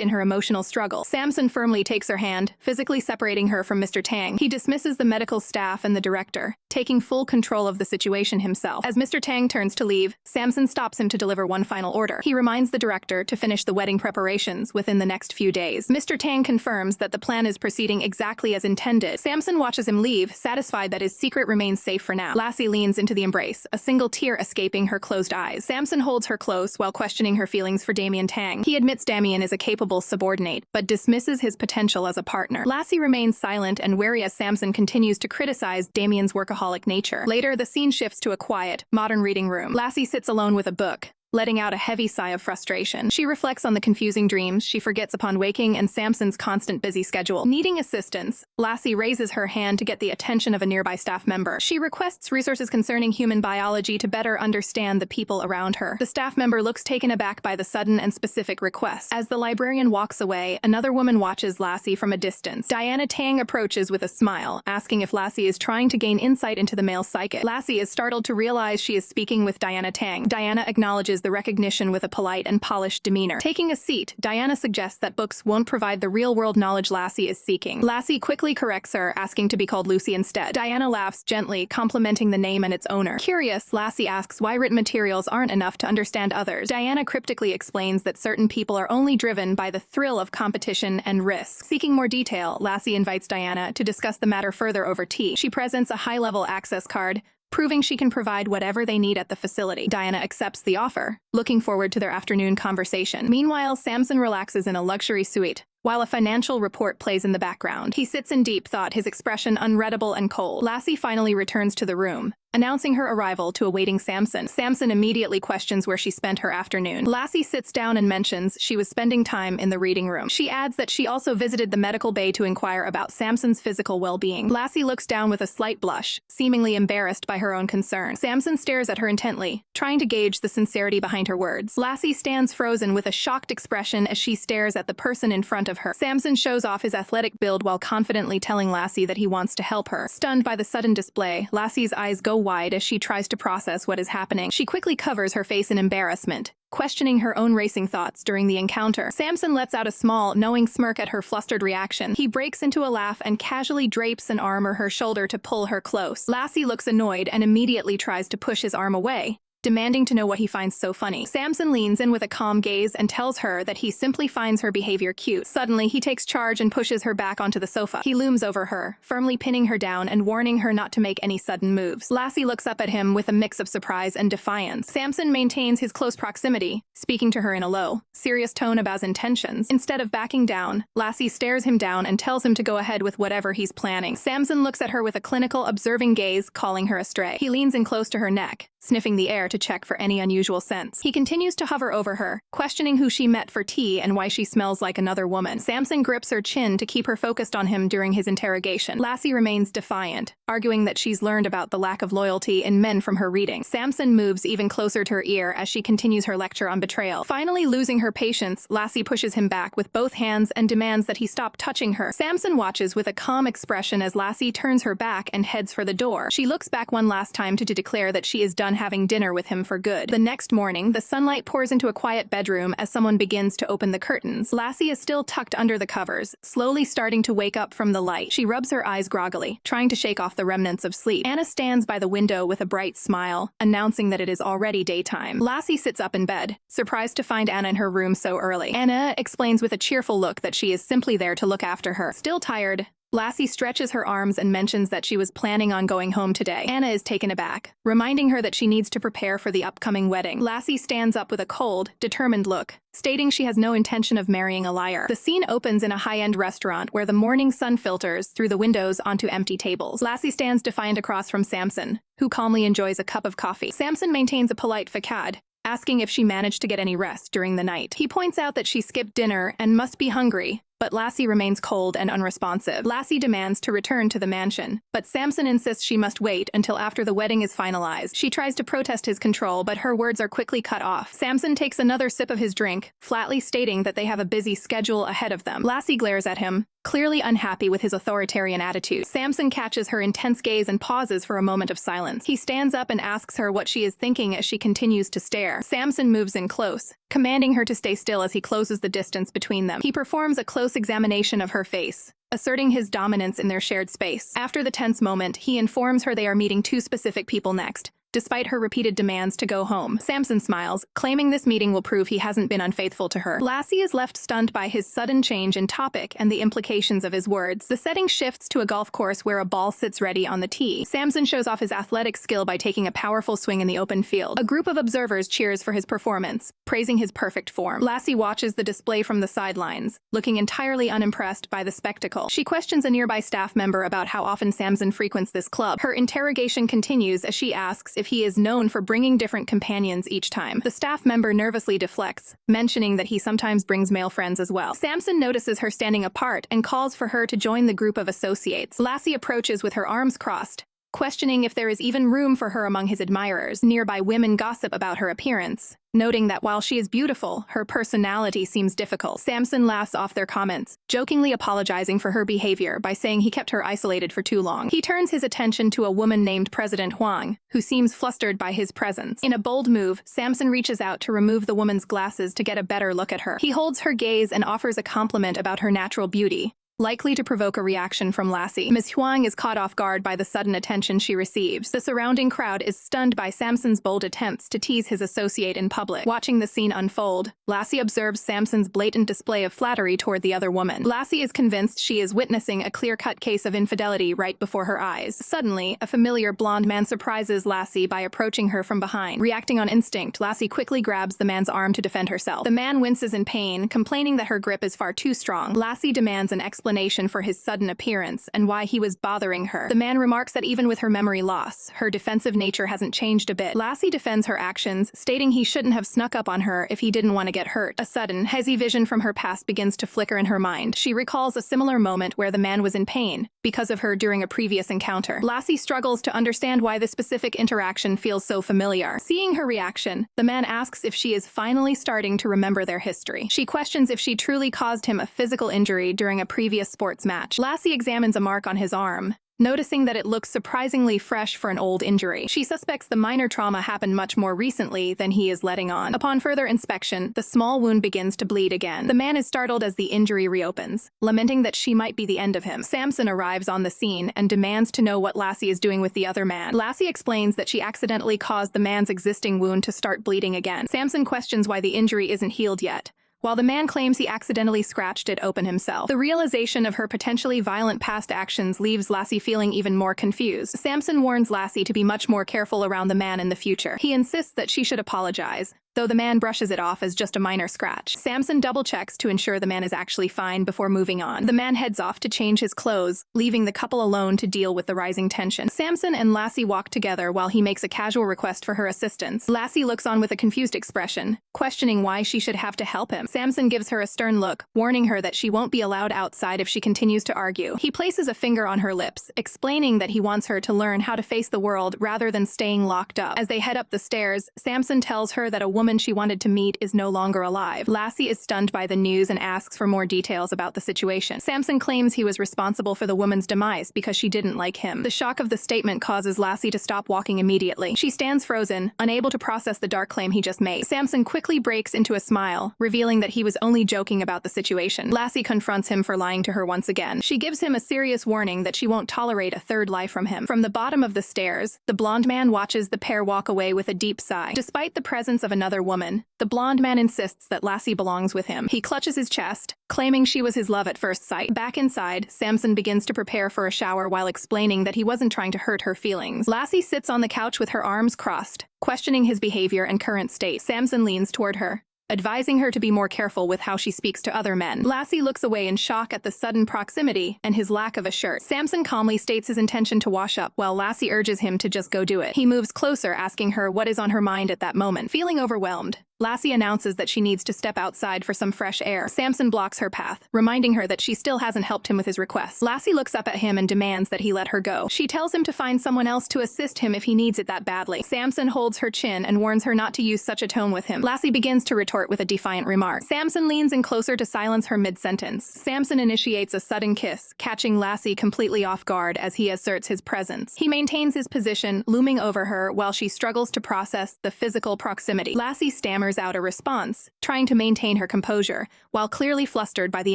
in her emotional struggle. Samson firmly takes her hand, physically separating her from Mr. Tang. He dismisses the medical staff and the director, taking full control of the situation himself. As Mr. Tang turns to leave, Samson stops him to deliver one final order. He reminds the director to finish the wedding preparations within the next few days. Mr. Tang confirms that the plan is proceeding exactly as intended. Samson watches him leave, satisfied that his secret remains safe for now. Lassie leans into the embrace, a single tear escaping her closed eyes. Samson holds her close while questioning her feelings for Damien Tang. He admits Damien is a capable subordinate, but dismisses his potential as a partner. Lassie remains silent and wary as Samson continues to criticize Damien's workaholic nature. Later, the scene shifts to a quiet, modern reading room. Lassie sits alone with a book, letting out a heavy sigh of frustration. She reflects on the confusing dreams she forgets upon waking and Samson's constant busy schedule. Needing assistance, Lassie raises her hand to get the attention of a nearby staff member. She requests resources concerning human biology to better understand the people around her. The staff member looks taken aback by the sudden and specific request. As the librarian walks away, another woman watches Lassie from a distance. Diana Tang approaches with a smile, asking if Lassie is trying to gain insight into the male psychic. Lassie is startled to realize she is speaking with Diana Tang. Diana acknowledges the recognition with a polite and polished demeanor. Taking a seat, Diana suggests that books won't provide the real-world knowledge Lassie is seeking. Lassie quickly corrects her, asking to be called Lucy instead. Diana laughs gently, complimenting the name and its owner. Curious, Lassie asks why written materials aren't enough to understand others. Diana cryptically explains that certain people are only driven by the thrill of competition and risk. Seeking more detail, Lassie invites Diana to discuss the matter further over tea. She presents a high-level access card, proving she can provide whatever they need at the facility. Diana accepts the offer, looking forward to their afternoon conversation. Meanwhile, Samson relaxes in a luxury suite, while a financial report plays in the background. He sits in deep thought, his expression unreadable and cold. Lassie finally returns to the room, announcing her arrival to awaiting Samson. Samson immediately questions where she spent her afternoon. Lassie sits down and mentions she was spending time in the reading room. She adds that she also visited the medical bay to inquire about Samson's physical well-being. Lassie looks down with a slight blush, seemingly embarrassed by her own concern. Samson stares at her intently, trying to gauge the sincerity behind her words. Lassie stands frozen with a shocked expression as she stares at the person in front of her. Samson shows off his athletic build while confidently telling Lassie that he wants to help her. Stunned by the sudden display, Lassie's eyes go wide as she tries to process what is happening. She quickly covers her face in embarrassment, questioning her own racing thoughts during the encounter. Samson lets out a small, knowing smirk at her flustered reaction. He breaks into a laugh and casually drapes an arm or her shoulder to pull her close. Lassie looks annoyed and immediately tries to push his arm away, demanding to know what he finds so funny. Samson leans in with a calm gaze and tells her that he simply finds her behavior cute. Suddenly, he takes charge and pushes her back onto the sofa. He looms over her, firmly pinning her down and warning her not to make any sudden moves. Lassie looks up at him with a mix of surprise and defiance. Samson maintains his close proximity, speaking to her in a low, serious tone about his intentions. Instead of backing down, Lassie stares him down and tells him to go ahead with whatever he's planning. Samson looks at her with a clinical, observing gaze, calling her astray. He leans in close to her neck, sniffing the air to check for any unusual scents. He continues to hover over her, questioning who she met for tea and why she smells like another woman. Samson grips her chin to keep her focused on him during his interrogation. Lassie remains defiant, arguing that she's learned about the lack of loyalty in men from her reading. Samson moves even closer to her ear as she continues her lecture on betrayal. Finally losing her patience, Lassie pushes him back with both hands and demands that he stop touching her. Samson watches with a calm expression as Lassie turns her back and heads for the door. She looks back one last time to declare that she is done having dinner with him for good. The next morning, the sunlight pours into a quiet bedroom as someone begins to open the curtains. Lassie is still tucked under the covers, slowly starting to wake up from the light. She rubs her eyes groggily, trying to shake off the remnants of sleep. Anna stands by the window with a bright smile, announcing that it is already daytime. Lassie sits up in bed, surprised to find Anna in her room so early. Anna explains with a cheerful look that she is simply there to look after her. Still tired, Lassie stretches her arms and mentions that she was planning on going home today. Anna is taken aback, reminding her that she needs to prepare for the upcoming wedding. Lassie stands up with a cold, determined look, stating she has no intention of marrying a liar. The scene opens in a high-end restaurant where the morning sun filters through the windows onto empty tables. Lassie stands defiant across from Samson, who calmly enjoys a cup of coffee. Samson maintains a polite facade, asking if she managed to get any rest during the night. He points out that she skipped dinner and must be hungry, but Lassie remains cold and unresponsive. Lassie demands to return to the mansion, but Samson insists she must wait until after the wedding is finalized. She tries to protest his control, but her words are quickly cut off. Samson takes another sip of his drink, flatly stating that they have a busy schedule ahead of them. Lassie glares at him, clearly unhappy with his authoritarian attitude. Samson catches her intense gaze and pauses for a moment of silence. He stands up and asks her what she is thinking as she continues to stare. Samson moves in close, commanding her to stay still as he closes the distance between them. He performs a close examination of her face, asserting his dominance in their shared space. After the tense moment, he informs her they are meeting two specific people next, despite her repeated demands to go home. Samson smiles, claiming this meeting will prove he hasn't been unfaithful to her. Lassie is left stunned by his sudden change in topic and the implications of his words. The setting shifts to a golf course where a ball sits ready on the tee. Samson shows off his athletic skill by taking a powerful swing in the open field. A group of observers cheers for his performance, praising his perfect form. Lassie watches the display from the sidelines, looking entirely unimpressed by the spectacle. She questions a nearby staff member about how often Samson frequents this club. Her interrogation continues as she asks if if he is known for bringing different companions each time. The staff member nervously deflects, mentioning that he sometimes brings male friends as well. Samson notices her standing apart and calls for her to join the group of associates. Lassie approaches with her arms crossed, questioning if there is even room for her among his admirers. Nearby women gossip about her appearance, noting that while she is beautiful, her personality seems difficult. Samson laughs off their comments, jokingly apologizing for her behavior by saying he kept her isolated for too long. He turns his attention to a woman named President Huang, who seems flustered by his presence. In a bold move, Samson reaches out to remove the woman's glasses to get a better look at her. He holds her gaze and offers a compliment about her natural beauty, likely to provoke a reaction from Lassie. Ms. Huang is caught off guard by the sudden attention she receives. The surrounding crowd is stunned by Samson's bold attempts to tease his associate in public. Watching the scene unfold, Lassie observes Samson's blatant display of flattery toward the other woman. Lassie is convinced she is witnessing a clear-cut case of infidelity right before her eyes. Suddenly, a familiar blonde man surprises Lassie by approaching her from behind. Reacting on instinct, Lassie quickly grabs the man's arm to defend herself. The man winces in pain, complaining that her grip is far too strong. Lassie demands an explanation for his sudden appearance and why he was bothering her. The man remarks that even with her memory loss, her defensive nature hasn't changed a bit. Lassie defends her actions, stating he shouldn't have snuck up on her if he didn't want to get hurt. A sudden, hazy vision from her past begins to flicker in her mind. She recalls a similar moment where the man was in pain because of her during a previous encounter. Lassie struggles to understand why the specific interaction feels so familiar. Seeing her reaction, the man asks if she is finally starting to remember their history. She questions if she truly caused him a physical injury during a previous sports match. Lassie examines a mark on his arm, noticing that it looks surprisingly fresh for an old injury. She suspects the minor trauma happened much more recently than he is letting on. Upon further inspection, the small wound begins to bleed again. The man is startled as the injury reopens, lamenting that she might be the end of him. Samson arrives on the scene and demands to know what Lassie is doing with the other man. Lassie explains that she accidentally caused the man's existing wound to start bleeding again. Samson questions why the injury isn't healed yet, while the man claims he accidentally scratched it open himself. The realization of her potentially violent past actions leaves Lassie feeling even more confused. Samson warns Lassie to be much more careful around the man in the future. He insists that she should apologize, though the man brushes it off as just a minor scratch. Samson double-checks to ensure the man is actually fine before moving on. The man heads off to change his clothes, leaving the couple alone to deal with the rising tension. Samson and Lassie walk together while he makes a casual request for her assistance. Lassie looks on with a confused expression, questioning why she should have to help him. Samson gives her a stern look, warning her that she won't be allowed outside if she continues to argue. He places a finger on her lips, explaining that he wants her to learn how to face the world rather than staying locked up. As they head up the stairs, Samson tells her that a woman she wanted to meet is no longer alive. Lassie is stunned by the news and asks for more details about the situation. Samson claims he was responsible for the woman's demise because she didn't like him. The shock of the statement causes Lassie to stop walking immediately. She stands frozen, unable to process the dark claim he just made. Samson quickly breaks into a smile, revealing that he was only joking about the situation. Lassie confronts him for lying to her once again. She gives him a serious warning that she won't tolerate a third lie from him. From the bottom of the stairs, the blonde man watches the pair walk away with a deep sigh. Despite the presence of another woman, the blonde man insists that Lassie belongs with him. He clutches his chest, claiming she was his love at first sight. Back inside, Samson begins to prepare for a shower while explaining that he wasn't trying to hurt her feelings. Lassie sits on the couch with her arms crossed, questioning his behavior and current state. Samson leans toward her, advising her to be more careful with how she speaks to other men. Lassie looks away in shock at the sudden proximity and his lack of a shirt. Samson calmly states his intention to wash up, while Lassie urges him to just go do it. He moves closer, asking her what is on her mind at that moment. Feeling overwhelmed, Lassie announces that she needs to step outside for some fresh air. Samson blocks her path, reminding her that she still hasn't helped him with his request. Lassie looks up at him and demands that he let her go. She tells him to find someone else to assist him if he needs it that badly. Samson holds her chin and warns her not to use such a tone with him. Lassie begins to retort with a defiant remark. Samson leans in closer to silence her mid-sentence. Samson initiates a sudden kiss, catching Lassie completely off guard as he asserts his presence. He maintains his position, looming over her while she struggles to process the physical proximity. Lassie stammers out a response, trying to maintain her composure, while clearly flustered by the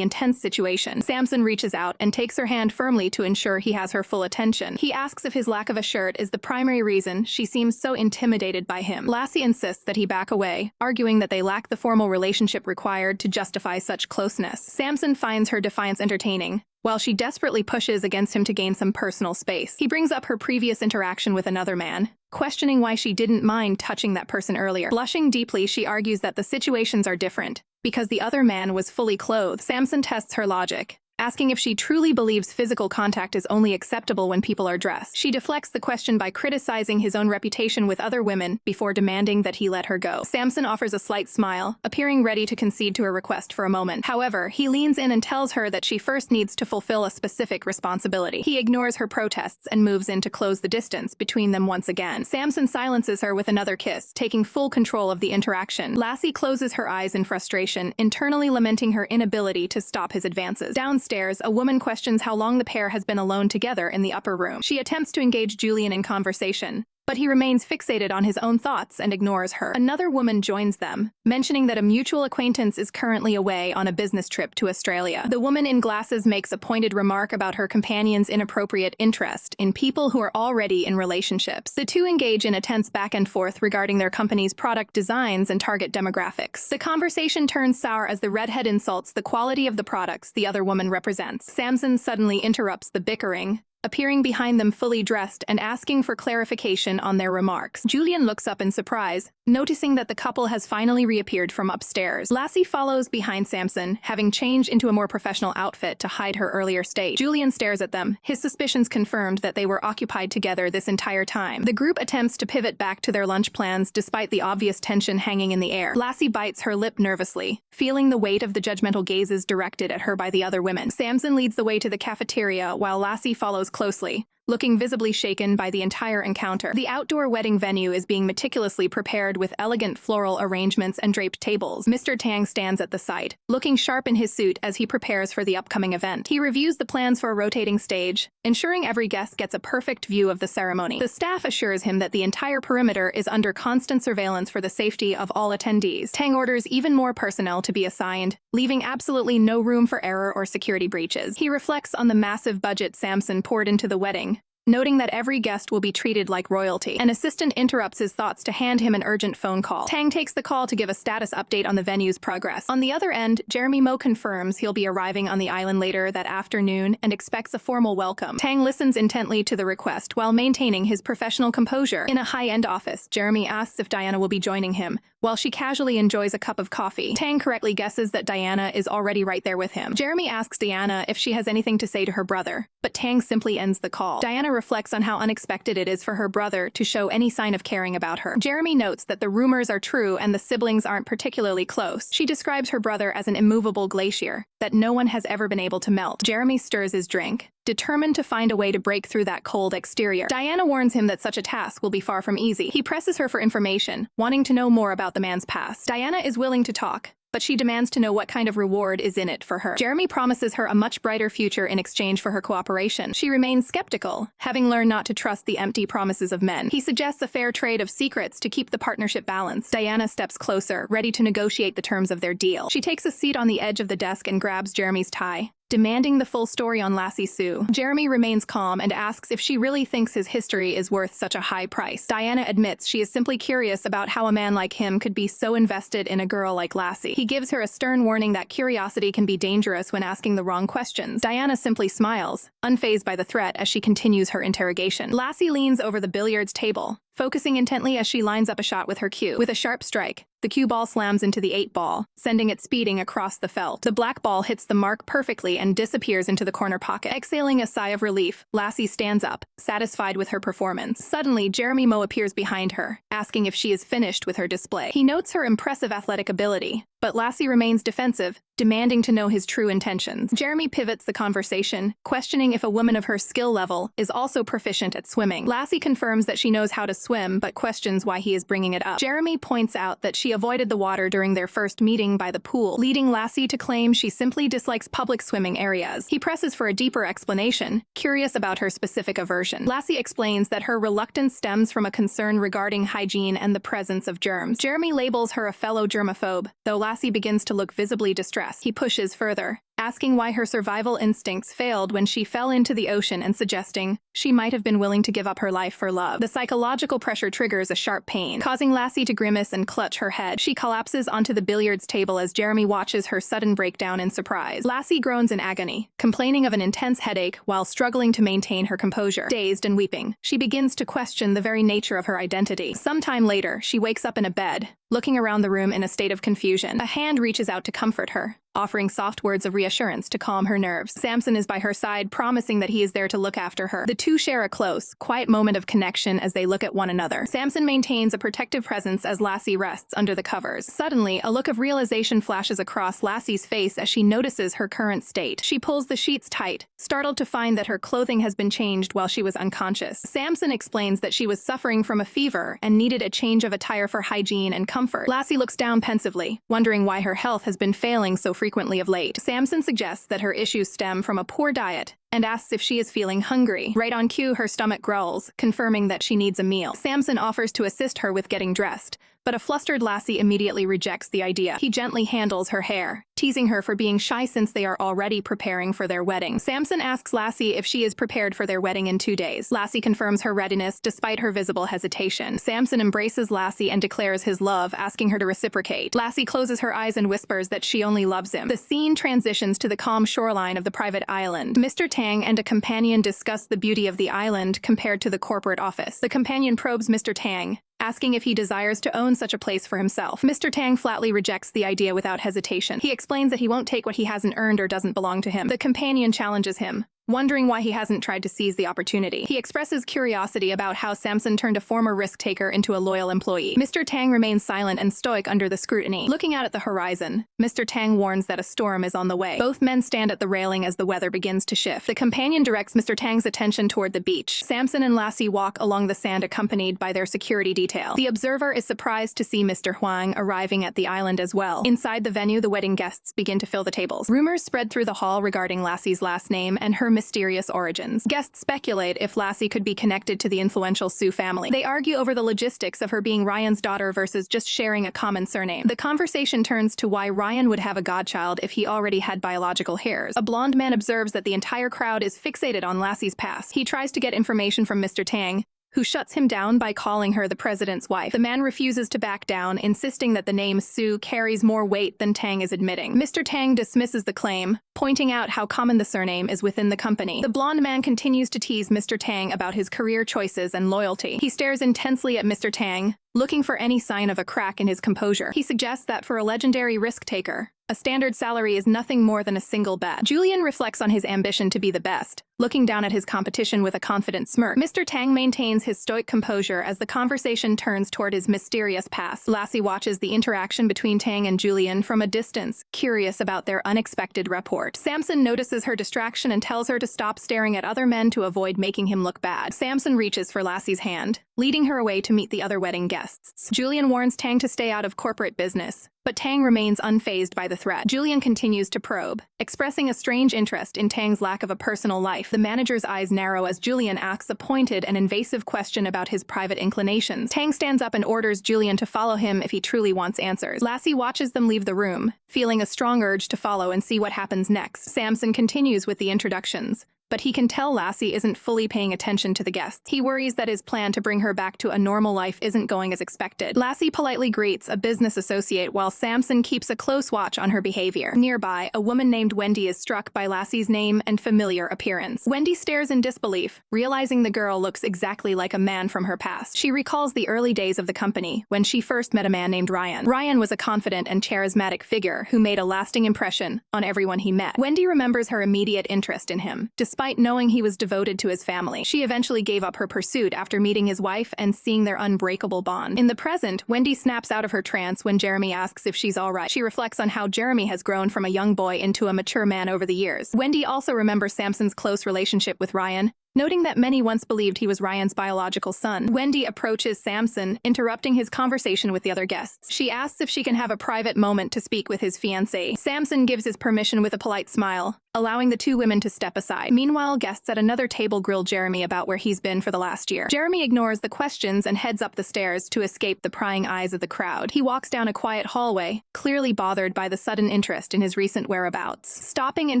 intense situation. Samson reaches out and takes her hand firmly to ensure he has her full attention. He asks if his lack of a shirt is the primary reason she seems so intimidated by him. Lassie insists that he back away, arguing that they lack the formal relationship required to justify such closeness. Samson finds her defiance entertaining, while she desperately pushes against him to gain some personal space. He brings up her previous interaction with another man, questioning why she didn't mind touching that person earlier. Blushing deeply, she argues that the situations are different, because the other man was fully clothed. Samson tests her logic, asking if she truly believes physical contact is only acceptable when people are dressed. She deflects the question by criticizing his own reputation with other women before demanding that he let her go. Samson offers a slight smile, appearing ready to concede to her request for a moment. However, he leans in and tells her that she first needs to fulfill a specific responsibility. He ignores her protests and moves in to close the distance between them once again. Samson silences her with another kiss, taking full control of the interaction. Lassie closes her eyes in frustration, internally lamenting her inability to stop his advances. Downstairs, a woman questions how long the pair has been alone together in the upper room. She attempts to engage Julian in conversation, but he remains fixated on his own thoughts and ignores her. Another woman joins them, mentioning that a mutual acquaintance is currently away on a business trip to Australia. The woman in glasses makes a pointed remark about her companion's inappropriate interest in people who are already in relationships. The two engage in a tense back and forth regarding their company's product designs and target demographics. The conversation turns sour as the redhead insults the quality of the products the other woman represents. Samson suddenly interrupts the bickering, appearing behind them fully dressed and asking for clarification on their remarks. Julian looks up in surprise, noticing that the couple has finally reappeared from upstairs. Lassie follows behind Samson, having changed into a more professional outfit to hide her earlier state. Julian stares at them, his suspicions confirmed that they were occupied together this entire time. The group attempts to pivot back to their lunch plans despite the obvious tension hanging in the air. Lassie bites her lip nervously, feeling the weight of the judgmental gazes directed at her by the other women. Samson leads the way to the cafeteria while Lassie follows closely, looking visibly shaken by the entire encounter. The outdoor wedding venue is being meticulously prepared with elegant floral arrangements and draped tables. Mr. Tang stands at the site, looking sharp in his suit as he prepares for the upcoming event. He reviews the plans for a rotating stage, ensuring every guest gets a perfect view of the ceremony. The staff assures him that the entire perimeter is under constant surveillance for the safety of all attendees. Tang orders even more personnel to be assigned, leaving absolutely no room for error or security breaches. He reflects on the massive budget Samson poured into the wedding, noting that every guest will be treated like royalty. An assistant interrupts his thoughts to hand him an urgent phone call. Tang takes the call to give a status update on the venue's progress. On the other end, Jeremy Mo confirms he'll be arriving on the island later that afternoon and expects a formal welcome. Tang listens intently to the request while maintaining his professional composure. In a high-end office, Jeremy asks if Diana will be joining him, while she casually enjoys a cup of coffee. Tang correctly guesses that Diana is already right there with him. Jeremy asks Diana if she has anything to say to her brother, but Tang simply ends the call. Diana reflects on how unexpected it is for her brother to show any sign of caring about her. Jeremy notes that the rumors are true and the siblings aren't particularly close. She describes her brother as an immovable glacier that no one has ever been able to melt. Jeremy stirs his drink, determined to find a way to break through that cold exterior. Diana warns him that such a task will be far from easy. He presses her for information, wanting to know more about the man's past. Diana is willing to talk, but she demands to know what kind of reward is in it for her. Jeremy promises her a much brighter future in exchange for her cooperation. She remains skeptical, having learned not to trust the empty promises of men. He suggests a fair trade of secrets to keep the partnership balanced. Diana steps closer, ready to negotiate the terms of their deal. She takes a seat on the edge of the desk and grabs Jeremy's tie, demanding the full story on Lassie Sue. Jeremy remains calm and asks if she really thinks his history is worth such a high price. Diana admits she is simply curious about how a man like him could be so invested in a girl like Lassie. He gives her a stern warning that curiosity can be dangerous when asking the wrong questions. Diana simply smiles, unfazed by the threat as she continues her interrogation. Lassie leans over the billiards table, focusing intently as she lines up a shot with her cue. With a sharp strike, the cue ball slams into the 8 ball, sending it speeding across the felt. The black ball hits the mark perfectly and disappears into the corner pocket. Exhaling a sigh of relief, Lassie stands up, satisfied with her performance. Suddenly, Jeremy Mo appears behind her, asking if she is finished with her display. He notes her impressive athletic ability, but Lassie remains defensive, demanding to know his true intentions. Jeremy pivots the conversation, questioning if a woman of her skill level is also proficient at swimming. Lassie confirms that she knows how to swim, but questions why he is bringing it up. Jeremy points out that she avoided the water during their first meeting by the pool, leading Lassie to claim she simply dislikes public swimming areas. He presses for a deeper explanation, curious about her specific aversion. Lassie explains that her reluctance stems from a concern regarding hygiene and the presence of germs. Jeremy labels her a fellow germaphobe, though Lassie begins to look visibly distressed. He pushes further, asking why her survival instincts failed when she fell into the ocean and suggesting she might have been willing to give up her life for love. The psychological pressure triggers a sharp pain, causing Lassie to grimace and clutch her head. She collapses onto the billiards table as Jeremy watches her sudden breakdown in surprise. Lassie groans in agony, complaining of an intense headache while struggling to maintain her composure. Dazed and weeping, she begins to question the very nature of her identity. Sometime later, she wakes up in a bed, looking around the room in a state of confusion. A hand reaches out to comfort her, offering soft words of reassurance to calm her nerves. Samson is by her side, promising that he is there to look after her. The two share a close, quiet moment of connection as they look at one another. Samson maintains a protective presence as Lassie rests under the covers. Suddenly, a look of realization flashes across Lassie's face as she notices her current state. She pulls the sheets tight, startled to find that her clothing has been changed while she was unconscious. Samson explains that she was suffering from a fever and needed a change of attire for hygiene and comfort. Lassie looks down pensively, wondering why her health has been failing so frequently of late. Samson suggests that her issues stem from a poor diet and asks if she is feeling hungry. Right on cue, her stomach growls, confirming that she needs a meal. Samson offers to assist her with getting dressed, but a flustered Lassie immediately rejects the idea. He gently handles her hair, teasing her for being shy since they are already preparing for their wedding. Samson asks Lassie if she is prepared for their wedding in 2 days. Lassie confirms her readiness despite her visible hesitation. Samson embraces Lassie and declares his love, asking her to reciprocate. Lassie closes her eyes and whispers that she only loves him. The scene transitions to the calm shoreline of the private island. Mr. Tang and a companion discuss the beauty of the island compared to the corporate office. The companion probes Mr. Tang, asking if he desires to own such a place for himself. Mr. Tang flatly rejects the idea without hesitation. He explains that he won't take what he hasn't earned or doesn't belong to him. The companion challenges him, wondering why he hasn't tried to seize the opportunity. He expresses curiosity about how Samson turned a former risk-taker into a loyal employee. Mr. Tang remains silent and stoic under the scrutiny. Looking out at the horizon, Mr. Tang warns that a storm is on the way. Both men stand at the railing as the weather begins to shift. The companion directs Mr. Tang's attention toward the beach. Samson and Lassie walk along the sand accompanied by their security detail. The observer is surprised to see Mr. Huang arriving at the island as well. Inside the venue, the wedding guests begin to fill the tables. Rumors spread through the hall regarding Lassie's last name and her mysterious origins. Guests speculate if Lassie could be connected to the influential Su family. They argue over the logistics of her being Ryan's daughter versus just sharing a common surname. The conversation turns to why Ryan would have a godchild if he already had biological heirs. A blonde man observes that the entire crowd is fixated on Lassie's past. He tries to get information from Mr. Tang, who shuts him down by calling her the president's wife. The man refuses to back down, insisting that the name Su carries more weight than Tang is admitting. Mr. Tang dismisses the claim, pointing out how common the surname is within the company. The blonde man continues to tease Mr. Tang about his career choices and loyalty. He stares intensely at Mr. Tang, looking for any sign of a crack in his composure. He suggests that for a legendary risk-taker, a standard salary is nothing more than a single bet. Julian reflects on his ambition to be the best, looking down at his competition with a confident smirk. Mr. Tang maintains his stoic composure as the conversation turns toward his mysterious past. Lassie watches the interaction between Tang and Julian from a distance, curious about their unexpected rapport. Samson notices her distraction and tells her to stop staring at other men to avoid making him look bad. Samson reaches for Lassie's hand, leading her away to meet the other wedding guests. Julian warns Tang to stay out of corporate business, but Tang remains unfazed by the threat. Julian continues to probe, expressing a strange interest in Tang's lack of a personal life. The manager's eyes narrow as Julian asks a pointed and invasive question about his private inclinations. Tang stands up and orders Julian to follow him if he truly wants answers. Lassie watches them leave the room, feeling a strong urge to follow and see what happens next. Samson continues with the introductions, but he can tell Lassie isn't fully paying attention to the guests. He worries that his plan to bring her back to a normal life isn't going as expected. Lassie politely greets a business associate while Samson keeps a close watch on her behavior. Nearby, a woman named Wendy is struck by Lassie's name and familiar appearance. Wendy stares in disbelief, realizing the girl looks exactly like a man from her past. She recalls the early days of the company, when she first met a man named Ryan. Ryan was a confident and charismatic figure who made a lasting impression on everyone he met. Wendy remembers her immediate interest in him, despite knowing he was devoted to his family. She eventually gave up her pursuit after meeting his wife and seeing their unbreakable bond. In the present, Wendy snaps out of her trance when Jeremy asks if she's alright. She reflects on how Jeremy has grown from a young boy into a mature man over the years. Wendy also remembers Samson's close relationship with Ryan, noting that many once believed he was Ryan's biological son. Wendy approaches Samson, interrupting his conversation with the other guests. She asks if she can have a private moment to speak with his fiancée. Samson gives his permission with a polite smile, allowing the two women to step aside. Meanwhile, guests at another table grill Jeremy about where he's been for the last year. Jeremy ignores the questions and heads up the stairs to escape the prying eyes of the crowd. He walks down a quiet hallway, clearly bothered by the sudden interest in his recent whereabouts. Stopping in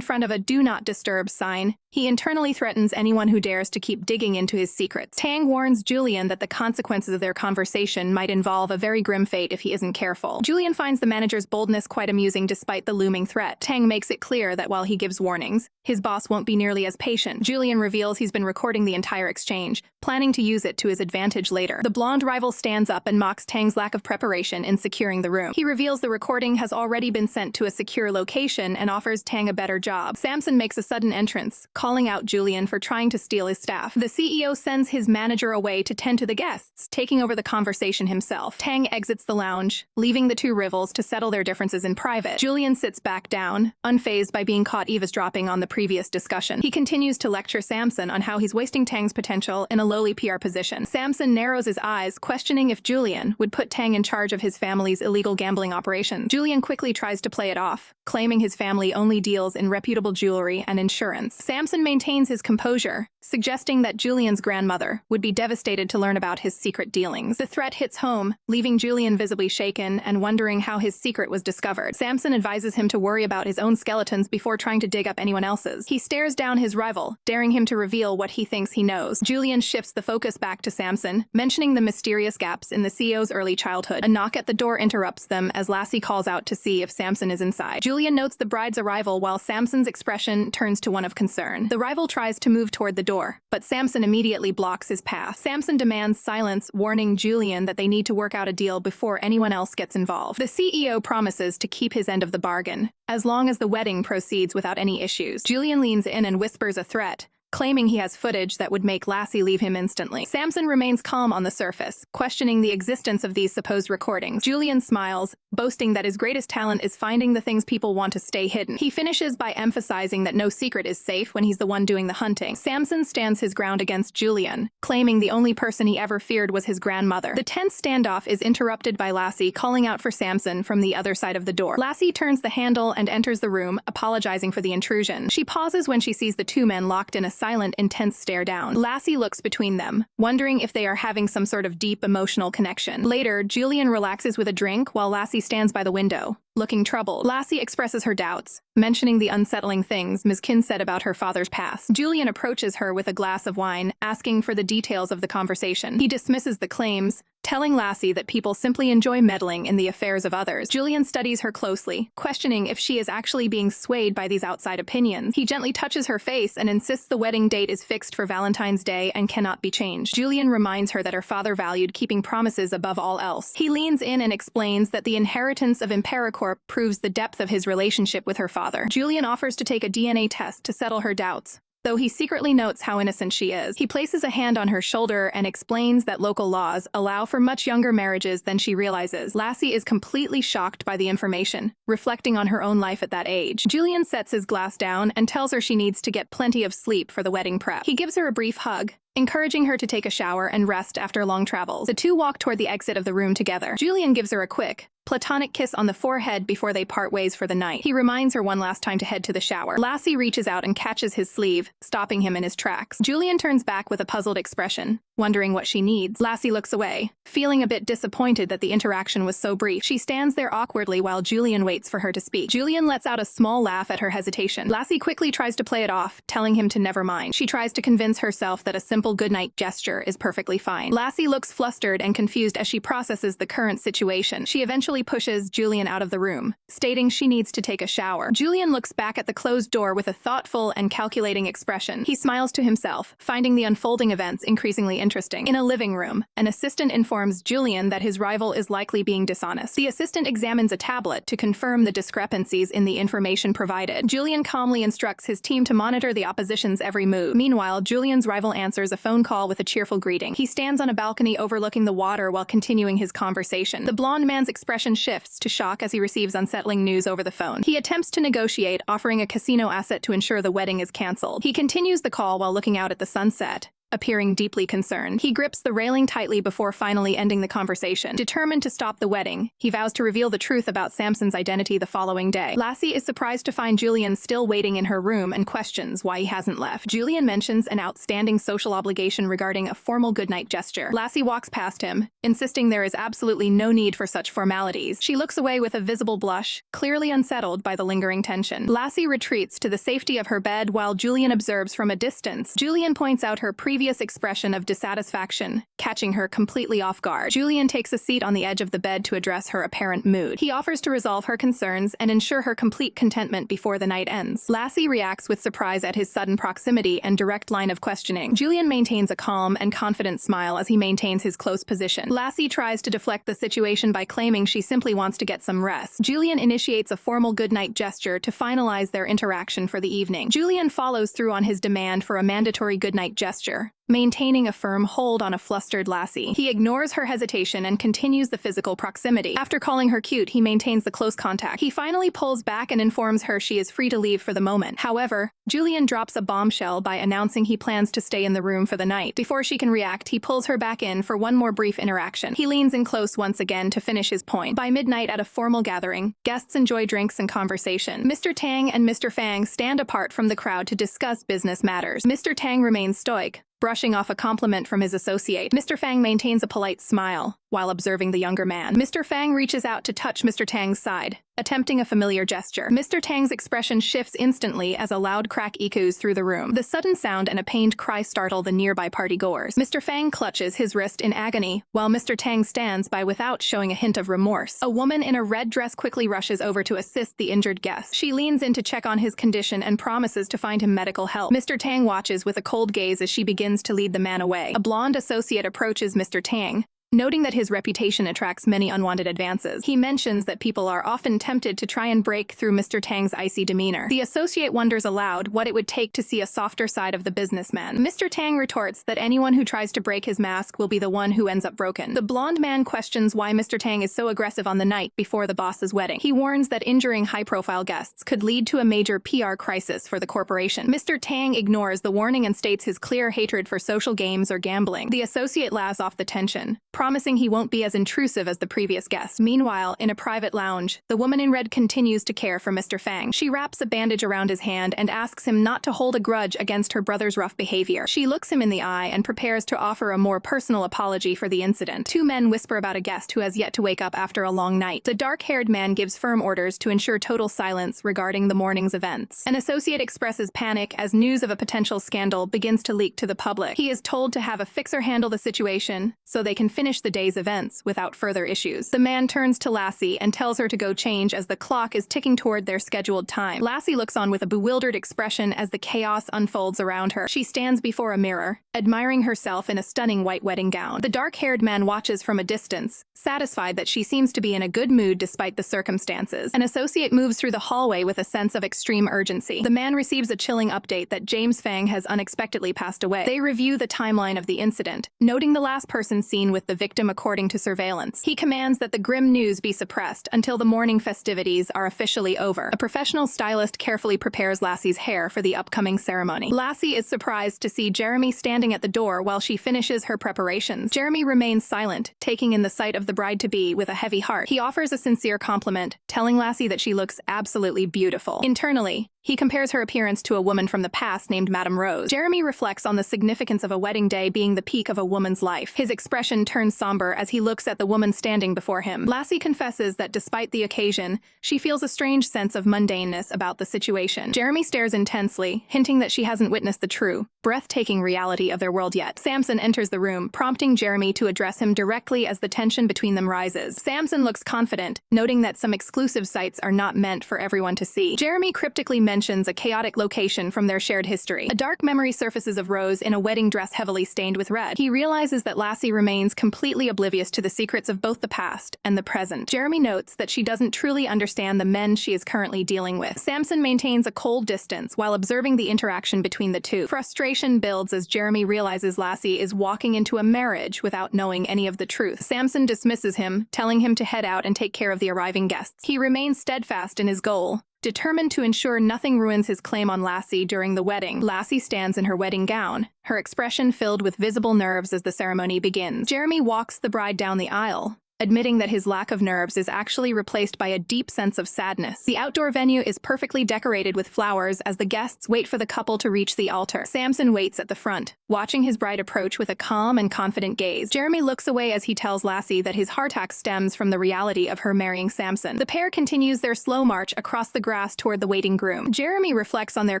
front of a "Do Not Disturb" sign, he internally threatens anyone who dares to keep digging into his secrets. Tang warns Julian that the consequences of their conversation might involve a very grim fate if he isn't careful. Julian finds the manager's boldness quite amusing despite the looming threat. Tang makes it clear that while he gives warnings, his boss won't be nearly as patient. Julian reveals he's been recording the entire exchange, planning to use it to his advantage later. The blonde rival stands up and mocks Tang's lack of preparation in securing the room. He reveals the recording has already been sent to a secure location and offers Tang a better job. Samson makes a sudden entrance, calling out Julian for trying to steal his staff. The CEO sends his manager away to tend to the guests, taking over the conversation himself. Tang exits the lounge, leaving the two rivals to settle their differences in private. Julian sits back down, unfazed by being caught eavesdropping on the previous discussion. He continues to lecture Samson on how he's wasting Tang's potential in a lowly PR position. Samson narrows his eyes, questioning if Julian would put Tang in charge of his family's illegal gambling operations. Julian quickly tries to play it off, claiming his family only deals in reputable jewelry and insurance. Samson maintains his composure, suggesting that Julian's grandmother would be devastated to learn about his secret dealings. The threat hits home, leaving Julian visibly shaken and wondering how his secret was discovered. Samson advises him to worry about his own skeletons before trying to dig up anyone else's. He stares down his rival, daring him to reveal what he thinks he knows. Julian shifts the focus back to Samson, mentioning the mysterious gaps in the CEO's early childhood. A knock at the door interrupts them as Lassie calls out to see if Samson is inside. Julian notes the bride's arrival while Samson's expression turns to one of concern. The rival tries to move toward the door, but Samson immediately blocks his path. Samson demands silence, warning Julian that they need to work out a deal before anyone else gets involved. The CEO promises to keep his end of the bargain, as long as the wedding proceeds without any issues. Julian leans in and whispers a threat, claiming he has footage that would make Lassie leave him instantly. Samson remains calm on the surface, questioning the existence of these supposed recordings. Julian smiles, boasting that his greatest talent is finding the things people want to stay hidden. He finishes by emphasizing that no secret is safe when he's the one doing the hunting. Samson stands his ground against Julian, claiming the only person he ever feared was his grandmother. The tense standoff is interrupted by Lassie calling out for Samson from the other side of the door. Lassie turns the handle and enters the room, apologizing for the intrusion. She pauses when she sees the two men locked in a silent, intense stare down. Lassie looks between them, wondering if they are having some sort of deep emotional connection. Later, Julian relaxes with a drink while Lassie stands by the window, looking troubled. Lassie expresses her doubts, mentioning the unsettling things Ms. Kin said about her father's past. Julian approaches her with a glass of wine, asking for the details of the conversation. He dismisses the claims, telling Lassie that people simply enjoy meddling in the affairs of others. Julian studies her closely, questioning if she is actually being swayed by these outside opinions. He gently touches her face and insists the wedding date is fixed for Valentine's Day and cannot be changed. Julian reminds her that her father valued keeping promises above all else. He leans in and explains that the inheritance of Imperacorp proves the depth of his relationship with her father. Julian offers to take a DNA test to settle her doubts, though he secretly notes how innocent she is. He places a hand on her shoulder and explains that local laws allow for much younger marriages than she realizes. Lassie is completely shocked by the information, reflecting on her own life at that age. Julian sets his glass down and tells her she needs to get plenty of sleep for the wedding prep. He gives her a brief hug, encouraging her to take a shower and rest after long travels. The two walk toward the exit of the room together. Julian gives her a quick, platonic kiss on the forehead before they part ways for the night. He reminds her one last time to head to the shower. Lassie reaches out and catches his sleeve, stopping him in his tracks. Julian turns back with a puzzled expression, wondering what she needs. Lassie looks away, feeling a bit disappointed that the interaction was so brief. She stands there awkwardly while Julian waits for her to speak. Julian lets out a small laugh at her hesitation. Lassie quickly tries to play it off, telling him to never mind. She tries to convince herself that a simple goodnight gesture is perfectly fine. Lassie looks flustered and confused as she processes the current situation. She eventually pushes Julian out of the room, stating she needs to take a shower. Julian looks back at the closed door with a thoughtful and calculating expression. He smiles to himself, finding the unfolding events increasingly interesting. In a living room, an assistant informs Julian that his rival is likely being dishonest. The assistant examines a tablet to confirm the discrepancies in the information provided. Julian calmly instructs his team to monitor the opposition's every move. Meanwhile, Julian's rival answers a phone call with a cheerful greeting. He stands on a balcony overlooking the water while continuing his conversation. The blonde man's expression shifts to shock as he receives unsettling news over the phone. He attempts to negotiate, offering a casino asset to ensure the wedding is canceled. He continues the call while looking out at the sunset, appearing deeply concerned. He grips the railing tightly before finally ending the conversation. Determined to stop the wedding, he vows to reveal the truth about Samson's identity the following day. Lassie is surprised to find Julian still waiting in her room and questions why he hasn't left. Julian mentions an outstanding social obligation regarding a formal goodnight gesture. Lassie walks past him, insisting there is absolutely no need for such formalities. She looks away with a visible blush, clearly unsettled by the lingering tension. Lassie retreats to the safety of her bed while Julian observes from a distance. Julian points out her previous mischievous expression of dissatisfaction, catching her completely off guard. Julian takes a seat on the edge of the bed to address her apparent mood. He offers to resolve her concerns and ensure her complete contentment before the night ends. Lassie reacts with surprise at his sudden proximity and direct line of questioning. Julian maintains a calm and confident smile as he maintains his close position. Lassie tries to deflect the situation by claiming she simply wants to get some rest. Julian initiates a formal goodnight gesture to finalize their interaction for the evening. Julian follows through on his demand for a mandatory goodnight gesture, maintaining a firm hold on a flustered Lassie. He ignores her hesitation and continues the physical proximity. After calling her cute, he maintains the close contact. He finally pulls back and informs her she is free to leave for the moment. However, Julian drops a bombshell by announcing he plans to stay in the room for the night. Before she can react, he pulls her back in for one more brief interaction. He leans in close once again to finish his point. By midnight at a formal gathering, guests enjoy drinks and conversation. Mr. Tang and Mr. Fang stand apart from the crowd to discuss business matters. Mr. Tang remains stoic, brushing off a compliment from his associate. Mr. Fang maintains a polite smile while observing the younger man. Mr. Fang reaches out to touch Mr. Tang's side, attempting a familiar gesture. Mr. Tang's expression shifts instantly as a loud crack echoes through the room. The sudden sound and a pained cry startle the nearby partygoers. Mr. Fang clutches his wrist in agony, while Mr. Tang stands by without showing a hint of remorse. A woman in a red dress quickly rushes over to assist the injured guest. She leans in to check on his condition and promises to find him medical help. Mr. Tang watches with a cold gaze as she begins to lead the man away. A blonde associate approaches Mr. Tang, noting that his reputation attracts many unwanted advances. He mentions that people are often tempted to try and break through Mr. Tang's icy demeanor. The associate wonders aloud what it would take to see a softer side of the businessman. Mr. Tang retorts that anyone who tries to break his mask will be the one who ends up broken. The blonde man questions why Mr. Tang is so aggressive on the night before the boss's wedding. He warns that injuring high-profile guests could lead to a major PR crisis for the corporation. Mr. Tang ignores the warning and states his clear hatred for social games or gambling. The associate laughs off the tension, promising he won't be as intrusive as the previous guest. Meanwhile, in a private lounge, the woman in red continues to care for Mr. Fang. She wraps a bandage around his hand and asks him not to hold a grudge against her brother's rough behavior. She looks him in the eye and prepares to offer a more personal apology for the incident. Two men whisper about a guest who has yet to wake up after a long night. The dark-haired man gives firm orders to ensure total silence regarding the morning's events. An associate expresses panic as news of a potential scandal begins to leak to the public. He is told to have a fixer handle the situation so they can finish the day's events without further issues. The man turns to Lassie and tells her to go change as the clock is ticking toward their scheduled time. Lassie looks on with a bewildered expression as the chaos unfolds around her. She stands before a mirror, admiring herself in a stunning white wedding gown. The dark-haired man watches from a distance, satisfied that she seems to be in a good mood despite the circumstances. An associate moves through the hallway with a sense of extreme urgency. The man receives a chilling update that James Fang has unexpectedly passed away. They review the timeline of the incident, noting the last person seen with the victim according to surveillance. He commands that the grim news be suppressed until the morning festivities are officially over. A professional stylist carefully prepares Lassie's hair for the upcoming ceremony. Lassie is surprised to see Jeremy standing at the door while she finishes her preparations. Jeremy remains silent, taking in the sight of the bride-to-be with a heavy heart. He offers a sincere compliment, telling Lassie that she looks absolutely beautiful. Internally, he compares her appearance to a woman from the past named Madame Rose. Jeremy reflects on the significance of a wedding day being the peak of a woman's life. His expression turns somber as he looks at the woman standing before him. Lassie confesses that despite the occasion, she feels a strange sense of mundaneness about the situation. Jeremy stares intensely, hinting that she hasn't witnessed the true, breathtaking reality of their world yet. Samson enters the room, prompting Jeremy to address him directly as the tension between them rises. Samson looks confident, noting that some exclusive sites are not meant for everyone to see. Jeremy cryptically mentions a chaotic location from their shared history. A dark memory surfaces of Rose in a wedding dress heavily stained with red. He realizes that Lassie remains completely oblivious to the secrets of both the past and the present. Jeremy notes that she doesn't truly understand the men she is currently dealing with. Samson maintains a cold distance while observing the interaction between the two. Frustration builds as Jeremy realizes Lassie is walking into a marriage without knowing any of the truth. Samson dismisses him, telling him to head out and take care of the arriving guests. He remains steadfast in his goal, determined to ensure nothing ruins his claim on Lassie during the wedding. Lassie stands in her wedding gown, her expression filled with visible nerves as the ceremony begins. Jeremy walks the bride down the aisle, admitting that his lack of nerves is actually replaced by a deep sense of sadness. The outdoor venue is perfectly decorated with flowers as the guests wait for the couple to reach the altar. Samson waits at the front, watching his bride approach with a calm and confident gaze. Jeremy looks away as he tells Lassie that his heart attack stems from the reality of her marrying Samson. The pair continues their slow march across the grass toward the waiting groom. Jeremy reflects on their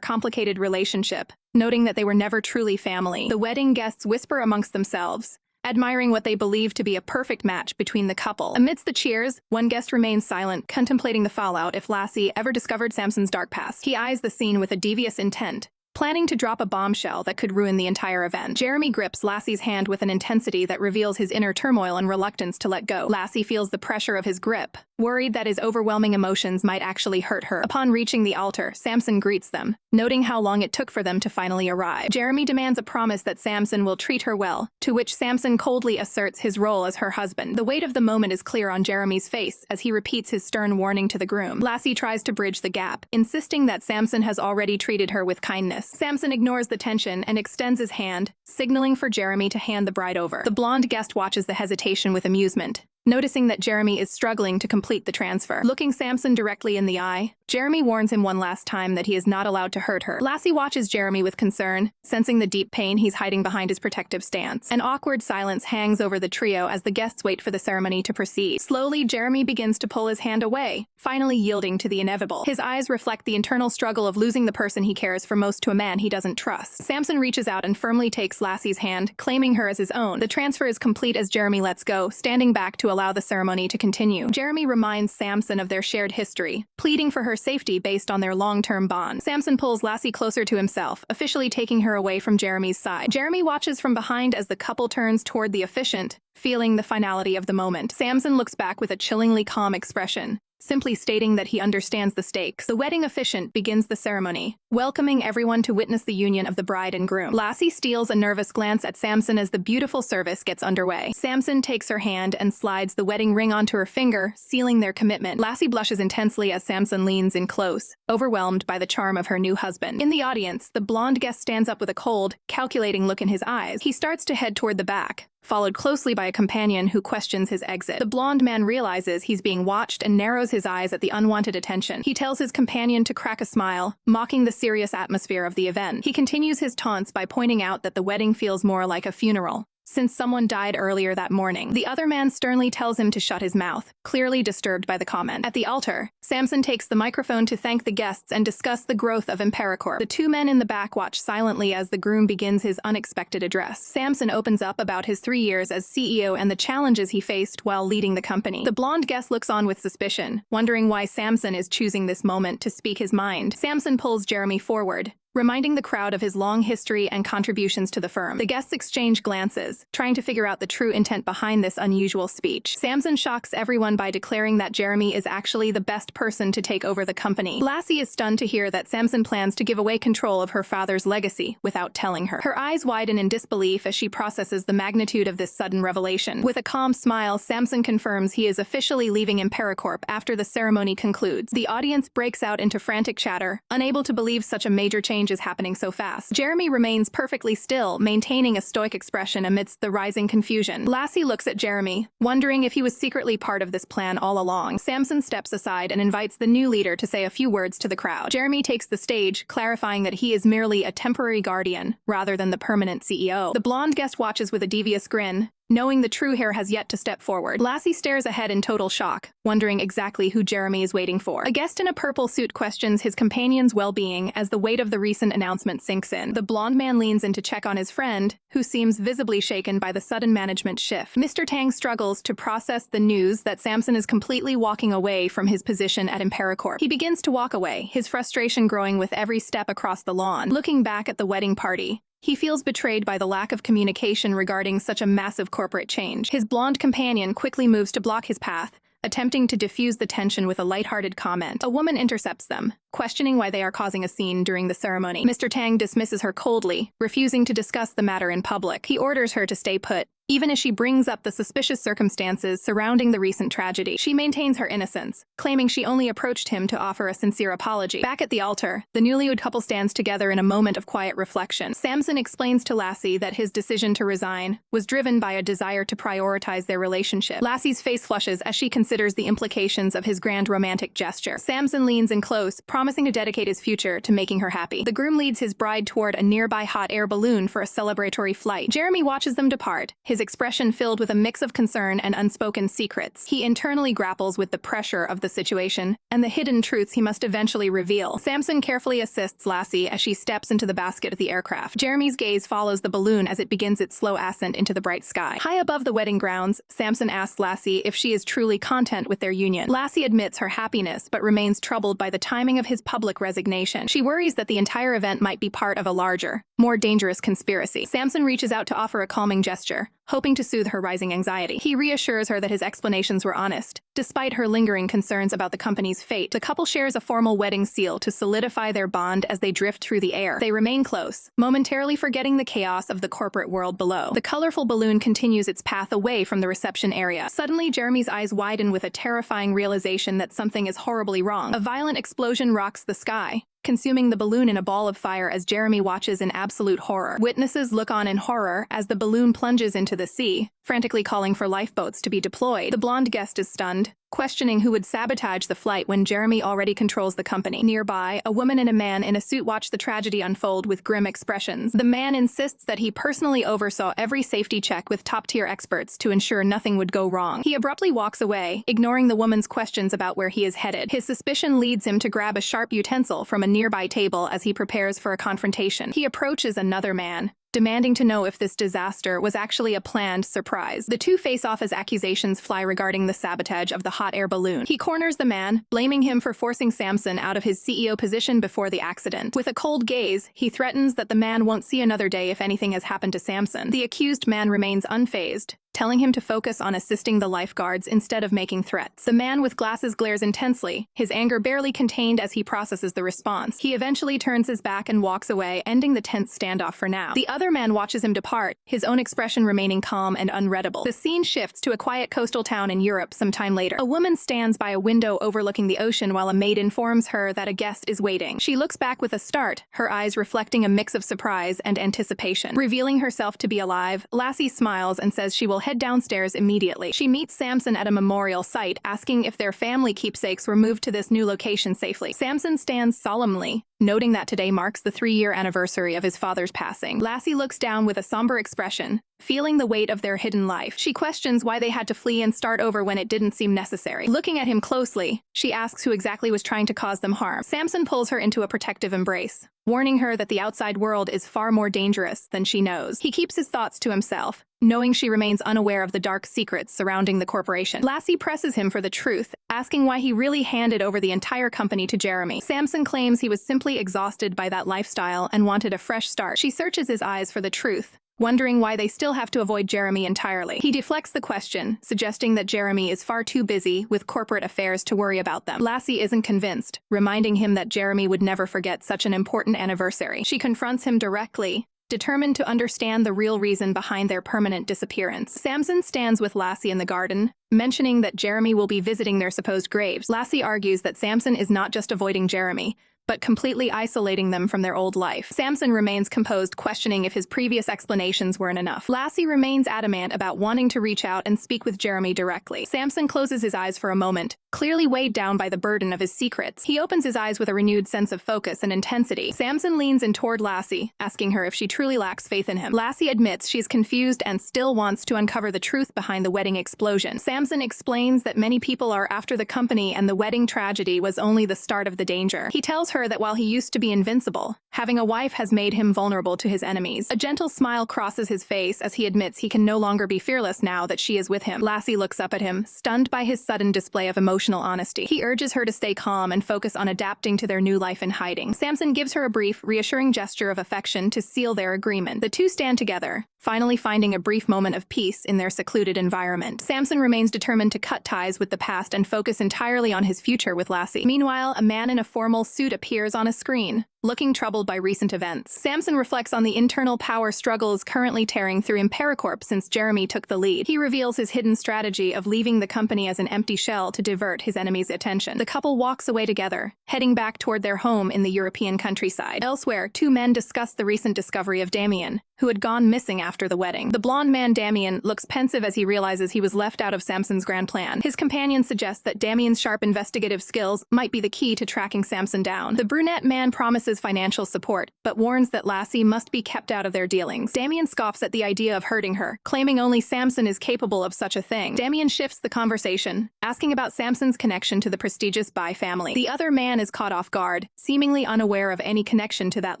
complicated relationship, noting that they were never truly family. The wedding guests whisper amongst themselves, admiring what they believe to be a perfect match between the couple. Amidst the cheers, one guest remains silent, contemplating the fallout if Lassie ever discovered Samson's dark past. He eyes the scene with a devious intent, planning to drop a bombshell that could ruin the entire event. Jeremy grips Lassie's hand with an intensity that reveals his inner turmoil and reluctance to let go. Lassie feels the pressure of his grip, worried that his overwhelming emotions might actually hurt her. Upon reaching the altar, Samson greets them, noting how long it took for them to finally arrive. Jeremy demands a promise that Samson will treat her well, to which Samson coldly asserts his role as her husband. The weight of the moment is clear on Jeremy's face as he repeats his stern warning to the groom. Lassie tries to bridge the gap, insisting that Samson has already treated her with kindness. Samson ignores the tension and extends his hand, signaling for Jeremy to hand the bride over. The blonde guest watches the hesitation with amusement, noticing that Jeremy is struggling to complete the transfer. Looking Samson directly in the eye, Jeremy warns him one last time that he is not allowed to hurt her. Lassie watches Jeremy with concern, sensing the deep pain he's hiding behind his protective stance. An awkward silence hangs over the trio as the guests wait for the ceremony to proceed. Slowly, Jeremy begins to pull his hand away, finally yielding to the inevitable. His eyes reflect the internal struggle of losing the person he cares for most to a man he doesn't trust. Samson reaches out and firmly takes Lassie's hand, claiming her as his own. The transfer is complete as Jeremy lets go, standing back to allow the ceremony to continue. Jeremy reminds Samson of their shared history, pleading for her safety based on their long-term bond. Samson pulls Lassie closer to himself, officially taking her away from Jeremy's side. Jeremy watches from behind as the couple turns toward the officiant, feeling the finality of the moment. Samson looks back with a chillingly calm expression, simply stating that he understands the stakes. The wedding officiant begins the ceremony, welcoming everyone to witness the union of the bride and groom. Lassie steals a nervous glance at Samson as the beautiful service gets underway. Samson takes her hand and slides the wedding ring onto her finger, sealing their commitment. Lassie blushes intensely as Samson leans in close, overwhelmed by the charm of her new husband. In the audience, the blonde guest stands up with a cold, calculating look in his eyes. He starts to head toward the back, followed closely by a companion who questions his exit. The blonde man realizes he's being watched and narrows his eyes at the unwanted attention. He tells his companion to crack a smile, mocking the serious atmosphere of the event. He continues his taunts by pointing out that the wedding feels more like a funeral, since someone died earlier that morning. The other man sternly tells him to shut his mouth, clearly disturbed by the comment. At the altar, Samson takes the microphone to thank the guests and discuss the growth of Imperacorp. The two men in the back watch silently as the groom begins his unexpected address. Samson opens up about his 3 years as CEO and the challenges he faced while leading the company. The blonde guest looks on with suspicion, wondering why Samson is choosing this moment to speak his mind. Samson pulls Jeremy forward, reminding the crowd of his long history and contributions to the firm. The guests exchange glances, trying to figure out the true intent behind this unusual speech. Samson shocks everyone by declaring that Jeremy is actually the best person to take over the company. Lassie is stunned to hear that Samson plans to give away control of her father's legacy without telling her. Her eyes widen in disbelief as she processes the magnitude of this sudden revelation. With a calm smile, Samson confirms he is officially leaving Imperacorp after the ceremony concludes. The audience breaks out into frantic chatter, unable to believe such a major change is happening so fast. Jeremy remains perfectly still, maintaining a stoic expression amidst the rising confusion. Lassie looks at Jeremy, wondering if he was secretly part of this plan all along. Samson steps aside and invites the new leader to say a few words to the crowd. Jeremy takes the stage, clarifying that he is merely a temporary guardian, rather than the permanent CEO. The blonde guest watches with a devious grin, knowing the true heir has yet to step forward. Lassie stares ahead in total shock, wondering exactly who Jeremy is waiting for. A guest in a purple suit questions his companion's well-being as the weight of the recent announcement sinks in. The blonde man leans in to check on his friend, who seems visibly shaken by the sudden management shift. Mr. Tang struggles to process the news that Samson is completely walking away from his position at Imperacorp. He begins to walk away, his frustration growing with every step across the lawn. Looking back at the wedding party, he feels betrayed by the lack of communication regarding such a massive corporate change. His blonde companion quickly moves to block his path, attempting to diffuse the tension with a lighthearted comment. A woman intercepts them, questioning why they are causing a scene during the ceremony. Mr. Tang dismisses her coldly, refusing to discuss the matter in public. He orders her to stay put, even as she brings up the suspicious circumstances surrounding the recent tragedy. She maintains her innocence, claiming she only approached him to offer a sincere apology. Back at the altar, the newlywed couple stands together in a moment of quiet reflection. Samson explains to Lassie that his decision to resign was driven by a desire to prioritize their relationship. Lassie's face flushes as she considers the implications of his grand romantic gesture. Samson leans in close, promising to dedicate his future to making her happy. The groom leads his bride toward a nearby hot air balloon for a celebratory flight. Jeremy watches them depart, his expression filled with a mix of concern and unspoken secrets. He internally grapples with the pressure of the situation and the hidden truths he must eventually reveal. Samson carefully assists Lassie as she steps into the basket of the aircraft. Jeremy's gaze follows the balloon as it begins its slow ascent into the bright sky. High above the wedding grounds, Samson asks Lassie if she is truly content with their union. Lassie admits her happiness but remains troubled by the timing of his public resignation. She worries that the entire event might be part of a larger, more dangerous conspiracy. Samson reaches out to offer a calming gesture, hoping to soothe her rising anxiety. He reassures her that his explanations were honest. Despite her lingering concerns about the company's fate, the couple shares a formal wedding seal to solidify their bond as they drift through the air. They remain close, momentarily forgetting the chaos of the corporate world below. The colorful balloon continues its path away from the reception area. Suddenly, Jeremy's eyes widen with a terrifying realization that something is horribly wrong. A violent explosion rocks the sky, consuming the balloon in a ball of fire as Jeremy watches in absolute horror. Witnesses look on in horror as the balloon plunges into the sea, frantically calling for lifeboats to be deployed. The blonde guest is stunned, questioning who would sabotage the flight when Jeremy already controls the company. Nearby, a woman and a man in a suit watch the tragedy unfold with grim expressions. The man insists that he personally oversaw every safety check with top-tier experts to ensure nothing would go wrong. He abruptly walks away, ignoring the woman's questions about where he is headed. His suspicion leads him to grab a sharp utensil from a nearby table as he prepares for a confrontation. He approaches another man, demanding to know if this disaster was actually a planned surprise. The two face off as accusations fly regarding the sabotage of the hot air balloon. He corners the man, blaming him for forcing Samson out of his CEO position before the accident. With a cold gaze, he threatens that the man won't see another day if anything has happened to Samson. The accused man remains unfazed, telling him to focus on assisting the lifeguards instead of making threats. The man with glasses glares intensely, his anger barely contained as he processes the response. He eventually turns his back and walks away, ending the tense standoff for now. The other man watches him depart, his own expression remaining calm and unreadable. The scene shifts to a quiet coastal town in Europe some time later. A woman stands by a window overlooking the ocean while a maid informs her that a guest is waiting. She looks back with a start, her eyes reflecting a mix of surprise and anticipation. Revealing herself to be alive, Lassie smiles and says she will head downstairs immediately. She meets Samson at a memorial site, asking if their family keepsakes were moved to this new location safely. Samson stands solemnly, noting that today marks the 3-year anniversary of his father's passing. Lassie looks down with a somber expression, feeling the weight of their hidden life. She questions why they had to flee and start over when it didn't seem necessary. Looking at him closely, she asks who exactly was trying to cause them harm. Samson pulls her into a protective embrace, warning her that the outside world is far more dangerous than she knows. He keeps his thoughts to himself, knowing she remains unaware of the dark secrets surrounding the corporation. Lassie presses him for the truth, asking why he really handed over the entire company to Jeremy. Samson claims he was simply exhausted by that lifestyle and wanted a fresh start. She searches his eyes for the truth, wondering why they still have to avoid Jeremy entirely. He deflects the question, suggesting that Jeremy is far too busy with corporate affairs to worry about them. Lassie isn't convinced, reminding him that Jeremy would never forget such an important anniversary. She confronts him directly, determined to understand the real reason behind their permanent disappearance. Samson stands with Lassie in the garden, mentioning that Jeremy will be visiting their supposed graves. Lassie argues that Samson is not just avoiding Jeremy, but completely isolating them from their old life. Samson remains composed, questioning if his previous explanations weren't enough. Lassie remains adamant about wanting to reach out and speak with Jeremy directly. Samson closes his eyes for a moment, clearly weighed down by the burden of his secrets. He opens his eyes with a renewed sense of focus and intensity. Samson leans in toward Lassie, asking her if she truly lacks faith in him. Lassie admits she's confused and still wants to uncover the truth behind the wedding explosion. Samson explains that many people are after the company and the wedding tragedy was only the start of the danger. He tells her that while he used to be invincible, having a wife has made him vulnerable to his enemies. A gentle smile crosses his face as he admits he can no longer be fearless now that she is with him. Lassie looks up at him, stunned by his sudden display of emotional honesty. He urges her to stay calm and focus on adapting to their new life in hiding. Samson gives her a brief, reassuring gesture of affection to seal their agreement. The two stand together, finally finding a brief moment of peace in their secluded environment. Samson remains determined to cut ties with the past and focus entirely on his future with Lassie. Meanwhile, a man in a formal suit appears on a screen, looking troubled by recent events. Samson reflects on the internal power struggles currently tearing through Imperacorp since Jeremy took the lead. He reveals his hidden strategy of leaving the company as an empty shell to divert his enemy's attention. The couple walks away together, heading back toward their home in the European countryside. Elsewhere, two men discuss the recent discovery of Damien, who had gone missing after the wedding. The blonde man Damien looks pensive as he realizes he was left out of Samson's grand plan. His companion suggests that Damien's sharp investigative skills might be the key to tracking Samson down. The brunette man promises financial support, but warns that Lassie must be kept out of their dealings. Damien scoffs at the idea of hurting her, claiming only Samson is capable of such a thing. Damien shifts the conversation, asking about Samson's connection to the prestigious Bai family. The other man is caught off guard, seemingly unaware of any connection to that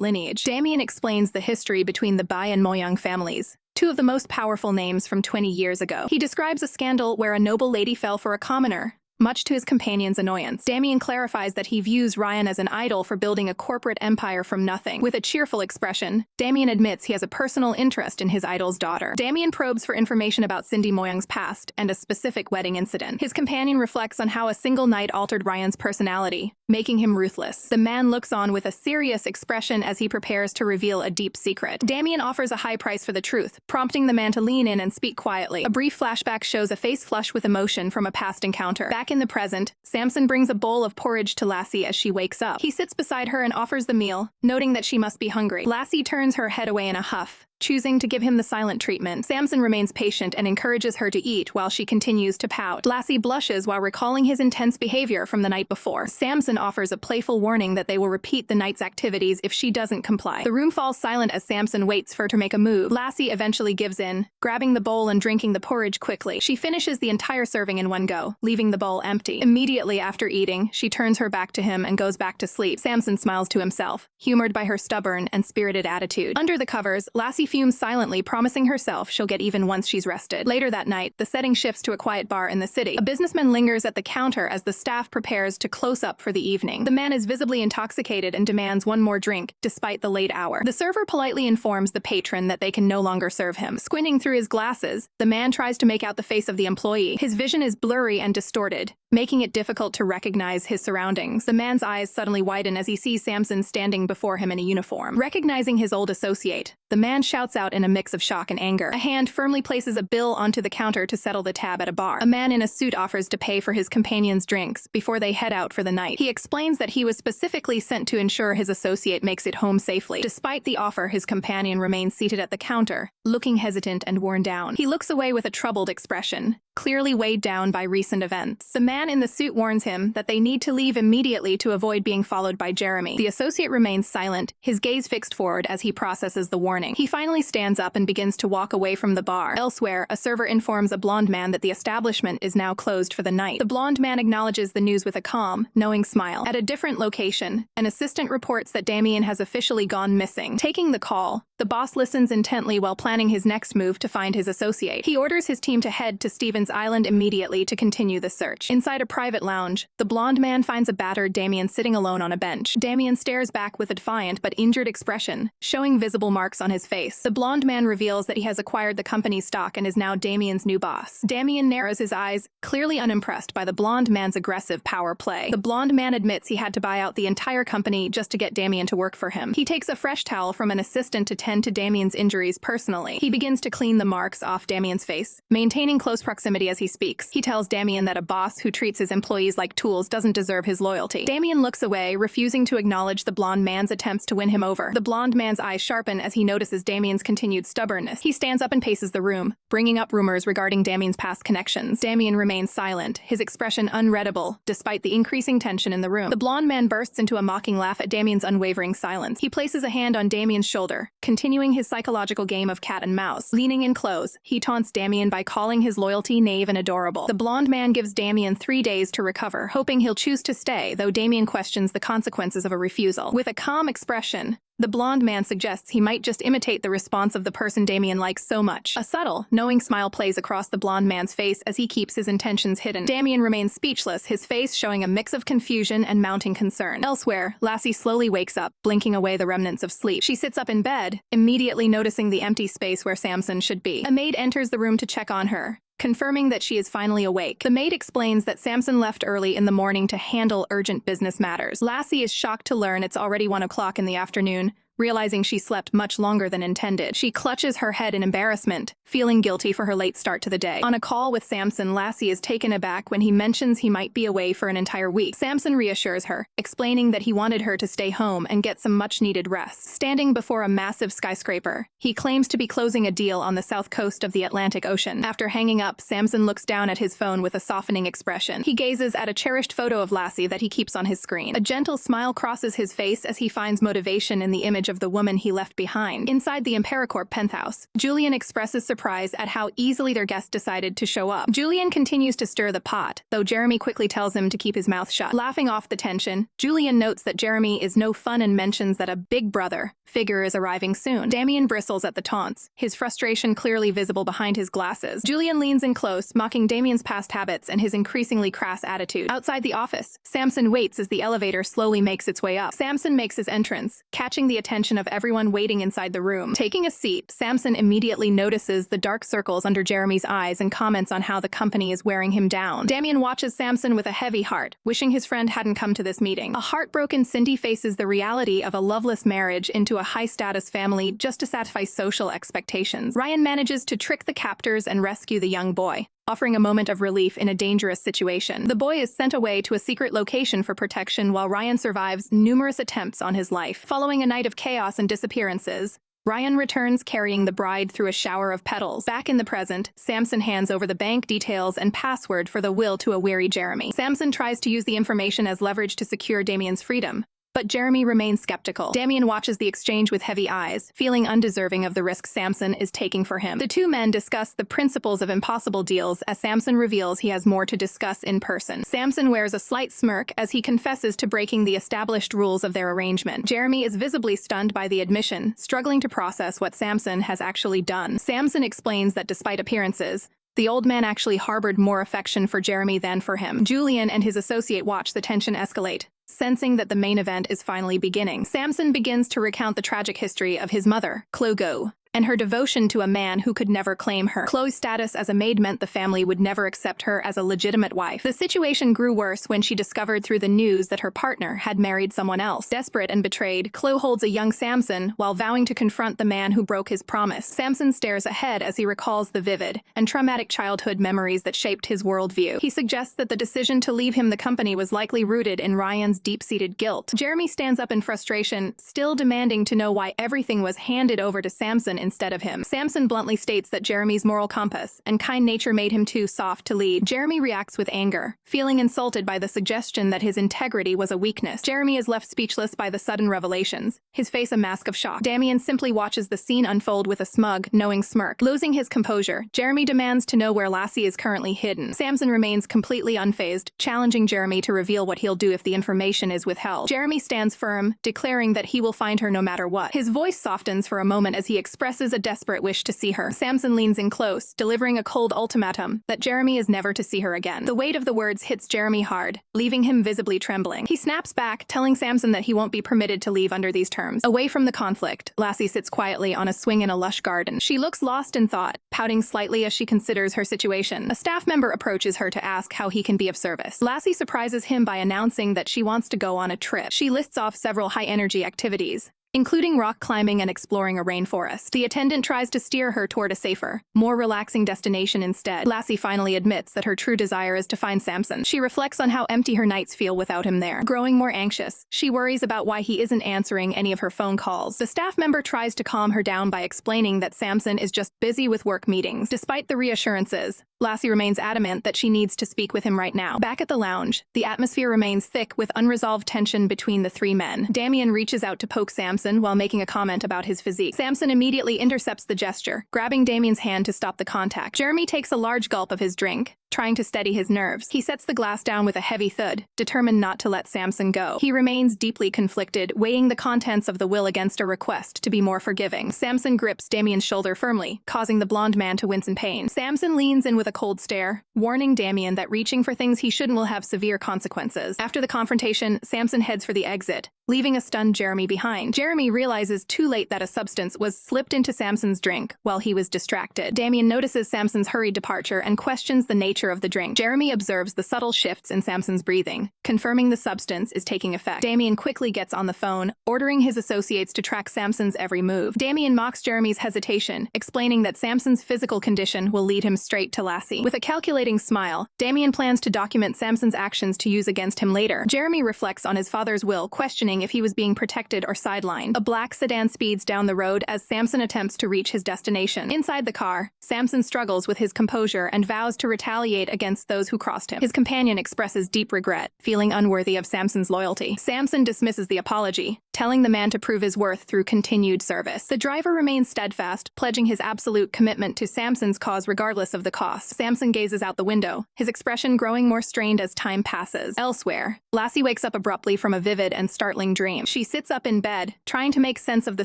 lineage. Damien explains the history between the Bai and Moyang families, two of the most powerful names from 20 years ago. He describes a scandal where a noble lady fell for a commoner, much to his companion's annoyance. Damien clarifies that he views Ryan as an idol for building a corporate empire from nothing. With a cheerful expression, Damien admits he has a personal interest in his idol's daughter. Damien probes for information about Cindy Moyang's past and a specific wedding incident. His companion reflects on how a single night altered Ryan's personality, making him ruthless. The man looks on with a serious expression as he prepares to reveal a deep secret. Damien offers a high price for the truth, prompting the man to lean in and speak quietly. A brief flashback shows a face flush with emotion from a past encounter. Back in the present, Samson brings a bowl of porridge to Lassie as she wakes up. He sits beside her and offers the meal, noting that she must be hungry. Lassie turns her head away in a huff, choosing to give him the silent treatment. Samson remains patient and encourages her to eat while she continues to pout. Lassie blushes while recalling his intense behavior from the night before. Samson offers a playful warning that they will repeat the night's activities if she doesn't comply. The room falls silent as Samson waits for her to make a move. Lassie eventually gives in, grabbing the bowl and drinking the porridge quickly. She finishes the entire serving in one go, leaving the bowl empty. Immediately after eating, she turns her back to him and goes back to sleep. Samson smiles to himself, humored by her stubborn and spirited attitude. Under the covers, Lassie fumes silently, promising herself she'll get even once she's rested. Later that night, the setting shifts to a quiet bar in the city. A businessman lingers at the counter as the staff prepares to close up for the evening. The man is visibly intoxicated and demands one more drink, despite the late hour. The server politely informs the patron that they can no longer serve him. Squinting through his glasses, the man tries to make out the face of the employee. His vision is blurry and distorted, making it difficult to recognize his surroundings. The man's eyes suddenly widen as he sees Samson standing before him in a uniform. Recognizing his old associate, the man shouts out in a mix of shock and anger. A hand firmly places a bill onto the counter to settle the tab at a bar. A man in a suit offers to pay for his companion's drinks before they head out for the night. He explains that he was specifically sent to ensure his associate makes it home safely. Despite the offer, his companion remains seated at the counter, looking hesitant and worn down. He looks away with a troubled expression, clearly weighed down by recent events. The man in the suit warns him that they need to leave immediately to avoid being followed by Jeremy. The associate remains silent, his gaze fixed forward as he processes the warning. He finally stands up and begins to walk away from the bar. Elsewhere, a server informs a blonde man that the establishment is now closed for the night. The blonde man acknowledges the news with a calm, knowing smile. At a different location, an assistant reports that Damien has officially gone missing. Taking the call, the boss listens intently while planning his next move to find his associate. He orders his team to head to Steven's Island immediately to continue the search. Inside a private lounge, the blonde man finds a battered Damien sitting alone on a bench. Damien stares back with a defiant but injured expression, showing visible marks on his face. The blonde man reveals that he has acquired the company's stock and is now Damien's new boss. Damien narrows his eyes, clearly unimpressed by the blonde man's aggressive power play. The blonde man admits he had to buy out the entire company just to get Damien to work for him. He takes a fresh towel from an assistant to tend to Damien's injuries personally. He begins to clean the marks off Damien's face, maintaining close proximity as he speaks. He tells Damien that a boss who treats his employees like tools doesn't deserve his loyalty. Damien looks away, refusing to acknowledge the blonde man's attempts to win him over. The blonde man's eyes sharpen as he notices Damien's continued stubbornness. He stands up and paces the room, bringing up rumors regarding Damien's past connections. Damien remains silent, his expression unreadable, despite the increasing tension in the room. The blonde man bursts into a mocking laugh at Damien's unwavering silence. He places a hand on Damien's shoulder, continuing his psychological game of cat and mouse. Leaning in close, he taunts Damien by calling his loyalty naive and adorable. The blonde man gives Damien 3 days to recover, hoping he'll choose to stay, though Damien questions the consequences of a refusal. With a calm expression, The blonde man suggests he might just imitate the response of the person Damien likes so much. A subtle, knowing smile plays across the blonde man's face as he keeps his intentions hidden. Damien remains speechless, his face showing a mix of confusion and mounting concern. Elsewhere, Lassie slowly wakes up, blinking away the remnants of sleep. She sits up in bed, immediately noticing the empty space where Samson should be. A maid enters the room to check on her, confirming that she is finally awake. The maid explains that Samson left early in the morning to handle urgent business matters. Lassie is shocked to learn it's already 1 o'clock in the afternoon, realizing she slept much longer than intended. She clutches her head in embarrassment, feeling guilty for her late start to the day. On a call with Samson, Lassie is taken aback when he mentions he might be away for an entire week. Samson reassures her, explaining that he wanted her to stay home and get some much-needed rest. Standing before a massive skyscraper, he claims to be closing a deal on the south coast of the Atlantic Ocean. After hanging up, Samson looks down at his phone with a softening expression. He gazes at a cherished photo of Lassie that he keeps on his screen. A gentle smile crosses his face as he finds motivation in the image of the woman he left behind. Inside the Imperacorp penthouse, Julian expresses surprise at how easily their guest decided to show up. Julian continues to stir the pot, though Jeremy quickly tells him to keep his mouth shut. Laughing off the tension, Julian notes that Jeremy is no fun and mentions that a big brother figure is arriving soon. Damien bristles at the taunts, his frustration clearly visible behind his glasses. Julian leans in close, mocking Damien's past habits and his increasingly crass attitude. Outside the office, Samson waits as the elevator slowly makes its way up. Samson makes his entrance, catching the attention of everyone waiting inside the room. Taking a seat, Samson immediately notices the dark circles under Jeremy's eyes and comments on how the company is wearing him down. Damien watches Samson with a heavy heart, wishing his friend hadn't come to this meeting. A heartbroken Cindy faces the reality of a loveless marriage into a high-status family just to satisfy social expectations. Ryan manages to trick the captors and rescue the young boy, offering a moment of relief in a dangerous situation. The boy is sent away to a secret location for protection while Ryan survives numerous attempts on his life. Following a night of chaos and disappearances, Ryan returns carrying the bride through a shower of petals. Back in the present, Samson hands over the bank details and password for the will to a weary Jeremy. Samson tries to use the information as leverage to secure Damien's freedom, but Jeremy remains skeptical. Damien watches the exchange with heavy eyes, feeling undeserving of the risk Samson is taking for him. The two men discuss the principles of impossible deals as Samson reveals he has more to discuss in person. Samson wears a slight smirk as he confesses to breaking the established rules of their arrangement. Jeremy is visibly stunned by the admission, struggling to process what Samson has actually done. Samson explains that despite appearances, the old man actually harbored more affection for Jeremy than for him. Julian and his associate watch the tension escalate, sensing that the main event is finally beginning. Samson begins to recount the tragic history of his mother, Chloe, and her devotion to a man who could never claim her. Chloe's status as a maid meant the family would never accept her as a legitimate wife. The situation grew worse when she discovered through the news that her partner had married someone else. Desperate and betrayed, Chloe holds a young Samson while vowing to confront the man who broke his promise. Samson stares ahead as he recalls the vivid and traumatic childhood memories that shaped his worldview. He suggests that the decision to leave him the company was likely rooted in Ryan's deep-seated guilt. Jeremy stands up in frustration, still demanding to know why everything was handed over to Samson instead of him. Samson bluntly states that Jeremy's moral compass and kind nature made him too soft to lead. Jeremy reacts with anger, feeling insulted by the suggestion that his integrity was a weakness. Jeremy is left speechless by the sudden revelations, his face a mask of shock. Damien simply watches the scene unfold with a smug, knowing smirk. Losing his composure, Jeremy demands to know where Lassie is currently hidden. Samson remains completely unfazed, challenging Jeremy to reveal what he'll do if the information is withheld. Jeremy stands firm, declaring that he will find her no matter what. His voice softens for a moment as he expresses a desperate wish to see her. Samson leans in close, delivering a cold ultimatum that Jeremy is never to see her again. The weight of the words hits Jeremy hard, leaving him visibly trembling. He snaps back, telling Samson that he won't be permitted to leave under these terms. Away from the conflict, Lassie sits quietly on a swing in a lush garden. She looks lost in thought, pouting slightly as she considers her situation. A staff member approaches her to ask how he can be of service. Lassie surprises him by announcing that she wants to go on a trip. She lists off several high-energy activities, including rock climbing and exploring a rainforest. The attendant tries to steer her toward a safer, more relaxing destination instead. Lassie finally admits that her true desire is to find Samson. She reflects on how empty her nights feel without him there. Growing more anxious, she worries about why he isn't answering any of her phone calls. The staff member tries to calm her down by explaining that Samson is just busy with work meetings. Despite the reassurances, Lassie remains adamant that she needs to speak with him right now. Back at the lounge, the atmosphere remains thick with unresolved tension between the three men. Damien reaches out to poke Samson while making a comment about his physique. Samson immediately intercepts the gesture, grabbing Damien's hand to stop the contact. Jeremy takes a large gulp of his drink, trying to steady his nerves. He sets the glass down with a heavy thud, determined not to let Samson go. He remains deeply conflicted, weighing the contents of the will against a request to be more forgiving. Samson grips Damien's shoulder firmly, causing the blonde man to wince in pain. Samson leans in with a cold stare, warning Damien that reaching for things he shouldn't will have severe consequences. After the confrontation, Samson heads for the exit, leaving a stunned Jeremy behind. Jeremy realizes too late that a substance was slipped into Samson's drink while he was distracted. Damien notices Samson's hurried departure and questions the nature of the drink. Jeremy observes the subtle shifts in Samson's breathing, confirming the substance is taking effect. Damien quickly gets on the phone, ordering his associates to track Samson's every move. Damien mocks Jeremy's hesitation, explaining that Samson's physical condition will lead him straight to Lassie. With a calculating smile, Damien plans to document Samson's actions to use against him later. Jeremy reflects on his father's will, questioning if he was being protected or sidelined. A black sedan speeds down the road as Samson attempts to reach his destination. Inside the car, Samson struggles with his composure and vows to retaliate against those who crossed him. His companion expresses deep regret, feeling unworthy of Samson's loyalty. Samson dismisses the apology, telling the man to prove his worth through continued service. The driver remains steadfast, pledging his absolute commitment to Samson's cause regardless of the cost. Samson gazes out the window, his expression growing more strained as time passes. Elsewhere, Lassie wakes up abruptly from a vivid and startling dream. She sits up in bed, trying to make sense of the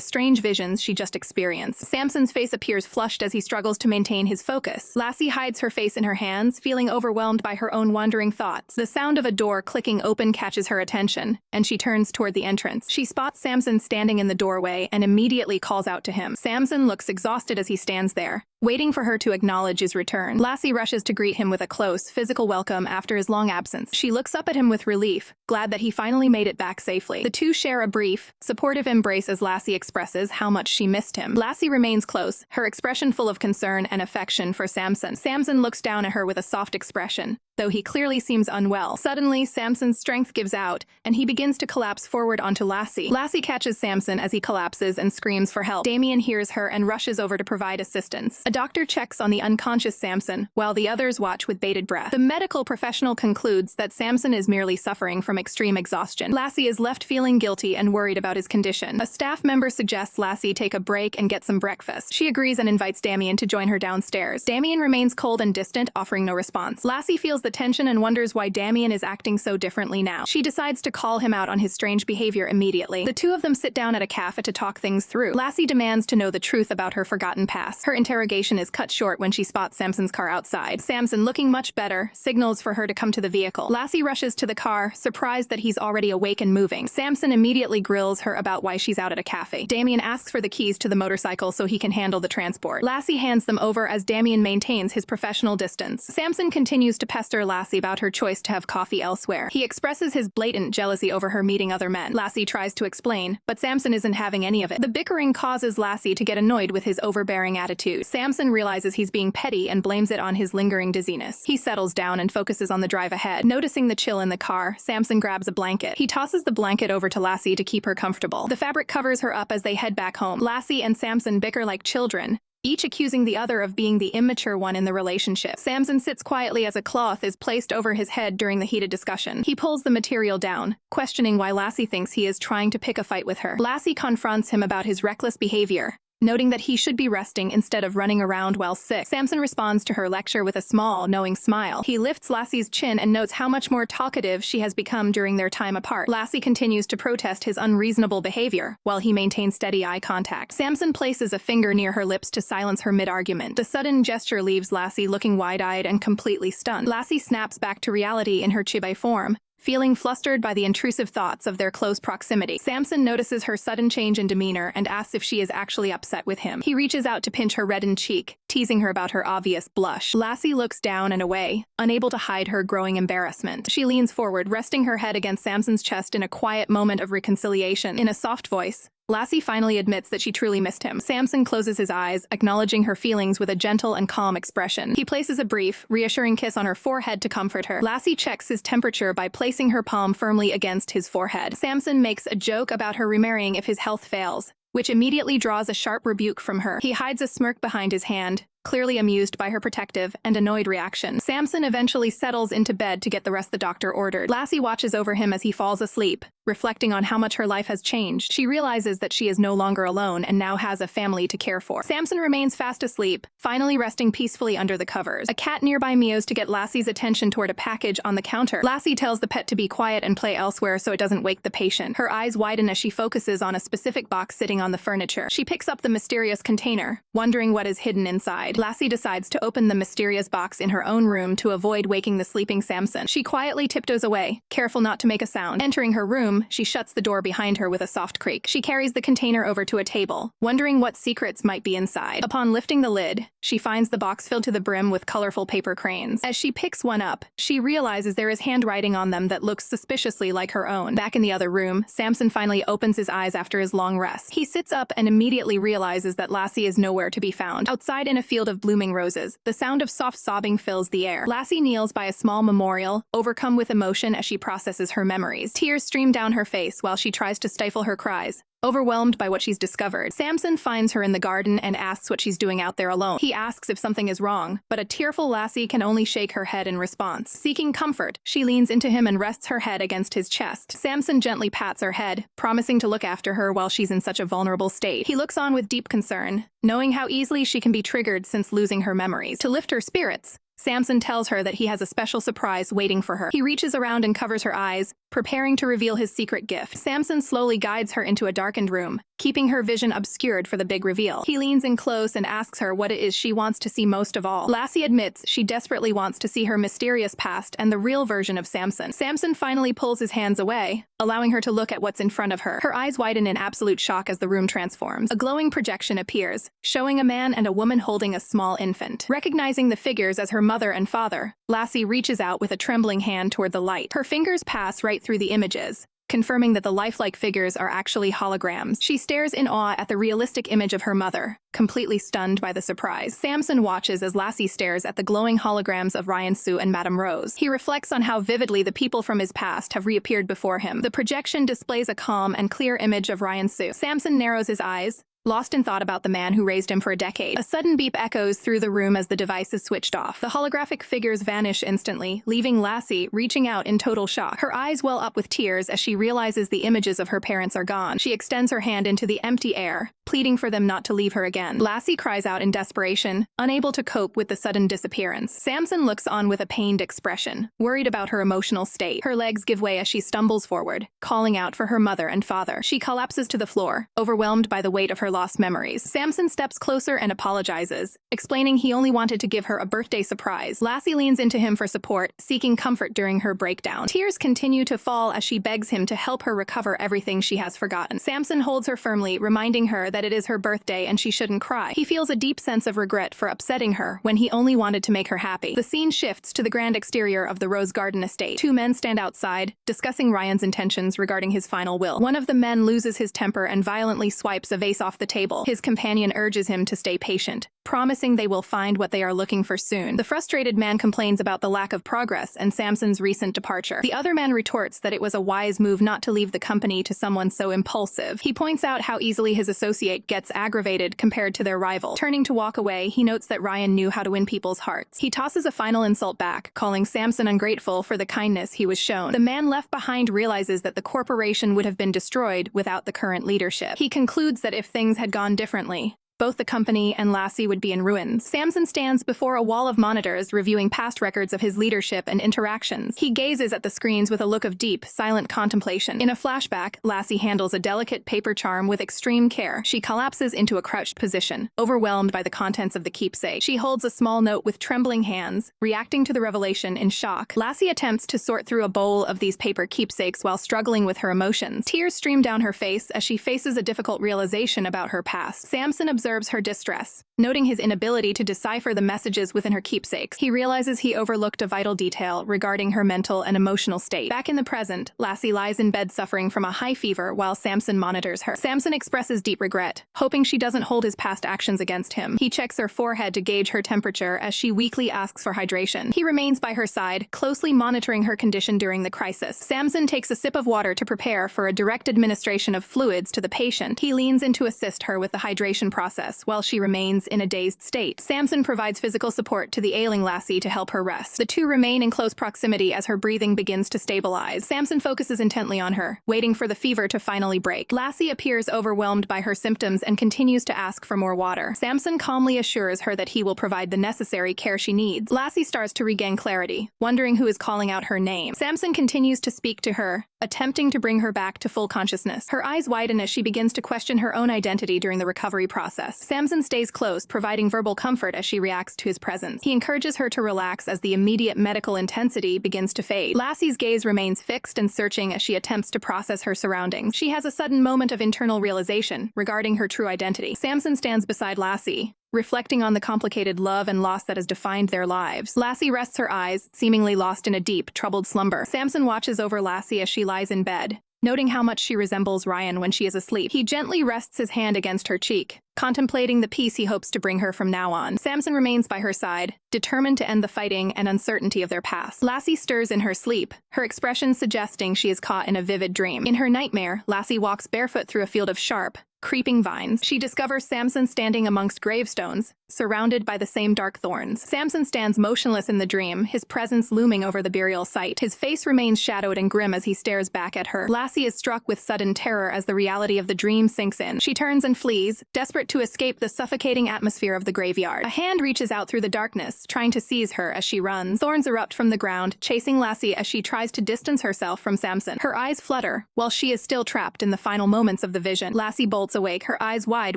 strange visions she just experienced. Samson's face appears flushed as he struggles to maintain his focus. Lassie hides her face in her hands, feeling overwhelmed by her own wandering thoughts. The sound of a door clicking open catches her attention, and she turns toward the entrance. She spots Samson standing in the doorway and immediately calls out to him. Samson looks exhausted as he stands there, waiting for her to acknowledge his return. Lassie rushes to greet him with a close, physical welcome after his long absence. She looks up at him with relief, glad that he finally made it back safely. The two share a brief, supportive embrace as Lassie expresses how much she missed him. Lassie remains close, her expression full of concern and affection for Samson. Samson looks down at her with a soft expression, though he clearly seems unwell. Suddenly, Samson's strength gives out, and he begins to collapse forward onto Lassie. Lassie catches Samson as he collapses and screams for help. Damien hears her and rushes over to provide assistance. A doctor checks on the unconscious Samson, while the others watch with bated breath. The medical professional concludes that Samson is merely suffering from extreme exhaustion. Lassie is left feeling guilty and worried about his condition. A staff member suggests Lassie take a break and get some breakfast. She agrees and invites Damien to join her downstairs. Damien remains cold and distant, offering no response. Lassie feels the tension and wonders why Damien is acting so differently now. She decides to call him out on his strange behavior immediately. The two of them sit down at a cafe to talk things through. Lassie demands to know the truth about her forgotten past. Her interrogation is cut short when she spots Samson's car outside. Samson, looking much better, signals for her to come to the vehicle. Lassie rushes to the car, surprised that he's already awake and moving. Samson immediately grills her about why she's out at a cafe. Damien asks for the keys to the motorcycle so he can handle the transport. Lassie hands them over as Damien maintains his professional distance. Samson continues to pester Lassie about her choice to have coffee elsewhere. He expresses his blatant jealousy over her meeting other men. Lassie tries to explain, but Samson isn't having any of it. The bickering causes Lassie to get annoyed with his overbearing attitude. Samson realizes he's being petty and blames it on his lingering dizziness. He settles down and focuses on the drive ahead. Noticing the chill in the car, Samson grabs a blanket. He tosses the blanket over to Lassie to keep her comfortable. The fabric covers her up as they head back home. Lassie and Samson bicker like children, each accusing the other of being the immature one in the relationship. Samson sits quietly as a cloth is placed over his head during the heated discussion. He pulls the material down, questioning why Lassie thinks he is trying to pick a fight with her. Lassie confronts him about his reckless behavior, noting that he should be resting instead of running around while sick. Samson responds to her lecture with a small, knowing smile. He lifts Lassie's chin and notes how much more talkative she has become during their time apart. Lassie continues to protest his unreasonable behavior, while he maintains steady eye contact. Samson places a finger near her lips to silence her mid-argument. The sudden gesture leaves Lassie looking wide-eyed and completely stunned. Lassie snaps back to reality in her chibai form, feeling flustered by the intrusive thoughts of their close proximity. Samson notices her sudden change in demeanor and asks if she is actually upset with him. He reaches out to pinch her reddened cheek, teasing her about her obvious blush. Lassie looks down and away, unable to hide her growing embarrassment. She leans forward, resting her head against Samson's chest in a quiet moment of reconciliation. In a soft voice, Lassie finally admits that she truly missed him. Samson closes his eyes, acknowledging her feelings with a gentle and calm expression. He places a brief, reassuring kiss on her forehead to comfort her. Lassie checks his temperature by placing her palm firmly against his forehead. Samson makes a joke about her remarrying if his health fails, which immediately draws a sharp rebuke from her. He hides a smirk behind his hand, clearly amused by her protective and annoyed reaction. Samson eventually settles into bed to get the rest the doctor ordered. Lassie watches over him as he falls asleep, reflecting on how much her life has changed. She realizes that she is no longer alone and now has a family to care for. Samson remains fast asleep, finally resting peacefully under the covers. A cat nearby meows to get Lassie's attention toward a package on the counter. Lassie tells the pet to be quiet and play elsewhere so it doesn't wake the patient. Her eyes widen as she focuses on a specific box sitting on the furniture. She picks up the mysterious container, wondering what is hidden inside. Lassie decides to open the mysterious box in her own room to avoid waking the sleeping Samson. She quietly tiptoes away, careful not to make a sound. Entering her room, she shuts the door behind her with a soft creak. She carries the container over to a table, wondering what secrets might be inside. Upon lifting the lid, she finds the box filled to the brim with colorful paper cranes. As she picks one up, she realizes there is handwriting on them that looks suspiciously like her own. Back in the other room, Samson finally opens his eyes after his long rest. He sits up and immediately realizes that Lassie is nowhere to be found. Outside in a field of blooming roses, the sound of soft sobbing fills the air. Lassie kneels by a small memorial, overcome with emotion as she processes her memories. Tears stream down her face while she tries to stifle her cries, overwhelmed by what she's discovered. Samson finds her in the garden and asks what she's doing out there alone. He asks if something is wrong, but a tearful Lassie can only shake her head in response. Seeking comfort, she leans into him and rests her head against his chest. Samson gently pats her head, promising to look after her while she's in such a vulnerable state. He looks on with deep concern, knowing how easily she can be triggered since losing her memories. To lift her spirits, Samson tells her that he has a special surprise waiting for her. He reaches around and covers her eyes, preparing to reveal his secret gift. Samson slowly guides her into a darkened room, keeping her vision obscured for the big reveal. He leans in close and asks her what it is she wants to see most of all. Lassie admits she desperately wants to see her mysterious past and the real version of Samson. Samson finally pulls his hands away, allowing her to look at what's in front of her. Her eyes widen in absolute shock as the room transforms. A glowing projection appears, showing a man and a woman holding a small infant. Recognizing the figures as her mother and father, Lassie reaches out with a trembling hand toward the light. Her fingers pass right through the images, confirming that the lifelike figures are actually holograms. She stares in awe at the realistic image of her mother, completely stunned by the surprise. Samson watches as Lassie stares at the glowing holograms of Ryan Sue and Madame Rose. He reflects on how vividly the people from his past have reappeared before him. The projection displays a calm and clear image of Ryan Sue. Samson narrows his eyes, lost in thought about the man who raised him for a decade. A sudden beep echoes through the room as the device is switched off. The holographic figures vanish instantly, leaving Lassie reaching out in total shock. Her eyes well up with tears as she realizes the images of her parents are gone. She extends her hand into the empty air, pleading for them not to leave her again. Lassie cries out in desperation, unable to cope with the sudden disappearance. Samson looks on with a pained expression, worried about her emotional state. Her legs give way as she stumbles forward, calling out for her mother and father. She collapses to the floor, overwhelmed by the weight of her lost memories. Samson steps closer and apologizes, explaining he only wanted to give her a birthday surprise. Lassie leans into him for support, seeking comfort during her breakdown. Tears continue to fall as she begs him to help her recover everything she has forgotten. Samson holds her firmly, reminding her that it is her birthday and she shouldn't cry. He feels a deep sense of regret for upsetting her when he only wanted to make her happy. The scene shifts to the grand exterior of the Rose Garden estate. Two men stand outside, discussing Ryan's intentions regarding his final will. One of the men loses his temper and violently swipes a vase off the table. His companion urges him to stay patient, promising they will find what they are looking for soon. The frustrated man complains about the lack of progress and Samson's recent departure. The other man retorts that it was a wise move not to leave the company to someone so impulsive. He points out how easily his associate gets aggravated compared to their rival. Turning to walk away, he notes that Ryan knew how to win people's hearts. He tosses a final insult back, calling Samson ungrateful for the kindness he was shown. The man left behind realizes that the corporation would have been destroyed without the current leadership. He concludes that if things had gone differently, both the company and Lassie would be in ruins. Samson stands before a wall of monitors reviewing past records of his leadership and interactions. He gazes at the screens with a look of deep, silent contemplation. In a flashback, Lassie handles a delicate paper charm with extreme care. She collapses into a crouched position, overwhelmed by the contents of the keepsake. She holds a small note with trembling hands, reacting to the revelation in shock. Lassie attempts to sort through a bowl of these paper keepsakes while struggling with her emotions. Tears stream down her face as she faces a difficult realization about her past. Samson observes her distress, noting his inability to decipher the messages within her keepsakes. He realizes he overlooked a vital detail regarding her mental and emotional state. Back in the present, Lassie lies in bed suffering from a high fever while Samson monitors her. Samson expresses deep regret, hoping she doesn't hold his past actions against him. He checks her forehead to gauge her temperature as she weakly asks for hydration. He remains by her side, closely monitoring her condition during the crisis. Samson takes a sip of water to prepare for a direct administration of fluids to the patient. He leans in to assist her with the hydration process, process while she remains in a dazed state. Samson provides physical support to the ailing Lassie to help her rest. The two remain in close proximity as her breathing begins to stabilize. Samson focuses intently on her, waiting for the fever to finally break. Lassie appears overwhelmed by her symptoms and continues to ask for more water. Samson calmly assures her that he will provide the necessary care she needs. Lassie starts to regain clarity, wondering who is calling out her name. Samson continues to speak to her, attempting to bring her back to full consciousness. Her eyes widen as she begins to question her own identity during the recovery process. Samson stays close, providing verbal comfort as she reacts to his presence. He encourages her to relax as the immediate medical intensity begins to fade. Lassie's gaze remains fixed and searching as she attempts to process her surroundings. She has a sudden moment of internal realization regarding her true identity. Samson stands beside Lassie, reflecting on the complicated love and loss that has defined their lives. Lassie rests her eyes, seemingly lost in a deep, troubled slumber. Samson watches over Lassie as she lies in bed, noting how much she resembles Ryan when she is asleep. He gently rests his hand against her cheek, contemplating the peace he hopes to bring her from now on. Samson remains by her side, determined to end the fighting and uncertainty of their past. Lassie stirs in her sleep, her expression suggesting she is caught in a vivid dream. In her nightmare, Lassie walks barefoot through a field of sharp, creeping vines. She discovers Samson standing amongst gravestones, surrounded by the same dark thorns. Samson stands motionless in the dream, his presence looming over the burial site. His face remains shadowed and grim as he stares back at her. Lassie is struck with sudden terror as the reality of the dream sinks in. She turns and flees, desperate to escape the suffocating atmosphere of the graveyard. A hand reaches out through the darkness, trying to seize her as she runs. Thorns erupt from the ground, chasing Lassie as she tries to distance herself from Samson. Her eyes flutter, while she is still trapped in the final moments of the vision. Lassie bolts awake, her eyes wide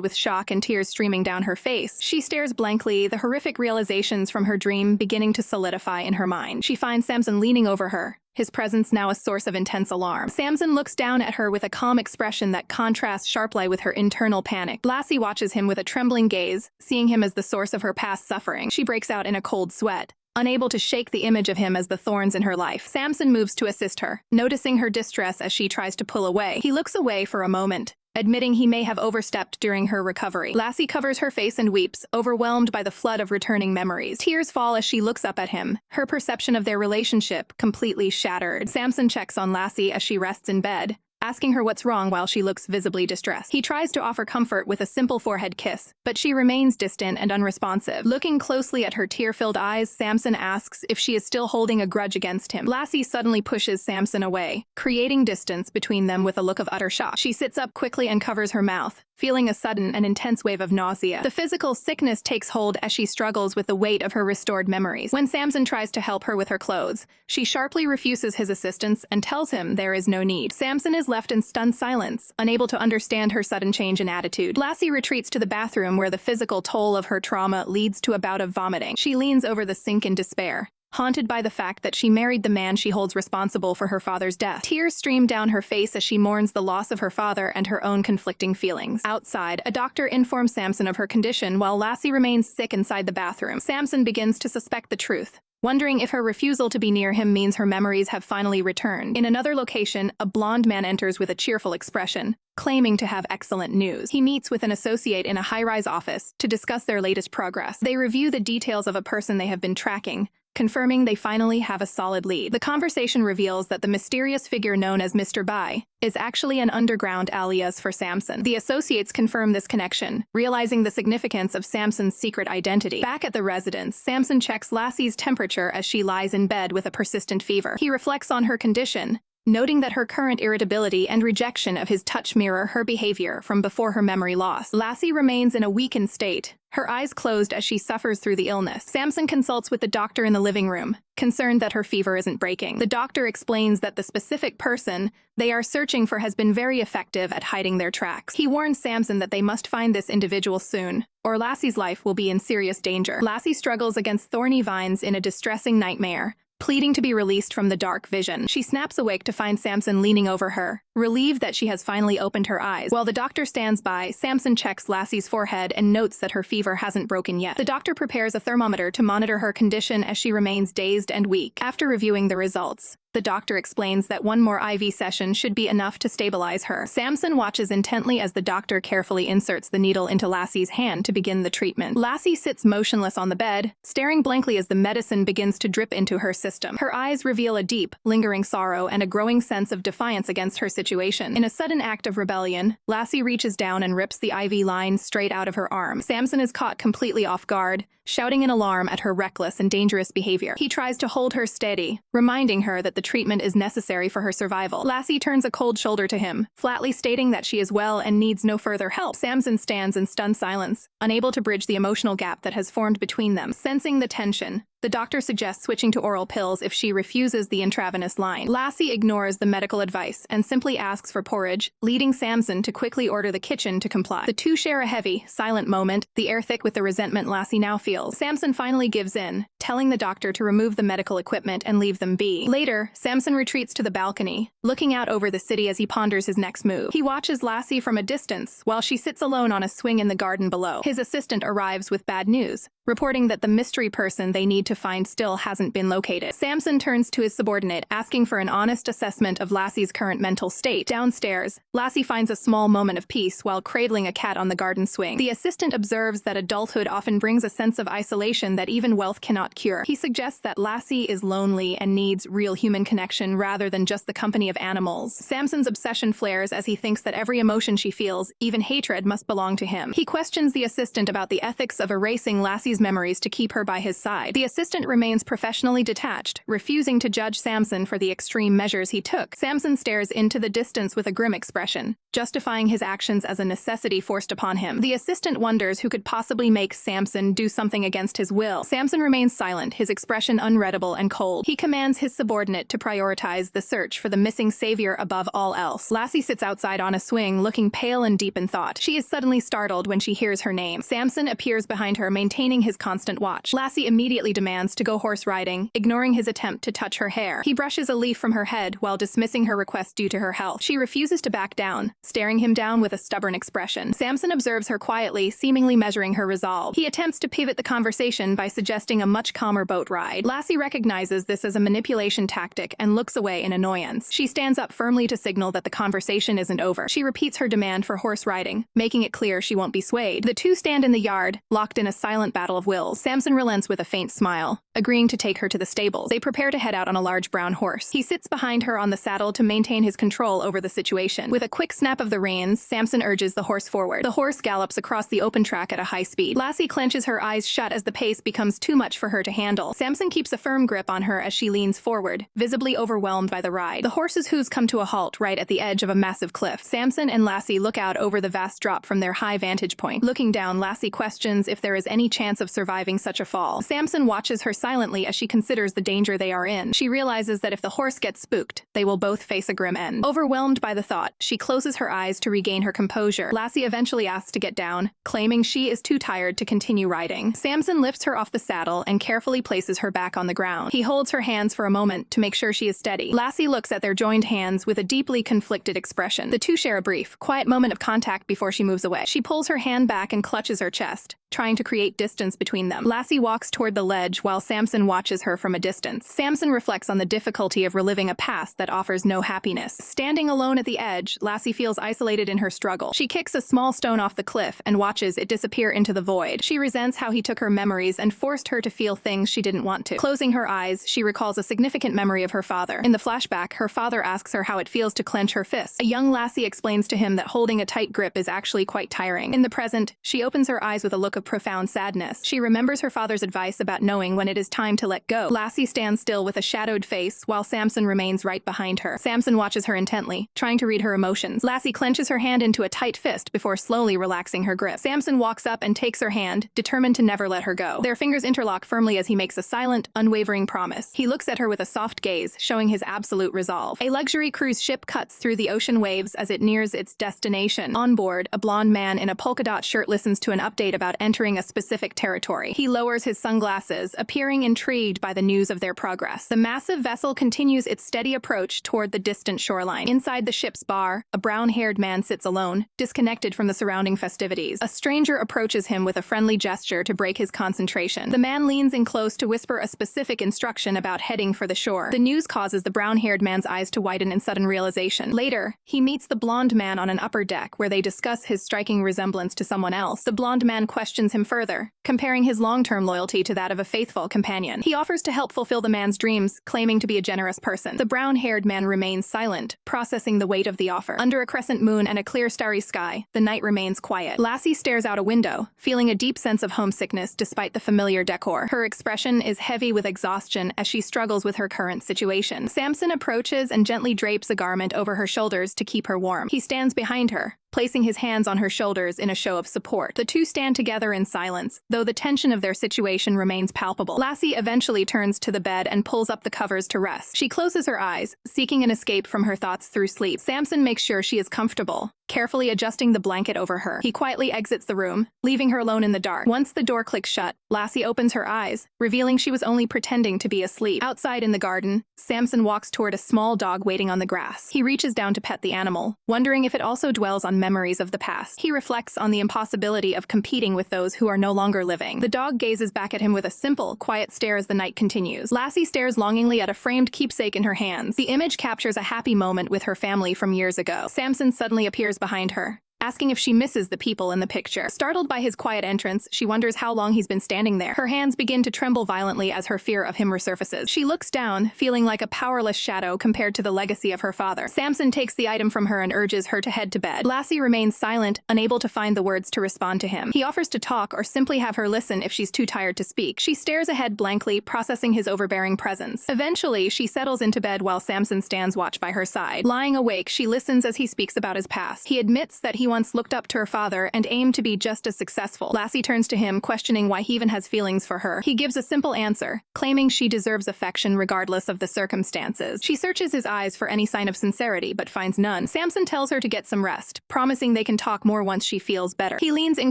with shock and tears streaming down her face. She stares blankly, the horrific realizations from her dream beginning to solidify in her mind. She finds Samson leaning over her, his presence now a source of intense alarm. Samson looks down at her with a calm expression that contrasts sharply with her internal panic. Lassie watches him with a trembling gaze, seeing him as the source of her past suffering. She breaks out in a cold sweat, unable to shake the image of him as the thorns in her life. Samson moves to assist her, noticing her distress as she tries to pull away. He looks away for a moment, admitting he may have overstepped during her recovery. Lassie covers her face and weeps, overwhelmed by the flood of returning memories. Tears fall as she looks up at him, her perception of their relationship completely shattered. Samson checks on Lassie as she rests in bed, asking her what's wrong while she looks visibly distressed. He tries to offer comfort with a simple forehead kiss, but she remains distant and unresponsive. Looking closely at her tear-filled eyes, Samson asks if she is still holding a grudge against him. Lassie suddenly pushes Samson away, creating distance between them with a look of utter shock. She sits up quickly and covers her mouth, feeling a sudden and intense wave of nausea. The physical sickness takes hold as she struggles with the weight of her restored memories. When Samson tries to help her with her clothes, she sharply refuses his assistance and tells him there is no need. Samson is left in stunned silence, unable to understand her sudden change in attitude. Lassie retreats to the bathroom where the physical toll of her trauma leads to a bout of vomiting. She leans over the sink in despair, haunted by the fact that she married the man she holds responsible for her father's death. Tears stream down her face as she mourns the loss of her father and her own conflicting feelings. Outside, a doctor informs Samson of her condition while Lassie remains sick inside the bathroom. Samson begins to suspect the truth, wondering if her refusal to be near him means her memories have finally returned. In another location, a blonde man enters with a cheerful expression, claiming to have excellent news. He meets with an associate in a high-rise office to discuss their latest progress. They review the details of a person they have been tracking, confirming they finally have a solid lead. The conversation reveals that the mysterious figure known as Mr. Bai is actually an underground alias for Samson. The associates confirm this connection, realizing the significance of Samson's secret identity. Back at the residence, Samson checks Lassie's temperature as she lies in bed with a persistent fever. He reflects on her condition, noting that her current irritability and rejection of his touch mirror her behavior from before her memory loss. Lassie remains in a weakened state, her eyes closed as she suffers through the illness. Samson consults with the doctor in the living room, concerned that her fever isn't breaking. The doctor explains that the specific person they are searching for has been very effective at hiding their tracks. He warns Samson that they must find this individual soon, or Lassie's life will be in serious danger. Lassie struggles against thorny vines in a distressing nightmare, pleading to be released from the dark vision. She snaps awake to find Samson leaning over her, relieved that she has finally opened her eyes. While the doctor stands by, Samson checks Lassie's forehead and notes that her fever hasn't broken yet. The doctor prepares a thermometer to monitor her condition as she remains dazed and weak. After reviewing the results, the doctor explains that one more IV session should be enough to stabilize her. Samson watches intently as the doctor carefully inserts the needle into Lassie's hand to begin the treatment. Lassie sits motionless on the bed, staring blankly as the medicine begins to drip into her system. Her eyes reveal a deep, lingering sorrow and a growing sense of defiance against her situation. situation. In a sudden act of rebellion, Lassie reaches down and rips the IV line straight out of her arm. Samson is caught completely off guard, shouting in alarm at her reckless and dangerous behavior. He tries to hold her steady, reminding her that the treatment is necessary for her survival. Lassie turns a cold shoulder to him, flatly stating that she is well and needs no further help. Samson stands in stunned silence, unable to bridge the emotional gap that has formed between them. Sensing the tension, the doctor suggests switching to oral pills if she refuses the intravenous line. Lassie ignores the medical advice and simply asks for porridge, leading Samson to quickly order the kitchen to comply. The two share a heavy, silent moment, the air thick with the resentment Lassie now feels. Samson finally gives in, telling the doctor to remove the medical equipment and leave them be. Later, Samson retreats to the balcony, looking out over the city as he ponders his next move. He watches Lassie from a distance while she sits alone on a swing in the garden below. His assistant arrives with bad news, reporting that the mystery person they need to find still hasn't been located. Samson turns to his subordinate, asking for an honest assessment of Lassie's current mental state. Downstairs, Lassie finds a small moment of peace while cradling a cat on the garden swing. The assistant observes that adulthood often brings a sense of isolation that even wealth cannot cure. He suggests that Lassie is lonely and needs real human connection rather than just the company of animals. Samson's obsession flares as he thinks that every emotion she feels, even hatred, must belong to him. He questions the assistant about the ethics of erasing Lassie's memories to keep her by his side. The assistant remains professionally detached, refusing to judge Samson for the extreme measures he took. Samson stares into the distance with a grim expression, justifying his actions as a necessity forced upon him. The assistant wonders who could possibly make Samson do something against his will. Samson remains silent, his expression unreadable and cold. He commands his subordinate to prioritize the search for the missing savior above all else. Lassie sits outside on a swing, looking pale and deep in thought. She is suddenly startled when she hears her name. Samson appears behind her, maintaining his constant watch. Lassie immediately demands to go horse riding, ignoring his attempt to touch her hair. He brushes a leaf from her head while dismissing her request due to her health. She refuses to back down, staring him down with a stubborn expression. Samson observes her quietly, seemingly measuring her resolve. He attempts to pivot the conversation by suggesting a much calmer boat ride. Lassie recognizes this as a manipulation tactic and looks away in annoyance. She stands up firmly to signal that the conversation isn't over. She repeats her demand for horse riding, making it clear she won't be swayed. The two stand in the yard, locked in a silent battle of wills. Samson relents with a faint smile, agreeing to take her to the stables. They prepare to head out on a large brown horse. He sits behind her on the saddle to maintain his control over the situation. With a quick snap of the reins, Samson urges the horse forward. The horse gallops across the open track at a high speed. Lassie clenches her eyes shut as the pace becomes too much for her to handle. Samson keeps a firm grip on her as she leans forward, visibly overwhelmed by the ride. The horse's hooves come to a halt right at the edge of a massive cliff. Samson and Lassie look out over the vast drop from their high vantage point. Looking down, Lassie questions if there is any chance of surviving such a fall. Samson watches her silently as she considers the danger they are in. She realizes that if the horse gets spooked, they will both face a grim end. Overwhelmed by the thought, she closes her eyes to regain her composure. Lassie eventually asks to get down, claiming she is too tired to continue riding. Samson lifts her off the saddle and carefully places her back on the ground. He holds her hands for a moment to make sure she is steady. Lassie looks at their joined hands with a deeply conflicted expression. The two share a brief, quiet moment of contact before she moves away. She pulls her hand back and clutches her chest, trying to create distance between them. Lassie walks toward the ledge while Samson watches her from a distance. Samson reflects on the difficulty of reliving a past that offers no happiness. Standing alone at the edge, Lassie feels isolated in her struggle. She kicks a small stone off the cliff and watches it disappear into the void. She resents how he took her memories and forced her to feel things she didn't want to. Closing her eyes, she recalls a significant memory of her father. In the flashback, her father asks her how it feels to clench her fists. A young Lassie explains to him that holding a tight grip is actually quite tiring. In the present, she opens her eyes with a look of profound sadness. She remembers her father's advice about knowing when it is time to let go. Lassie stands still with a shadowed face while Samson remains right behind her. Samson watches her intently, trying to read her emotions. Lassie clenches her hand into a tight fist before slowly relaxing her grip. Samson walks up and takes her hand, determined to never let her go. Their fingers interlock firmly as he makes a silent, unwavering promise. He looks at her with a soft gaze, showing his absolute resolve. A luxury cruise ship cuts through the ocean waves as it nears its destination. On board, a blonde man in a polka dot shirt listens to an update about entering a specific territory. He lowers his sunglasses, appearing intrigued by the news of their progress. The massive vessel continues its steady approach toward the distant shoreline. Inside the ship's bar, a brown-haired man sits alone, disconnected from the surrounding festivities. A stranger approaches him with a friendly gesture to break his concentration. The man leans in close to whisper a specific instruction about heading for the shore. The news causes the brown-haired man's eyes to widen in sudden realization. Later, he meets the blonde man on an upper deck where they discuss his striking resemblance to someone else. The blonde man questions him further, comparing his long-term loyalty to that of a faithful faithful companion. He offers to help fulfill the man's dreams, claiming to be a generous person. The brown-haired man remains silent, processing the weight of the offer. Under a crescent moon and a clear starry sky, the night remains quiet. Lassie stares out a window, feeling a deep sense of homesickness despite the familiar decor. Her expression is heavy with exhaustion as she struggles with her current situation. Samson approaches and gently drapes a garment over her shoulders to keep her warm. He stands behind her, placing his hands on her shoulders in a show of support. The two stand together in silence, though the tension of their situation remains palpable. Lassie eventually turns to the bed and pulls up the covers to rest. She closes her eyes, seeking an escape from her thoughts through sleep. Samson makes sure she is comfortable, carefully adjusting the blanket over her. He quietly exits the room, leaving her alone in the dark. Once the door clicks shut, Lassie opens her eyes, revealing she was only pretending to be asleep. Outside in the garden, Samson walks toward a small dog waiting on the grass. He reaches down to pet the animal, wondering if it also dwells on memories of the past. He reflects on the impossibility of competing with those who are no longer living. The dog gazes back at him with a simple, quiet stare as the night continues. Lassie stares longingly at a framed keepsake in her hands. The image captures a happy moment with her family from years ago. Samson suddenly appears behind her, asking if she misses the people in the picture. Startled by his quiet entrance, she wonders how long he's been standing there. Her hands begin to tremble violently as her fear of him resurfaces. She looks down, feeling like a powerless shadow compared to the legacy of her father. Samson takes the item from her and urges her to head to bed. Lassie remains silent, unable to find the words to respond to him. He offers to talk or simply have her listen if she's too tired to speak. She stares ahead blankly, processing his overbearing presence. Eventually, she settles into bed while Samson stands watch by her side. Lying awake, she listens as he speaks about his past. He admits that he once looked up to her father and aimed to be just as successful. Lassie turns to him, questioning why he even has feelings for her. He gives a simple answer, claiming she deserves affection regardless of the circumstances. She searches his eyes for any sign of sincerity, but finds none. Samson tells her to get some rest, promising they can talk more once she feels better. He leans in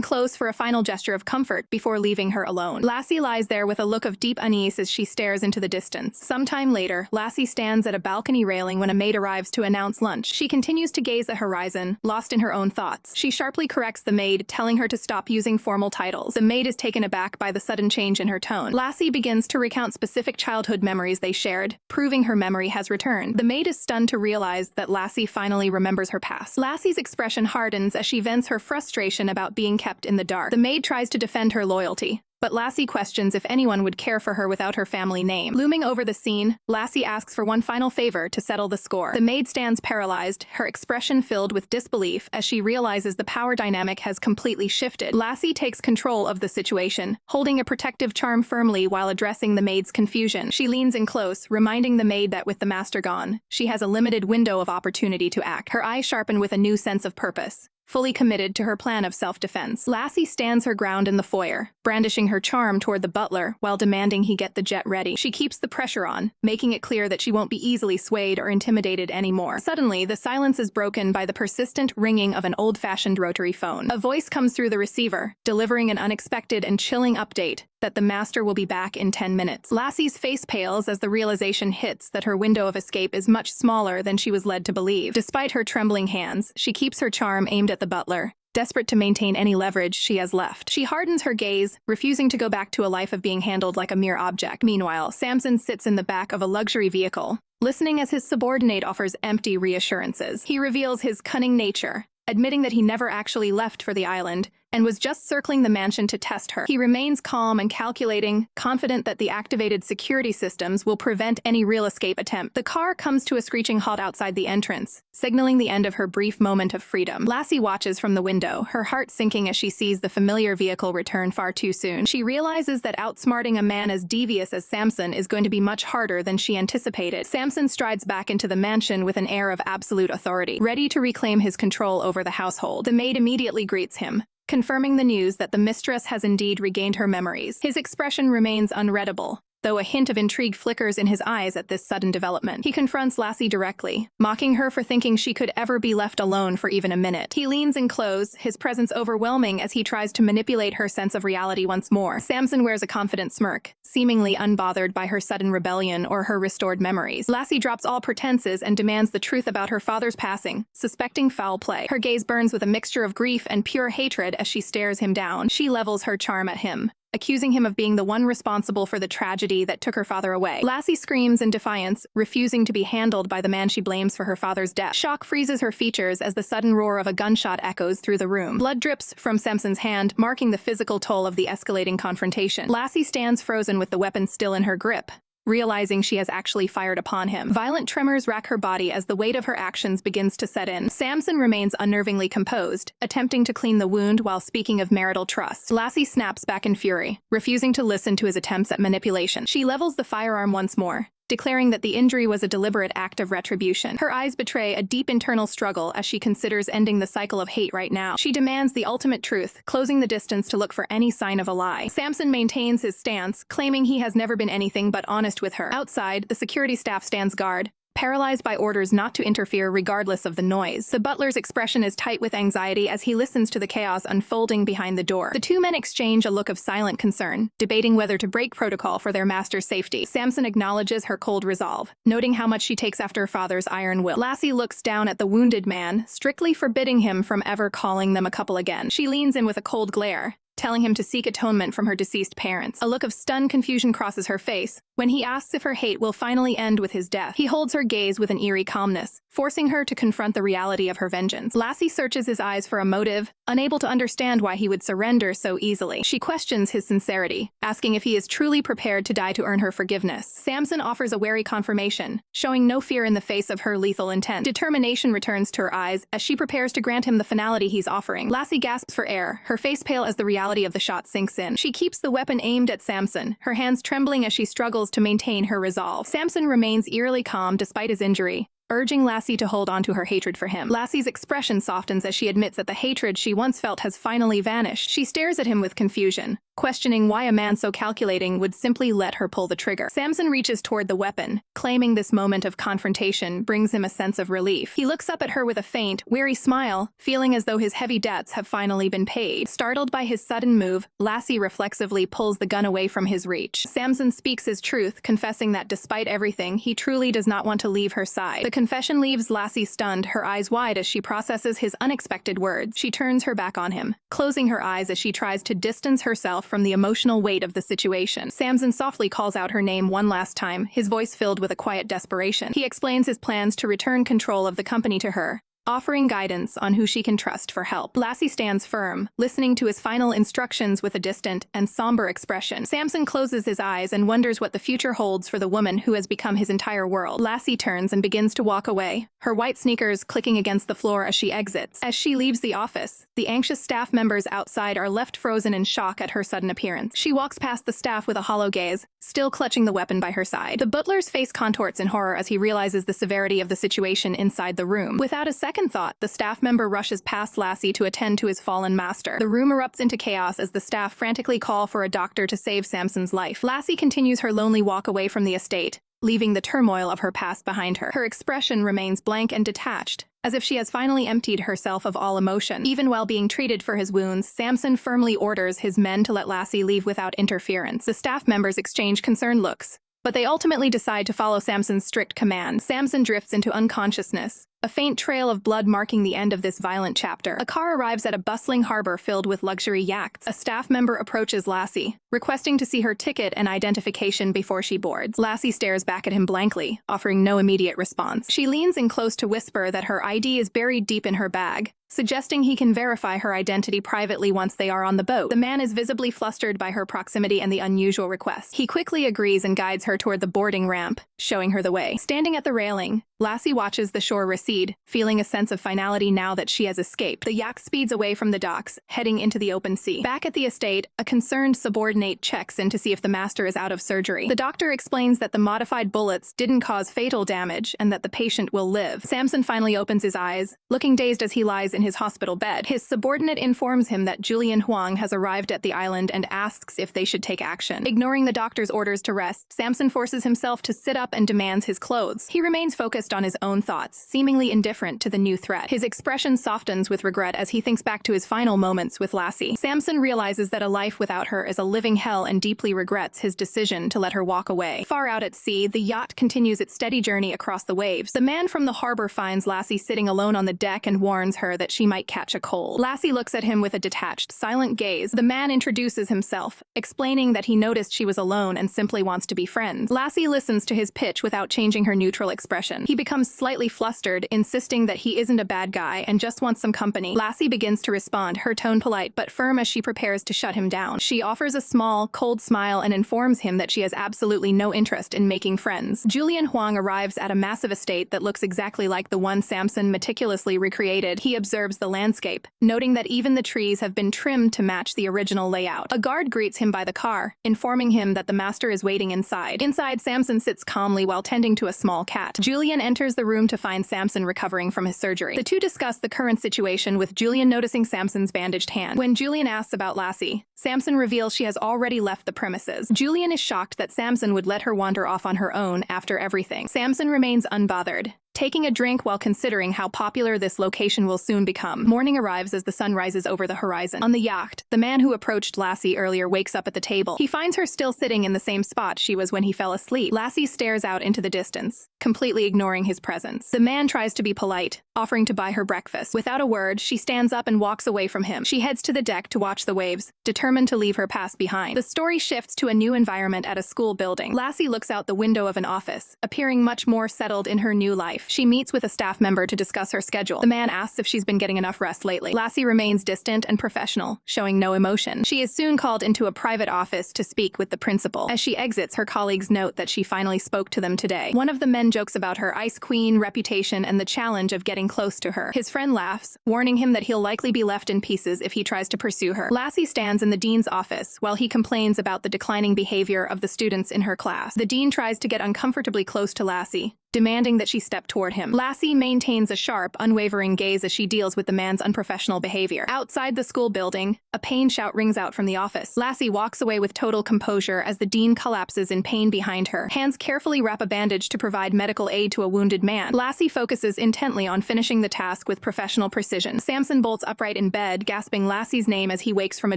close for a final gesture of comfort before leaving her alone. Lassie lies there with a look of deep unease as she stares into the distance. Sometime later, Lassie stands at a balcony railing when a maid arrives to announce lunch. She continues to gaze at the horizon, lost in her own thoughts. She sharply corrects the maid, telling her to stop using formal titles. The maid is taken aback by the sudden change in her tone. Lassie begins to recount specific childhood memories they shared, proving her memory has returned. The maid is stunned to realize that Lassie finally remembers her past. Lassie's expression hardens as she vents her frustration about being kept in the dark. The maid tries to defend her loyalty, but Lassie questions if anyone would care for her without her family name. Looming over the scene, Lassie asks for one final favor to settle the score. The maid stands paralyzed, her expression filled with disbelief as she realizes the power dynamic has completely shifted. Lassie takes control of the situation, holding a protective charm firmly while addressing the maid's confusion. She leans in close, reminding the maid that with the master gone, she has a limited window of opportunity to act. Her eyes sharpen with a new sense of purpose, fully committed to her plan of self-defense. Lassie stands her ground in the foyer, brandishing her charm toward the butler while demanding he get the jet ready. She keeps the pressure on, making it clear that she won't be easily swayed or intimidated anymore. Suddenly, the silence is broken by the persistent ringing of an old-fashioned rotary phone. A voice comes through the receiver, delivering an unexpected and chilling update that the master will be back in 10 minutes. Lassie's face pales as the realization hits that her window of escape is much smaller than she was led to believe. Despite her trembling hands, she keeps her charm aimed at the butler, desperate to maintain any leverage she has left. She hardens her gaze, refusing to go back to a life of being handled like a mere object. Meanwhile, Samson sits in the back of a luxury vehicle, listening as his subordinate offers empty reassurances. He reveals his cunning nature, admitting that he never actually left for the island and was just circling the mansion to test her. He remains calm and calculating, confident that the activated security systems will prevent any real escape attempt. The car comes to a screeching halt outside the entrance, signaling the end of her brief moment of freedom. Lassie watches from the window, her heart sinking as she sees the familiar vehicle return far too soon. She realizes that outsmarting a man as devious as Samson is going to be much harder than she anticipated. Samson strides back into the mansion with an air of absolute authority, ready to reclaim his control over the household. The maid immediately greets him, confirming the news that the mistress has indeed regained her memories. His expression remains unreadable, though a hint of intrigue flickers in his eyes at this sudden development. He confronts Lassie directly, mocking her for thinking she could ever be left alone for even a minute. He leans in close, his presence overwhelming as he tries to manipulate her sense of reality once more. Samson wears a confident smirk, seemingly unbothered by her sudden rebellion or her restored memories. Lassie drops all pretenses and demands the truth about her father's passing, suspecting foul play. Her gaze burns with a mixture of grief and pure hatred as she stares him down. She levels her charm at him, accusing him of being the one responsible for the tragedy that took her father away. Lassie screams in defiance, refusing to be handled by the man she blames for her father's death. Shock freezes her features as the sudden roar of a gunshot echoes through the room. Blood drips from Samson's hand, marking the physical toll of the escalating confrontation. Lassie stands frozen with the weapon still in her grip, realizing she has actually fired upon him. Violent tremors rack her body as the weight of her actions begins to set in. Samson remains unnervingly composed, attempting to clean the wound while speaking of marital trust. Lassie snaps back in fury, refusing to listen to his attempts at manipulation. She levels the firearm once more, declaring that the injury was a deliberate act of retribution. Her eyes betray a deep internal struggle as she considers ending the cycle of hate right now. She demands the ultimate truth, closing the distance to look for any sign of a lie. Samson maintains his stance, claiming he has never been anything but honest with her. Outside, the security staff stands guard, paralyzed by orders not to interfere regardless of the noise. The butler's expression is tight with anxiety as he listens to the chaos unfolding behind the door. The two men exchange a look of silent concern, debating whether to break protocol for their master's safety. Samson acknowledges her cold resolve, noting how much she takes after her father's iron will. Lassie looks down at the wounded man, strictly forbidding him from ever calling them a couple again. She leans in with a cold glare, telling him to seek atonement from her deceased parents. A look of stunned confusion crosses her face when he asks if her hate will finally end with his death. He holds her gaze with an eerie calmness, forcing her to confront the reality of her vengeance. Lassie searches his eyes for a motive, unable to understand why he would surrender so easily. She questions his sincerity, asking if he is truly prepared to die to earn her forgiveness. Samson offers a wary confirmation, showing no fear in the face of her lethal intent. Determination returns to her eyes as she prepares to grant him the finality he's offering. Lassie gasps for air, her face pale as the reality of the shot sinks in. She keeps the weapon aimed at Samson, her hands trembling as she struggles to maintain her resolve. Samson remains eerily calm despite his injury, urging Lassie to hold on to her hatred for him. Lassie's expression softens as she admits that the hatred she once felt has finally vanished. She stares at him with confusion, questioning why a man so calculating would simply let her pull the trigger. Samson reaches toward the weapon, claiming this moment of confrontation brings him a sense of relief. He looks up at her with a faint, weary smile, feeling as though his heavy debts have finally been paid. Startled by his sudden move, Lassie reflexively pulls the gun away from his reach. Samson speaks his truth, confessing that despite everything, he truly does not want to leave her side. The confession leaves Lassie stunned, her eyes wide as she processes his unexpected words. She turns her back on him, closing her eyes as she tries to distance herself from the emotional weight of the situation. Samson softly calls out her name one last time, his voice filled with a quiet desperation. He explains his plans to return control of the company to her, offering guidance on who she can trust for help. Lassie stands firm, listening to his final instructions with a distant and somber expression. Samson closes his eyes and wonders what the future holds for the woman who has become his entire world. Lassie turns and begins to walk away, her white sneakers clicking against the floor as she exits. As she leaves the office, the anxious staff members outside are left frozen in shock at her sudden appearance. She walks past the staff with a hollow gaze, still clutching the weapon by her side. The butler's face contorts in horror as he realizes the severity of the situation inside the room. Without a second thought, the staff member rushes past Lassie to attend to his fallen master. The room erupts into chaos as the staff frantically call for a doctor to save Samson's life. Lassie continues her lonely walk away from the estate, leaving the turmoil of her past behind her. Her expression remains blank and detached, as if she has finally emptied herself of all emotion. Even while being treated for his wounds, Samson firmly orders his men to let Lassie leave without interference. The staff members exchange concerned looks, but they ultimately decide to follow Samson's strict command. Samson drifts into unconsciousness, a faint trail of blood marking the end of this violent chapter. A car arrives at a bustling harbor filled with luxury yachts. A staff member approaches Lassie, requesting to see her ticket and identification before she boards. Lassie stares back at him blankly, offering no immediate response. She leans in close to whisper that her ID is buried deep in her bag, suggesting he can verify her identity privately once they are on the boat. The man is visibly flustered by her proximity and the unusual request. He quickly agrees and guides her toward the boarding ramp, showing her the way. Standing at the railing, Lassie watches the shore recede, feeling a sense of finality now that she has escaped. The yacht speeds away from the docks, heading into the open sea. Back at the estate, a concerned subordinate checks in to see if the master is out of surgery. The doctor explains that the modified bullets didn't cause fatal damage and that the patient will live. Samson finally opens his eyes, looking dazed as he lies in his hospital bed. His subordinate informs him that Julian Huang has arrived at the island and asks if they should take action. Ignoring the doctor's orders to rest, Samson forces himself to sit up and demands his clothes. He remains focused focused on his own thoughts, seemingly indifferent to the new threat. His expression softens with regret as he thinks back to his final moments with Lassie. Samson realizes that a life without her is a living hell and deeply regrets his decision to let her walk away. Far out at sea, the yacht continues its steady journey across the waves. The man from the harbor finds Lassie sitting alone on the deck and warns her that she might catch a cold. Lassie looks at him with a detached, silent gaze. The man introduces himself, explaining that he noticed she was alone and simply wants to be friends. Lassie listens to his pitch without changing her neutral expression. He becomes slightly flustered, insisting that he isn't a bad guy and just wants some company. Lassie begins to respond, her tone polite but firm as she prepares to shut him down. She offers a small, cold smile and informs him that she has absolutely no interest in making friends. Julian Huang arrives at a massive estate that looks exactly like the one Samson meticulously recreated. He observes the landscape, noting that even the trees have been trimmed to match the original layout. A guard greets him by the car, informing him that the master is waiting inside. Inside, Samson sits calmly while tending to a small cat. Julian enters the room to find Samson recovering from his surgery. The two discuss the current situation, with Julian noticing Samson's bandaged hand. When Julian asks about Lassie, Samson reveals she has already left the premises. Julian is shocked that Samson would let her wander off on her own after everything. Samson remains unbothered, taking a drink while considering how popular this location will soon become. Morning arrives as the sun rises over the horizon. On the yacht, the man who approached Lassie earlier wakes up at the table. He finds her still sitting in the same spot she was when he fell asleep. Lassie stares out into the distance, completely ignoring his presence. The man tries to be polite, offering to buy her breakfast. Without a word, she stands up and walks away from him. She heads to the deck to watch the waves, determined to leave her past behind. The story shifts to a new environment at a school building. Lassie looks out the window of an office, appearing much more settled in her new life. She meets with a staff member to discuss her schedule. The man asks if she's been getting enough rest lately. Lassie remains distant and professional, showing no emotion. She is soon called into a private office to speak with the principal. As she exits, her colleagues note that she finally spoke to them today. One of the men jokes about her ice queen reputation and the challenge of getting close to her. His friend laughs, warning him that he'll likely be left in pieces if he tries to pursue her. Lassie stands in the dean's office while he complains about the declining behavior of the students in her class. The dean tries to get uncomfortably close to Lassie, demanding that she step toward him. Lassie maintains a sharp, unwavering gaze as she deals with the man's unprofessional behavior. Outside the school building, a pained shout rings out from the office. Lassie walks away with total composure as the dean collapses in pain behind her. Hands carefully wrap a bandage to provide medical aid to a wounded man. Lassie focuses intently on finishing the task with professional precision. Samson bolts upright in bed, gasping Lassie's name as he wakes from a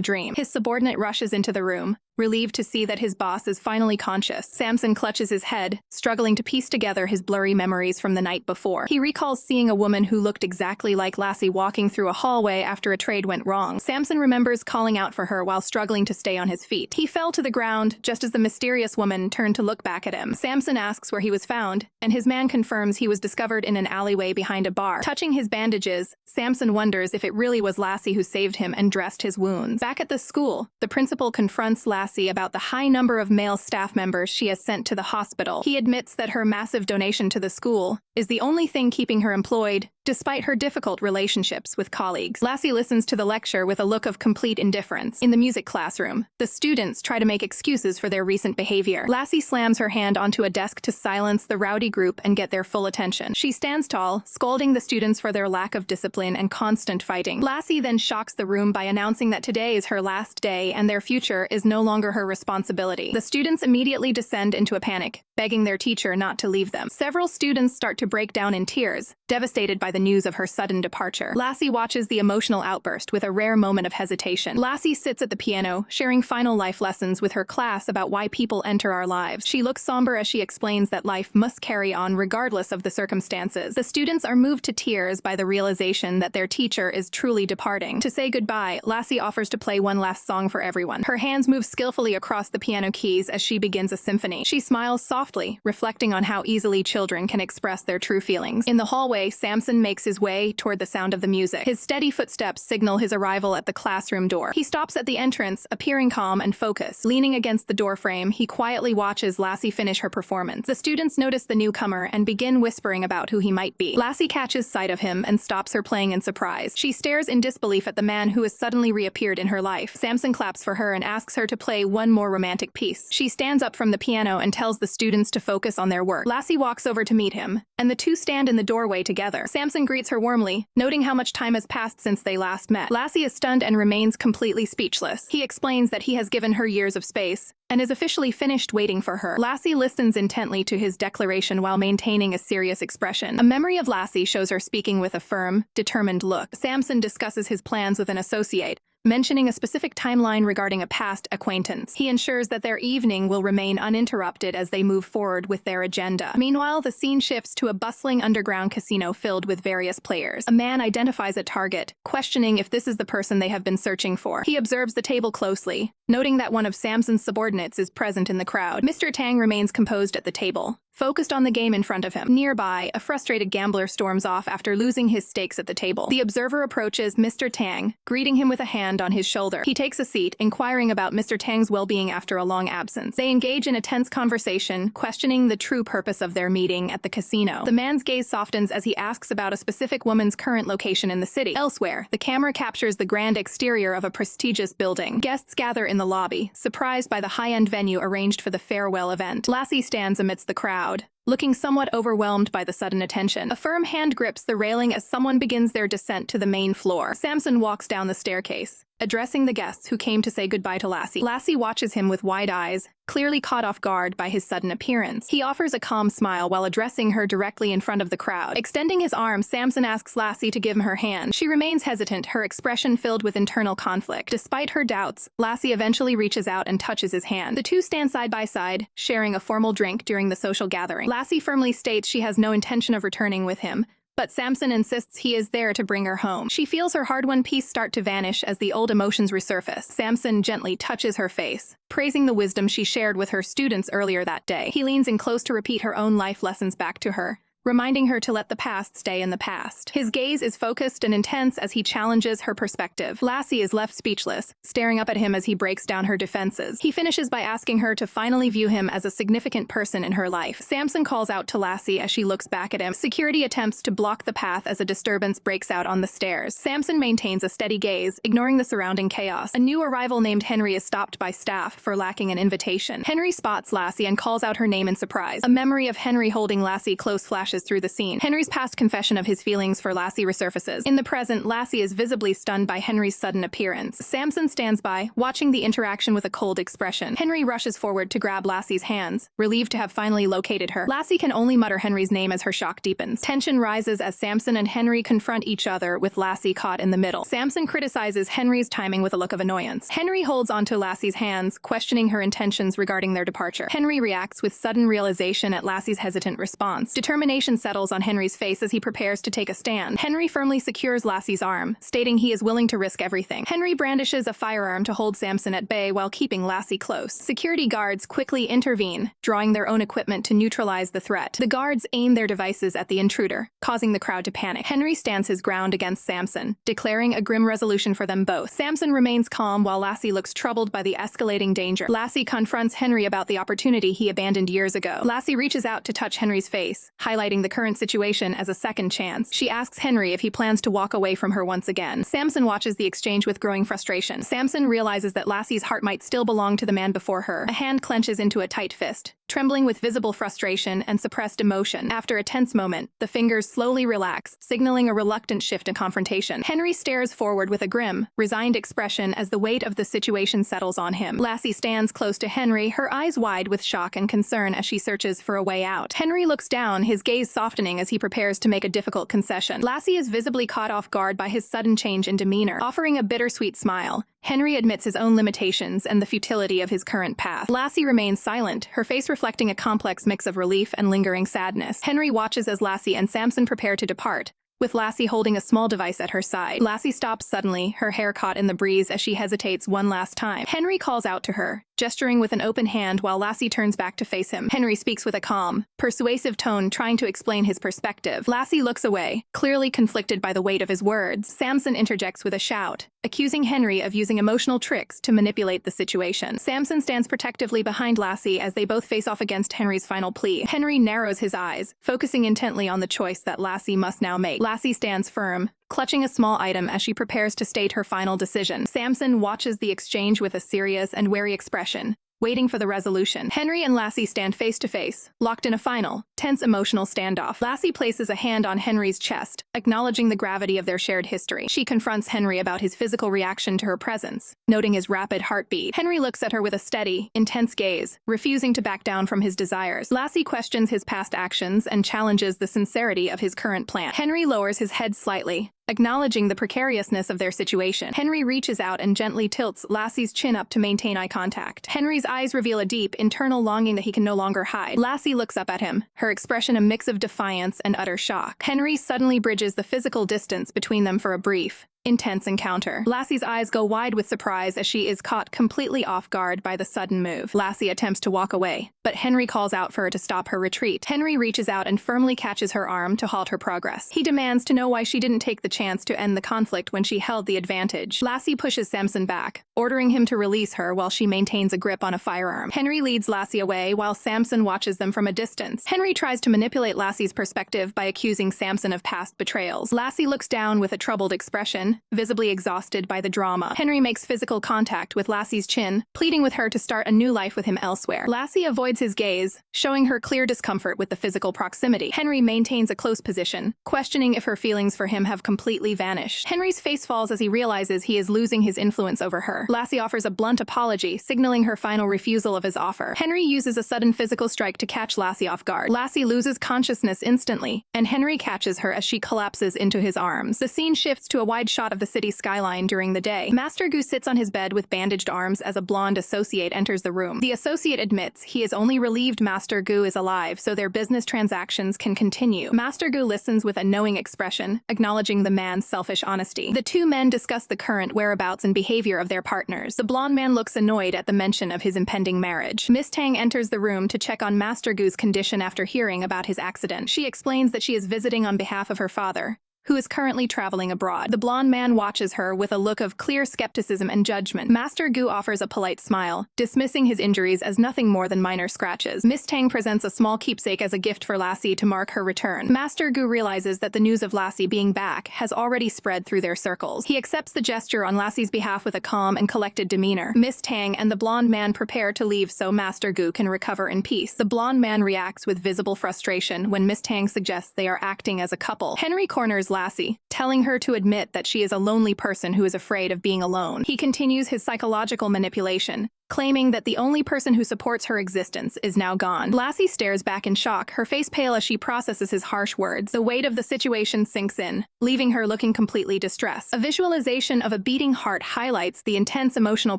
dream. His subordinate rushes into the room, relieved to see that his boss is finally conscious. Samson clutches his head, struggling to piece together his blurry memories from the night before. He recalls seeing a woman who looked exactly like Lassie walking through a hallway after a trade went wrong. Samson remembers calling out for her while struggling to stay on his feet. He fell to the ground just as the mysterious woman turned to look back at him. Samson asks where he was found, and his man confirms he was discovered in an alleyway behind a bar. Touching his bandages, Samson wonders if it really was Lassie who saved him and dressed his wounds. Back at the school, the principal confronts Lassie about the high number of male staff members she has sent to the hospital. He admits that her massive donation to the school is the only thing keeping her employed, despite her difficult relationships with colleagues. Lassie listens to the lecture with a look of complete indifference. In the music classroom, the students try to make excuses for their recent behavior. Lassie slams her hand onto a desk to silence the rowdy group and get their full attention. She stands tall, scolding the students for their lack of discipline and constant fighting. Lassie then shocks the room by announcing that today is her last day and their future is no longer her responsibility. The students immediately descend into a panic, begging their teacher not to leave them. Several students start to break down in tears, devastated by the news of her sudden departure. Lassie watches the emotional outburst with a rare moment of hesitation. Lassie sits at the piano, sharing final life lessons with her class about why people enter our lives. She looks somber as she explains that life must carry on regardless of the circumstances. The students are moved to tears by the realization that their teacher is truly departing. To say goodbye, Lassie offers to play one last song for everyone. Her hands move skillfully across the piano keys as she begins a symphony. She smiles softly, reflecting on how easily children can express their true feelings. In the hallway, Samson makes his way toward the sound of the music. His steady footsteps signal his arrival at the classroom door. He stops at the entrance, appearing calm and focused. Leaning against the doorframe, he quietly watches Lassie finish her performance. The students notice the newcomer and begin whispering about who he might be. Lassie catches sight of him and stops her playing in surprise. She stares in disbelief at the man who has suddenly reappeared in her life. Samson claps for her and asks her to play one more romantic piece. She stands up from the piano and tells the students to focus on their work. Lassie walks over to meet him, and the two stand in the doorway together. Samson Samson greets her warmly, noting how much time has passed since they last met. Lassie is stunned and remains completely speechless. He explains that he has given her years of space and is officially finished waiting for her. Lassie listens intently to his declaration while maintaining a serious expression. A memory of Lassie shows her speaking with a firm, determined look. Samson discusses his plans with an associate, mentioning a specific timeline regarding a past acquaintance. He ensures that their evening will remain uninterrupted as they move forward with their agenda. Meanwhile, the scene shifts to a bustling underground casino filled with various players. A man identifies a target, questioning if this is the person they have been searching for. He observes the table closely, noting that one of Samson's subordinates is present in the crowd. Mr. Tang remains composed at the table, focused on the game in front of him. Nearby, a frustrated gambler storms off after losing his stakes at the table. The observer approaches Mr. Tang, greeting him with a hand on his shoulder. He takes a seat, inquiring about Mr. Tang's well-being after a long absence. They engage in a tense conversation, questioning the true purpose of their meeting at the casino. The man's gaze softens as he asks about a specific woman's current location in the city. Elsewhere, the camera captures the grand exterior of a prestigious building. Guests gather in the lobby, surprised by the high-end venue arranged for the farewell event. Lassie stands amidst the crowd, looking somewhat overwhelmed by the sudden attention. A firm hand grips the railing as someone begins their descent to the main floor. Samson walks down the staircase, addressing the guests who came to say goodbye to Lassie. Lassie watches him with wide eyes, clearly caught off guard by his sudden appearance. He offers a calm smile while addressing her directly in front of the crowd. Extending his arm, Samson asks Lassie to give him her hand. She remains hesitant, her expression filled with internal conflict. Despite her doubts, Lassie eventually reaches out and touches his hand. The two stand side by side, sharing a formal drink during the social gathering. Lassie firmly states she has no intention of returning with him, but Samson insists he is there to bring her home. She feels her hard-won peace start to vanish as the old emotions resurface. Samson gently touches her face, praising the wisdom she shared with her students earlier that day. He leans in close to repeat her own life lessons back to her, reminding her to let the past stay in the past. His gaze is focused and intense as he challenges her perspective. Lassie is left speechless, staring up at him as he breaks down her defenses. He finishes by asking her to finally view him as a significant person in her life. Samson calls out to Lassie as she looks back at him. Security attempts to block the path as a disturbance breaks out on the stairs. Samson maintains a steady gaze, ignoring the surrounding chaos. A new arrival named Henry is stopped by staff for lacking an invitation. Henry spots Lassie and calls out her name in surprise. A memory of Henry holding Lassie close flashes through the scene. Henry's past confession of his feelings for Lassie resurfaces. In the present, Lassie is visibly stunned by Henry's sudden appearance. Samson stands by, watching the interaction with a cold expression. Henry rushes forward to grab Lassie's hands, relieved to have finally located her. Lassie can only mutter Henry's name as her shock deepens. Tension rises as Samson and Henry confront each other with Lassie caught in the middle. Samson criticizes Henry's timing with a look of annoyance. Henry holds onto Lassie's hands, questioning her intentions regarding their departure. Henry reacts with sudden realization at Lassie's hesitant response. Determination settles on Henry's face as he prepares to take a stand. Henry firmly secures Lassie's arm, stating he is willing to risk everything. Henry brandishes a firearm to hold Samson at bay while keeping Lassie close. Security guards quickly intervene, drawing their own equipment to neutralize the threat. The guards aim their devices at the intruder, causing the crowd to panic. Henry stands his ground against Samson, declaring a grim resolution for them both. Samson remains calm while Lassie looks troubled by the escalating danger. Lassie confronts Henry about the opportunity he abandoned years ago. Lassie reaches out to touch Henry's face, highlighting the current situation as a second chance. She asks Henry if he plans to walk away from her once again. Samson watches the exchange with growing frustration. Samson realizes that Lassie's heart might still belong to the man before her. A hand clenches into a tight fist, trembling with visible frustration and suppressed emotion. After a tense moment, the fingers slowly relax, signaling a reluctant shift in confrontation. Henry stares forward with a grim, resigned expression as the weight of the situation settles on him. Lassie stands close to Henry, her eyes wide with shock and concern as she searches for a way out. Henry looks down, his gaze softening as he prepares to make a difficult concession. Lassie is visibly caught off guard by his sudden change in demeanor. Offering a bittersweet smile, Henry admits his own limitations and the futility of his current path. Lassie remains silent, her face reflecting a complex mix of relief and lingering sadness. Henry watches as Lassie and Samson prepare to depart, with Lassie holding a small device at her side. Lassie stops suddenly, her hair caught in the breeze as she hesitates one last time. Henry calls out to her, gesturing with an open hand while Lassie turns back to face him. Henry speaks with a calm, persuasive tone, trying to explain his perspective. Lassie looks away, clearly conflicted by the weight of his words. Samson interjects with a shout, accusing Henry of using emotional tricks to manipulate the situation. Samson stands protectively behind Lassie as they both face off against Henry's final plea. Henry narrows his eyes, focusing intently on the choice that Lassie must now make. Lassie stands firm, clutching a small item as she prepares to state her final decision. Samson watches the exchange with a serious and wary expression, waiting for the resolution. Henry and Lassie stand face to face, locked in a final, tense emotional standoff. Lassie places a hand on Henry's chest, acknowledging the gravity of their shared history. She confronts Henry about his physical reaction to her presence, noting his rapid heartbeat. Henry looks at her with a steady, intense gaze, refusing to back down from his desires. Lassie questions his past actions and challenges the sincerity of his current plan. Henry lowers his head slightly, acknowledging the precariousness of their situation. Henry reaches out and gently tilts Lassie's chin up to maintain eye contact. Henry's eyes reveal a deep, internal longing that he can no longer hide. Lassie looks up at him, her expression a mix of defiance and utter shock. Henry suddenly bridges the physical distance between them for a brief, intense encounter. Lassie's eyes go wide with surprise as she is caught completely off guard by the sudden move. Lassie attempts to walk away, but Henry calls out for her to stop her retreat. Henry reaches out and firmly catches her arm to halt her progress. He demands to know why she didn't take the chance to end the conflict when she held the advantage. Lassie pushes Samson back, ordering him to release her while she maintains a grip on a firearm. Henry leads Lassie away while Samson watches them from a distance. Henry tries to manipulate Lassie's perspective by accusing Samson of past betrayals. Lassie looks down with a troubled expression, visibly exhausted by the drama. Henry makes physical contact with Lassie's chin, pleading with her to start a new life with him elsewhere. Lassie avoids his gaze, showing her clear discomfort with the physical proximity. Henry maintains a close position, questioning if her feelings for him have completely vanished. Henry's face falls as he realizes he is losing his influence over her. Lassie offers a blunt apology, signaling her final refusal of his offer. Henry uses a sudden physical strike to catch Lassie off guard. Lassie loses consciousness instantly, and Henry catches her as she collapses into his arms. The scene shifts to a wide shot of the city skyline during the day. Master Gu sits on his bed with bandaged arms as a blonde associate enters the room. The associate admits he is only relieved Master Gu is alive so their business transactions can continue. Master Gu listens with a knowing expression, acknowledging the man's selfish honesty. The two men discuss the current whereabouts and behavior of their partners. The blonde man looks annoyed at the mention of his impending marriage. Miss Tang enters the room to check on Master Gu's condition after hearing about his accident. She explains that she is visiting on behalf of her father, who is currently traveling abroad. The blonde man watches her with a look of clear skepticism and judgment. Master Gu offers a polite smile, dismissing his injuries as nothing more than minor scratches. Miss Tang presents a small keepsake as a gift for Lassie to mark her return. Master Gu realizes that the news of Lassie being back has already spread through their circles. He accepts the gesture on Lassie's behalf with a calm and collected demeanor. Miss Tang and the blonde man prepare to leave so Master Gu can recover in peace. The blonde man reacts with visible frustration when Miss Tang suggests they are acting as a couple. Henry corners Lassie, telling her to admit that she is a lonely person who is afraid of being alone. He continues his psychological manipulation, claiming that the only person who supports her existence is now gone. Lassie stares back in shock, her face pale as she processes his harsh words. The weight of the situation sinks in, leaving her looking completely distressed. A visualization of a beating heart highlights the intense emotional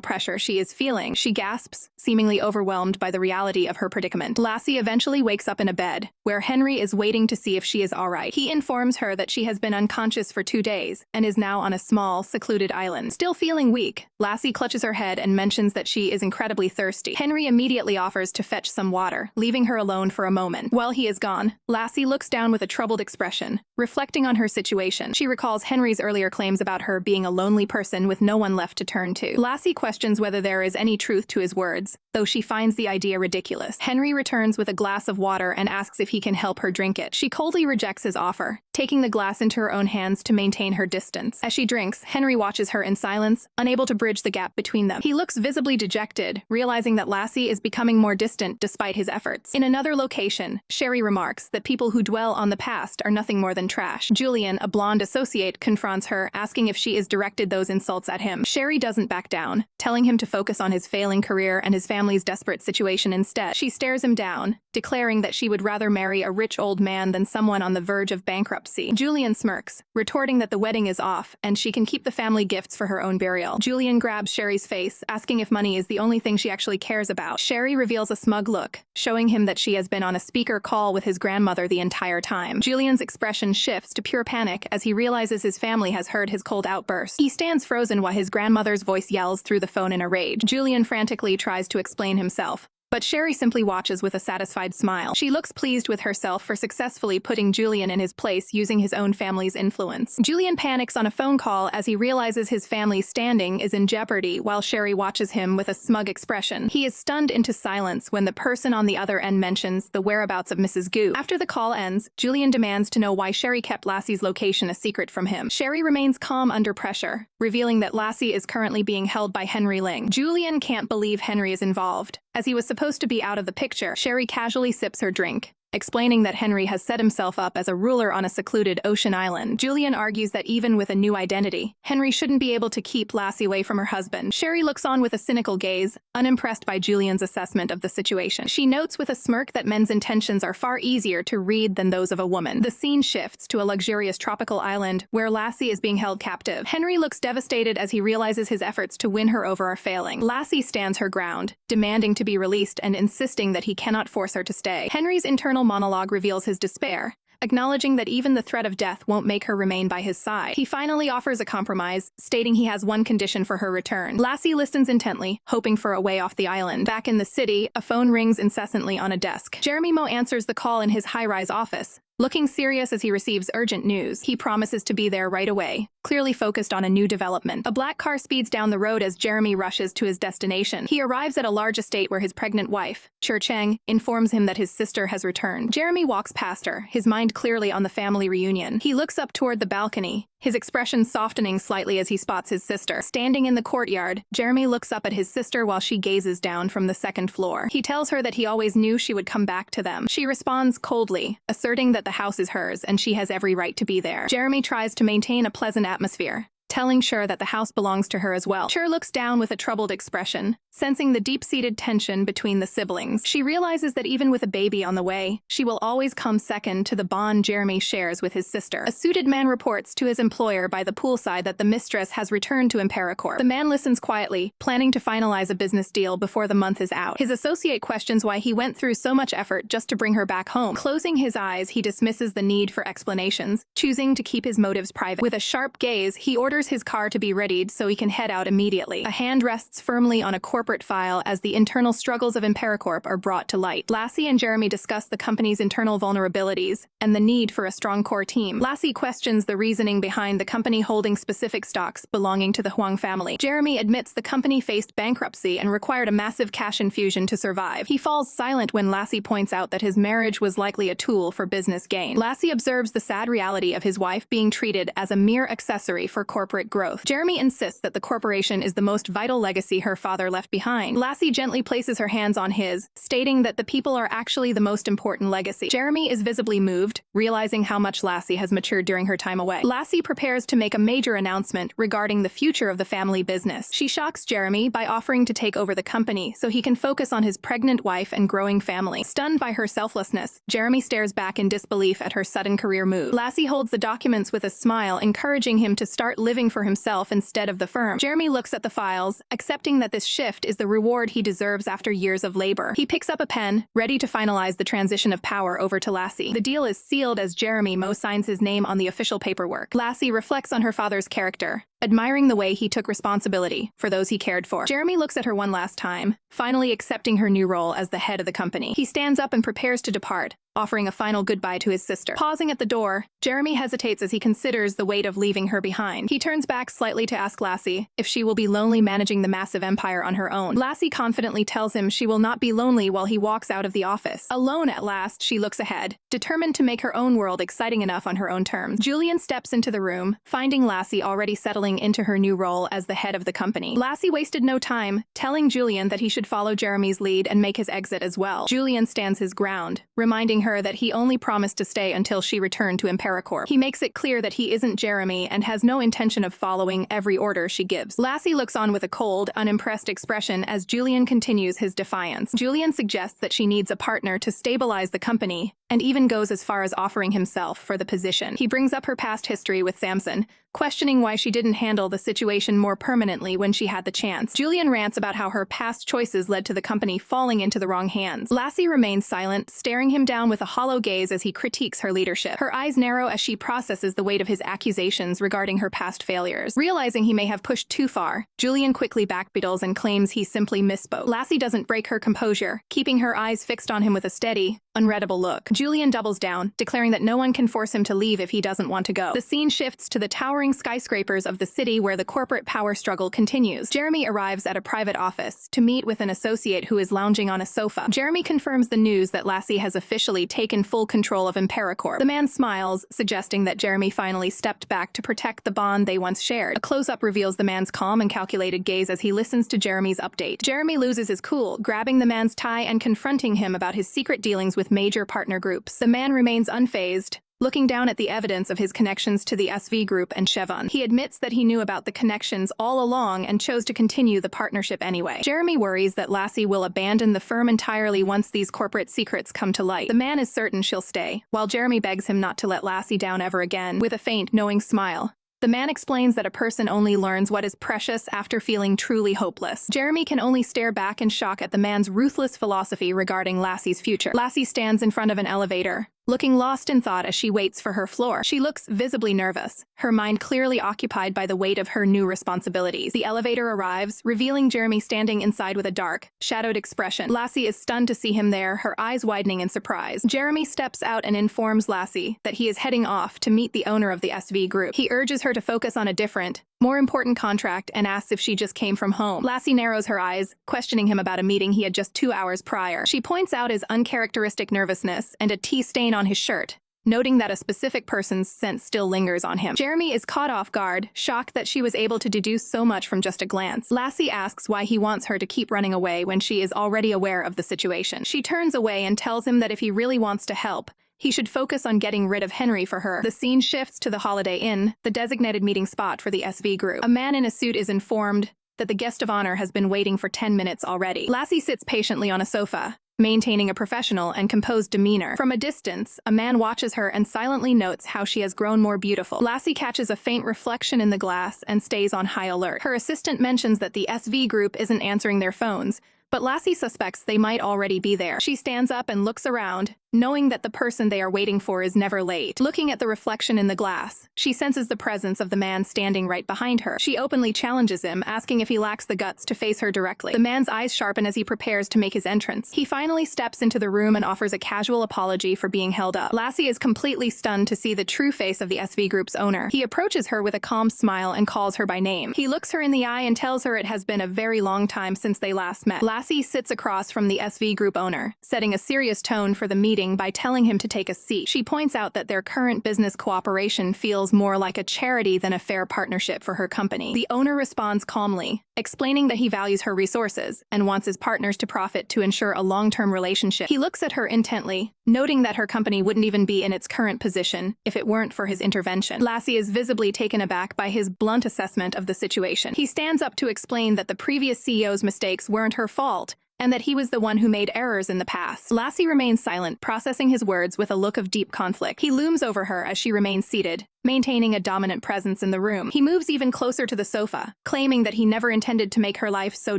pressure she is feeling. She gasps, seemingly overwhelmed by the reality of her predicament. Lassie eventually wakes up in a bed, where Henry is waiting to see if she is all right. He informs her that she has been unconscious for 2 days and is now on a small, secluded island. Still feeling weak, Lassie clutches her head and mentions that she is incredibly thirsty. Henry immediately offers to fetch some water, leaving her alone for a moment. While he is gone, Lassie looks down with a troubled expression, reflecting on her situation. She recalls Henry's earlier claims about her being a lonely person with no one left to turn to. Lassie questions whether there is any truth to his words, though she finds the idea ridiculous. Henry returns with a glass of water and asks if he can help her drink it. She coldly rejects his offer, taking the glass into her own hands to maintain her distance. As she drinks, Henry watches her in silence, unable to bridge the gap between them. He looks visibly dejected, realizing that Lassie is becoming more distant despite his efforts. In another location, Sherry remarks that people who dwell on the past are nothing more than trash. Julian, a blonde associate, confronts her, asking if she has directed those insults at him. Sherry doesn't back down, telling him to focus on his failing career and his family's desperate situation instead. She stares him down, declaring that she would rather marry a rich old man than someone on the verge of bankruptcy. Julian smirks, retorting that the wedding is off and she can keep the family gifts for her own burial. Julian grabs Sherry's face, asking if money is the only thing she actually cares about. Sherry reveals a smug look, showing him that she has been on a speaker call with his grandmother the entire time. Julian's expression shifts to pure panic as he realizes his family has heard his cold outburst. He stands frozen while his grandmother's voice yells through the phone in a rage. Julian frantically tries to explain himself, But Sherry simply watches with a satisfied smile. She looks pleased with herself for successfully putting Julian in his place using his own family's influence. Julian panics on a phone call as he realizes his family's standing is in jeopardy while Sherry watches him with a smug expression. He is stunned into silence when the person on the other end mentions the whereabouts of Mrs. Gu. After the call ends, Julian demands to know why Sherry kept Lassie's location a secret from him. Sherry remains calm under pressure, revealing that Lassie is currently being held by Henry Ling. Julian can't believe Henry is involved. As he was supposed to be out of the picture, Sherry casually sips her drink, explaining that Henry has set himself up as a ruler on a secluded ocean island. Julian argues that even with a new identity, Henry shouldn't be able to keep Lassie away from her husband. Sherry looks on with a cynical gaze, unimpressed by Julian's assessment of the situation. She notes with a smirk that men's intentions are far easier to read than those of a woman. The scene shifts to a luxurious tropical island where Lassie is being held captive. Henry looks devastated as he realizes his efforts to win her over are failing. Lassie stands her ground, demanding to be released and insisting that he cannot force her to stay. Henry's internal monologue reveals his despair, acknowledging that even the threat of death won't make her remain by his side. He finally offers a compromise, stating he has one condition for her return. Lassie listens intently, hoping for a way off the island. Back in the city, a phone rings incessantly on a desk. Jeremy Mo answers the call in his high-rise office, looking serious as he receives urgent news. He promises to be there right away, clearly focused on a new development. A black car speeds down the road as Jeremy rushes to his destination. He arrives at a large estate where his pregnant wife, Chur Cheng, informs him that his sister has returned. Jeremy walks past her, his mind clearly on the family reunion. He looks up toward the balcony, his expression softening slightly as he spots his sister. Standing in the courtyard, Jeremy looks up at his sister while she gazes down from the second floor. He tells her that he always knew she would come back to them. She responds coldly, asserting that the house is hers and she has every right to be there. Jeremy tries to maintain a pleasant atmosphere, telling Chur that the house belongs to her as well. Chur looks down with a troubled expression, sensing the deep-seated tension between the siblings. She realizes that even with a baby on the way, she will always come second to the bond Jeremy shares with his sister. A suited man reports to his employer by the poolside that the mistress has returned to Imperacorp. The man listens quietly, planning to finalize a business deal before the month is out. His associate questions why he went through so much effort just to bring her back home. Closing his eyes, he dismisses the need for explanations, choosing to keep his motives private. With a sharp gaze, he orders his car to be readied so he can head out immediately. A hand rests firmly on a corporate file as the internal struggles of Imperacorp are brought to light. Lassie and Jeremy discuss the company's internal vulnerabilities and the need for a strong core team. Lassie questions the reasoning behind the company holding specific stocks belonging to the Huang family. Jeremy admits the company faced bankruptcy and required a massive cash infusion to survive. He falls silent when Lassie points out that his marriage was likely a tool for business gain. Lassie observes the sad reality of his wife being treated as a mere accessory for corporate growth. Jeremy insists that the corporation is the most vital legacy her father left behind. Lassie gently places her hands on his, stating that the people are actually the most important legacy. Jeremy is visibly moved, realizing how much Lassie has matured during her time away. Lassie prepares to make a major announcement regarding the future of the family business. She shocks Jeremy by offering to take over the company so he can focus on his pregnant wife and growing family. Stunned by her selflessness, Jeremy stares back in disbelief at her sudden career move. Lassie holds the documents with a smile, encouraging him to start living for himself instead of the firm. Jeremy looks at the files, accepting that this shift is the reward he deserves after years of labor. He picks up a pen, ready to finalize the transition of power over to Lassie. The deal is sealed as Jeremy Mo signs his name on the official paperwork. Lassie reflects on her father's character, admiring the way he took responsibility for those he cared for. Jeremy looks at her one last time, finally accepting her new role as the head of the company. He stands up and prepares to depart, offering a final goodbye to his sister. Pausing at the door, Jeremy hesitates as he considers the weight of leaving her behind. He turns back slightly to ask Lassie if she will be lonely managing the massive empire on her own. Lassie confidently tells him she will not be lonely while he walks out of the office. Alone at last, she looks ahead, determined to make her own world exciting enough on her own terms. Julian steps into the room, finding Lassie already settling into her new role as the head of the company. Lassie wasted no time, telling Julian that he should follow Jeremy's lead and make his exit as well. Julian stands his ground, reminding her that he only promised to stay until she returned to Imperacorp. He makes it clear that he isn't Jeremy and has no intention of following every order she gives. Lassie looks on with a cold, unimpressed expression as Julian continues his defiance. Julian suggests that she needs a partner to stabilize the company, and even goes as far as offering himself for the position. He brings up her past history with Samson, questioning why she didn't handle the situation more permanently when she had the chance. Julian rants about how her past choices led to the company falling into the wrong hands. Lassie remains silent, staring him down with a hollow gaze as he critiques her leadership. Her eyes narrow as she processes the weight of his accusations regarding her past failures. Realizing he may have pushed too far, Julian quickly backpedals and claims he simply misspoke. Lassie doesn't break her composure, keeping her eyes fixed on him with a steady, unreadable look. Julian doubles down, declaring that no one can force him to leave if he doesn't want to go. The scene shifts to the towering skyscrapers of the city where the corporate power struggle continues. Jeremy arrives at a private office to meet with an associate who is lounging on a sofa. Jeremy confirms the news that Lassie has officially taken full control of Imperacorp. The man smiles, suggesting that Jeremy finally stepped back to protect the bond they once shared. A close-up reveals the man's calm and calculated gaze as he listens to Jeremy's update. Jeremy loses his cool, grabbing the man's tie and confronting him about his secret dealings with major partner groups. The man remains unfazed, looking down at the evidence of his connections to the SV Group and Chevron. He admits that he knew about the connections all along and chose to continue the partnership anyway. Jeremy worries that Lassie will abandon the firm entirely once these corporate secrets come to light. The man is certain she'll stay, while Jeremy begs him not to let Lassie down ever again. With a faint, knowing smile, the man explains that a person only learns what is precious after feeling truly hopeless. Jeremy can only stare back in shock at the man's ruthless philosophy regarding Lassie's future. Lassie stands in front of an elevator, looking lost in thought as she waits for her floor. She looks visibly nervous, her mind clearly occupied by the weight of her new responsibilities. The elevator arrives, revealing Jeremy standing inside with a dark, shadowed expression. Lassie is stunned to see him there, her eyes widening in surprise. Jeremy steps out and informs Lassie that he is heading off to meet the owner of the SV Group. He urges her to focus on a different, more important contract and asks if she just came from home. Lassie narrows her eyes, questioning him about a meeting he had just 2 hours prior. She points out his uncharacteristic nervousness and a tea stain on his shirt, noting that a specific person's scent still lingers on him. Jeremy is caught off guard, shocked that she was able to deduce so much from just a glance. Lassie asks why he wants her to keep running away when she is already aware of the situation. She turns away and tells him that if he really wants to help, he should focus on getting rid of Henry for her. The scene shifts to the Holiday Inn, the designated meeting spot for the SV Group. A man in a suit is informed that the guest of honor has been waiting for 10 minutes already. Lassie sits patiently on a sofa, maintaining a professional and composed demeanor. From a distance, a man watches her and silently notes how she has grown more beautiful. Lassie catches a faint reflection in the glass and stays on high alert. Her assistant mentions that the SV Group isn't answering their phones, but Lassie suspects they might already be there. She stands up and looks around, knowing that the person they are waiting for is never late. Looking at the reflection in the glass, she senses the presence of the man standing right behind her. She openly challenges him, asking if he lacks the guts to face her directly. The man's eyes sharpen as he prepares to make his entrance. He finally steps into the room and offers a casual apology for being held up. Lassie is completely stunned to see the true face of the SV Group's owner. He approaches her with a calm smile and calls her by name. He looks her in the eye and tells her it has been a very long time since they last met. Lassie sits across from the SV Group owner, setting a serious tone for the meeting by telling him to take a seat. She points out that their current business cooperation feels more like a charity than a fair partnership for her company. The owner responds calmly, explaining that he values her resources and wants his partners to profit to ensure a long-term relationship. He looks at her intently, noting that her company wouldn't even be in its current position if it weren't for his intervention. Lassie is visibly taken aback by his blunt assessment of the situation. He stands up to explain that the previous CEO's mistakes weren't her fault, and that he was the one who made errors in the past. Lassie remains silent, processing his words with a look of deep conflict. He looms over her as she remains seated, maintaining a dominant presence in the room. He moves even closer to the sofa, claiming that he never intended to make her life so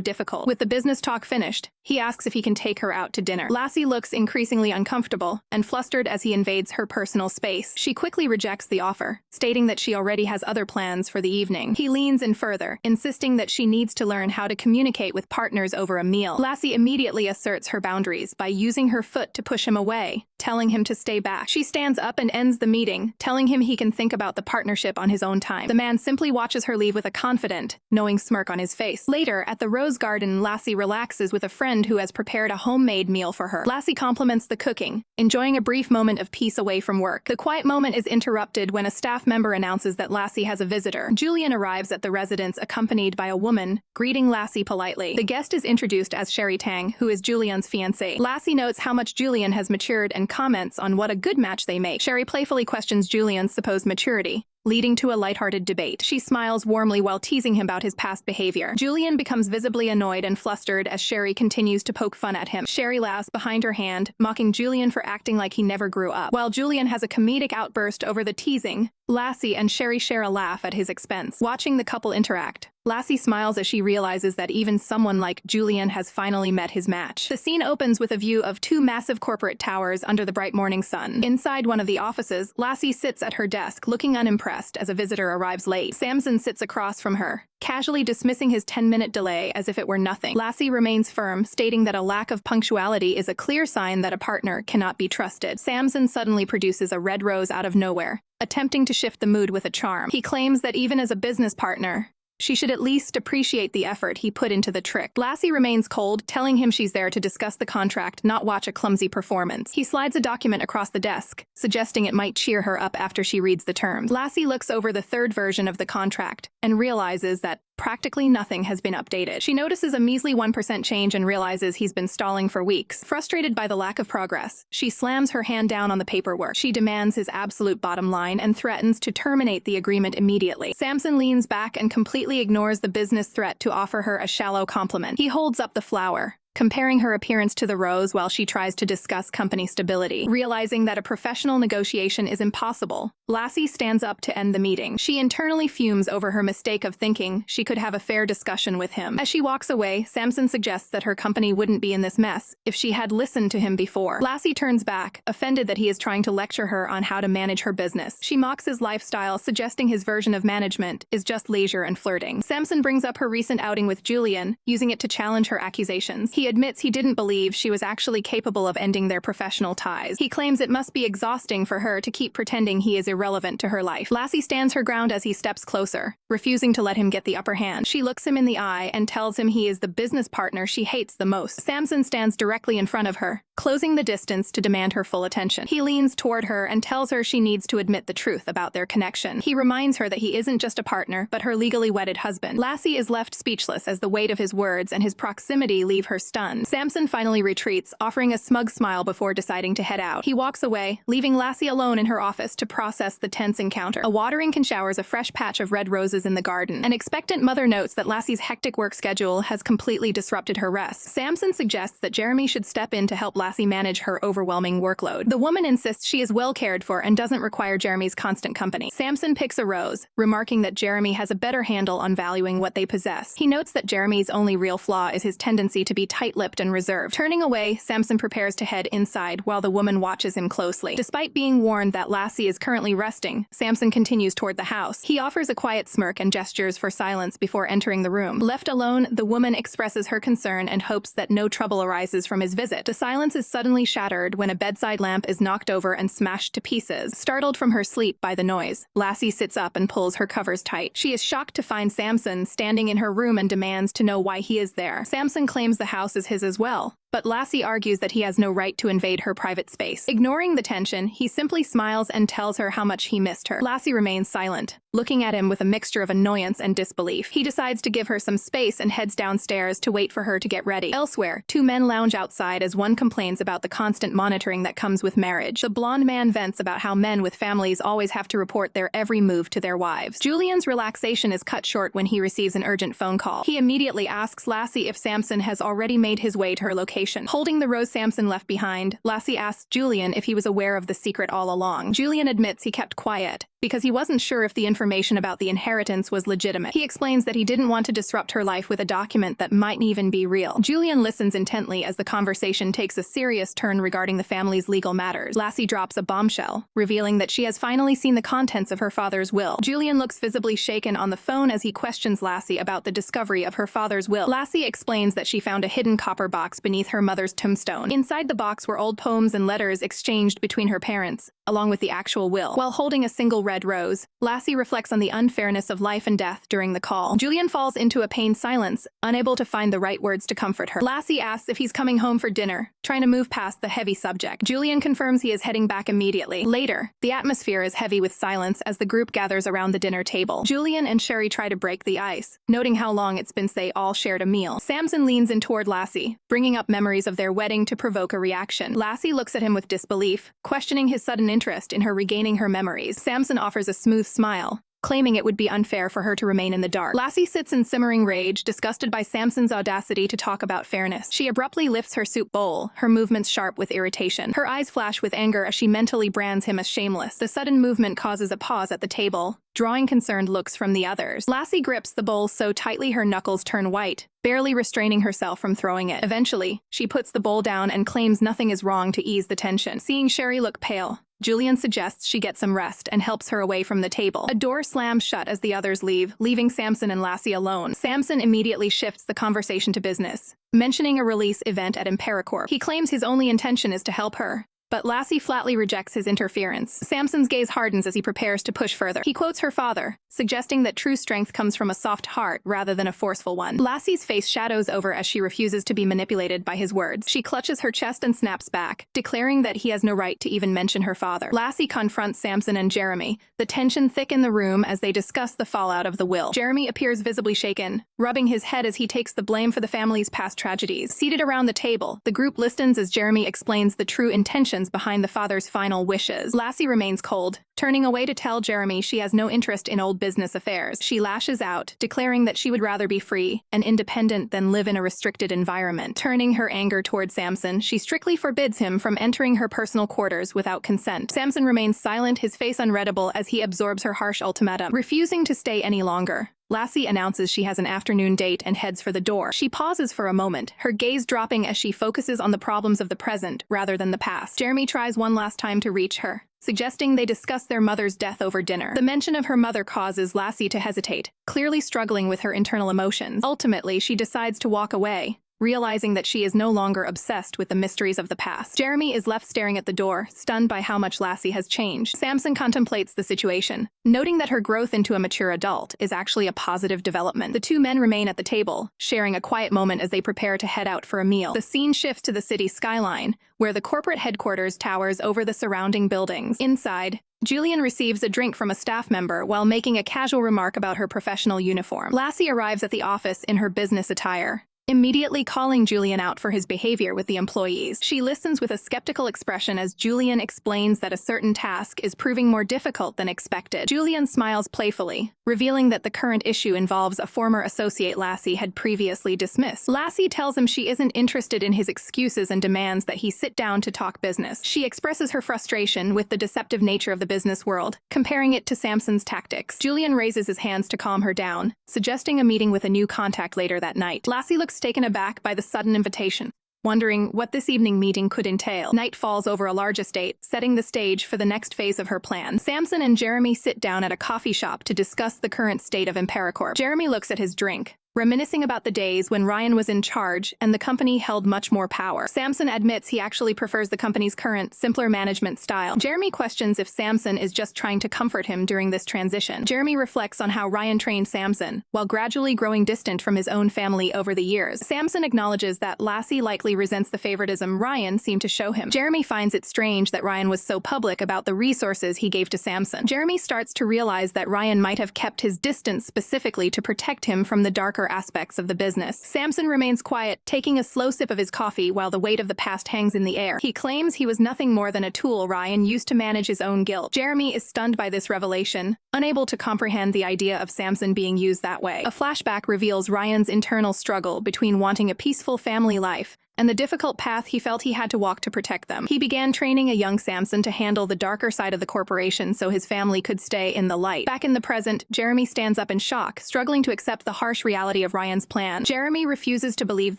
difficult. With the business talk finished, he asks if he can take her out to dinner. Lassie looks increasingly uncomfortable and flustered as he invades her personal space. She quickly rejects the offer, stating that she already has other plans for the evening. He leans in further, insisting that she needs to learn how to communicate with partners over a meal. Lassie immediately asserts her boundaries by using her foot to push him away, telling him to stay back. She stands up and ends the meeting, telling him he can think about the partnership on his own time. The man simply watches her leave with a confident, knowing smirk on his face. Later, at the Rose Garden, Lassie relaxes with a friend who has prepared a homemade meal for her. Lassie compliments the cooking, enjoying a brief moment of peace away from work. The quiet moment is interrupted when a staff member announces that Lassie has a visitor. Julian arrives at the residence accompanied by a woman, greeting Lassie politely. The guest is introduced as Sherry Tang, who is Julian's fiancée. Lassie notes how much Julian has matured and comments on what a good match they make. Sherry playfully questions Julian's supposed maturity, leading to a lighthearted debate. She smiles warmly while teasing him about his past behavior. Julian becomes visibly annoyed and flustered as Sherry continues to poke fun at him. Sherry laughs behind her hand, mocking Julian for acting like he never grew up. While Julian has a comedic outburst over the teasing, Lassie and Sherry share a laugh at his expense. Watching the couple interact, Lassie smiles as she realizes that even someone like Julian has finally met his match. The scene opens with a view of two massive corporate towers under the bright morning sun. Inside one of the offices, Lassie sits at her desk, looking unimpressed as a visitor arrives late. Samson sits across from her, casually dismissing his 10-minute delay as if it were nothing. Lassie remains firm, stating that a lack of punctuality is a clear sign that a partner cannot be trusted. Samson suddenly produces a red rose out of nowhere, attempting to shift the mood with a charm. He claims that even as a business partner, she should at least appreciate the effort he put into the trick. Lassie remains cold, telling him she's there to discuss the contract, not watch a clumsy performance. He slides a document across the desk, suggesting it might cheer her up after she reads the terms. Lassie looks over the third version of the contract and realizes that practically nothing has been updated. She notices a measly 1% change and realizes he's been stalling for weeks. Frustrated by the lack of progress, she slams her hand down on the paperwork. She demands his absolute bottom line and threatens to terminate the agreement immediately. Samson leans back and completely ignores the business threat to offer her a shallow compliment. He holds up the flower, comparing her appearance to the rose while she tries to discuss company stability. Realizing that a professional negotiation is impossible, Lassie stands up to end the meeting. She internally fumes over her mistake of thinking she could have a fair discussion with him. As she walks away, Samson suggests that her company wouldn't be in this mess if she had listened to him before. Lassie turns back, offended that he is trying to lecture her on how to manage her business. She mocks his lifestyle, suggesting his version of management is just leisure and flirting. Samson brings up her recent outing with Julian, using it to challenge her accusations. He admits he didn't believe she was actually capable of ending their professional ties. He claims it must be exhausting for her to keep pretending he is irrelevant to her life. Lassie stands her ground as he steps closer, refusing to let him get the upper hand. She looks him in the eye and tells him he is the business partner she hates the most. Samson stands directly in front of her, closing the distance to demand her full attention. He leans toward her and tells her she needs to admit the truth about their connection. He reminds her that he isn't just a partner, but her legally wedded husband. Lassie is left speechless as the weight of his words and his proximity leave her stunned. Samson finally retreats, offering a smug smile before deciding to head out. He walks away, leaving Lassie alone in her office to process the tense encounter. A watering can showers a fresh patch of red roses in the garden. An expectant mother notes that Lassie's hectic work schedule has completely disrupted her rest. Samson suggests that Jeremy should step in to help Lassie manage her overwhelming workload. The woman insists she is well cared for and doesn't require Jeremy's constant company. Samson picks a rose, remarking that Jeremy has a better handle on valuing what they possess. He notes that Jeremy's only real flaw is his tendency to be tight-lipped and reserved. Turning away, Samson prepares to head inside while the woman watches him closely. Despite being warned that Lassie is currently resting, Samson continues toward the house. He offers a quiet smirk and gestures for silence before entering the room. Left alone, the woman expresses her concern and hopes that no trouble arises from his visit. The silence is suddenly shattered when a bedside lamp is knocked over and smashed to pieces. Startled from her sleep by the noise, Lassie sits up and pulls her covers tight. She is shocked to find Samson standing in her room and demands to know why he is there. Samson claims the house is his as well, but Lassie argues that he has no right to invade her private space. Ignoring the tension, he simply smiles and tells her how much he missed her. Lassie remains silent, looking at him with a mixture of annoyance and disbelief. He decides to give her some space and heads downstairs to wait for her to get ready. Elsewhere, two men lounge outside as one complains about the constant monitoring that comes with marriage. The blonde man vents about how men with families always have to report their every move to their wives. Julian's relaxation is cut short when he receives an urgent phone call. He immediately asks Lassie if Samson has already made his way to her location. Holding the rose Samson left behind, Lassie asks Julian if he was aware of the secret all along. Julian admits he kept quiet because he wasn't sure if the information about the inheritance was legitimate. He explains that he didn't want to disrupt her life with a document that might even be real. Julian listens intently as the conversation takes a serious turn regarding the family's legal matters. Lassie drops a bombshell, revealing that she has finally seen the contents of her father's will. Julian looks visibly shaken on the phone as he questions Lassie about the discovery of her father's will. Lassie explains that she found a hidden copper box beneath her mother's tombstone. Inside the box were old poems and letters exchanged between her parents, along with the actual will. While holding a single red rose, Lassie reflects on the unfairness of life and death during the call. Julian falls into a pained silence, unable to find the right words to comfort her. Lassie asks if he's coming home for dinner, trying to move past the heavy subject. Julian confirms he is heading back immediately. Later, the atmosphere is heavy with silence as the group gathers around the dinner table. Julian and Sherry try to break the ice, noting how long it's been since they all shared a meal. Samson leans in toward Lassie, bringing up memories of their wedding to provoke a reaction. Lassie looks at him with disbelief, questioning his sudden interest in her regaining her memories. Samson offers a smooth smile, claiming it would be unfair for her to remain in the dark. Lassie sits in simmering rage, disgusted by Samson's audacity to talk about fairness. She abruptly lifts her soup bowl, her movements sharp with irritation. Her eyes flash with anger as she mentally brands him as shameless. The sudden movement causes a pause at the table, drawing concerned looks from the others. Lassie grips the bowl so tightly her knuckles turn white, barely restraining herself from throwing it. Eventually, she puts the bowl down and claims nothing is wrong to ease the tension. Seeing Sherry look pale, Julian suggests she get some rest and helps her away from the table. A door slams shut as the others leave, leaving Samson and Lassie alone. Samson immediately shifts the conversation to business, mentioning a release event at Imperacorp. He claims his only intention is to help her, but Lassie flatly rejects his interference. Samson's gaze hardens as he prepares to push further. He quotes her father, suggesting that true strength comes from a soft heart rather than a forceful one. Lassie's face shadows over as she refuses to be manipulated by his words. She clutches her chest and snaps back, declaring that he has no right to even mention her father. Lassie confronts Samson and Jeremy, the tension thick in the room as they discuss the fallout of the will. Jeremy appears visibly shaken, rubbing his head as he takes the blame for the family's past tragedies. Seated around the table, the group listens as Jeremy explains the true intentions behind the father's final wishes. Lassie remains cold, turning away to tell Jeremy she has no interest in old business affairs. She lashes out, declaring that she would rather be free and independent than live in a restricted environment. Turning her anger toward Samson, she strictly forbids him from entering her personal quarters without consent. Samson remains silent, his face unreadable as he absorbs her harsh ultimatum. Refusing to stay any longer, Lassie announces she has an afternoon date and heads for the door. She pauses for a moment, her gaze dropping as she focuses on the problems of the present rather than the past. Jeremy tries one last time to reach her, suggesting they discuss their mother's death over dinner. The mention of her mother causes Lassie to hesitate, clearly struggling with her internal emotions. Ultimately, she decides to walk away, realizing that she is no longer obsessed with the mysteries of the past. Jeremy is left staring at the door, stunned by how much Lassie has changed. Samson contemplates the situation, noting that her growth into a mature adult is actually a positive development. The two men remain at the table, sharing a quiet moment as they prepare to head out for a meal. The scene shifts to the city skyline, where the corporate headquarters towers over the surrounding buildings. Inside, Julian receives a drink from a staff member while making a casual remark about her professional uniform. Lassie arrives at the office in her business attire, immediately calling Julian out for his behavior with the employees. She listens with a skeptical expression as Julian explains that a certain task is proving more difficult than expected. Julian smiles playfully, revealing that the current issue involves a former associate Lassie had previously dismissed. Lassie tells him she isn't interested in his excuses and demands that he sit down to talk business. She expresses her frustration with the deceptive nature of the business world, comparing it to Samson's tactics. Julian raises his hands to calm her down, suggesting a meeting with a new contact later that night. Lassie looks taken aback by the sudden invitation, wondering what this evening meeting could entail. Night falls over a large estate, setting the stage for the next phase of her plan. Samson and Jeremy sit down at a coffee shop to discuss the current state of Imperacorp. Jeremy looks at his drink, reminiscing about the days when Ryan was in charge and the company held much more power. Samson admits he actually prefers the company's current, simpler management style. Jeremy questions if Samson is just trying to comfort him during this transition. Jeremy reflects on how Ryan trained Samson, while gradually growing distant from his own family over the years. Samson acknowledges that Lassie likely resents the favoritism Ryan seemed to show him. Jeremy finds it strange that Ryan was so public about the resources he gave to Samson. Jeremy starts to realize that Ryan might have kept his distance specifically to protect him from the darker aspects of the business. Samson remains quiet, taking a slow sip of his coffee while the weight of the past hangs in the air. He claims he was nothing more than a tool Ryan used to manage his own guilt. Jeremy is stunned by this revelation, unable to comprehend the idea of Samson being used that way. A flashback reveals Ryan's internal struggle between wanting a peaceful family life and the difficult path he felt he had to walk to protect them. He began training a young Samson to handle the darker side of the corporation so his family could stay in the light. Back in the present, Jeremy stands up in shock, struggling to accept the harsh reality of Ryan's plan. Jeremy refuses to believe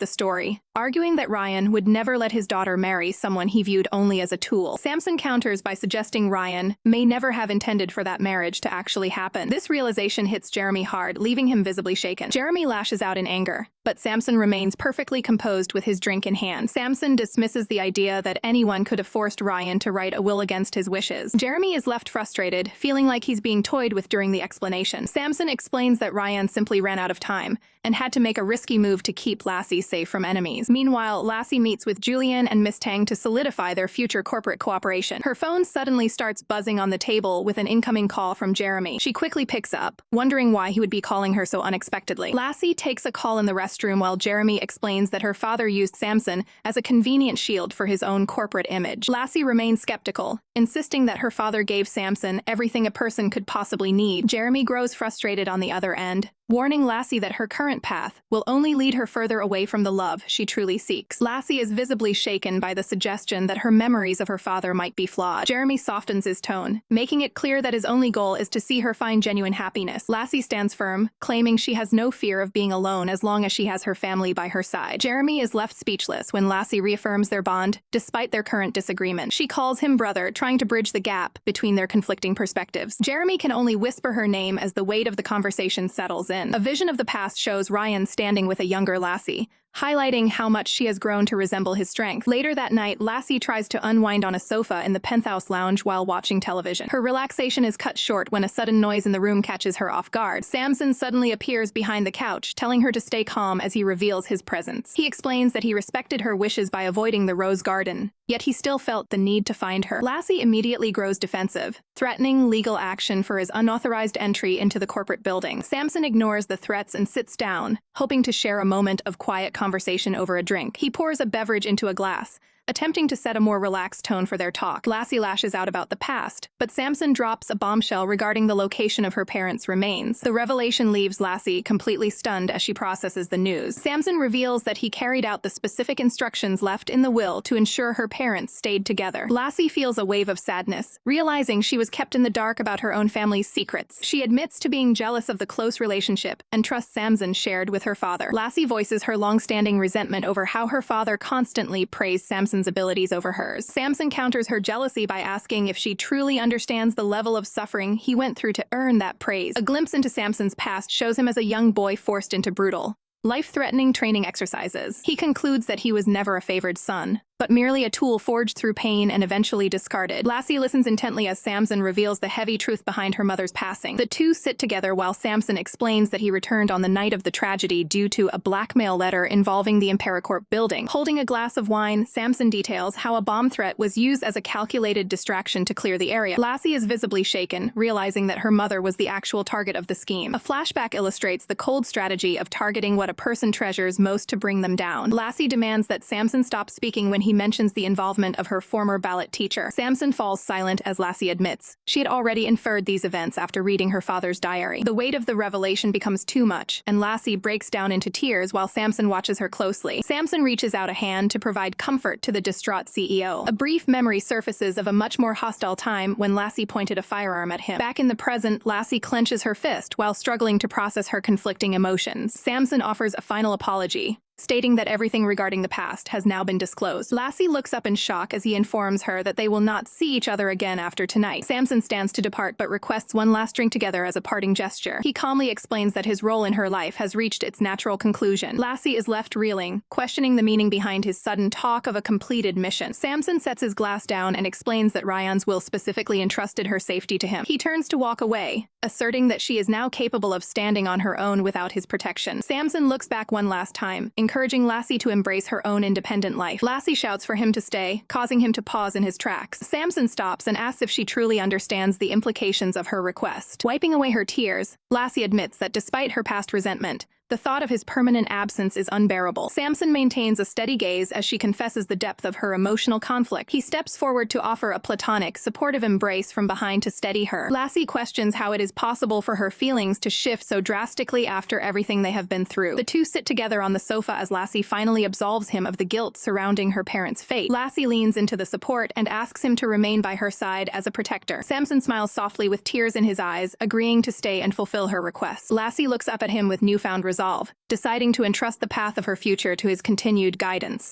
the story, arguing that Ryan would never let his daughter marry someone he viewed only as a tool. Samson counters by suggesting Ryan may never have intended for that marriage to actually happen. This realization hits Jeremy hard, leaving him visibly shaken. Jeremy lashes out in anger, but Samson remains perfectly composed with his drink in hand. Samson dismisses the idea that anyone could have forced Ryan to write a will against his wishes. Jeremy is left frustrated, feeling like he's being toyed with during the explanation. Samson explains that Ryan simply ran out of time and had to make a risky move to keep Lassie safe from enemies. Meanwhile, Lassie meets with Julian and Miss Tang to solidify their future corporate cooperation. Her phone suddenly starts buzzing on the table with an incoming call from Jeremy. She quickly picks up, wondering why he would be calling her so unexpectedly. Lassie takes a call in the restroom while Jeremy explains that her father used Samson Samson as a convenient shield for his own corporate image. Lassie remains skeptical, insisting that her father gave Samson everything a person could possibly need. Jeremy grows frustrated on the other end, warning Lassie that her current path will only lead her further away from the love she truly seeks. Lassie is visibly shaken by the suggestion that her memories of her father might be flawed. Jeremy softens his tone, making it clear that his only goal is to see her find genuine happiness. Lassie stands firm, claiming she has no fear of being alone as long as she has her family by her side. Jeremy is left speechless when Lassie reaffirms their bond, despite their current disagreement. She calls him brother, trying to bridge the gap between their conflicting perspectives. Jeremy can only whisper her name as the weight of the conversation settles in. A vision of the past shows Ryan standing with a younger Lassie, highlighting how much she has grown to resemble his strength. Later that night, Lassie tries to unwind on a sofa in the penthouse lounge while watching television. Her relaxation is cut short when a sudden noise in the room catches her off guard. Samson suddenly appears behind the couch, telling her to stay calm as he reveals his presence. He explains that he respected her wishes by avoiding the rose garden, yet he still felt the need to find her. Lassie immediately grows defensive, threatening legal action for his unauthorized entry into the corporate building. Samson ignores the threats and sits down, hoping to share a moment of quiet conversation over a drink. He pours a beverage into a glass, attempting to set a more relaxed tone for their talk. Lassie lashes out about the past, but Samson drops a bombshell regarding the location of her parents' remains. The revelation leaves Lassie completely stunned as she processes the news. Samson reveals that he carried out the specific instructions left in the will to ensure her parents stayed together. Lassie feels a wave of sadness, realizing she was kept in the dark about her own family's secrets. She admits to being jealous of the close relationship and trust Samson shared with her father. Lassie voices her long-standing resentment over how her father constantly praised Samson's abilities over hers. Samson counters her jealousy by asking if she truly understands the level of suffering he went through to earn that praise. A glimpse into Samson's past shows him as a young boy forced into brutal, life-threatening training exercises. He concludes that he was never a favored son, but merely a tool forged through pain and eventually discarded. Lassie listens intently as Samson reveals the heavy truth behind her mother's passing. The two sit together while Samson explains that he returned on the night of the tragedy due to a blackmail letter involving the Imperacorp building. Holding a glass of wine, Samson details how a bomb threat was used as a calculated distraction to clear the area. Lassie is visibly shaken, realizing that her mother was the actual target of the scheme. A flashback illustrates the cold strategy of targeting what a person treasures most to bring them down. Lassie demands that Samson stop speaking when he mentions the involvement of her former ballet teacher. Samson falls silent as Lassie admits she had already inferred these events after reading her father's diary. The weight of the revelation becomes too much, and Lassie breaks down into tears while Samson watches her closely. Samson reaches out a hand to provide comfort to the distraught CEO. A brief memory surfaces of a much more hostile time when Lassie pointed a firearm at him. Back in the present, Lassie clenches her fist while struggling to process her conflicting emotions. Samson offers a final apology, stating that everything regarding the past has now been disclosed. Lassie looks up in shock as he informs her that they will not see each other again after tonight. Samson stands to depart but requests one last drink together as a parting gesture. He calmly explains that his role in her life has reached its natural conclusion. Lassie is left reeling, questioning the meaning behind his sudden talk of a completed mission. Samson sets his glass down and explains that Ryan's will specifically entrusted her safety to him. He turns to walk away, asserting that she is now capable of standing on her own without his protection. Samson looks back one last time, encouraging Lassie to embrace her own independent life. Lassie shouts for him to stay, causing him to pause in his tracks. Samson stops and asks if she truly understands the implications of her request. Wiping away her tears, Lassie admits that despite her past resentment, the thought of his permanent absence is unbearable. Samson maintains a steady gaze as she confesses the depth of her emotional conflict. He steps forward to offer a platonic, supportive embrace from behind to steady her. Lassie questions how it is possible for her feelings to shift so drastically after everything they have been through. The two sit together on the sofa as Lassie finally absolves him of the guilt surrounding her parents' fate. Lassie leans into the support and asks him to remain by her side as a protector. Samson smiles softly with tears in his eyes, agreeing to stay and fulfill her request. Lassie looks up at him with newfound resolve, deciding to entrust the path of her future to his continued guidance.